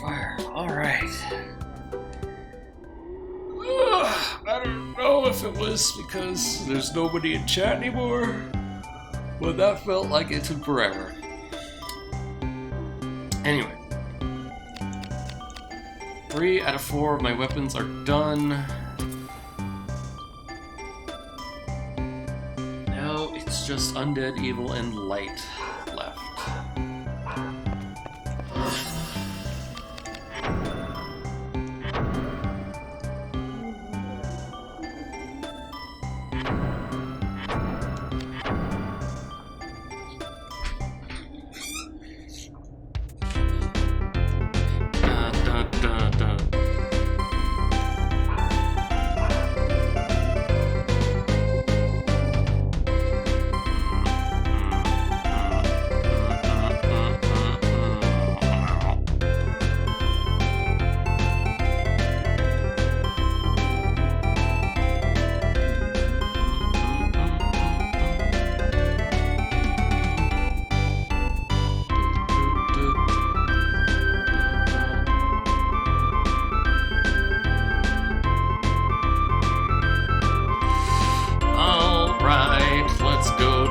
Fire. Alright. I don't know if it was because there's nobody in chat anymore, but that felt like it took forever. Anyway. 3 out of 4 of my weapons are done. Now it's just Undead, Evil, and Light left.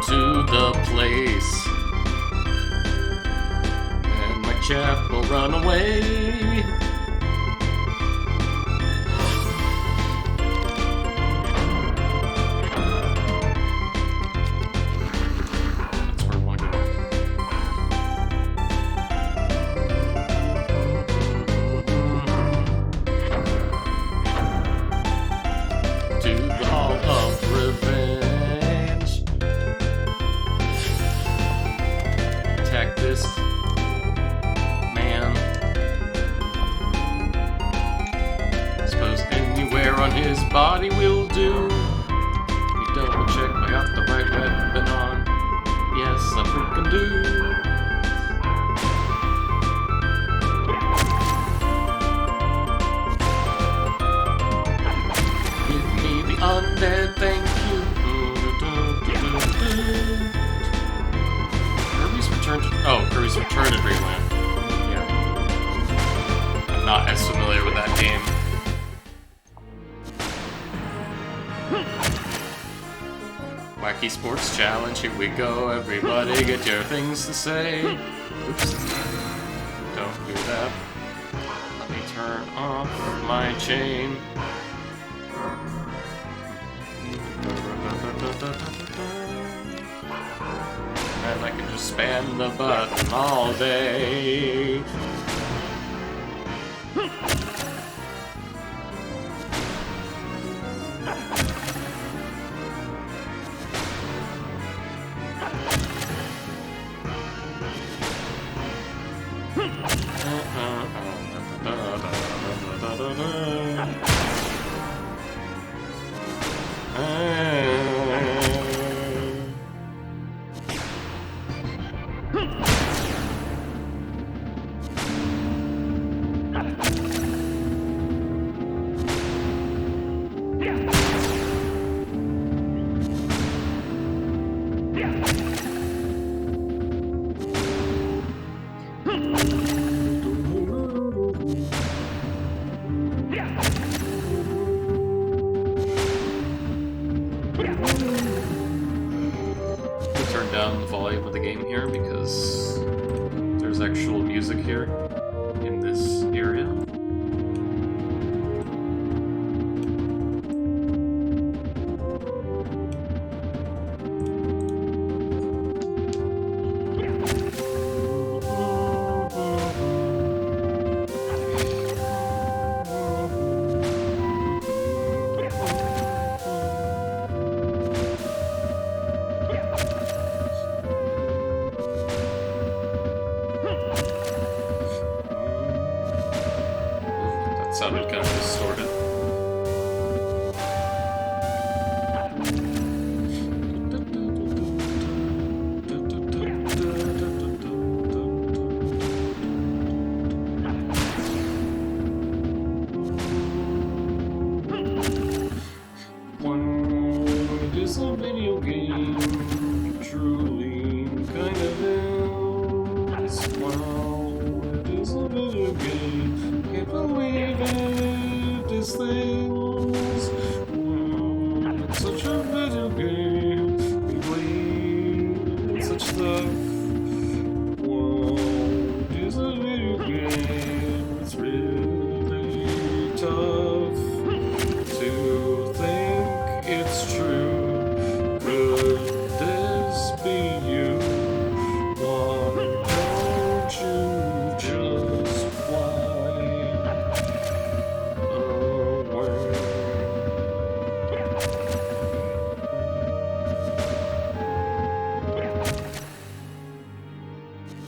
To the place, and my chap will run away. That's where I want to go. To the Hall of Revenge. Attack this man. undead, thank you. Kirby's Return to... Oh, Kirby's Return to Dreamland. Yeah. I'm not as familiar with that game. Wacky Sports Challenge, here we go. Everybody get your things to say. Oops. Don't do that. Let me turn off my chain. And I can just spam the button all day. Turn down the volume of the game here because there's actual music here in this area. Sounded kind of distorted. It is a video game, truly kind of is. Wow, it is a video game. Can't believe it, these things. It's such a video game. We believe in such stuff. Whoa, it is a video game. It's really tough to think it's true. Could this be you? Why don't you just fly away?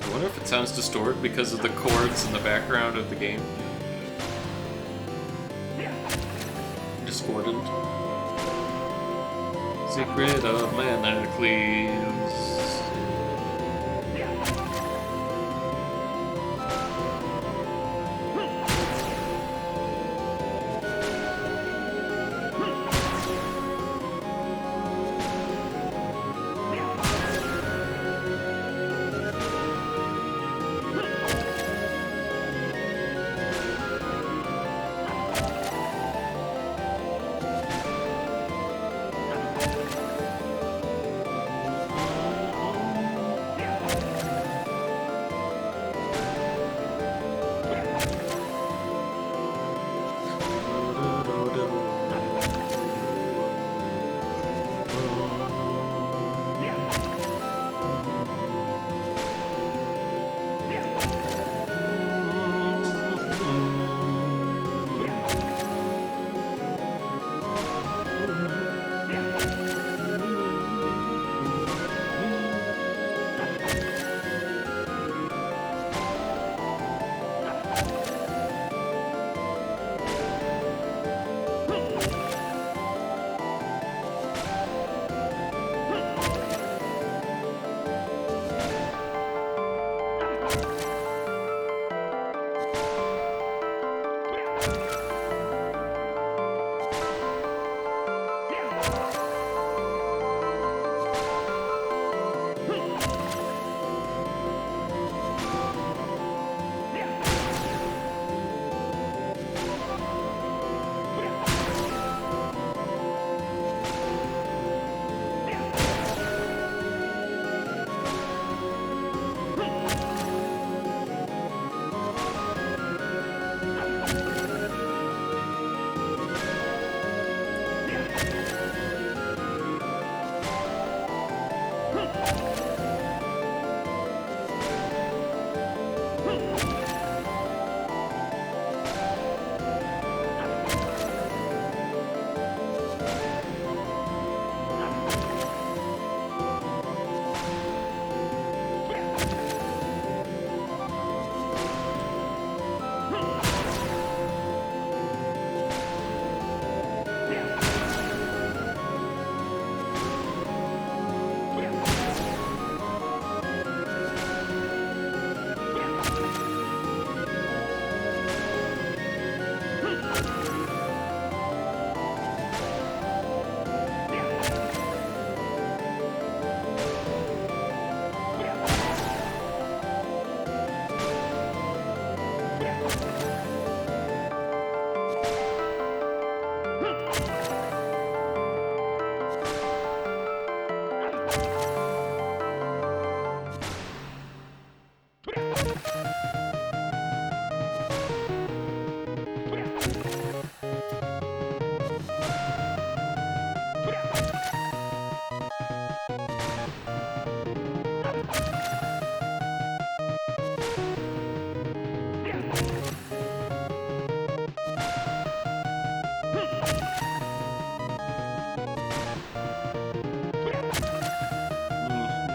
I wonder if it sounds distorted because of the chords in the background of the game. Discordant. Secret of Manacles.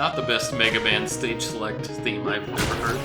Not the best Mega Man stage select theme I've ever heard.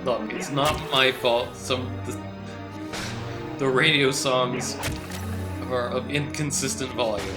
Look, it's not my fault. The radio songs are of inconsistent volume.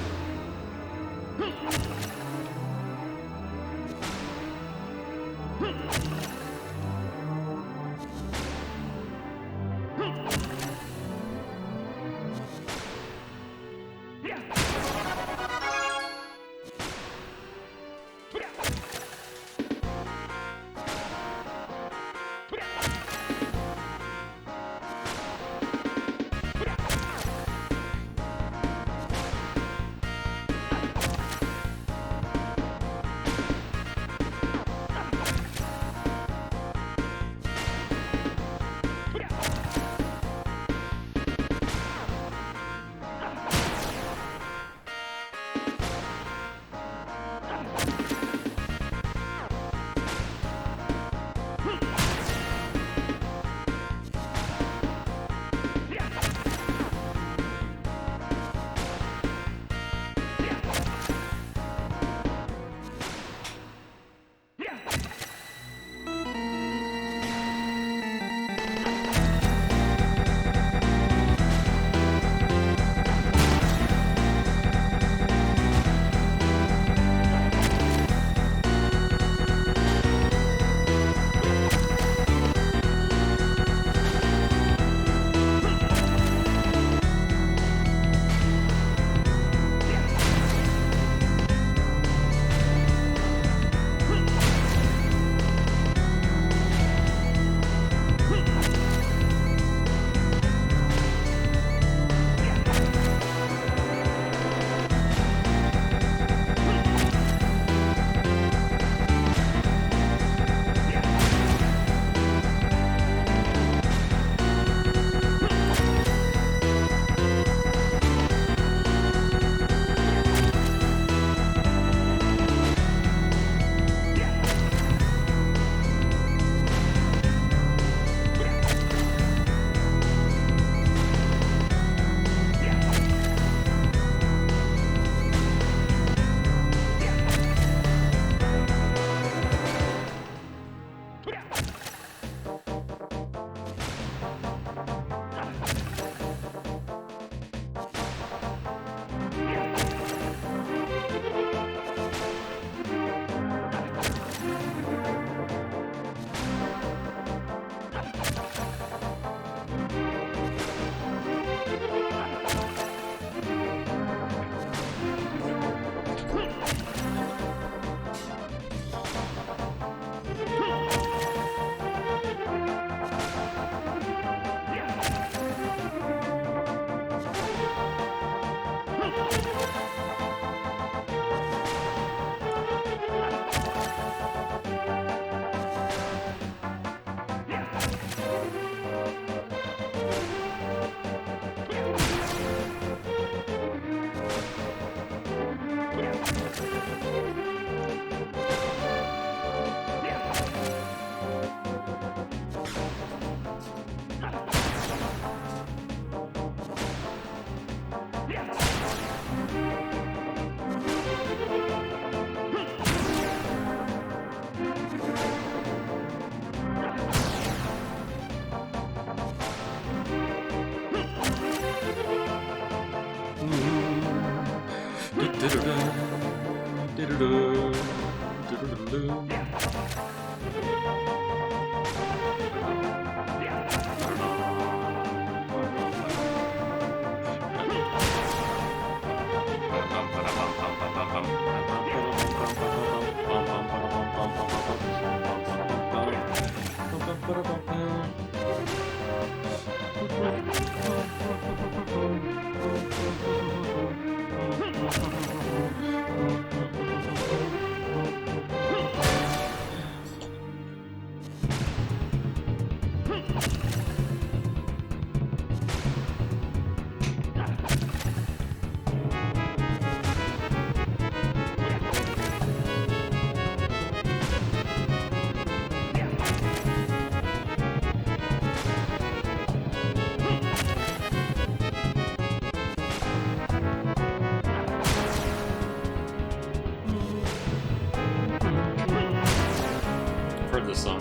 I've heard this song.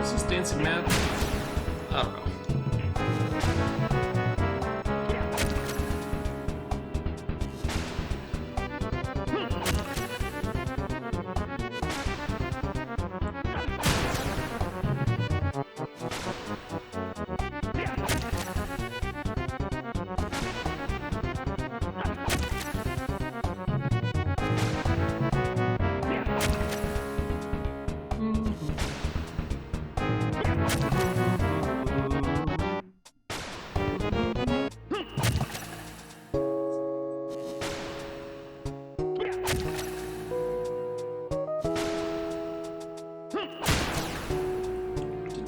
Is this Dancing Mad? I don't know.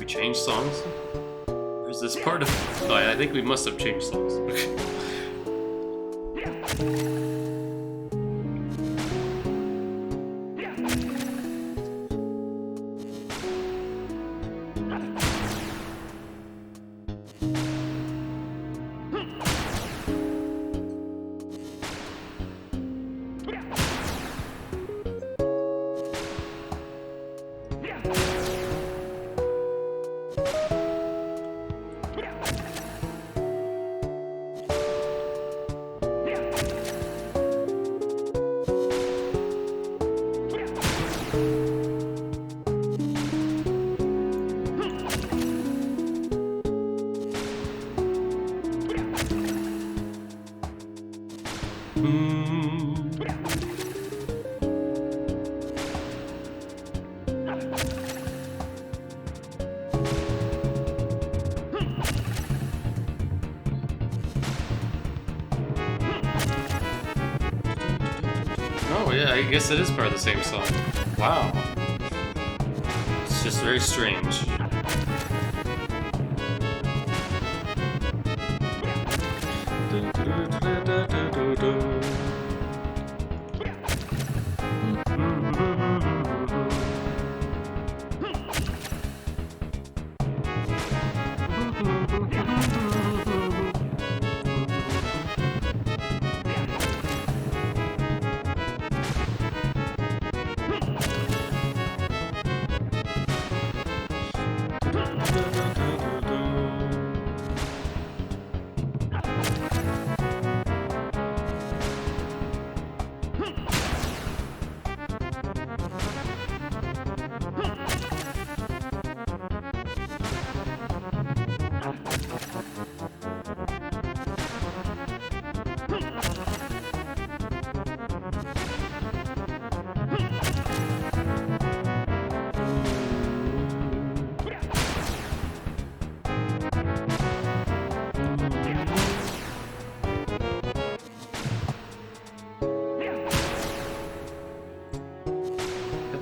Change songs? Or is this part of... Oh, I think we must have changed songs. Oh yeah, I guess it is part of the same song. Wow. It's just very strange.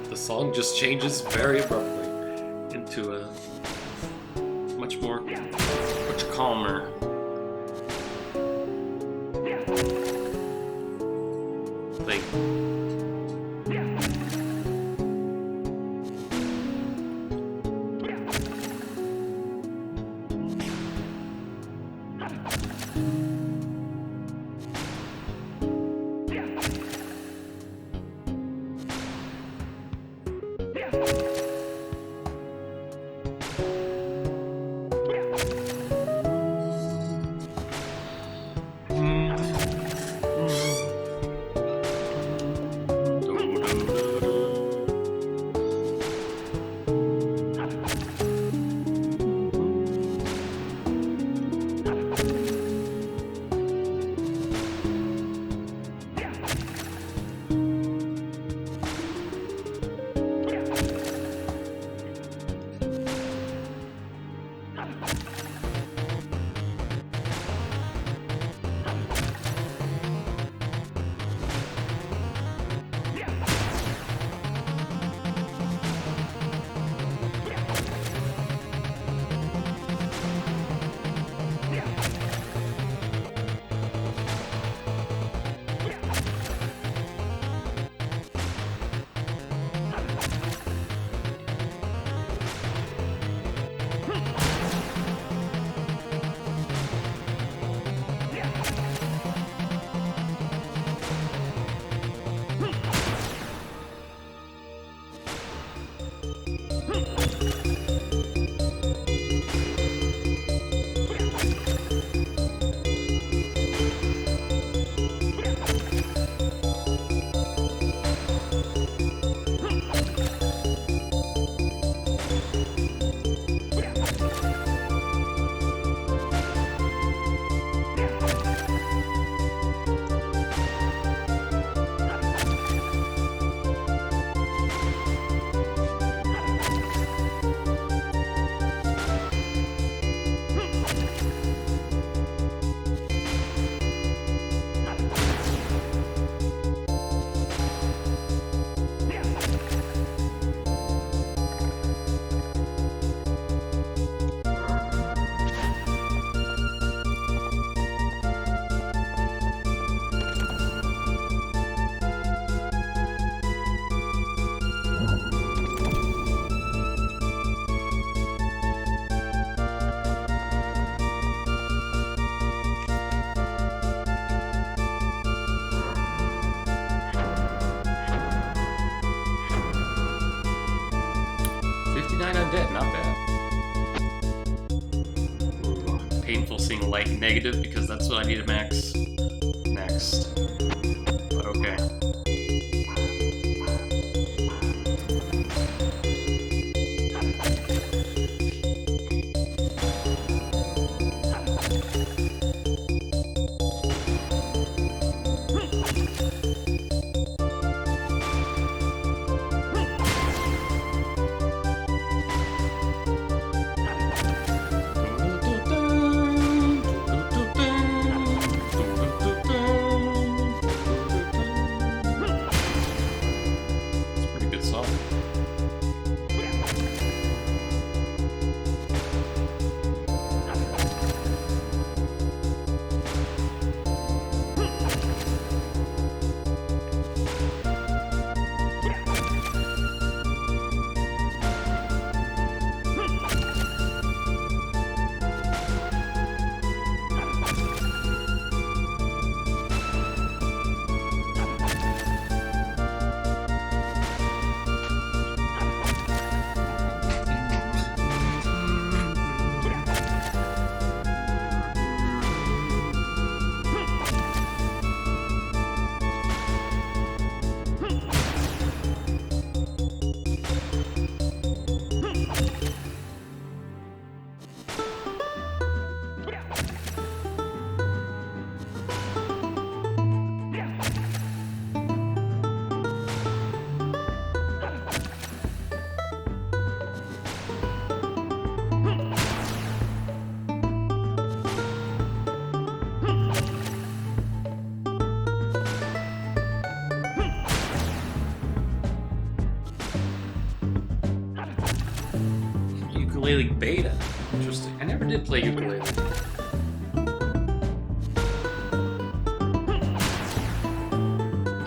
The song just changes very abruptly into a much calmer. Thing. seeing light negative because that's what I need to max next. But okay. Ukulele beta. Interesting. I never did play ukulele.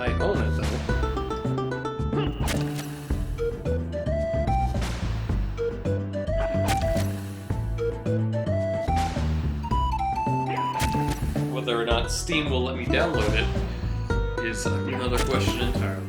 I own it though. Whether or not Steam will let me download it is another question entirely.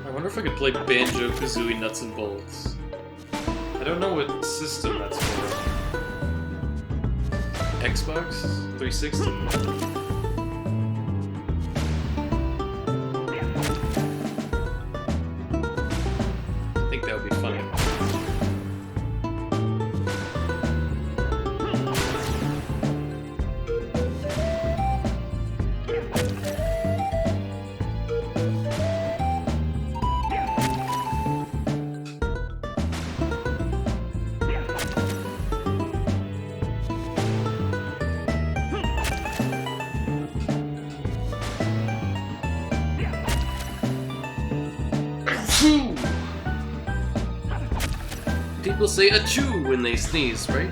I wonder if I could play Banjo-Kazooie Nuts and Bolts. I don't know what system that's for. Xbox 360? I think that would be funny. People say achoo when they sneeze, right?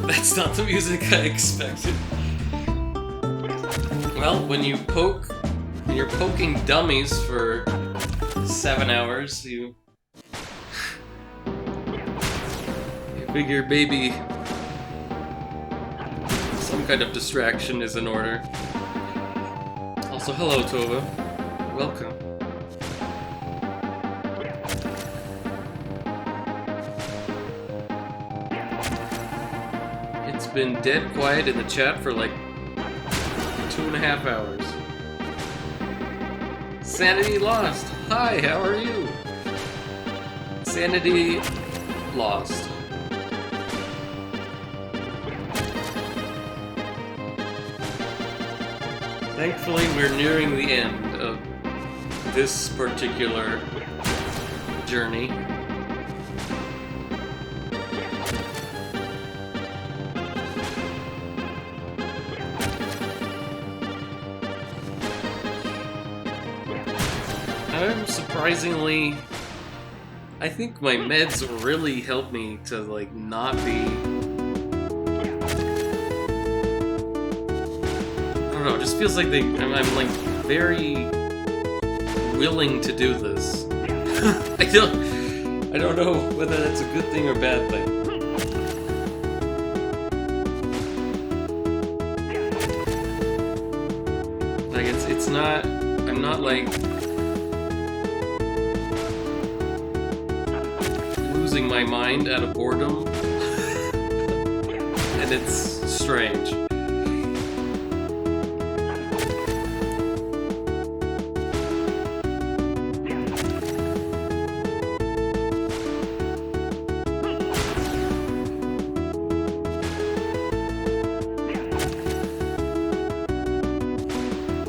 That's not the music I expected. Well, when you're poking dummies for 7 hours, you figure maybe some kind of distraction is in order. Also, hello, Tova. Welcome. It's been dead quiet in the chat for like 2.5 hours. Sanity lost. Hi, how are you? Sanity lost. Thankfully, we're nearing the end of this particular journey. I'm surprisingly... I think my meds really help me to, like, not be... I don't know, it just feels like I'm like, very willing to do this. I don't know whether that's a good thing or bad thing. Like, it's not... I'm not, like... losing my mind out of boredom. And it's strange.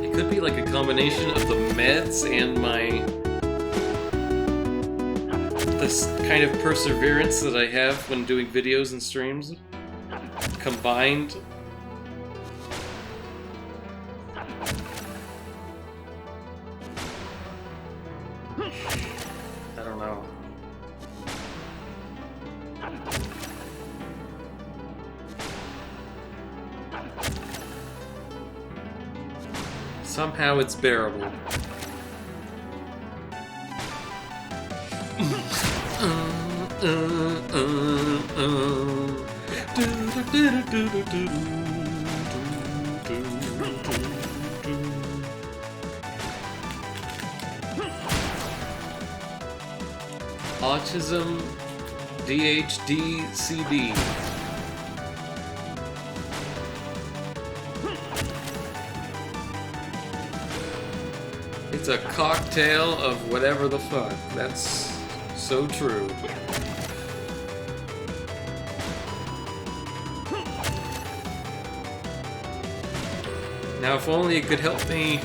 It could be like a combination of the meds and this kind of perseverance that I have when doing videos and streams combined. I don't know. Somehow it's bearable. Autism, DHD, CD. It's a cocktail of whatever the fuck. That's so true. Now, if only it could help me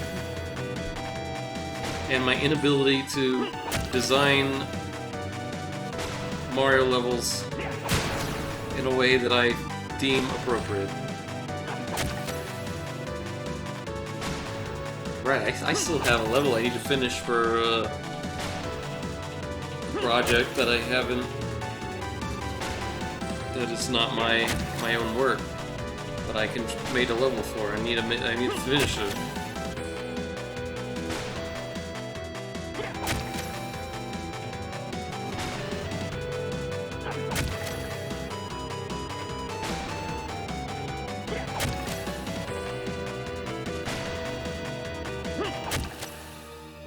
and my inability to design Mario levels in a way that I deem appropriate. Right, I still have a level I need to finish for a project that I haven't... that is not my own work. But I can made a level for. I need to finish it.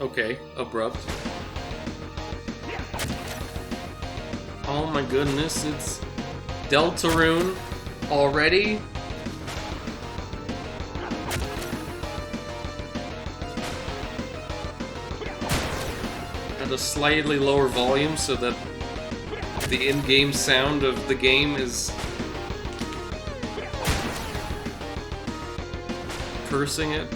Okay, abrupt. Oh my goodness, it's Deltarune already? At a slightly lower volume so that the in-game sound of the game is cursing it.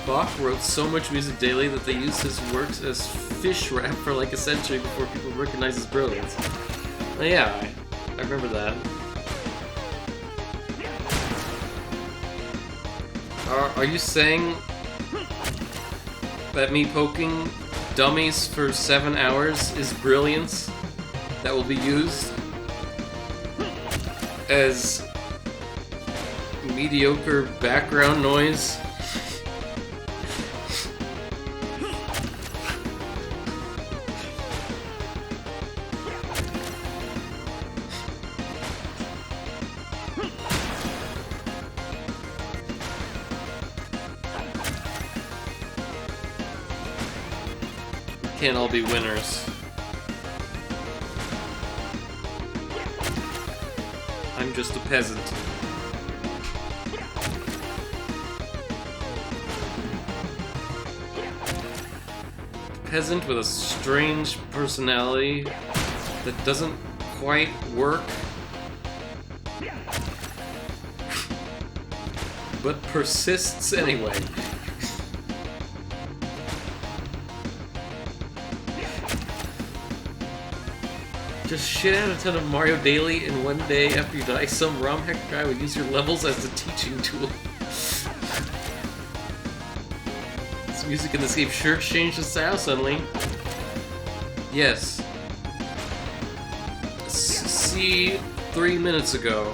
Bach wrote so much music daily that they used his works as fish wrap for like a century before people recognized his brilliance. Well, yeah, I remember that. Are you saying that me poking dummies for 7 hours is brilliance that will be used as mediocre background noise? Can't all be winners. I'm just a peasant. Peasant with a strange personality that doesn't quite work, but persists anyway. Just shit out a ton of Mario Daily in one day after you die. Some ROM hack guy would use your levels as a teaching tool. This music in this game sure changed the style suddenly. Yes. See 3 minutes ago.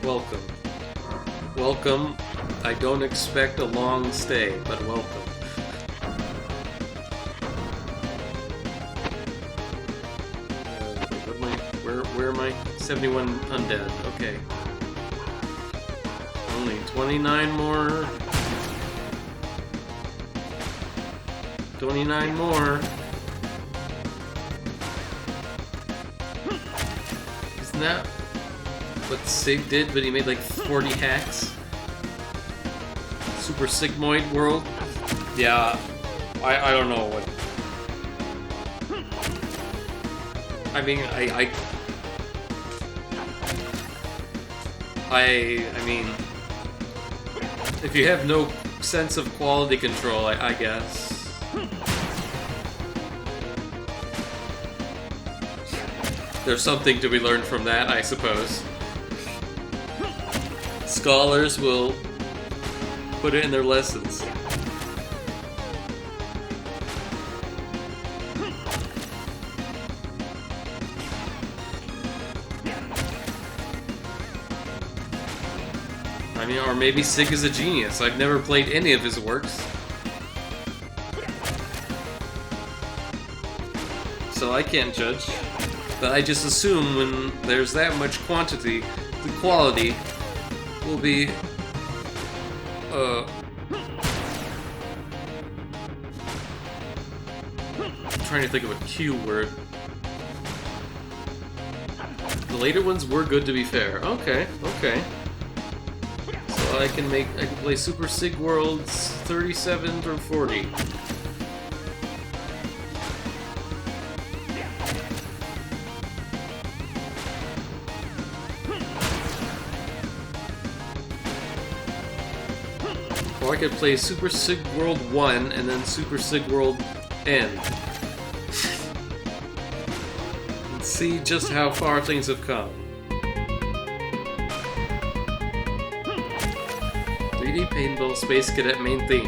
Welcome. Welcome. I don't expect a long stay, but welcome. Where am I? 71 undead. Okay. Only 29 more. 29 more. Isn't that what Sig did, but he made like 40 hacks? Super Sigmoid world? Yeah, I don't know what... I mean, I mean, if you have no sense of quality control, I guess. There's something to be learned from that, I suppose. Scholars will put it in their lessons. I mean, or maybe Sig is a genius. I've never played any of his works, so I can't judge. But I just assume when there's that much quantity, the quality will be, I'm trying to think of a Q word. The later ones were good, to be fair. Okay, okay. So I can play Super Sig Worlds 37 through 40. Or I could play Super Sig World 1 and then Super Sig World N. And see just how far things have come. 3D Paintball Space Cadet main theme.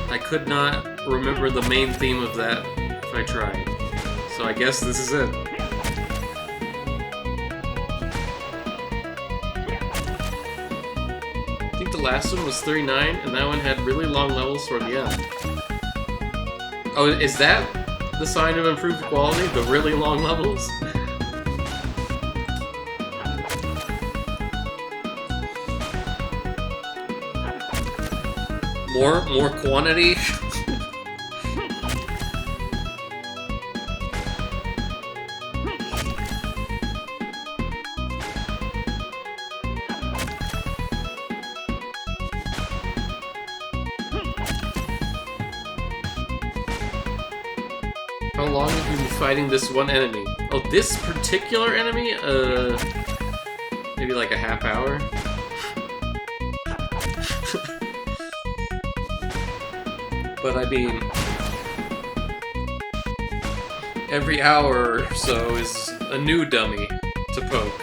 I could not remember the main theme of that if I tried. So I guess this is it. The last one was 39, and that one had really long levels toward the end. Oh, is that the sign of improved quality? The really long levels? More quantity? How long have you been fighting this one enemy? Oh, this particular enemy? Maybe like a half hour? But I mean, every hour or so is a new dummy to poke.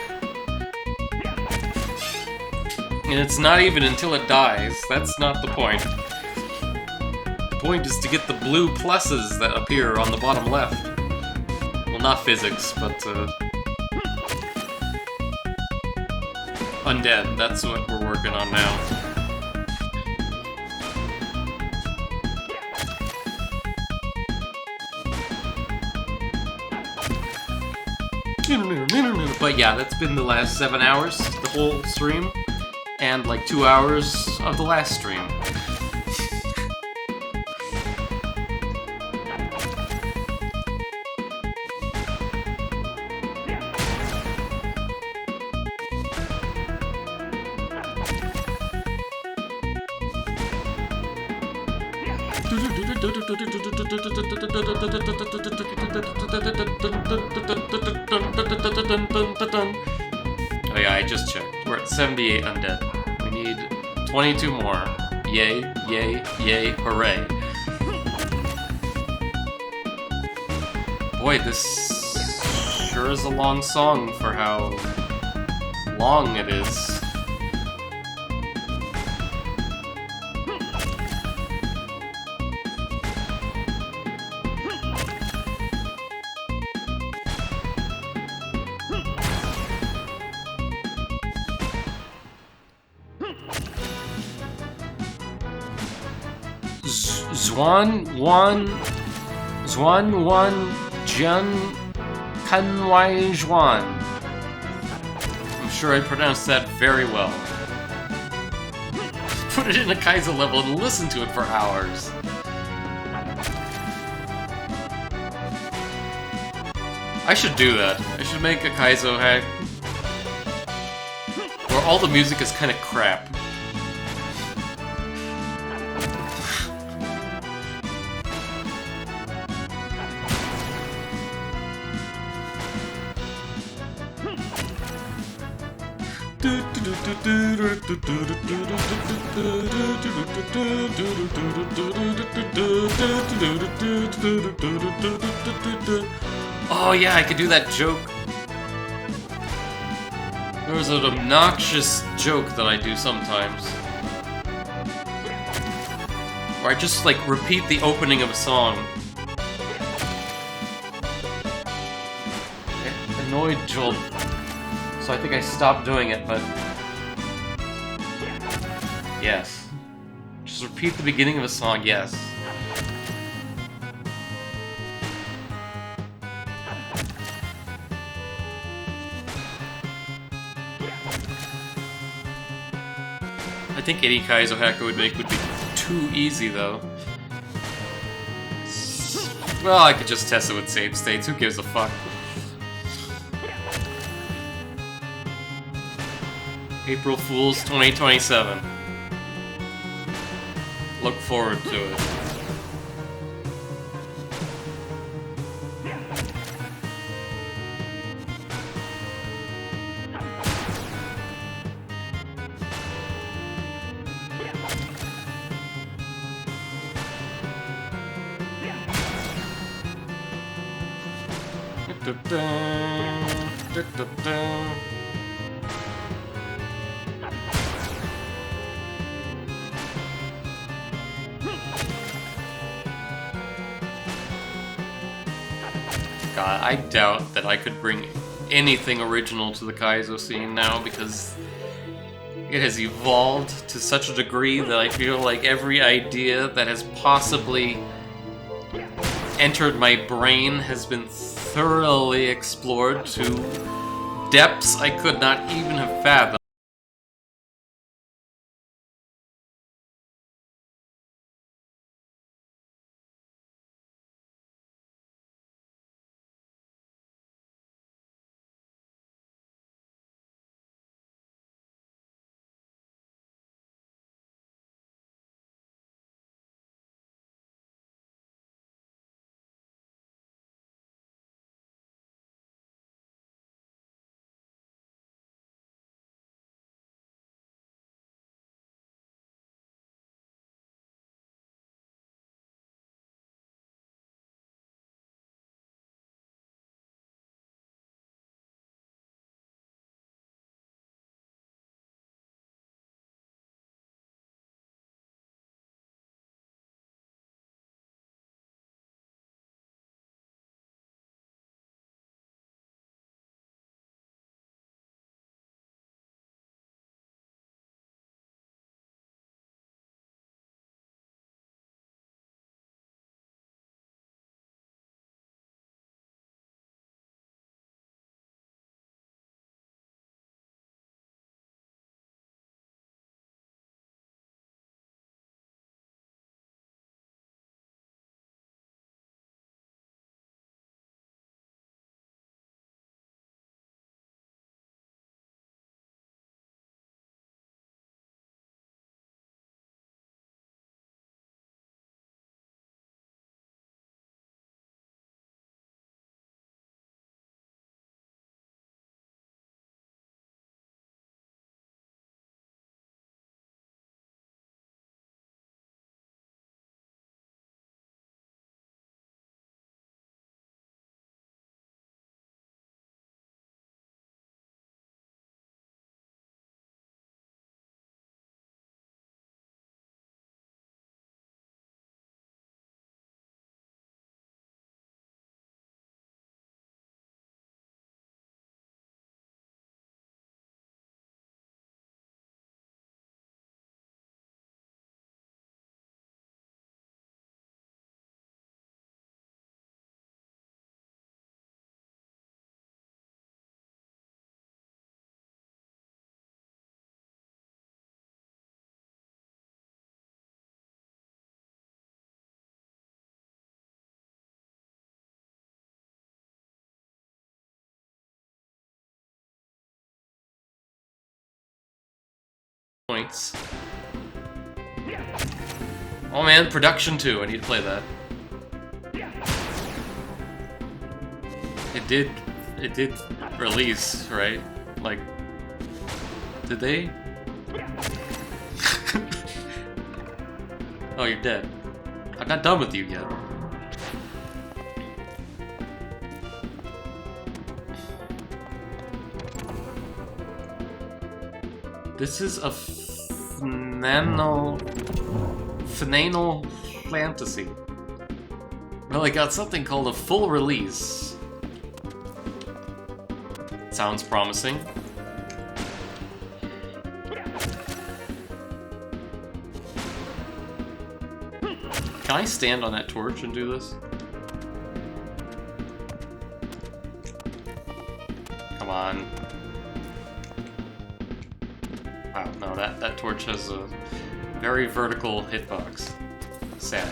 And it's not even until it dies. That's not the point. The point is to get the blue pluses that appear on the bottom left. Well, not physics, but undead. That's what we're working on now. But yeah, that's been the last 7 hours, the whole stream, and like 2 hours of the last stream. Oh yeah, I just checked. We're at 78 undead. We need 22 more. Yay, yay, yay, hooray. Boy, this sure is a long song for how long it is. Zhuan Wan Jun Kanwai Zhuan. I'm sure I pronounced that very well. Put it in a Kaizo level and listen to it for hours. I should do that. I should make a Kaizo hack where all the music is kind of crap. Oh yeah, I could do that joke. There was an obnoxious joke that I do sometimes. Where I just like repeat the opening of a song. It annoyed Joel. So I think I stopped doing it, but... Yes. Just repeat the beginning of a song, yes. I think any Kaizo hacker would make would be too easy, though. Well, I could just test it with save states, who gives a fuck? April Fools 2027. Look forward to it. God, I doubt that I could bring anything original to the Kaizo scene now because it has evolved to such a degree that I feel like every idea that has possibly entered my brain has been thoroughly explored to depths I could not even have fathomed. points. Oh man, Production 2, I need to play that. It did release, right? Like, did they? Oh, you're dead. I'm not done with you yet. This is a Final Fantasy. Well, I got something called a full release. Sounds promising. Can I stand on that torch and do this? Come on. Wow, no, that torch has a very vertical hitbox. Sad.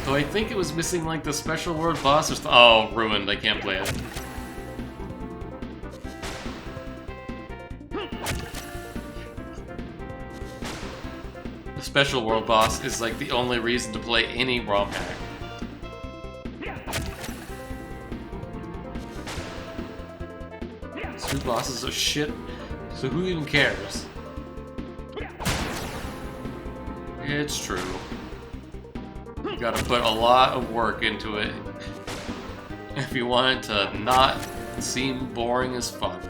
Though I think it was missing like the special world boss or oh, ruined, I can't play it. The special world boss is like the only reason to play any ROM hack. Two bosses are shit, so who even cares? It's true. You gotta put a lot of work into it if you want it to not seem boring as fuck.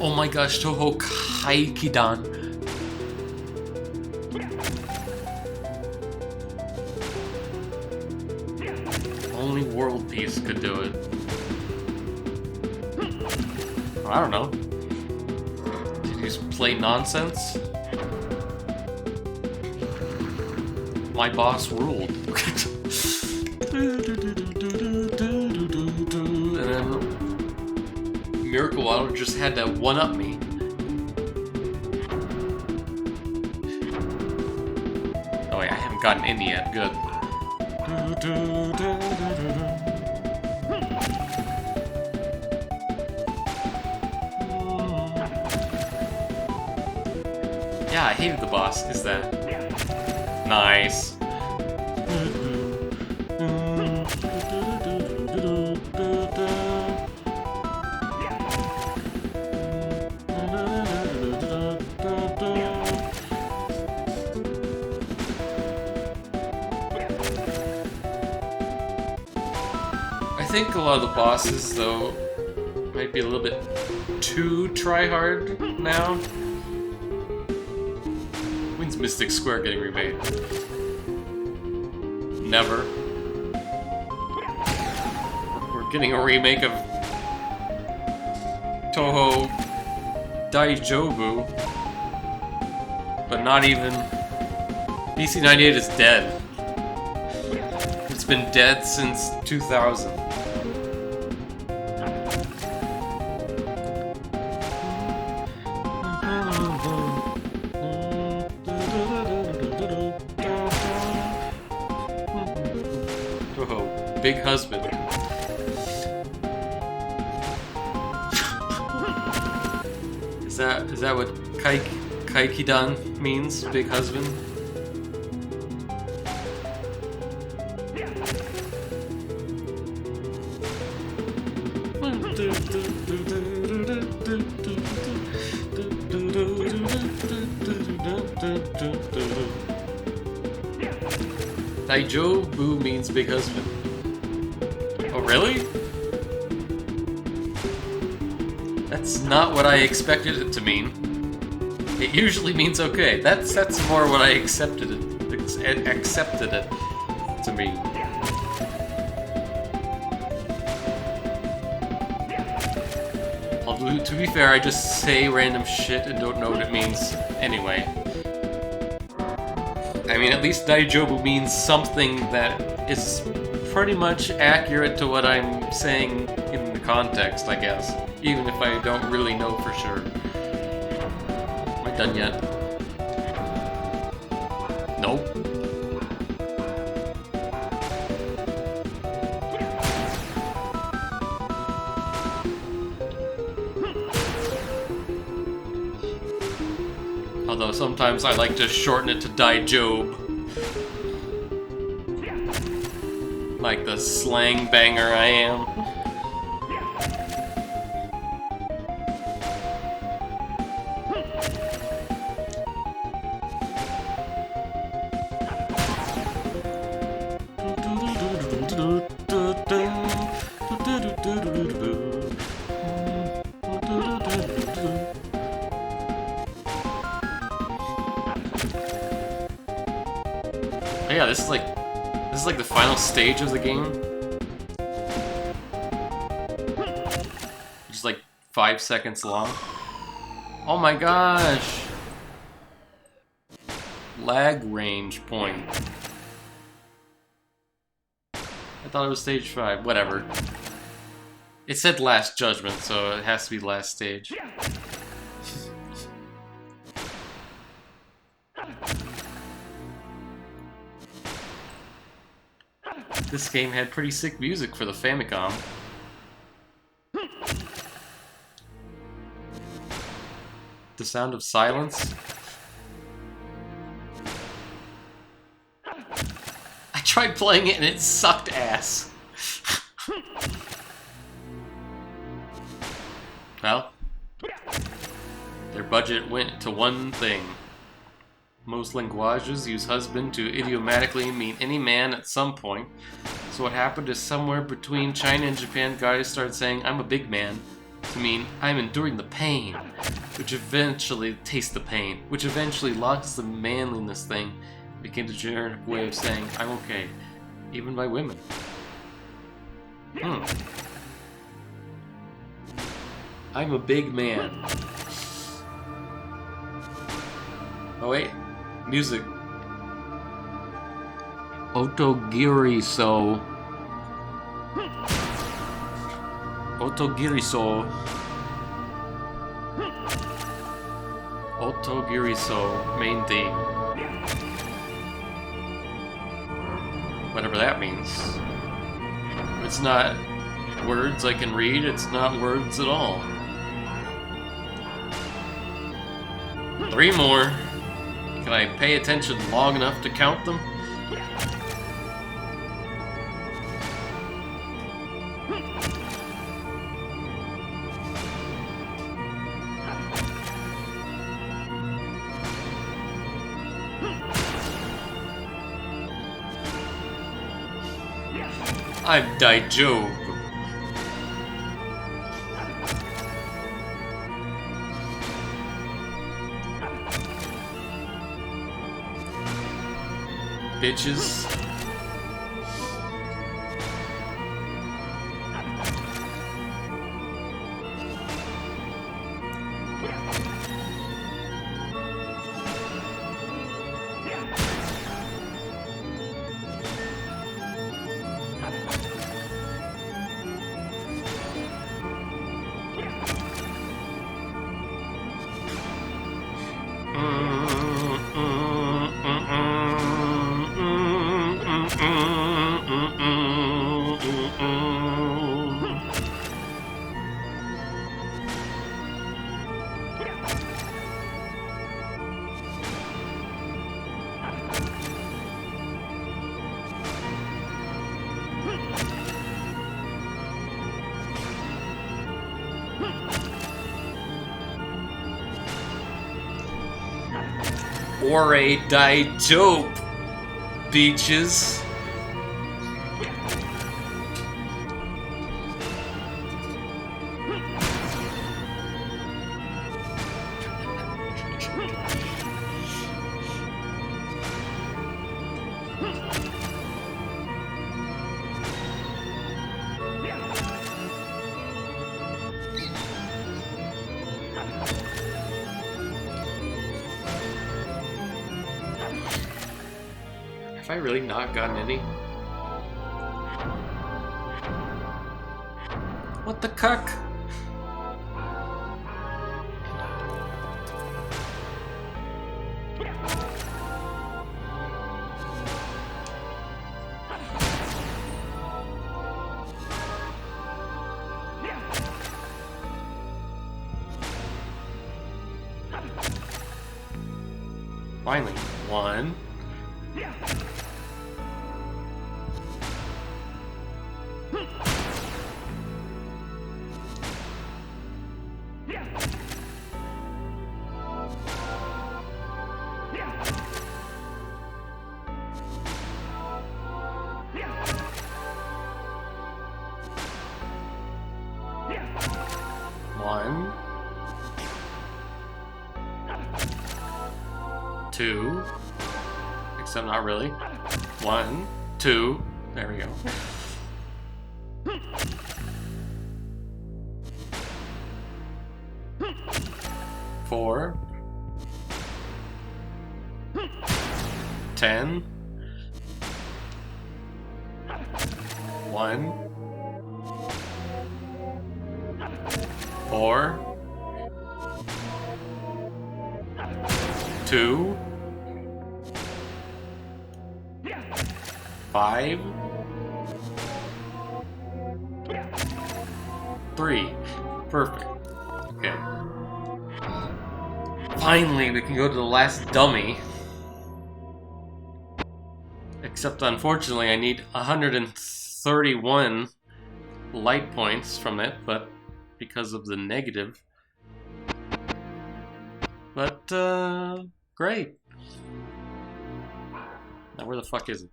Oh my gosh, Toho Kaikidan. Only World Peace could do it. I don't know. Did you just play nonsense? My boss ruled. And then Miracle Water just had to one-up me. Oh wait, I haven't gotten any yet. Good. Yeah, I hated the boss. Is that nice? I think a lot of the bosses, though, might be a little bit too try-hard now. When's Mystic Square getting remade? Never. We're getting a remake of Toho Daijobu, but not even... DC-98 is dead. It's been dead since 2000. Big husband. Is that what Kaikidan means? Big husband? Daijobu means big husband. Oh, really? That's not what I expected it to mean. It usually means okay. That's more what I accepted it to mean. Although, to be fair, I just say random shit and don't know what it means anyway. I mean, at least Daijobu means something that is pretty much accurate to what I'm saying in the context, I guess. Even if I don't really know for sure. done yet? Nope. Although sometimes I like to shorten it to Die Job. Like the slang banger I am. Oh yeah, this is like the final stage of the game. Just like 5 seconds long. Oh my gosh! Lag range point. I thought it was stage 5. Whatever. It said Last Judgment, so it has to be last stage. This game had pretty sick music for the Famicom. The Sound of Silence. I tried playing it and it sucked ass. Well, their budget went to one thing. Most languages use husband to idiomatically mean any man at some point. So what happened is somewhere between China and Japan, guys started saying, I'm a big man, to mean I'm enduring the pain, which eventually taste the pain, which eventually lost the manliness thing, became the generic way of saying, I'm okay, even by women. I'm a big man. Oh wait, music. Otogiriso. Otogiriso. Otogiriso, main theme. Whatever that means. It's not words I can read, it's not words at all. 3 more. Can I pay attention long enough to count them? I'm Daijob. Bitches. Or a Daijob, beaches. Have I really not gotten any? What the cuck? Finally. 1. One, 2, except not really. 1, 2, there we go. 4, 10, 1, 4, 2, 5, 3. Perfect. Okay. Finally, we can go to the last dummy. Except, unfortunately, I need 131 light points from it, but because of the negative. But, great. Now, where the fuck is it?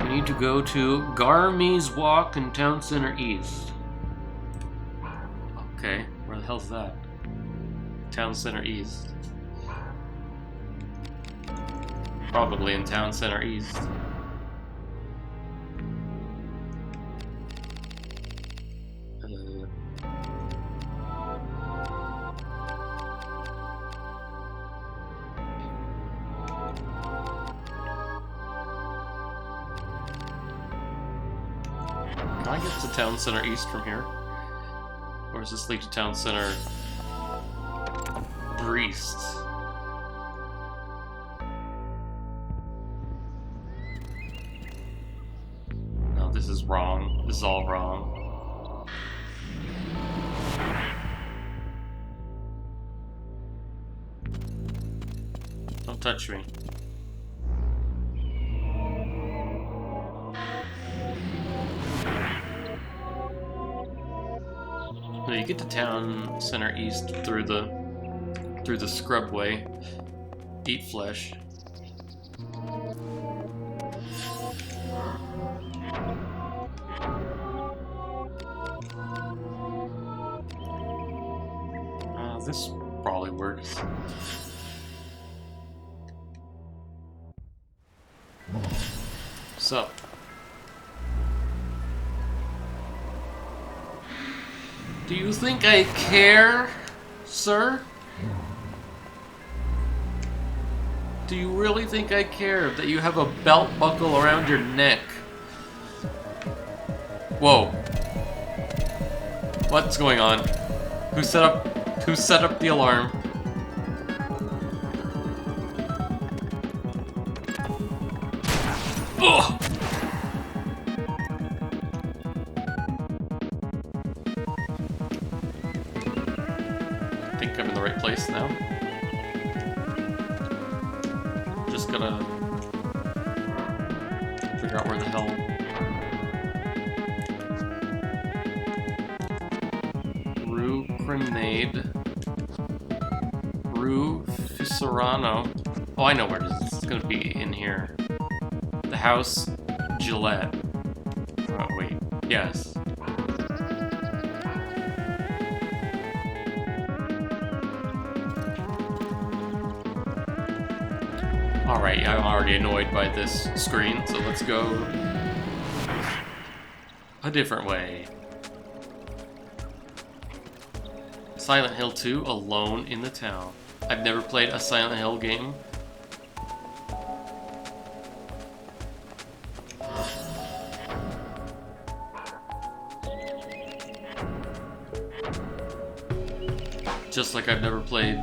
We need to go to Garmy's Walk in Town Center East. Okay, where the hell's that? Town Center East. Probably in Town Center East. Can I get to Town Center East from here? Or does this lead to Town Center East? No, this is wrong. This is all wrong. Don't touch me. No, you get to Town Center East through the scrub way. Eat flesh. This probably works. So. Do you think I care, sir? Do you really think I care that you have a belt buckle around your neck? Whoa. What's going on? Who set up the alarm? Ugh! I think I'm in the right place now. Just gotta figure out where the hell. Rue Grenade. Rue Fisorano. Oh, I know where it is. It's gonna be in here. The house Gillette. Oh, wait. Yes. Alright, I'm already annoyed by this screen, so let's go a different way. Silent Hill 2, Alone in the Town. I've never played a Silent Hill game. Just like I've never played.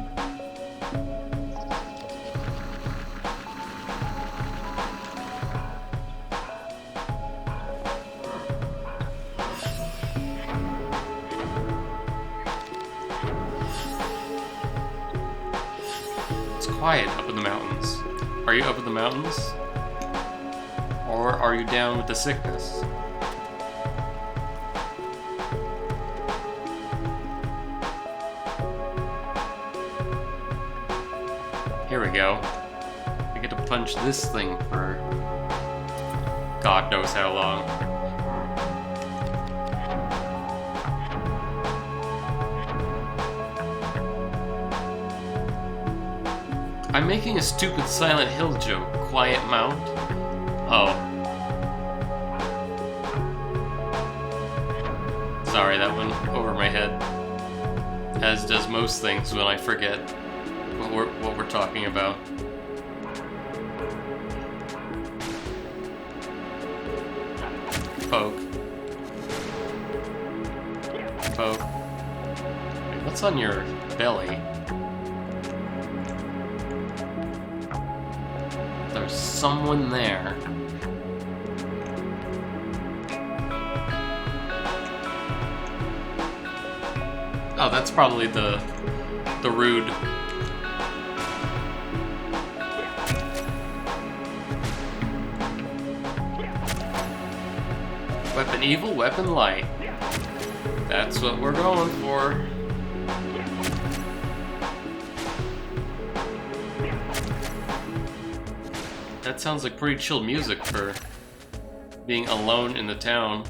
It's quiet up in the mountains. Are you up in the mountains? Or are you down with the sickness? Here we go. I get to punch this thing for God knows how long. I'm making a stupid Silent Hill joke. Quiet Mount? Oh. Sorry, that went over my head. As does most things when I forget what we're talking about. Poke. Poke. Wait, what's on your belly? There's someone there. Oh, that's probably the rude. Weapon evil, weapon light. That's what we're going for. That sounds like pretty chill music for being alone in the town.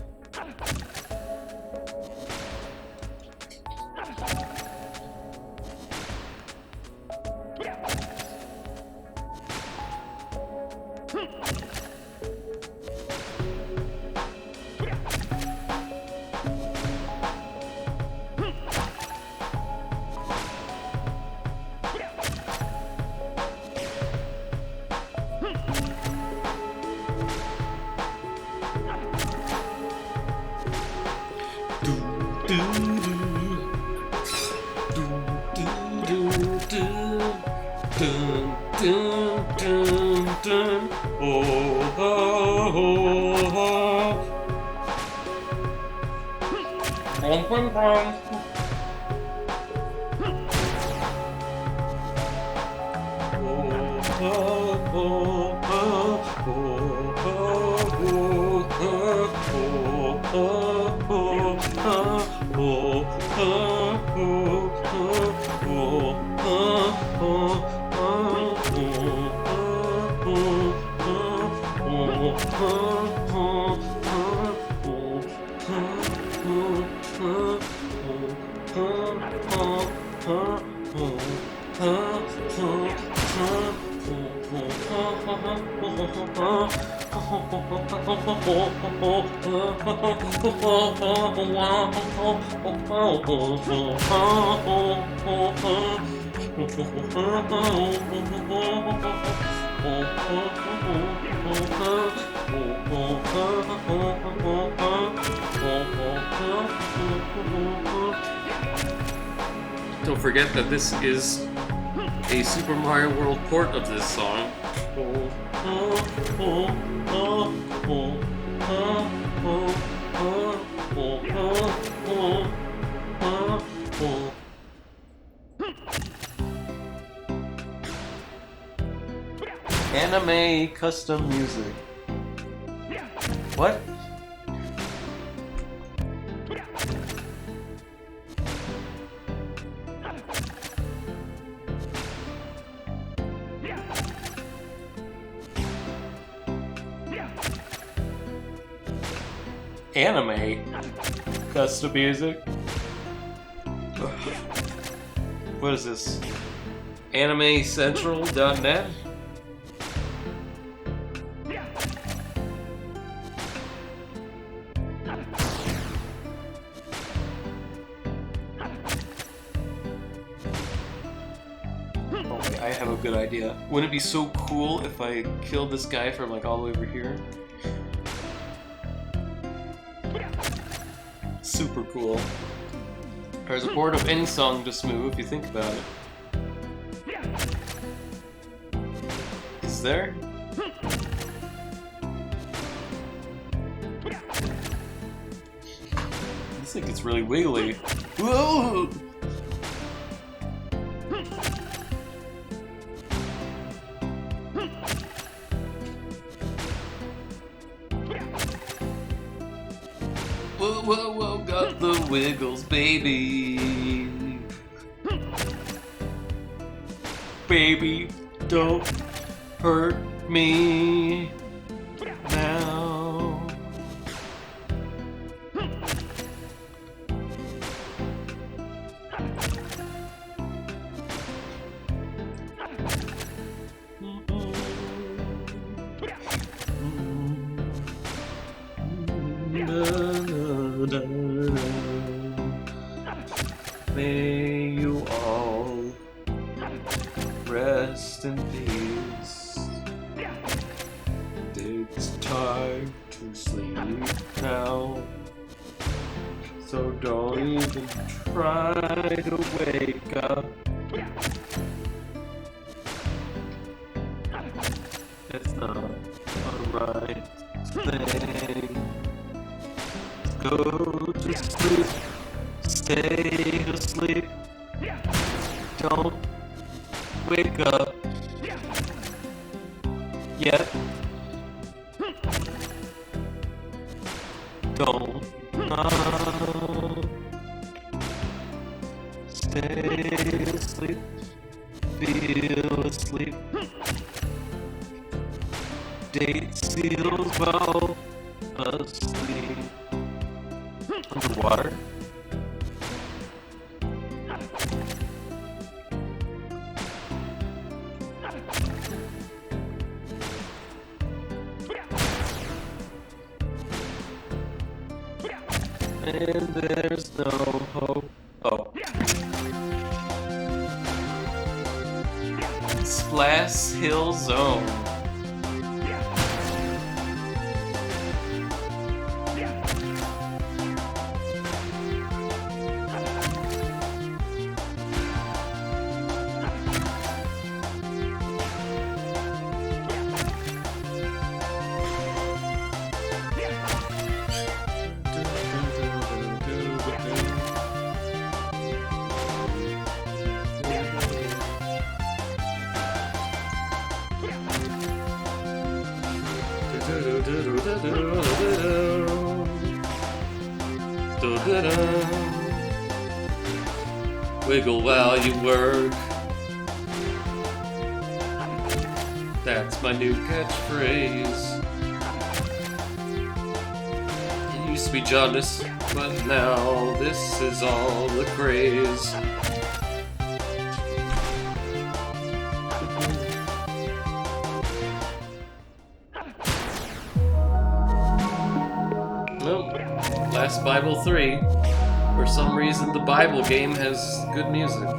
Don't forget that this is a Super Mario World port of this song. Anime custom music. What? Anime custom music? What is this? AnimeCentral.net? I have a good idea. Wouldn't it be so cool if I killed this guy from like all the way over here? Super cool. Or the chord of any song just move if you think about it. Is there? This thing gets really wiggly. Whoa! Whoa, whoa, whoa, got the wiggles, baby. Baby, don't hurt me now. May you all rest in peace. It's time to sleep now, so don't even try to wake up. It's not the right thing. Go to sleep, stay asleep. Don't wake up yet. Don't stay asleep, feel asleep. Date seals well asleep. Underwater. And there's no hope. Oh. Splash Hill Zone. Wiggle while you work. That's my new catchphrase. It used to be jaundice, but now this is all the craze. Well, Last Bible 3. For some reason, the Bible game has good music.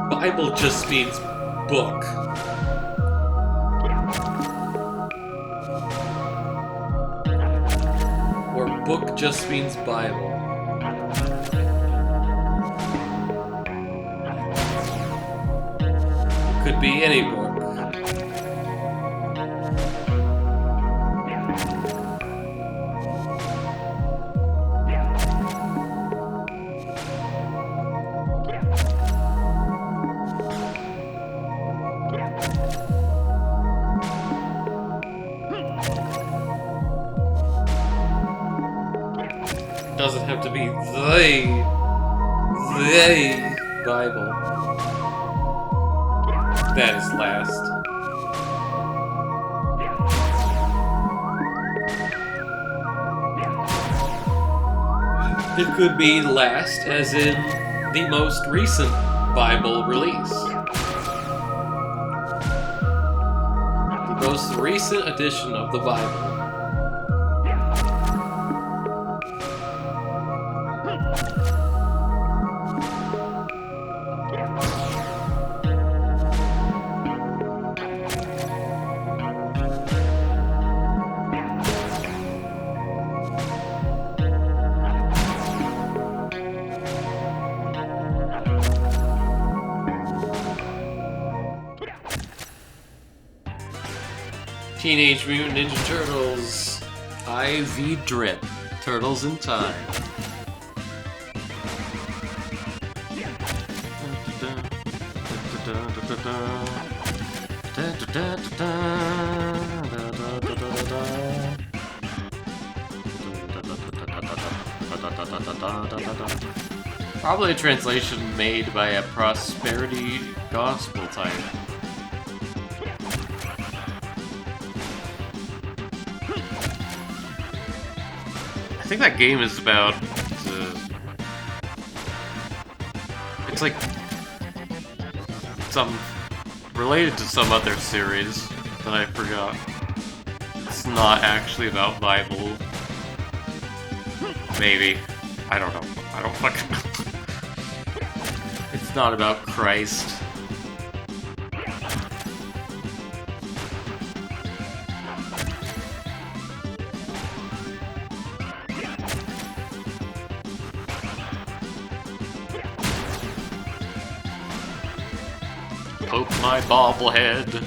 Bible just means book. Or book just means Bible. It could be any book. Doesn't have to be the Bible. That is last. It could be last, as in the most recent Bible release. The most recent edition of the Bible. Teenage Mutant Ninja Turtles IV Drip. Turtles in Time. Probably a translation made by a prosperity gospel type. I think that game is about it's like some related to some other series that I forgot. It's not actually about Bible. Maybe. I don't know. I don't fucking know. It's not about Christ. Poke my bobblehead.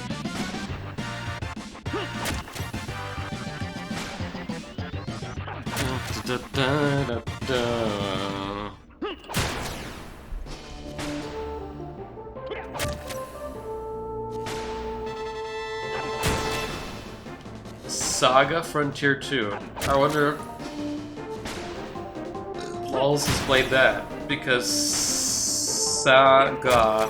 Saga Frontier 2. I wonder if Lols has played that, because Saga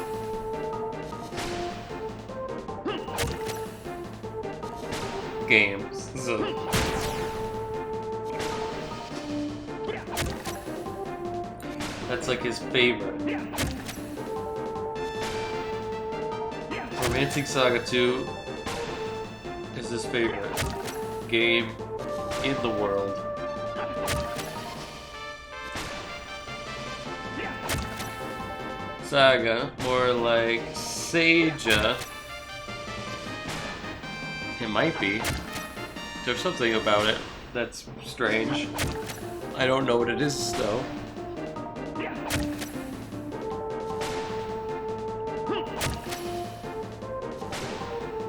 games. That's like his favorite. Romantic Saga 2 is his favorite game in the world. Saga, more like Seiya. It might be. There's something about it that's strange. I don't know what it is, though.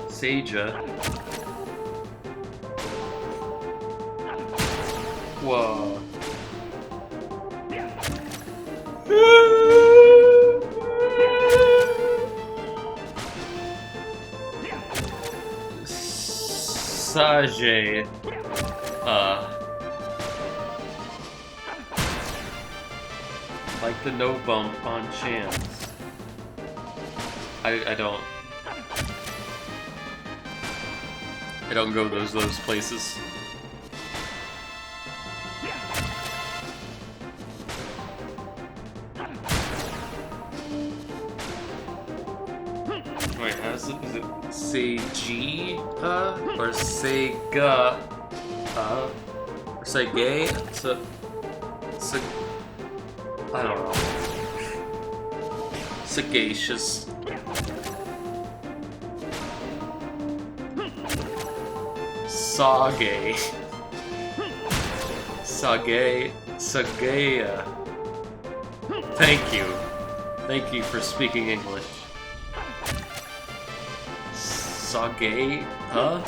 Seiya. Whoa. Sage. Like the no bump on chance. I don't go those places. Wait, how's it? Is it Seiji or Sega or Segay? I don't know. Sagacious. Sage. Sagaya. Thank you. Thank you for speaking English. Sagay, huh?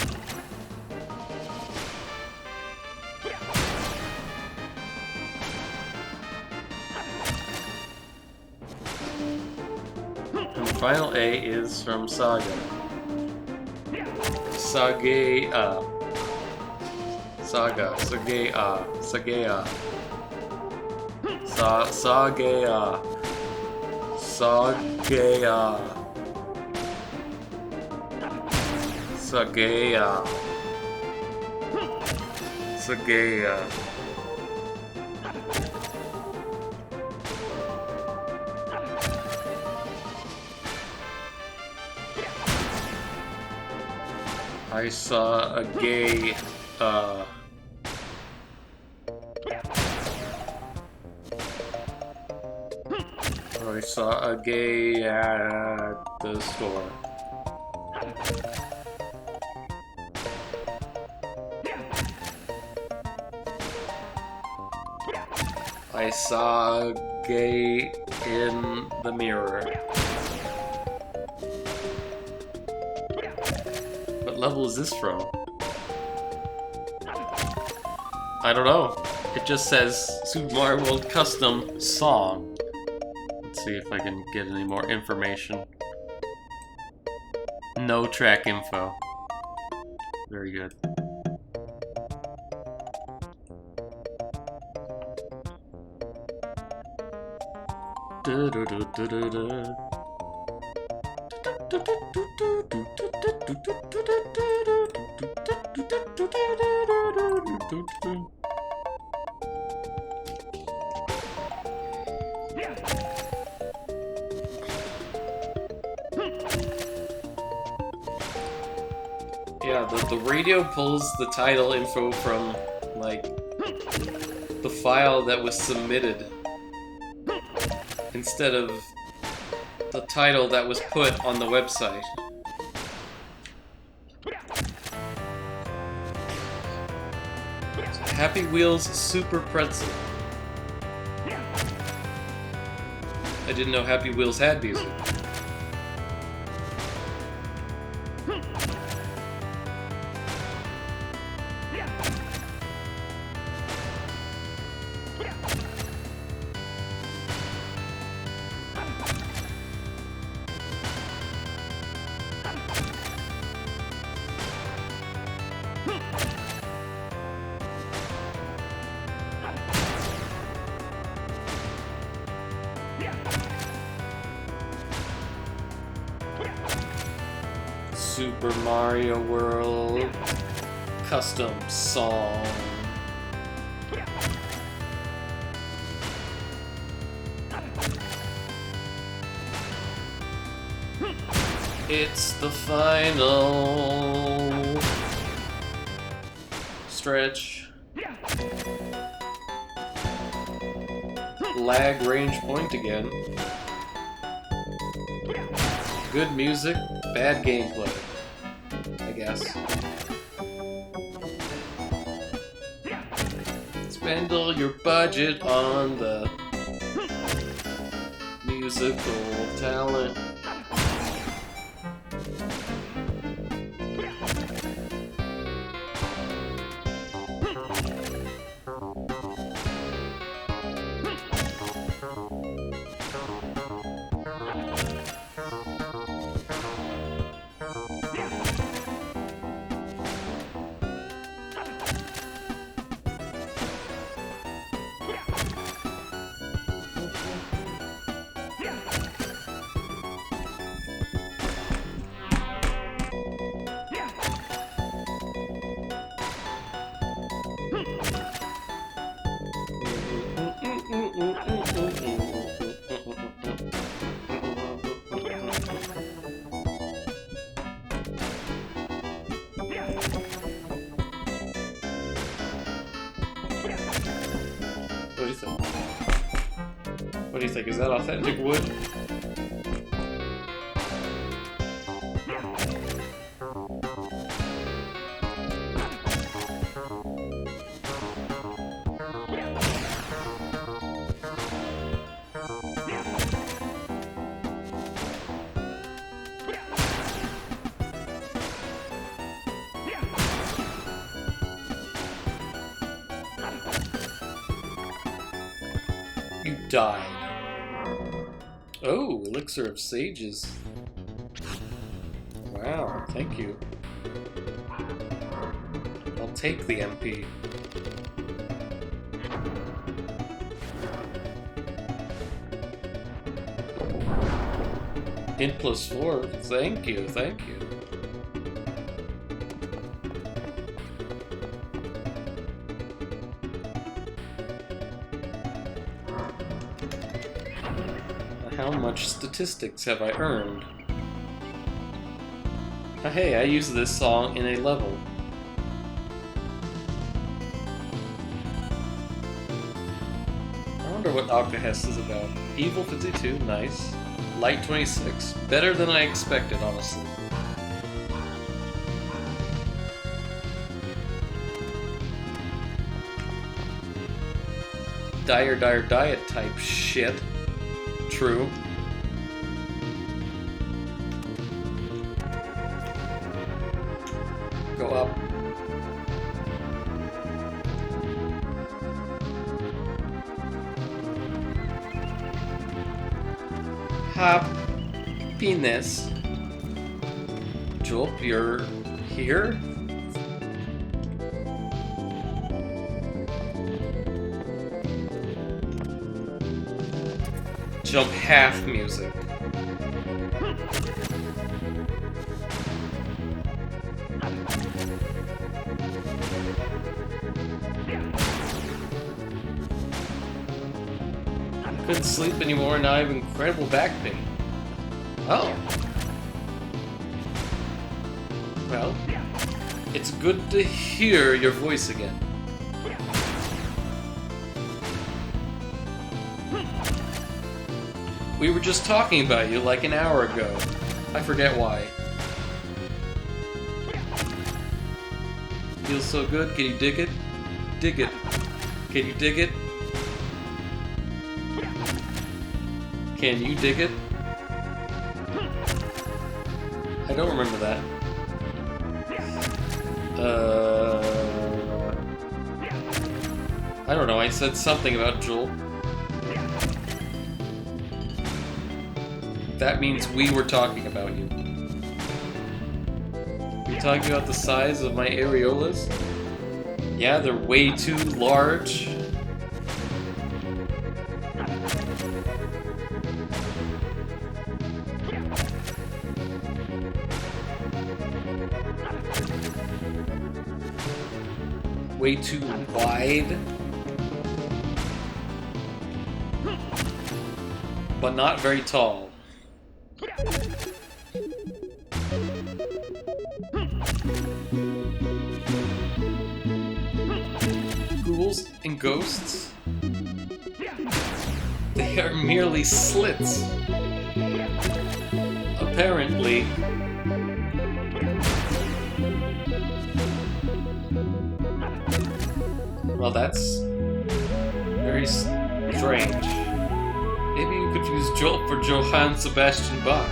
And the final A is from Saga. Sagaya. Saga. Sagaya. Sagaya. Sagaya. Sagaya. Sagaya. Sagaya. I saw a gay, I saw a gay at the store. I saw a gay in the mirror. What level is this from? I don't know. It just says Super Mario World Custom Song. Let's see if I can get any more information. No track info. Very good. Yeah, the radio pulls the title info from, like, the file that was submitted instead of the title that was put on the website. Happy Wheels Super Pretzel. I didn't know Happy Wheels had music. Super Mario World Custom Song. It's the final stretch. Lag range point again. Good music, bad gameplay, I guess. Spend all your budget on the musical talent. What do you think? What do you think? Is that authentic wood? You died. Oh, Elixir of Sages. Wow, thank you. I'll take the MP. Int +4, thank you, thank you. How much statistics have I earned? Hey, I used this song in a level. I wonder what Octahest is about. Evil 52, nice. Light 26, better than I expected, honestly. Dire diet type shit. True. Go up. Happiness. Julp, you're here? Jump half music. Couldn't sleep anymore, now I have incredible back pain. Oh. Well, it's good to hear your voice again. We were just talking about you like an hour ago. I forget why. Feels so good, can you dig it? Dig it. Can you dig it? Can you dig it? I don't remember that. I don't know, I said something about Joel. That means we were talking about you. You're talking about the size of my areolas? Yeah, they're way too large. Way too wide. But not very tall. Ghouls and ghosts? They are merely slits. Apparently. Well, that's very strange. Maybe you could use Joel for Johann Sebastian Bach.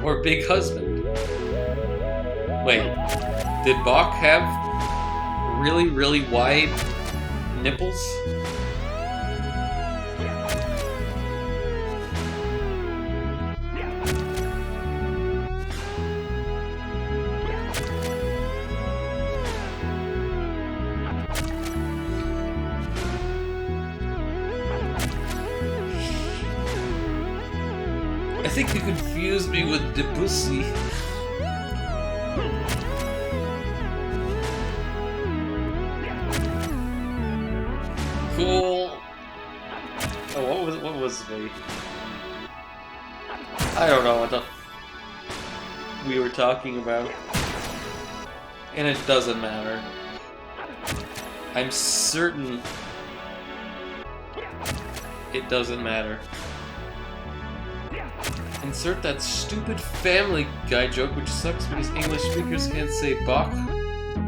Or Big Husband. Wait, did Bach have really, really wide nipples? I think you confused me with Debussy. Cool. Oh, what was the... I don't know what the we were talking about. And it doesn't matter. I'm certain it doesn't matter. Insert that stupid Family Guy joke, which sucks because English speakers can't say Bach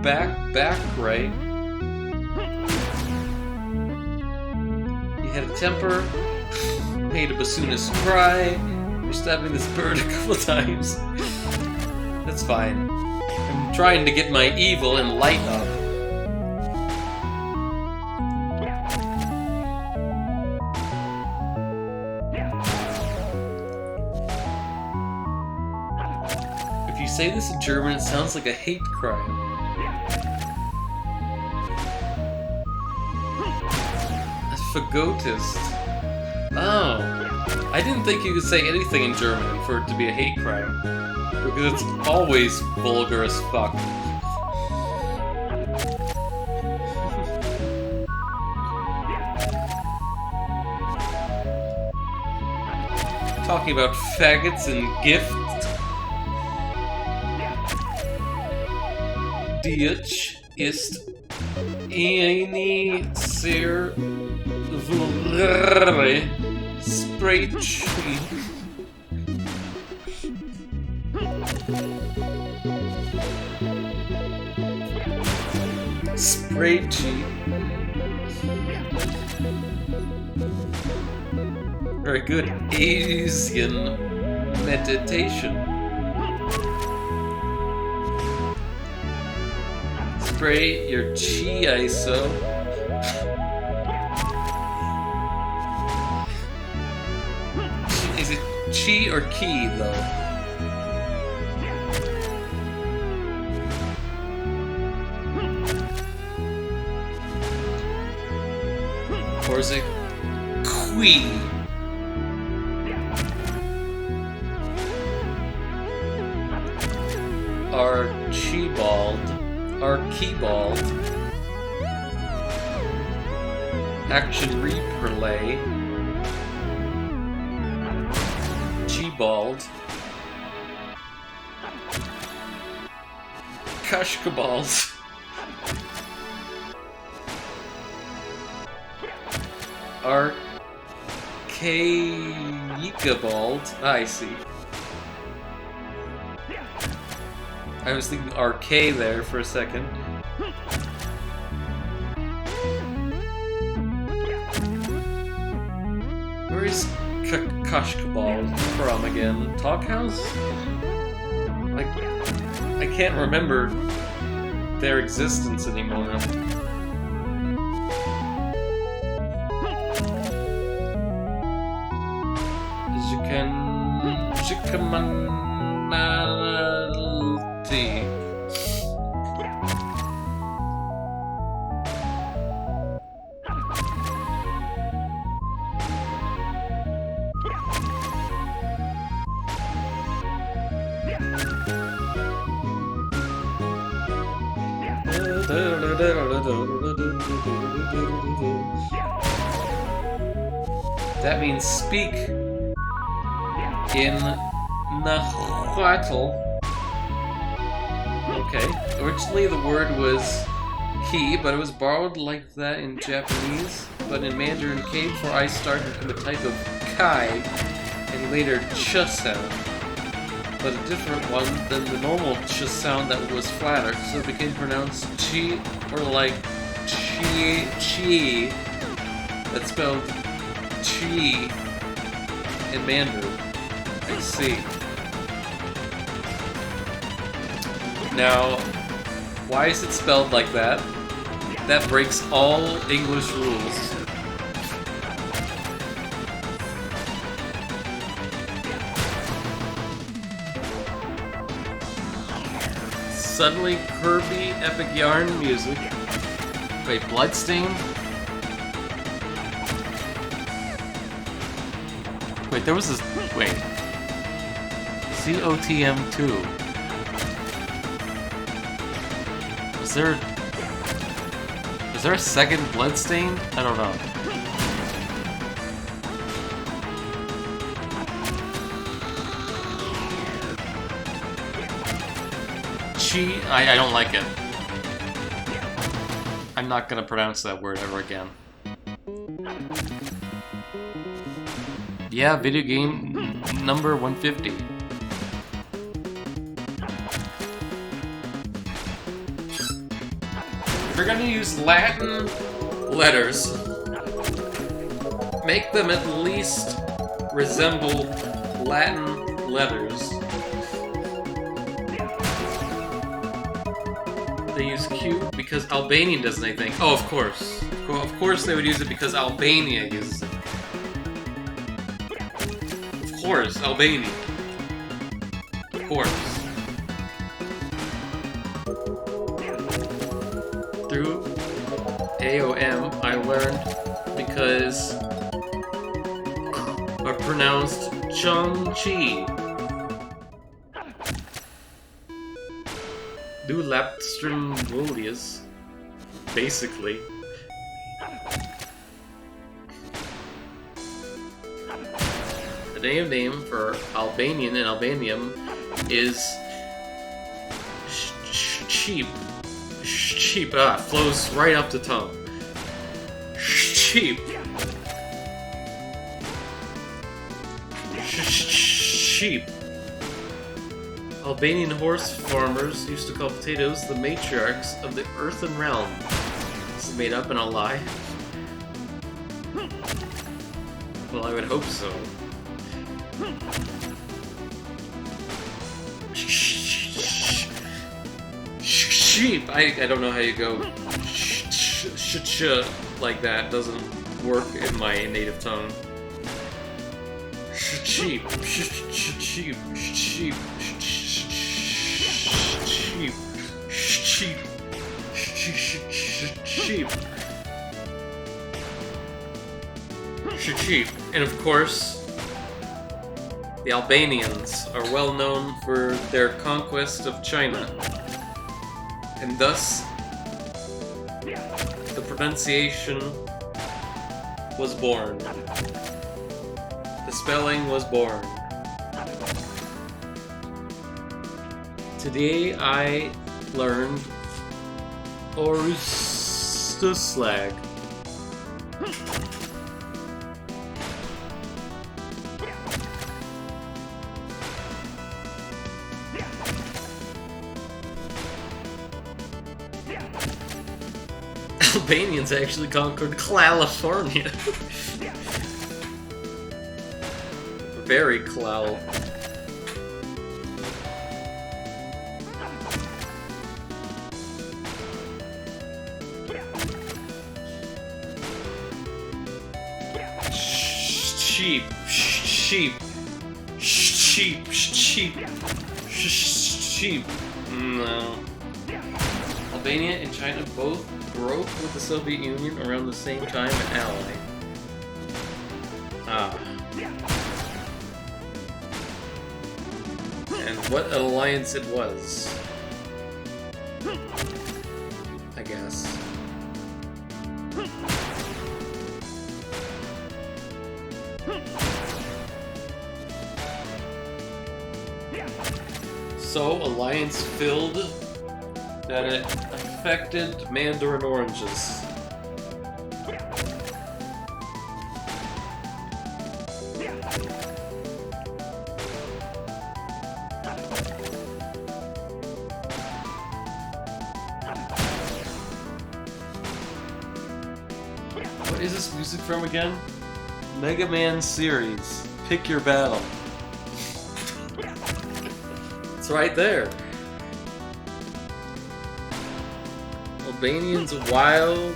back right. He had a temper, made a bassoonist cry, you're stabbing this bird a couple times. That's fine. I'm trying to get my evil and light up. If you say this in German, it sounds like a hate crime. A fagotist. Oh. I didn't think you could say anything in German for it to be a hate crime. Because it's always vulgar as fuck. Talking about faggots and gifts. Diech ist eine sehr vulgäre Sprache. Sprache. Very good. Asian meditation. Spray your chi iso. Is it chi or ki though? Or is it qui? Archibald, Archibald, Action Replay, Chibald, Kashkabals, Archaicabald. I see. I was thinking arcade there for a second. Where is Kashkabal from again? Talkhouse? I can't remember their existence anymore. Jikamanalty. That means speak in Nahuatl. Okay. Originally the word was he, but it was borrowed like that in Japanese. But in Mandarin came for I started from the type of kai and later ch sound. But a different one than the normal ch sound that was flatter, so it became pronounced chi or like chi. That's spelled chi in Mandarin. I see. Now, why is it spelled like that? That breaks all English rules. Suddenly Kirby Epic Yarn music. Wait, Bloodstained? Wait, there was this. Wait. COTM2. Was there a second Bloodstained? I don't know. Chi, I don't like it. I'm not gonna pronounce that word ever again. Yeah, video game number 150. If you're gonna use Latin letters, make them at least resemble Latin letters. They use Q because Albanian doesn't anything. Oh, of course. Of course they would use it because Albania uses it. Of course, Albania. Of course. Through AOM, I learned because are pronounced Chong-chi. Do Lapstrom Volius, basically. The name for Albanian and Albanium is sheep. Sheep. Ah, flows right up the tongue. Sheep. Sheep. Albanian horse farmers used to call potatoes the matriarchs of the earthen realm. This is made up and a lie. Well, I would hope so. Sheep! I don't know how you go like that. Doesn't work in my native tongue. Sheep. Sheep. Sheep. Sheep. Sheep. Sheep. Sheep. And of course, the Albanians are well known for their conquest of China. And thus, the pronunciation was born. The spelling was born. Today I learned Oristuslag. Albanians actually conquered California. Very Clal. Sheep. Sheep. Sheep. Sheep. Sheep. No. Albania and China both broke with the Soviet Union around the same time and ally. Ah. And what an alliance it was. I guess. So, alliance filled that it affected Mandarin oranges. What is this music from again? Mega Man series. Pick your battle. It's right there. Albanian's wild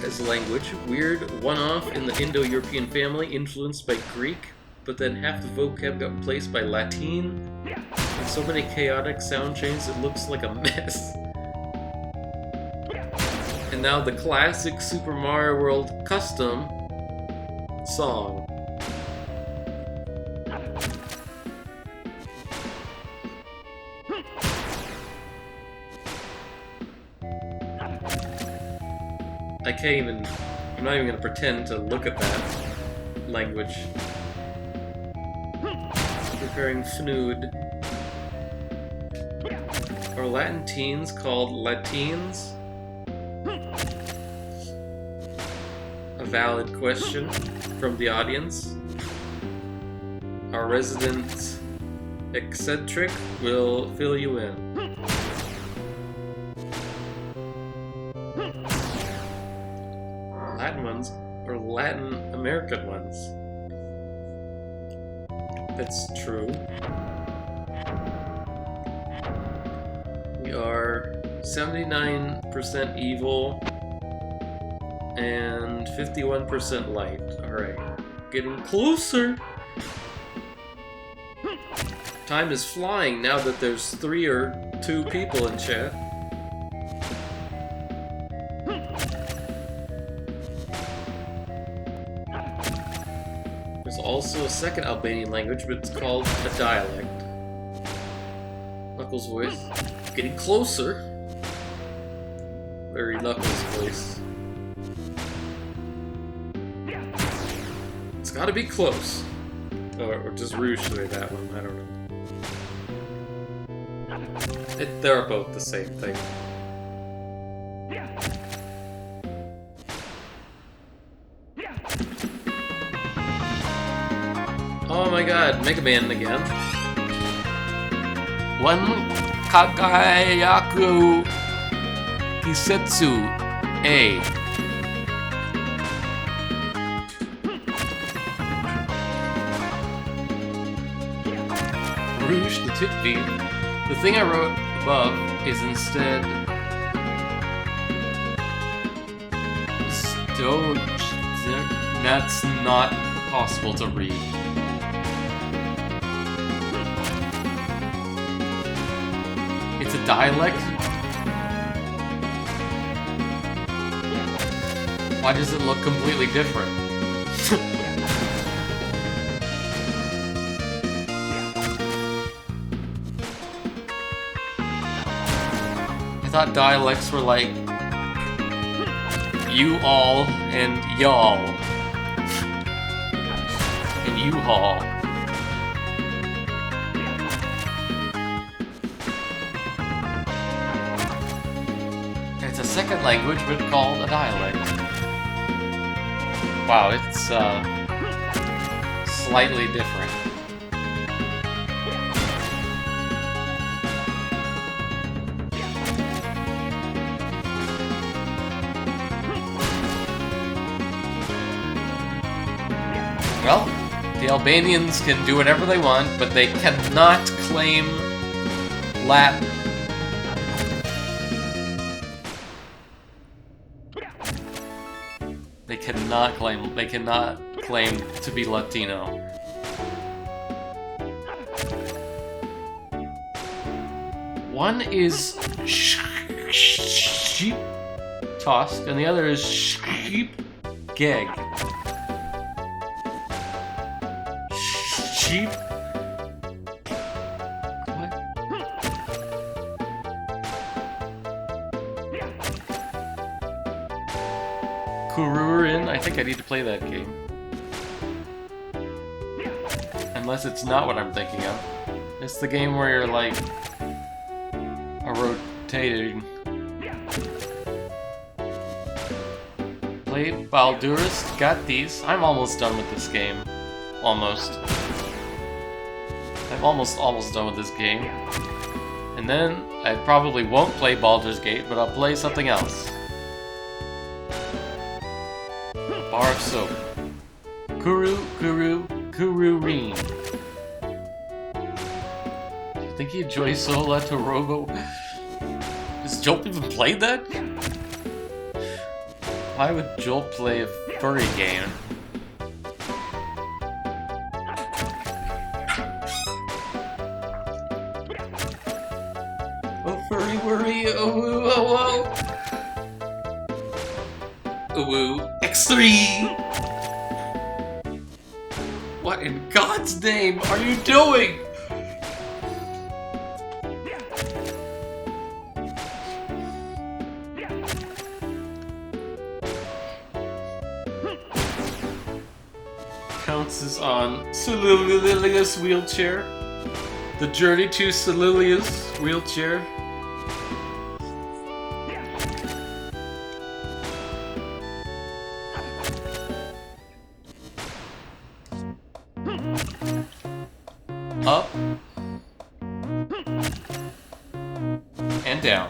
as language, weird one-off in the Indo-European family, influenced by Greek, but then half the vocab got replaced by Latin, and so many chaotic sound changes it looks like a mess. And now the classic Super Mario World custom song. I can't even, I'm not even going to pretend to look at that language. Preparing Fnood. Are Latin teens called Latines? A valid question from the audience. Our resident eccentric will fill you in. Latin ones or Latin American ones? That's true. We are 79% evil and 51% light. Alright. Getting closer! Time is flying now that there's 3 or 2 people in chat. There's also a second Albanian language, but it's called a dialect. Knuckles' voice. Getting closer! Very Knuckles' voice. It's gotta be close. Or just Rouge say that one, I don't know. They're both the same thing. god, Mega Man again. One Kagayaku Kisetsu A. Rouge the Tit Thief. The thing I wrote above is instead Stone. That's not possible to read. It's a dialect? Why does it look completely different? I thought dialects were like you all and y'all and you-haul. It's a second language but called a dialect. Wow, it's slightly different. Well, the Albanians can do whatever they want, but they cannot claim Latin. They cannot claim to be Latino. One is sheep tossed, and the other is sheep gag. Sheep? What? Kururin? I think I need to play that game. Unless it's not what I'm thinking of. It's the game where you're like a rotating. Played Baldur's, got these. I'm almost done with this game. Almost. I'm almost done with this game. And then I probably won't play Baldur's Gate, but I'll play something else. Bar of Soap. Kururine. Do you think he enjoys Sola Torogo? Has Joel even played that? Why would Joel play a furry game? Furry worry, oh woo, oh whoa. Oh woo, X3! What in God's name are you doing? Counts is on Celilius wheelchair. The journey to Celilius wheelchair. Up and down.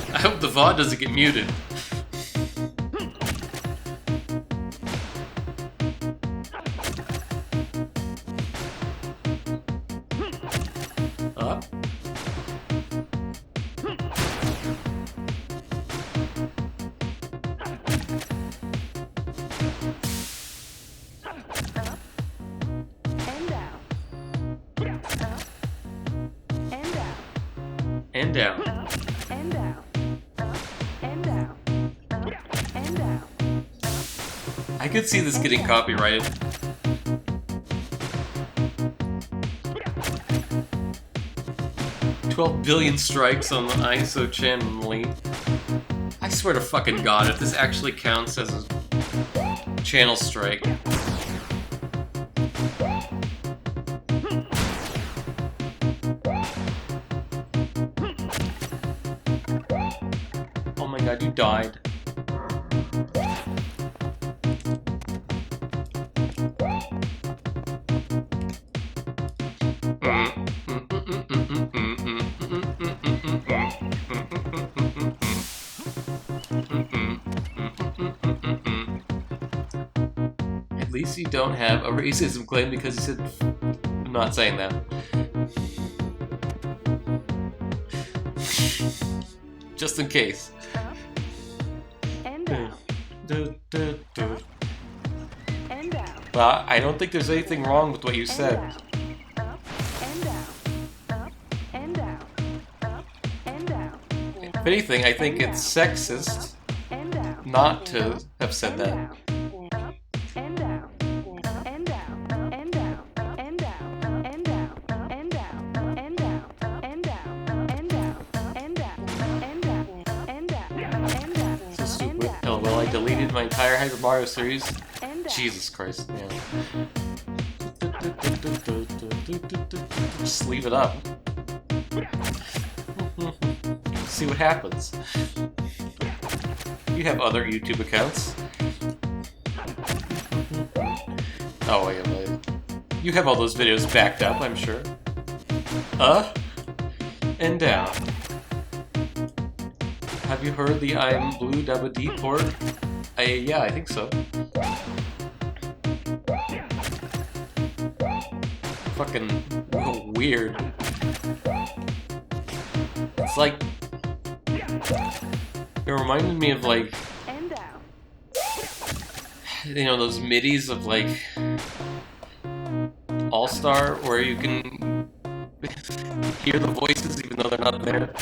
I hope the VOD doesn't get muted. Up. And down. And down. And down. And down. I could see this getting copyrighted. $12 billion strikes on the ISO channel. I swear to fucking God, if this actually counts as a channel strike. my god, you died. At least you don't have a racism claim because you said... I'm not saying that. Just in case. Up and down. And down. Well, I don't think there's anything wrong with what you said. Up and down. Up and down. Up and down. If anything, I think it's sexist And down. not to have said that. Up and down. And down. And down. And down. And down. And down. And down. And down. And down. And down. And down. And down. And down. So stupid. Oh, well, I deleted my entire Hyper Mario series. And down. Jesus Christ, yeah. Just leave it up. See what happens. You have other YouTube accounts. Oh, wait. You have all those videos backed up, I'm sure. Up and down. Have you heard the I'm Blue Dabba D port? Yeah, I think so. Fucking weird. It's like... It reminded me of, like... And down. You know, those midis of, like... All-Star, where you can... hear the voices even though they're not there.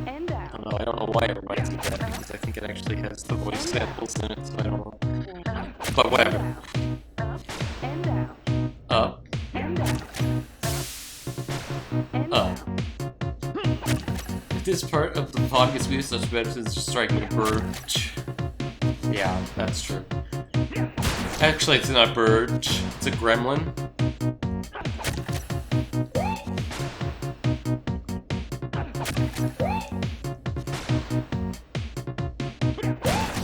And down. I don't know why it reminds me of that, because I think it actually has the voice samples in it, so I don't know. But whatever. And down. Up, And down. And up. down. If this part of the podcast we use such medicines, just striking a bird. Yeah, that's true. Actually, it's not a bird, it's a gremlin.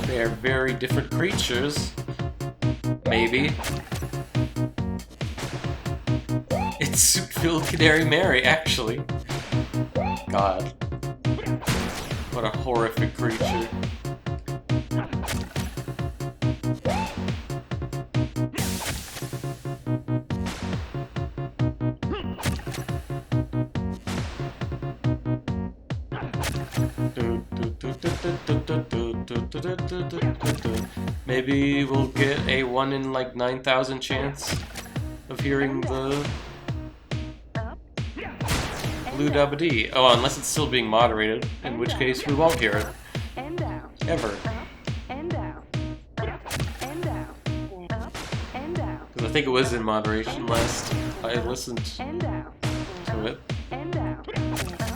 They are very different creatures. Maybe. It's Suit-Filled Canary Mary, actually. God. What a horrific creature. Maybe we'll get a 1 in like 9,000 chance of hearing the Blue Dabba D. Oh, unless it's still being moderated, in which case we won't hear it. And down. Ever. And down. And down. Up and down. Because I think it was in moderation last I listened And down. to it. And down.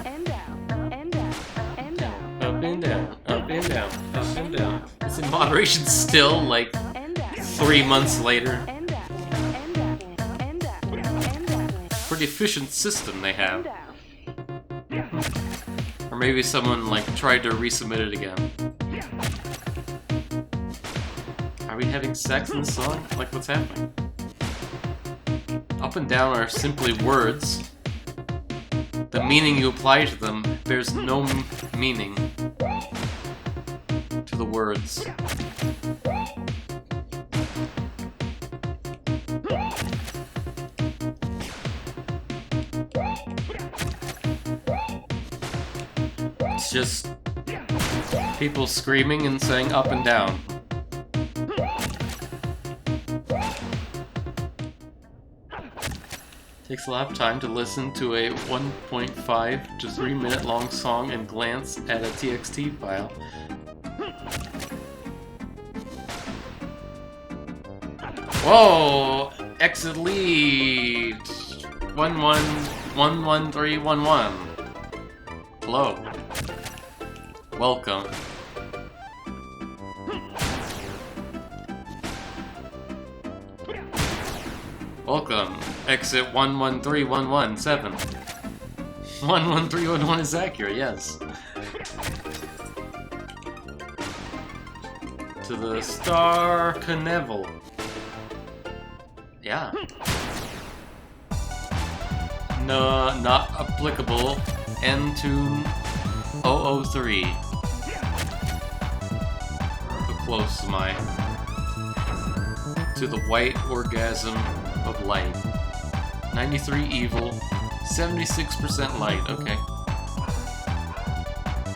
And down. And down. And down. Up and down, up and down, up and down. It's in moderation still, like And down. 3 months later. And down. And down. And down. And down. Pretty efficient system they And have. down. Or maybe someone like tried to resubmit it again. Are we having sex in this song? Like, what's happening? Up and down are simply words. The meaning you apply to them bears no meaning to the words. It's just people screaming and saying up and down. Takes a lot of time to listen to a 1.5 to 3 minute long song and glance at a TXT file. Whoa! Exit lead! 1111311. Hello. Welcome. Welcome. Exit 113117. 11311 is accurate, yes. To the Star Carnival. Yeah. No, not applicable. N-Tune 003. How close am I to the white orgasm of light? 93 evil, 76% light. Okay.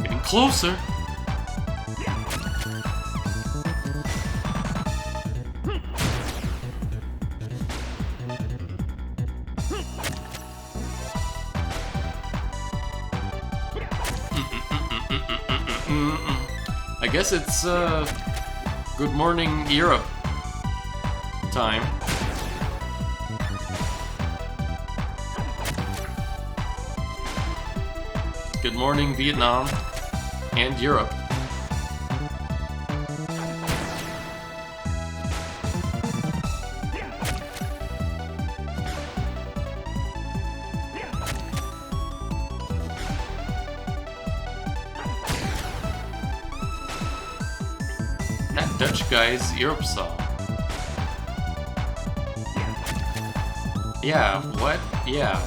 Getting closer. I guess it's Good Morning Europe time. Good morning Vietnam and Europe. That Dutch guy's Europe song. Yeah, what? Yeah.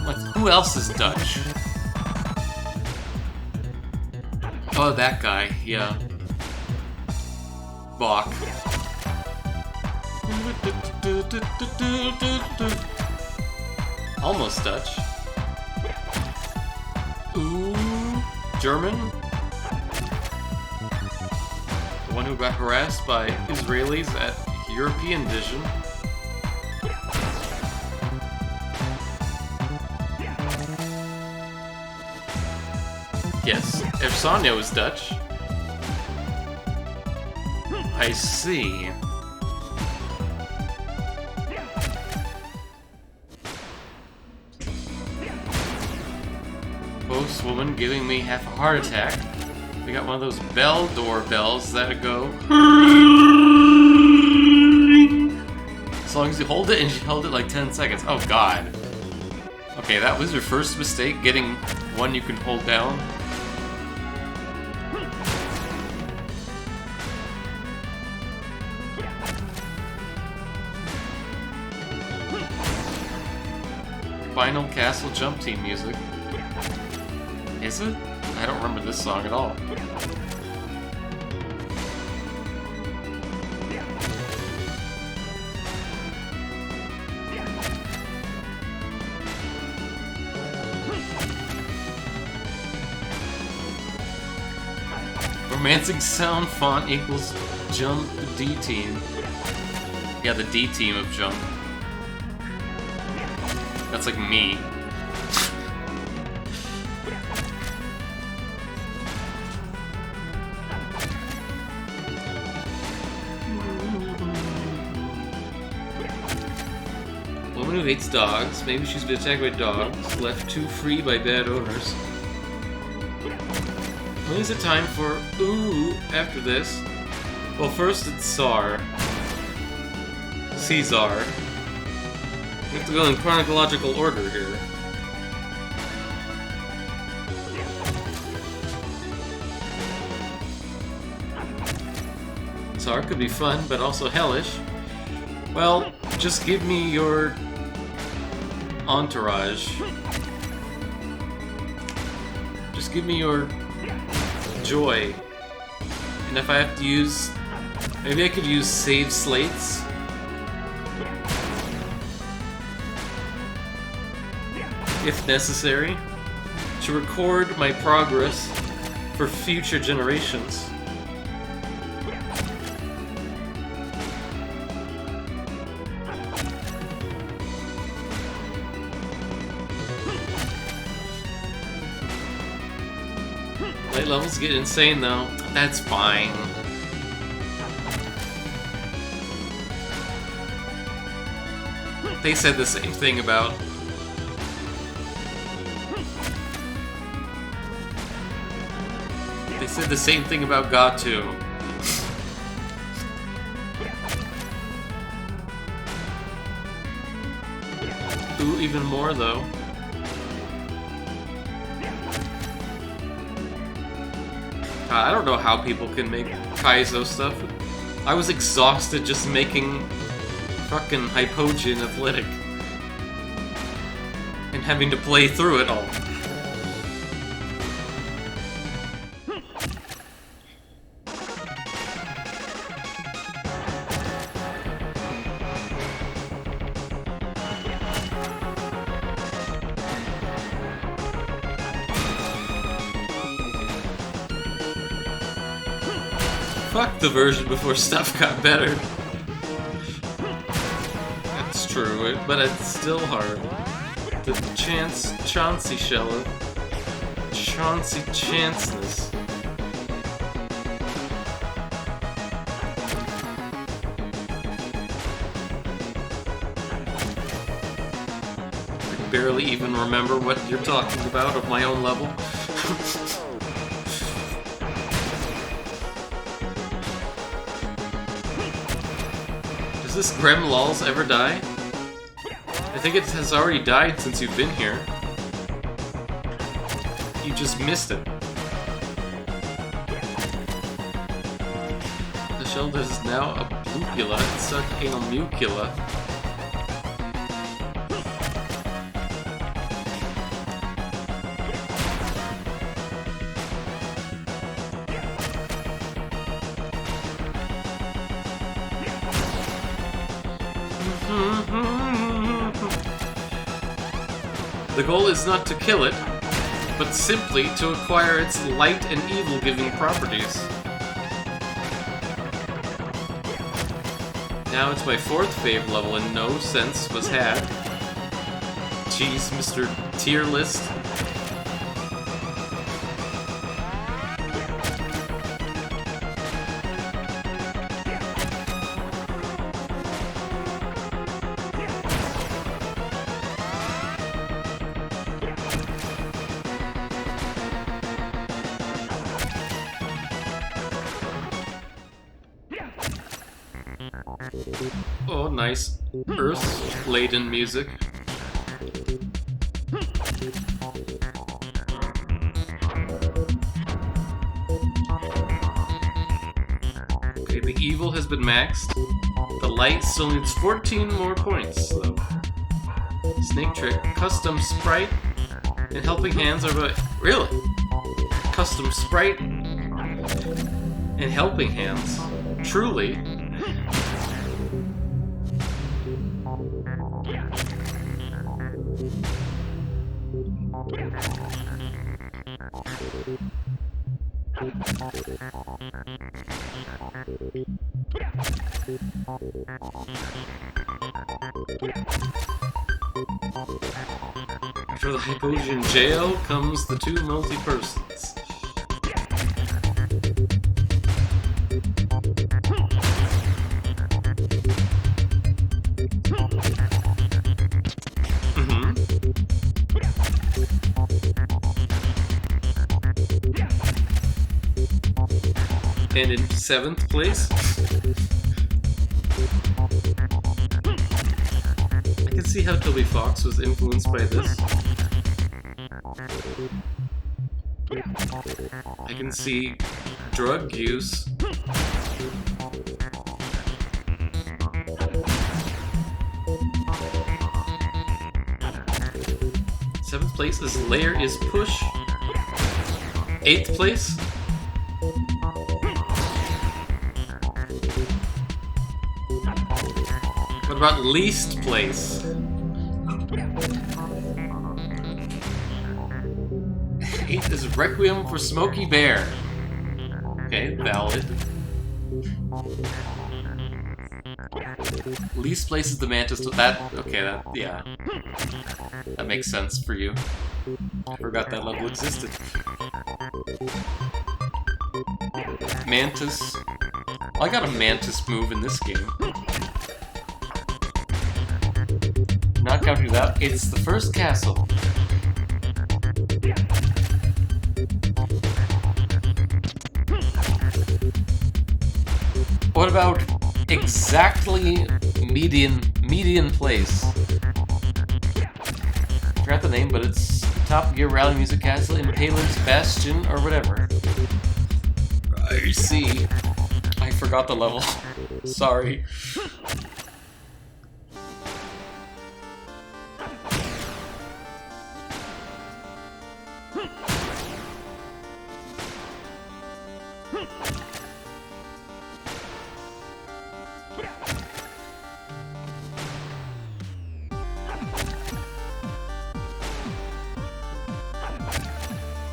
What? Who else is Dutch? Oh, that guy, yeah. Bach. Almost Dutch. Ooh, German? The one who got harassed by Israelis at European Vision. Yes, Ersanio is Dutch. I see. Postwoman giving me half a heart attack. We got one of those bell doorbells that go. As long as you hold it, and she held it like 10 seconds. Oh god. Okay, that was your first mistake, getting one you can hold down. Final Castle Jump Team music. Is it? I don't remember this song at all. Romancing sound font equals jump D team. Yeah, the D team of jump. That's like me. Woman who hates dogs. Maybe she's been attacked by dogs, left too free by bad owners. When is it time for ooh after this? Well, first it's Czar. Caesar. We have to go in chronological order here. Czar could be fun, but also hellish. Well, just give me your entourage. Just give me your joy. And if I have to use... maybe I could use save slates? If necessary, to record my progress for future generations. Light levels get insane though. That's fine. They said the same thing about... They said the same thing about God too. Ooh, even more though. I don't know how people can make Kaizo stuff. I was exhausted just making fucking Hypogean Athletic. And having to play through it all. Fuck the version before stuff got better. That's true, but it's still hard. The Chauncey shell of Chauncey Chanceness. I can barely even remember what you're talking about of my own level. Does this Grem Lols ever die? I think it has already died since you've been here. You just missed it. The shell that is now a blupula instead of a mucula. The goal is not to kill it, but simply to acquire its light and evil-giving properties. Now it's my 4th fave level and no sense was had. Jeez, Mr. Tier List. Oh, nice earth-laden music. Okay, the evil has been maxed. The light still needs 14 more points, though. Snake Trick, Custom Sprite, and Helping Hands are about... Really? Custom Sprite and Helping Hands. Truly. After the Hypogean jail comes the 2 multi-persons. And in 7th place, I can see how Toby Fox was influenced by this. I can see drug use. Seventh place is Layer is Push. 8th place. What about least place? 8th is Requiem for Smokey Bear. Okay, valid. Least place is the Mantis. That, okay, that, yeah. That makes sense for you. I forgot that level existed. Mantis. I got a Mantis move in this game. Not counting that, it's the first castle. What about exactly median place? Forgot the name, but it's Top Gear Rally Music Castle, Impaler's Bastion, or whatever. I see. I forgot the level. Sorry.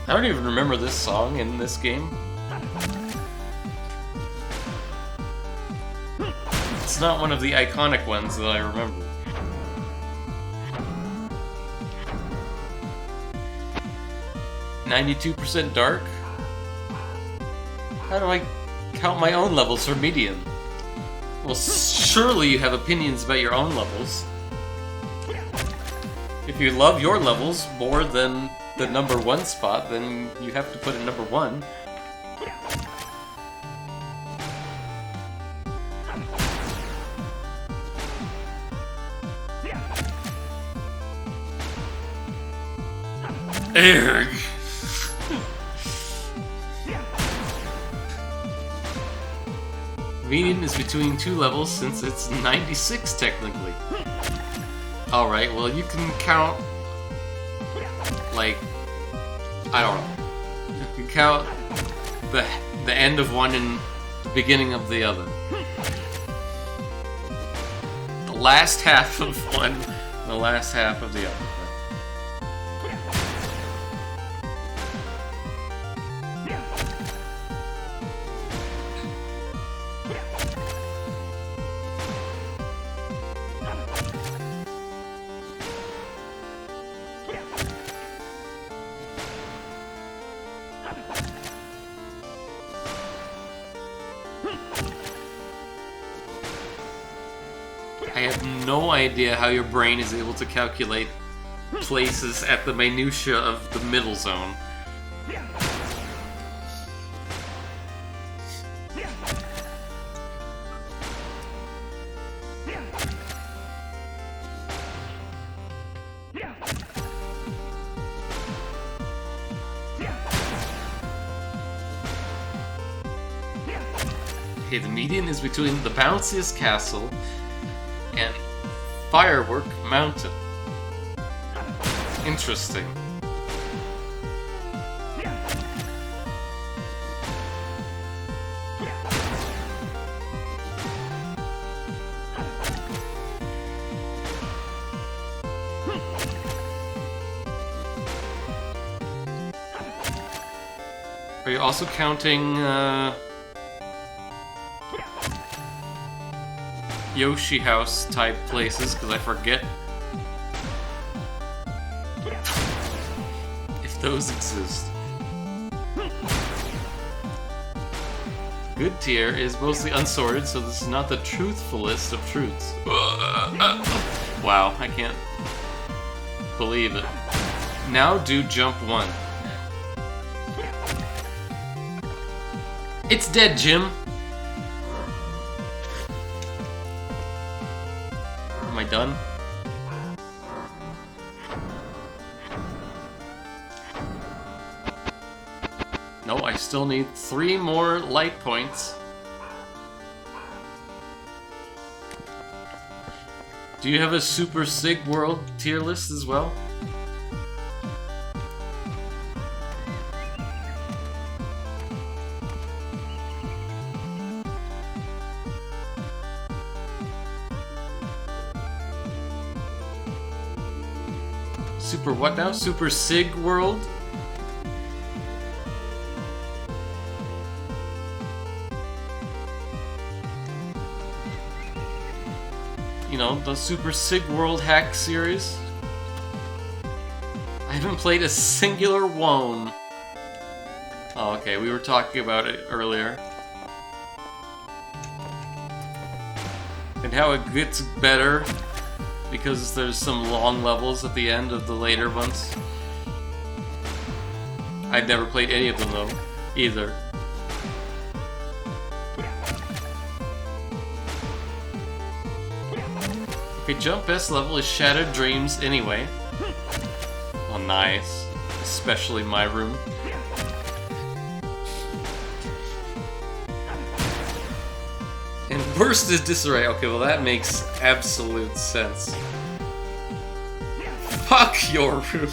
I don't even remember this song in this game. It's not one of the iconic ones that I remember. "92% dark"? How do I count my own levels for median? Well, surely you have opinions about your own levels. If you love your levels more than the number 1 spot, then you have to put it number 1. Erg. Median is between 2 levels since it's 96 technically. Alright, well you can count, like, I don't know. You can count the end of one and the beginning of the other. The last half of one, the last half of the other. I have no idea how your brain is able to calculate places at the minutia of the middle zone. Okay, the median is between the bounciest castle and Firework Mountain. Interesting. Are you also counting, Yoshi House type places, because I forget if those exist. Good tier is mostly unsorted, so this is not the truthfulest of truths. Wow, I can't believe it. Now do jump 1. It's dead, Jim! Am I done? No, I still need 3 more light points. Do you have a Super Sig World tier list as well? Super what now? Super Sig World? You know, the Super Sig World hack series? I haven't played a singular one. Oh, okay, we were talking about it earlier. and how it gets better because there's some long levels at the end of the later ones. I've never played any of them though, either. Okay, jump best level is Shattered Dreams anyway. Oh, nice. Especially my room. And worst is Disarray. Okay, well that makes absolute sense. Fuck your room.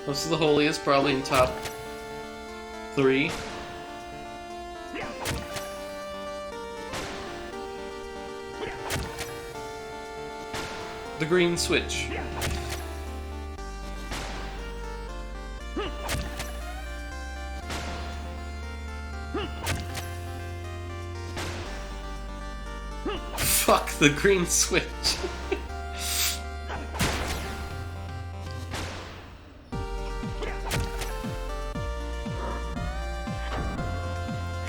Most of the Holiest probably in top 3. The green switch. Fuck the green switch.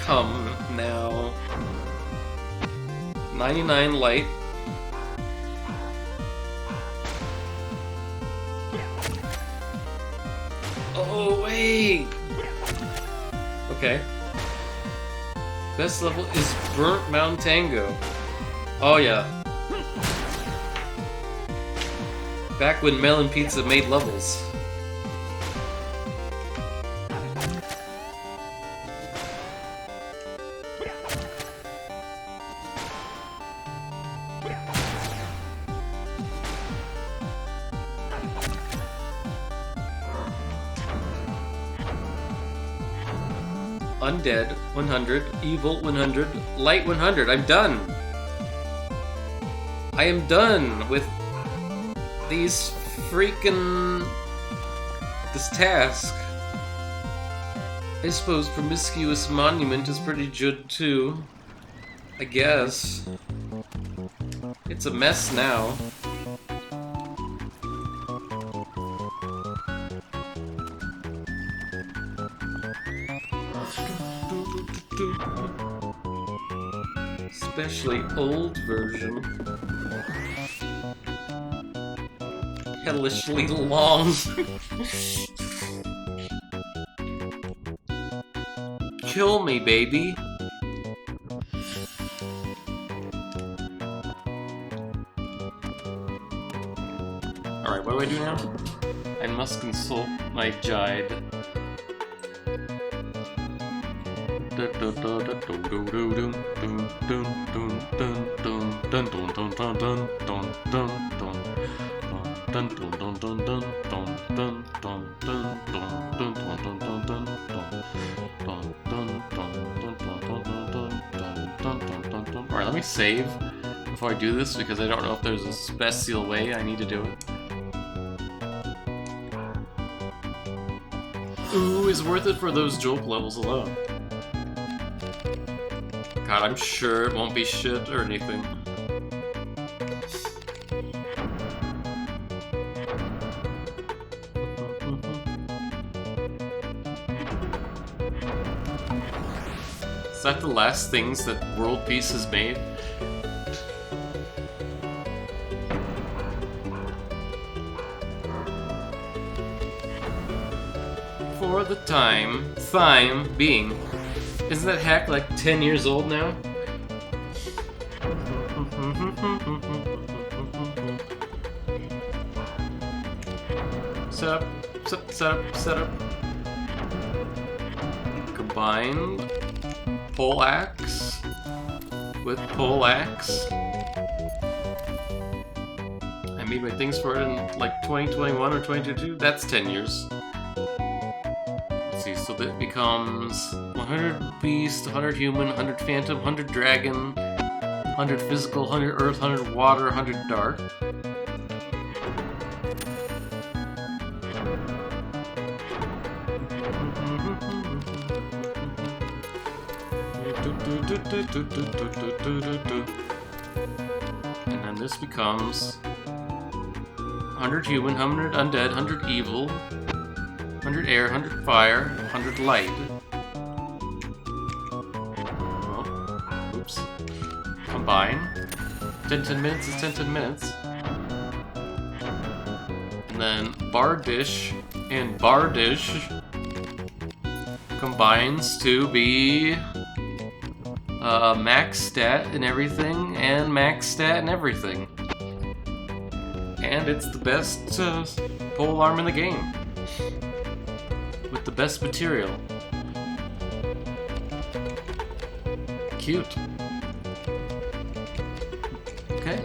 Come now. 99 light. Oh, wait! Okay. Best level is Burnt Mountain Tango. Oh, yeah. Back when Melon Pizza made levels. Undead 100, Evil 100, Light 100. I'm done. I am done with these freaking... this task. I suppose Promiscuous Monument is pretty good too. I guess. It's a mess now. Especially old version. Hellishly long. Kill me, baby. Alright, what do I do now? I must consult my guide. Alright, let me save before I do this because I don't know if there's a special way I need to do it. Ooh, is worth it for those joke levels alone. God, I'm sure it won't be shit or anything. Is that the last things that World Peace has made? For the time being. Isn't that hack like 10 years old now? Set up. Combine pole axe with pole axe. I made my things for it in like 2021 or 2022. That's 10 years. So that becomes 100 beast, 100 human, 100 phantom, 100 dragon, 100 physical, 100 earth, 100 water, 100 dark. this becomes 100 human, 100 undead, 100 evil, 100 air, 100 fire, 100 light. Oh, oops. Combine. 10 minutes is 10 minutes. And then Bardish and Bardish combines to be max stat and everything, and max stat and everything. And it's the best pole arm in the game. With the best material. Cute. Okay.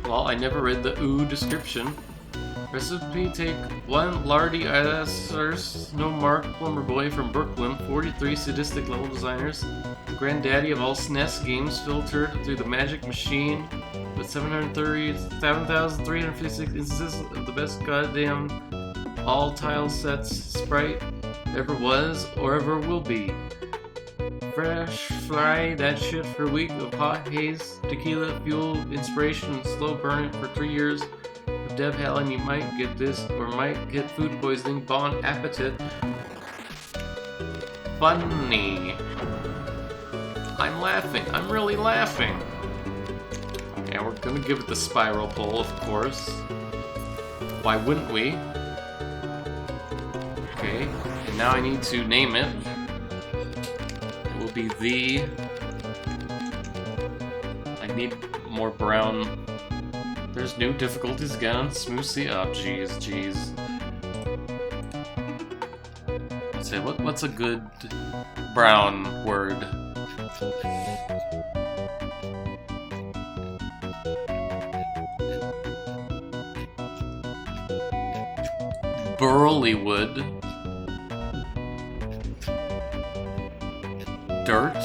Well, I never read the ooh description. Recipe: take 1 lardy assers, no mark plumber boy from Brooklyn, 43 sadistic level designers, the granddaddy of all SNES games, filtered through the magic machine with 737,356 instances of the best goddamn all tile sets sprite ever was or ever will be. Fresh fry that shit for a week of hot haze, tequila, fuel, inspiration, and slow burn it for 3 years. Deb Helen, you might get this, or might get food poisoning. Bon appetit. Funny. I'm laughing. I'm really laughing. Okay, we're gonna give it the spiral pull, of course. Why wouldn't we? Okay, and now I need to name it. It will be the... I need more brown... There's new difficulties again on Smoothie. Oh, jeez. Let's say, what's a good brown word? Burleywood. Dirt.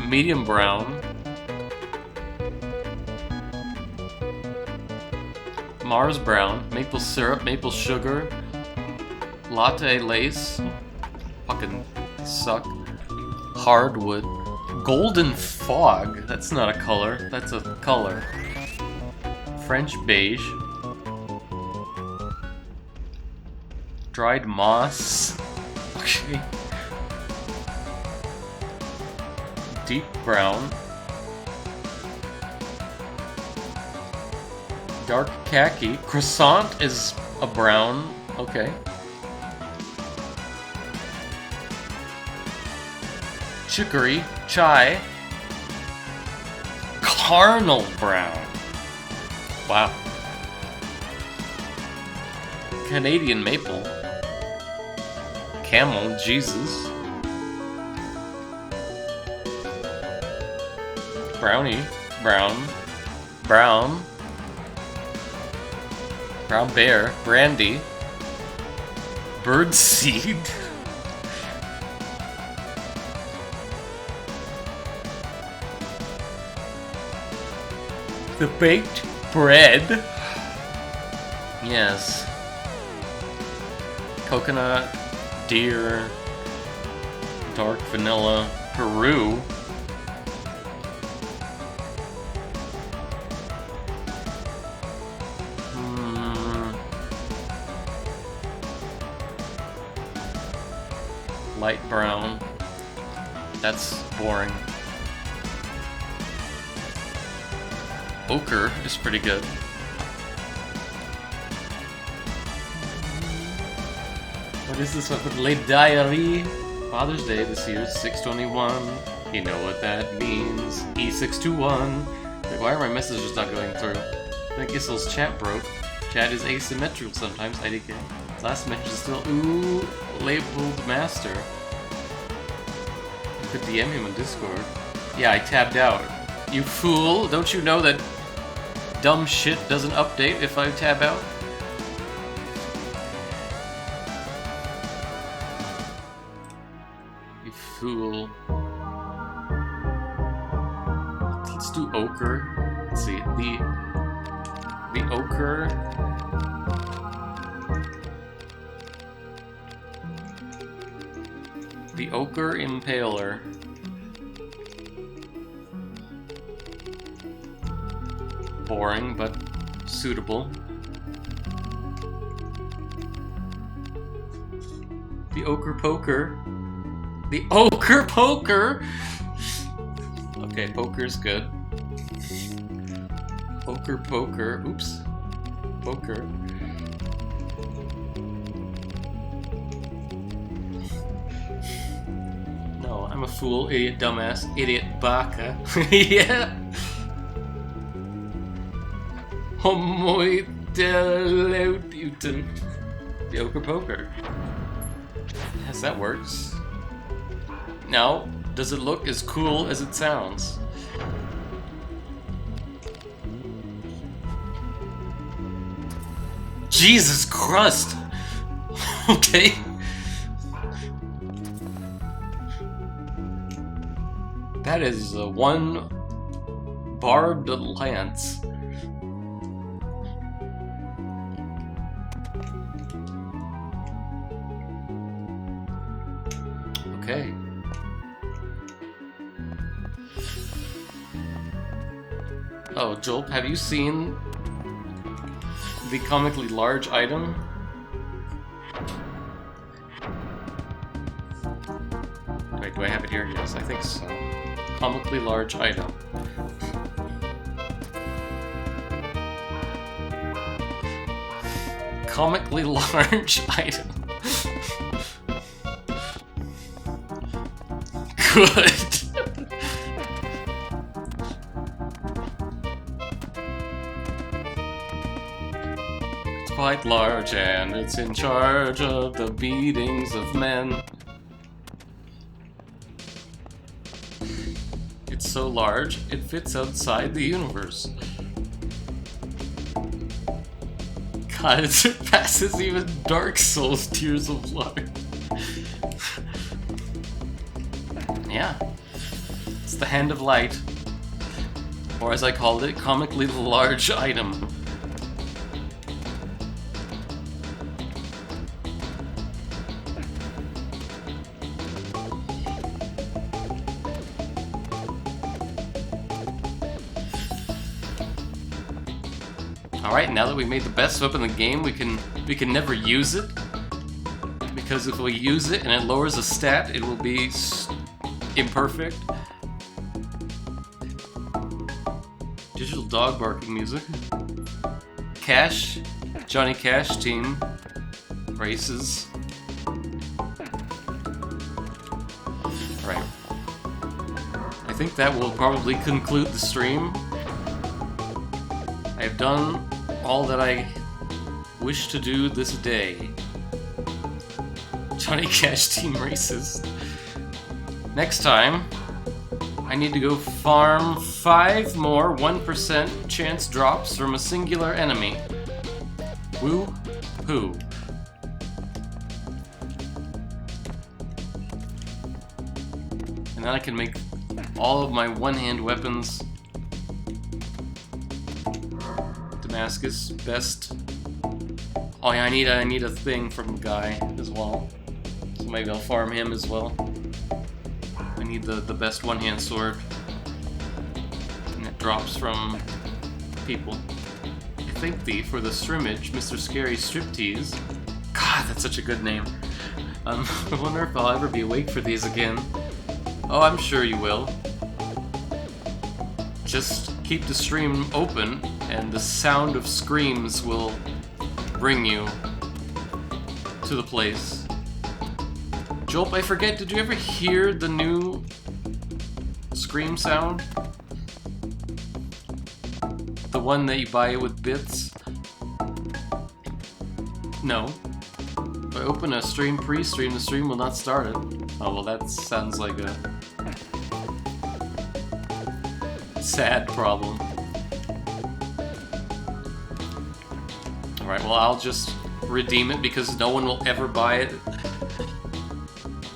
Medium brown. Mars brown. Maple syrup. Maple sugar. Latte lace. Fucking suck. Hardwood. Golden fog. That's not a color. That's a color. French beige. Dried moss. Okay. Deep brown. Dark khaki. Croissant is a brown. Okay. Chicory. Chai. Carnal brown. Wow. Canadian maple. Camel. Jesus. Brownie, brown, brown bear, brandy, bird seed, the baked bread, yes, coconut, deer, dark vanilla, Peru. Light brown. That's boring. Ochre is pretty good. What is this one? Le Diary. Father's Day this year, 6/21. You know what that means. E621. Wait, why are my messages not going through? I think Issel's chat broke. Chat is asymmetrical sometimes, IDK. Last message is still ooh labeled master. You could DM him on Discord. Yeah, I tabbed out. You fool! Don't you know that dumb shit doesn't update if I tab out? You fool. Let's do ochre. Let's see. The ochre. The Ochre Impaler. Boring, but suitable. The Ochre Poker. The Ochre Poker! Okay, poker's good. Ochre Poker. Oops. Poker. No, I'm a fool, idiot, dumbass, idiot, baka. Yeah! Homoideleutin. The Ochre Poker. Yes, that works. Now, does it look as cool as it sounds? Jesus Christ! Okay. That is one barbed lance. Okay. Oh, Jolp, have you seen the comically large item? Wait, do I have it here? Yes, I think so. Comically large item. Comically large item. Good. It's quite large and it's in charge of the beatings of men. It's so large, it fits outside the universe. God, it surpasses even Dark Souls Tears of Blood. Yeah, it's the Hand of Light, or as I called it, comically large item. Alright, now that we made the best weapon in the game, we can never use it. Because if we use it and it lowers a stat, it will be imperfect. Digital dog barking music. Cash. Johnny Cash team. Races. Alright. I think that will probably conclude the stream. I have done all that I wish to do this day. Johnny Cash team races. Next time, I need to go farm 5 more 1% chance drops from a singular enemy. Woo-hoo. And then I can make all of my one-hand weapons. Damascus, best. Oh yeah, I need a thing from Guy as well. So maybe I'll farm him as well. I need the best one-hand sword. And it drops from people. I think for the Strimmage, Mr. Scary Striptease. God, that's such a good name. I wonder if I'll ever be awake for these again. Oh, I'm sure you will. Just keep the stream open, and the sound of screams will bring you to the place. Jolp, I forget, did you ever hear the new scream sound? The one that you buy with bits? No. If I open a stream pre-stream, the stream will not start it. Oh, well, that sounds like a sad problem. Alright, well, I'll just redeem it because no one will ever buy it.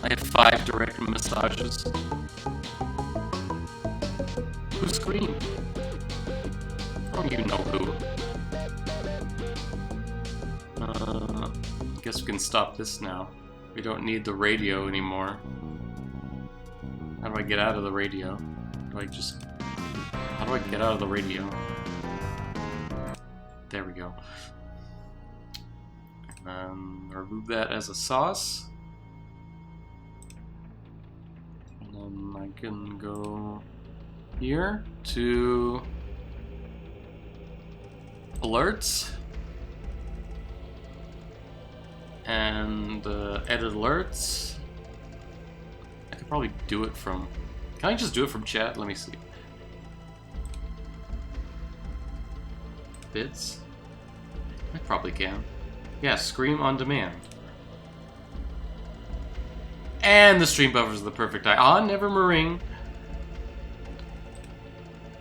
I have 5 direct massages. Who screamed? I don't even know who. I guess we can stop this now. We don't need the radio anymore. How do I get out of the radio? Do I just... How do I get out of the radio? There we go. And then remove that as a sauce. And then I can go here to alerts. And edit alerts. I could probably do it from... Can I just do it from chat? Let me see. Bits? I probably can. Yeah, Scream on demand. And the stream buffer is the perfect eye. Ah, never meringue.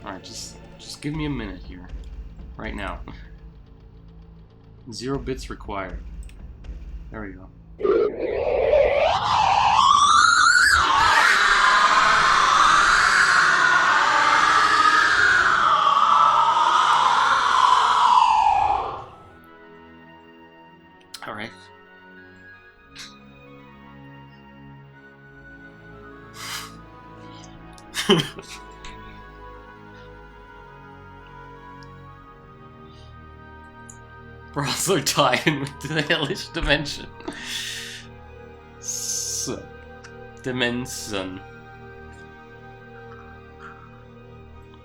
Alright, just give me a minute here. Right now. 0 bits required. There we go. Alright. We're also tied with the hellish dimension. Dimension.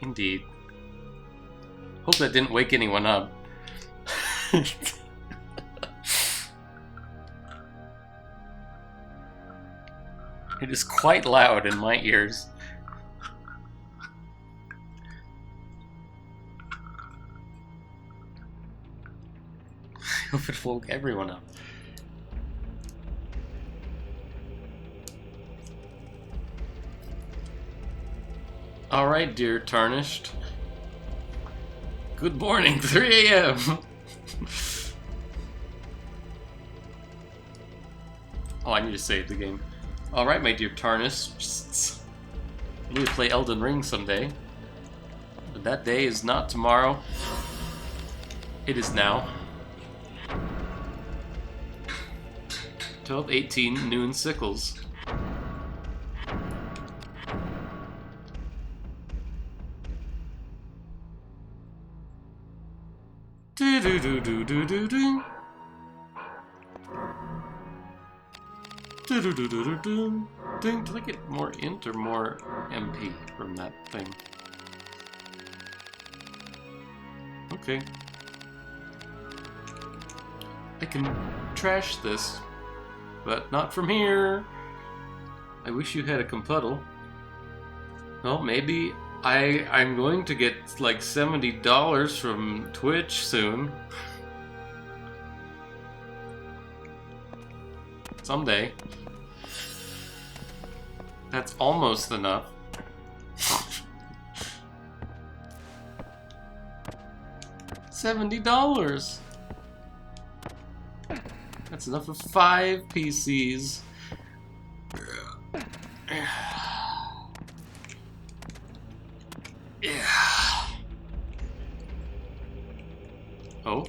Indeed. Hope that didn't wake anyone up. It is quite loud in my ears. I hope it woke everyone up. Alright, dear Tarnished. Good morning, 3 AM! Oh, I need to save the game. Alright, my dear Tarnished. I need to play Elden Ring someday. But that day is not tomorrow. It is now. 12:18 noon sickles. Do do do do do do do. Do do do do do do. Ding, did I get more int or more MP from that thing? Okay. I can trash this, but not from here. I wish you had a compuddle. Well, maybe I'm going to get like $70 from Twitch soon. Someday. That's almost enough. $70. That's enough for 5 PCs. Oh,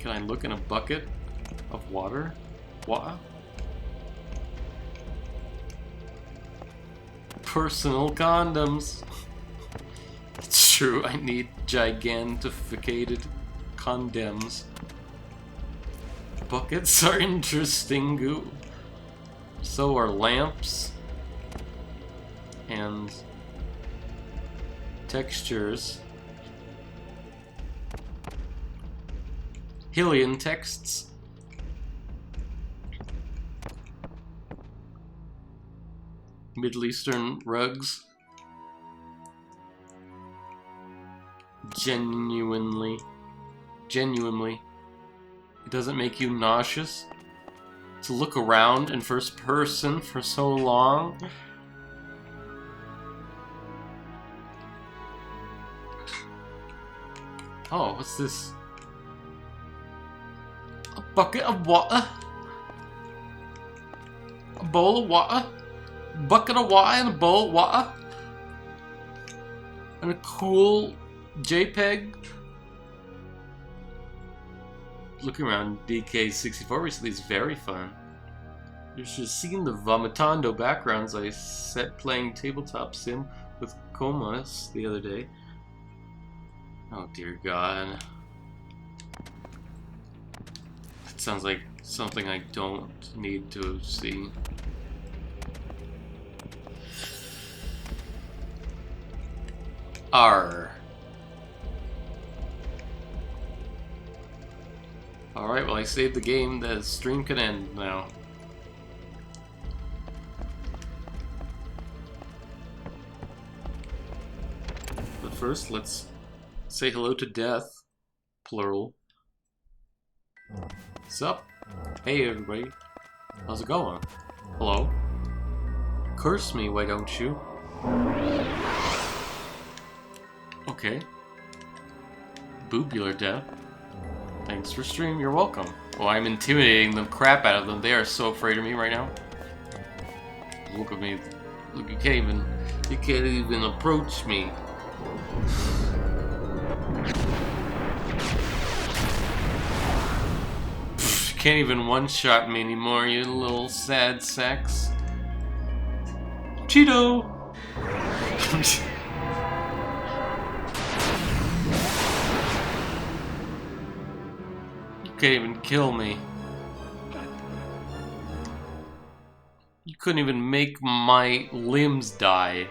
can I look in a bucket of water? What? Personal condoms. It's true, I need gigantificated condoms. Buckets are interesting, goo. So are lamps. And textures. Hylian texts. Middle Eastern rugs. Genuinely. It doesn't make you nauseous to look around in first person for so long. Oh, what's this? A bucket of water? A bowl of water? Bucket of water and a bowl of water? And a cool JPEG? Looking around DK64 recently is very fun. You should have seen the vomitando backgrounds I set playing tabletop sim with Comas the other day. Oh dear God. That sounds like something I don't need to see. R. Alright, well I saved the game. The stream can end now. But first, let's say hello to Death. Plural. What's up? Hey everybody. How's it going? Hello? Curse me, why don't you? Okay. Boobular Death. Thanks for stream, you're welcome. Well, I'm intimidating the crap out of them. They are so afraid of me right now. Look at me. Look, you can't even approach me. You can't even one-shot me anymore, you little sad sacks. Cheeto! You can't even kill me. You couldn't even make my limbs die.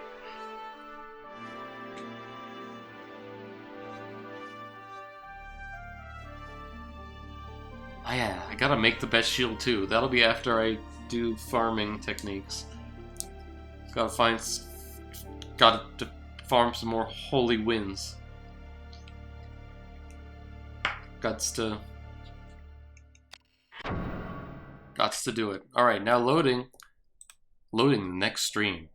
Oh yeah, I gotta make the best shield too. That'll be after I do farming techniques. Gotta farm some more holy winds. Gots to do it. Alright, now loading the next stream.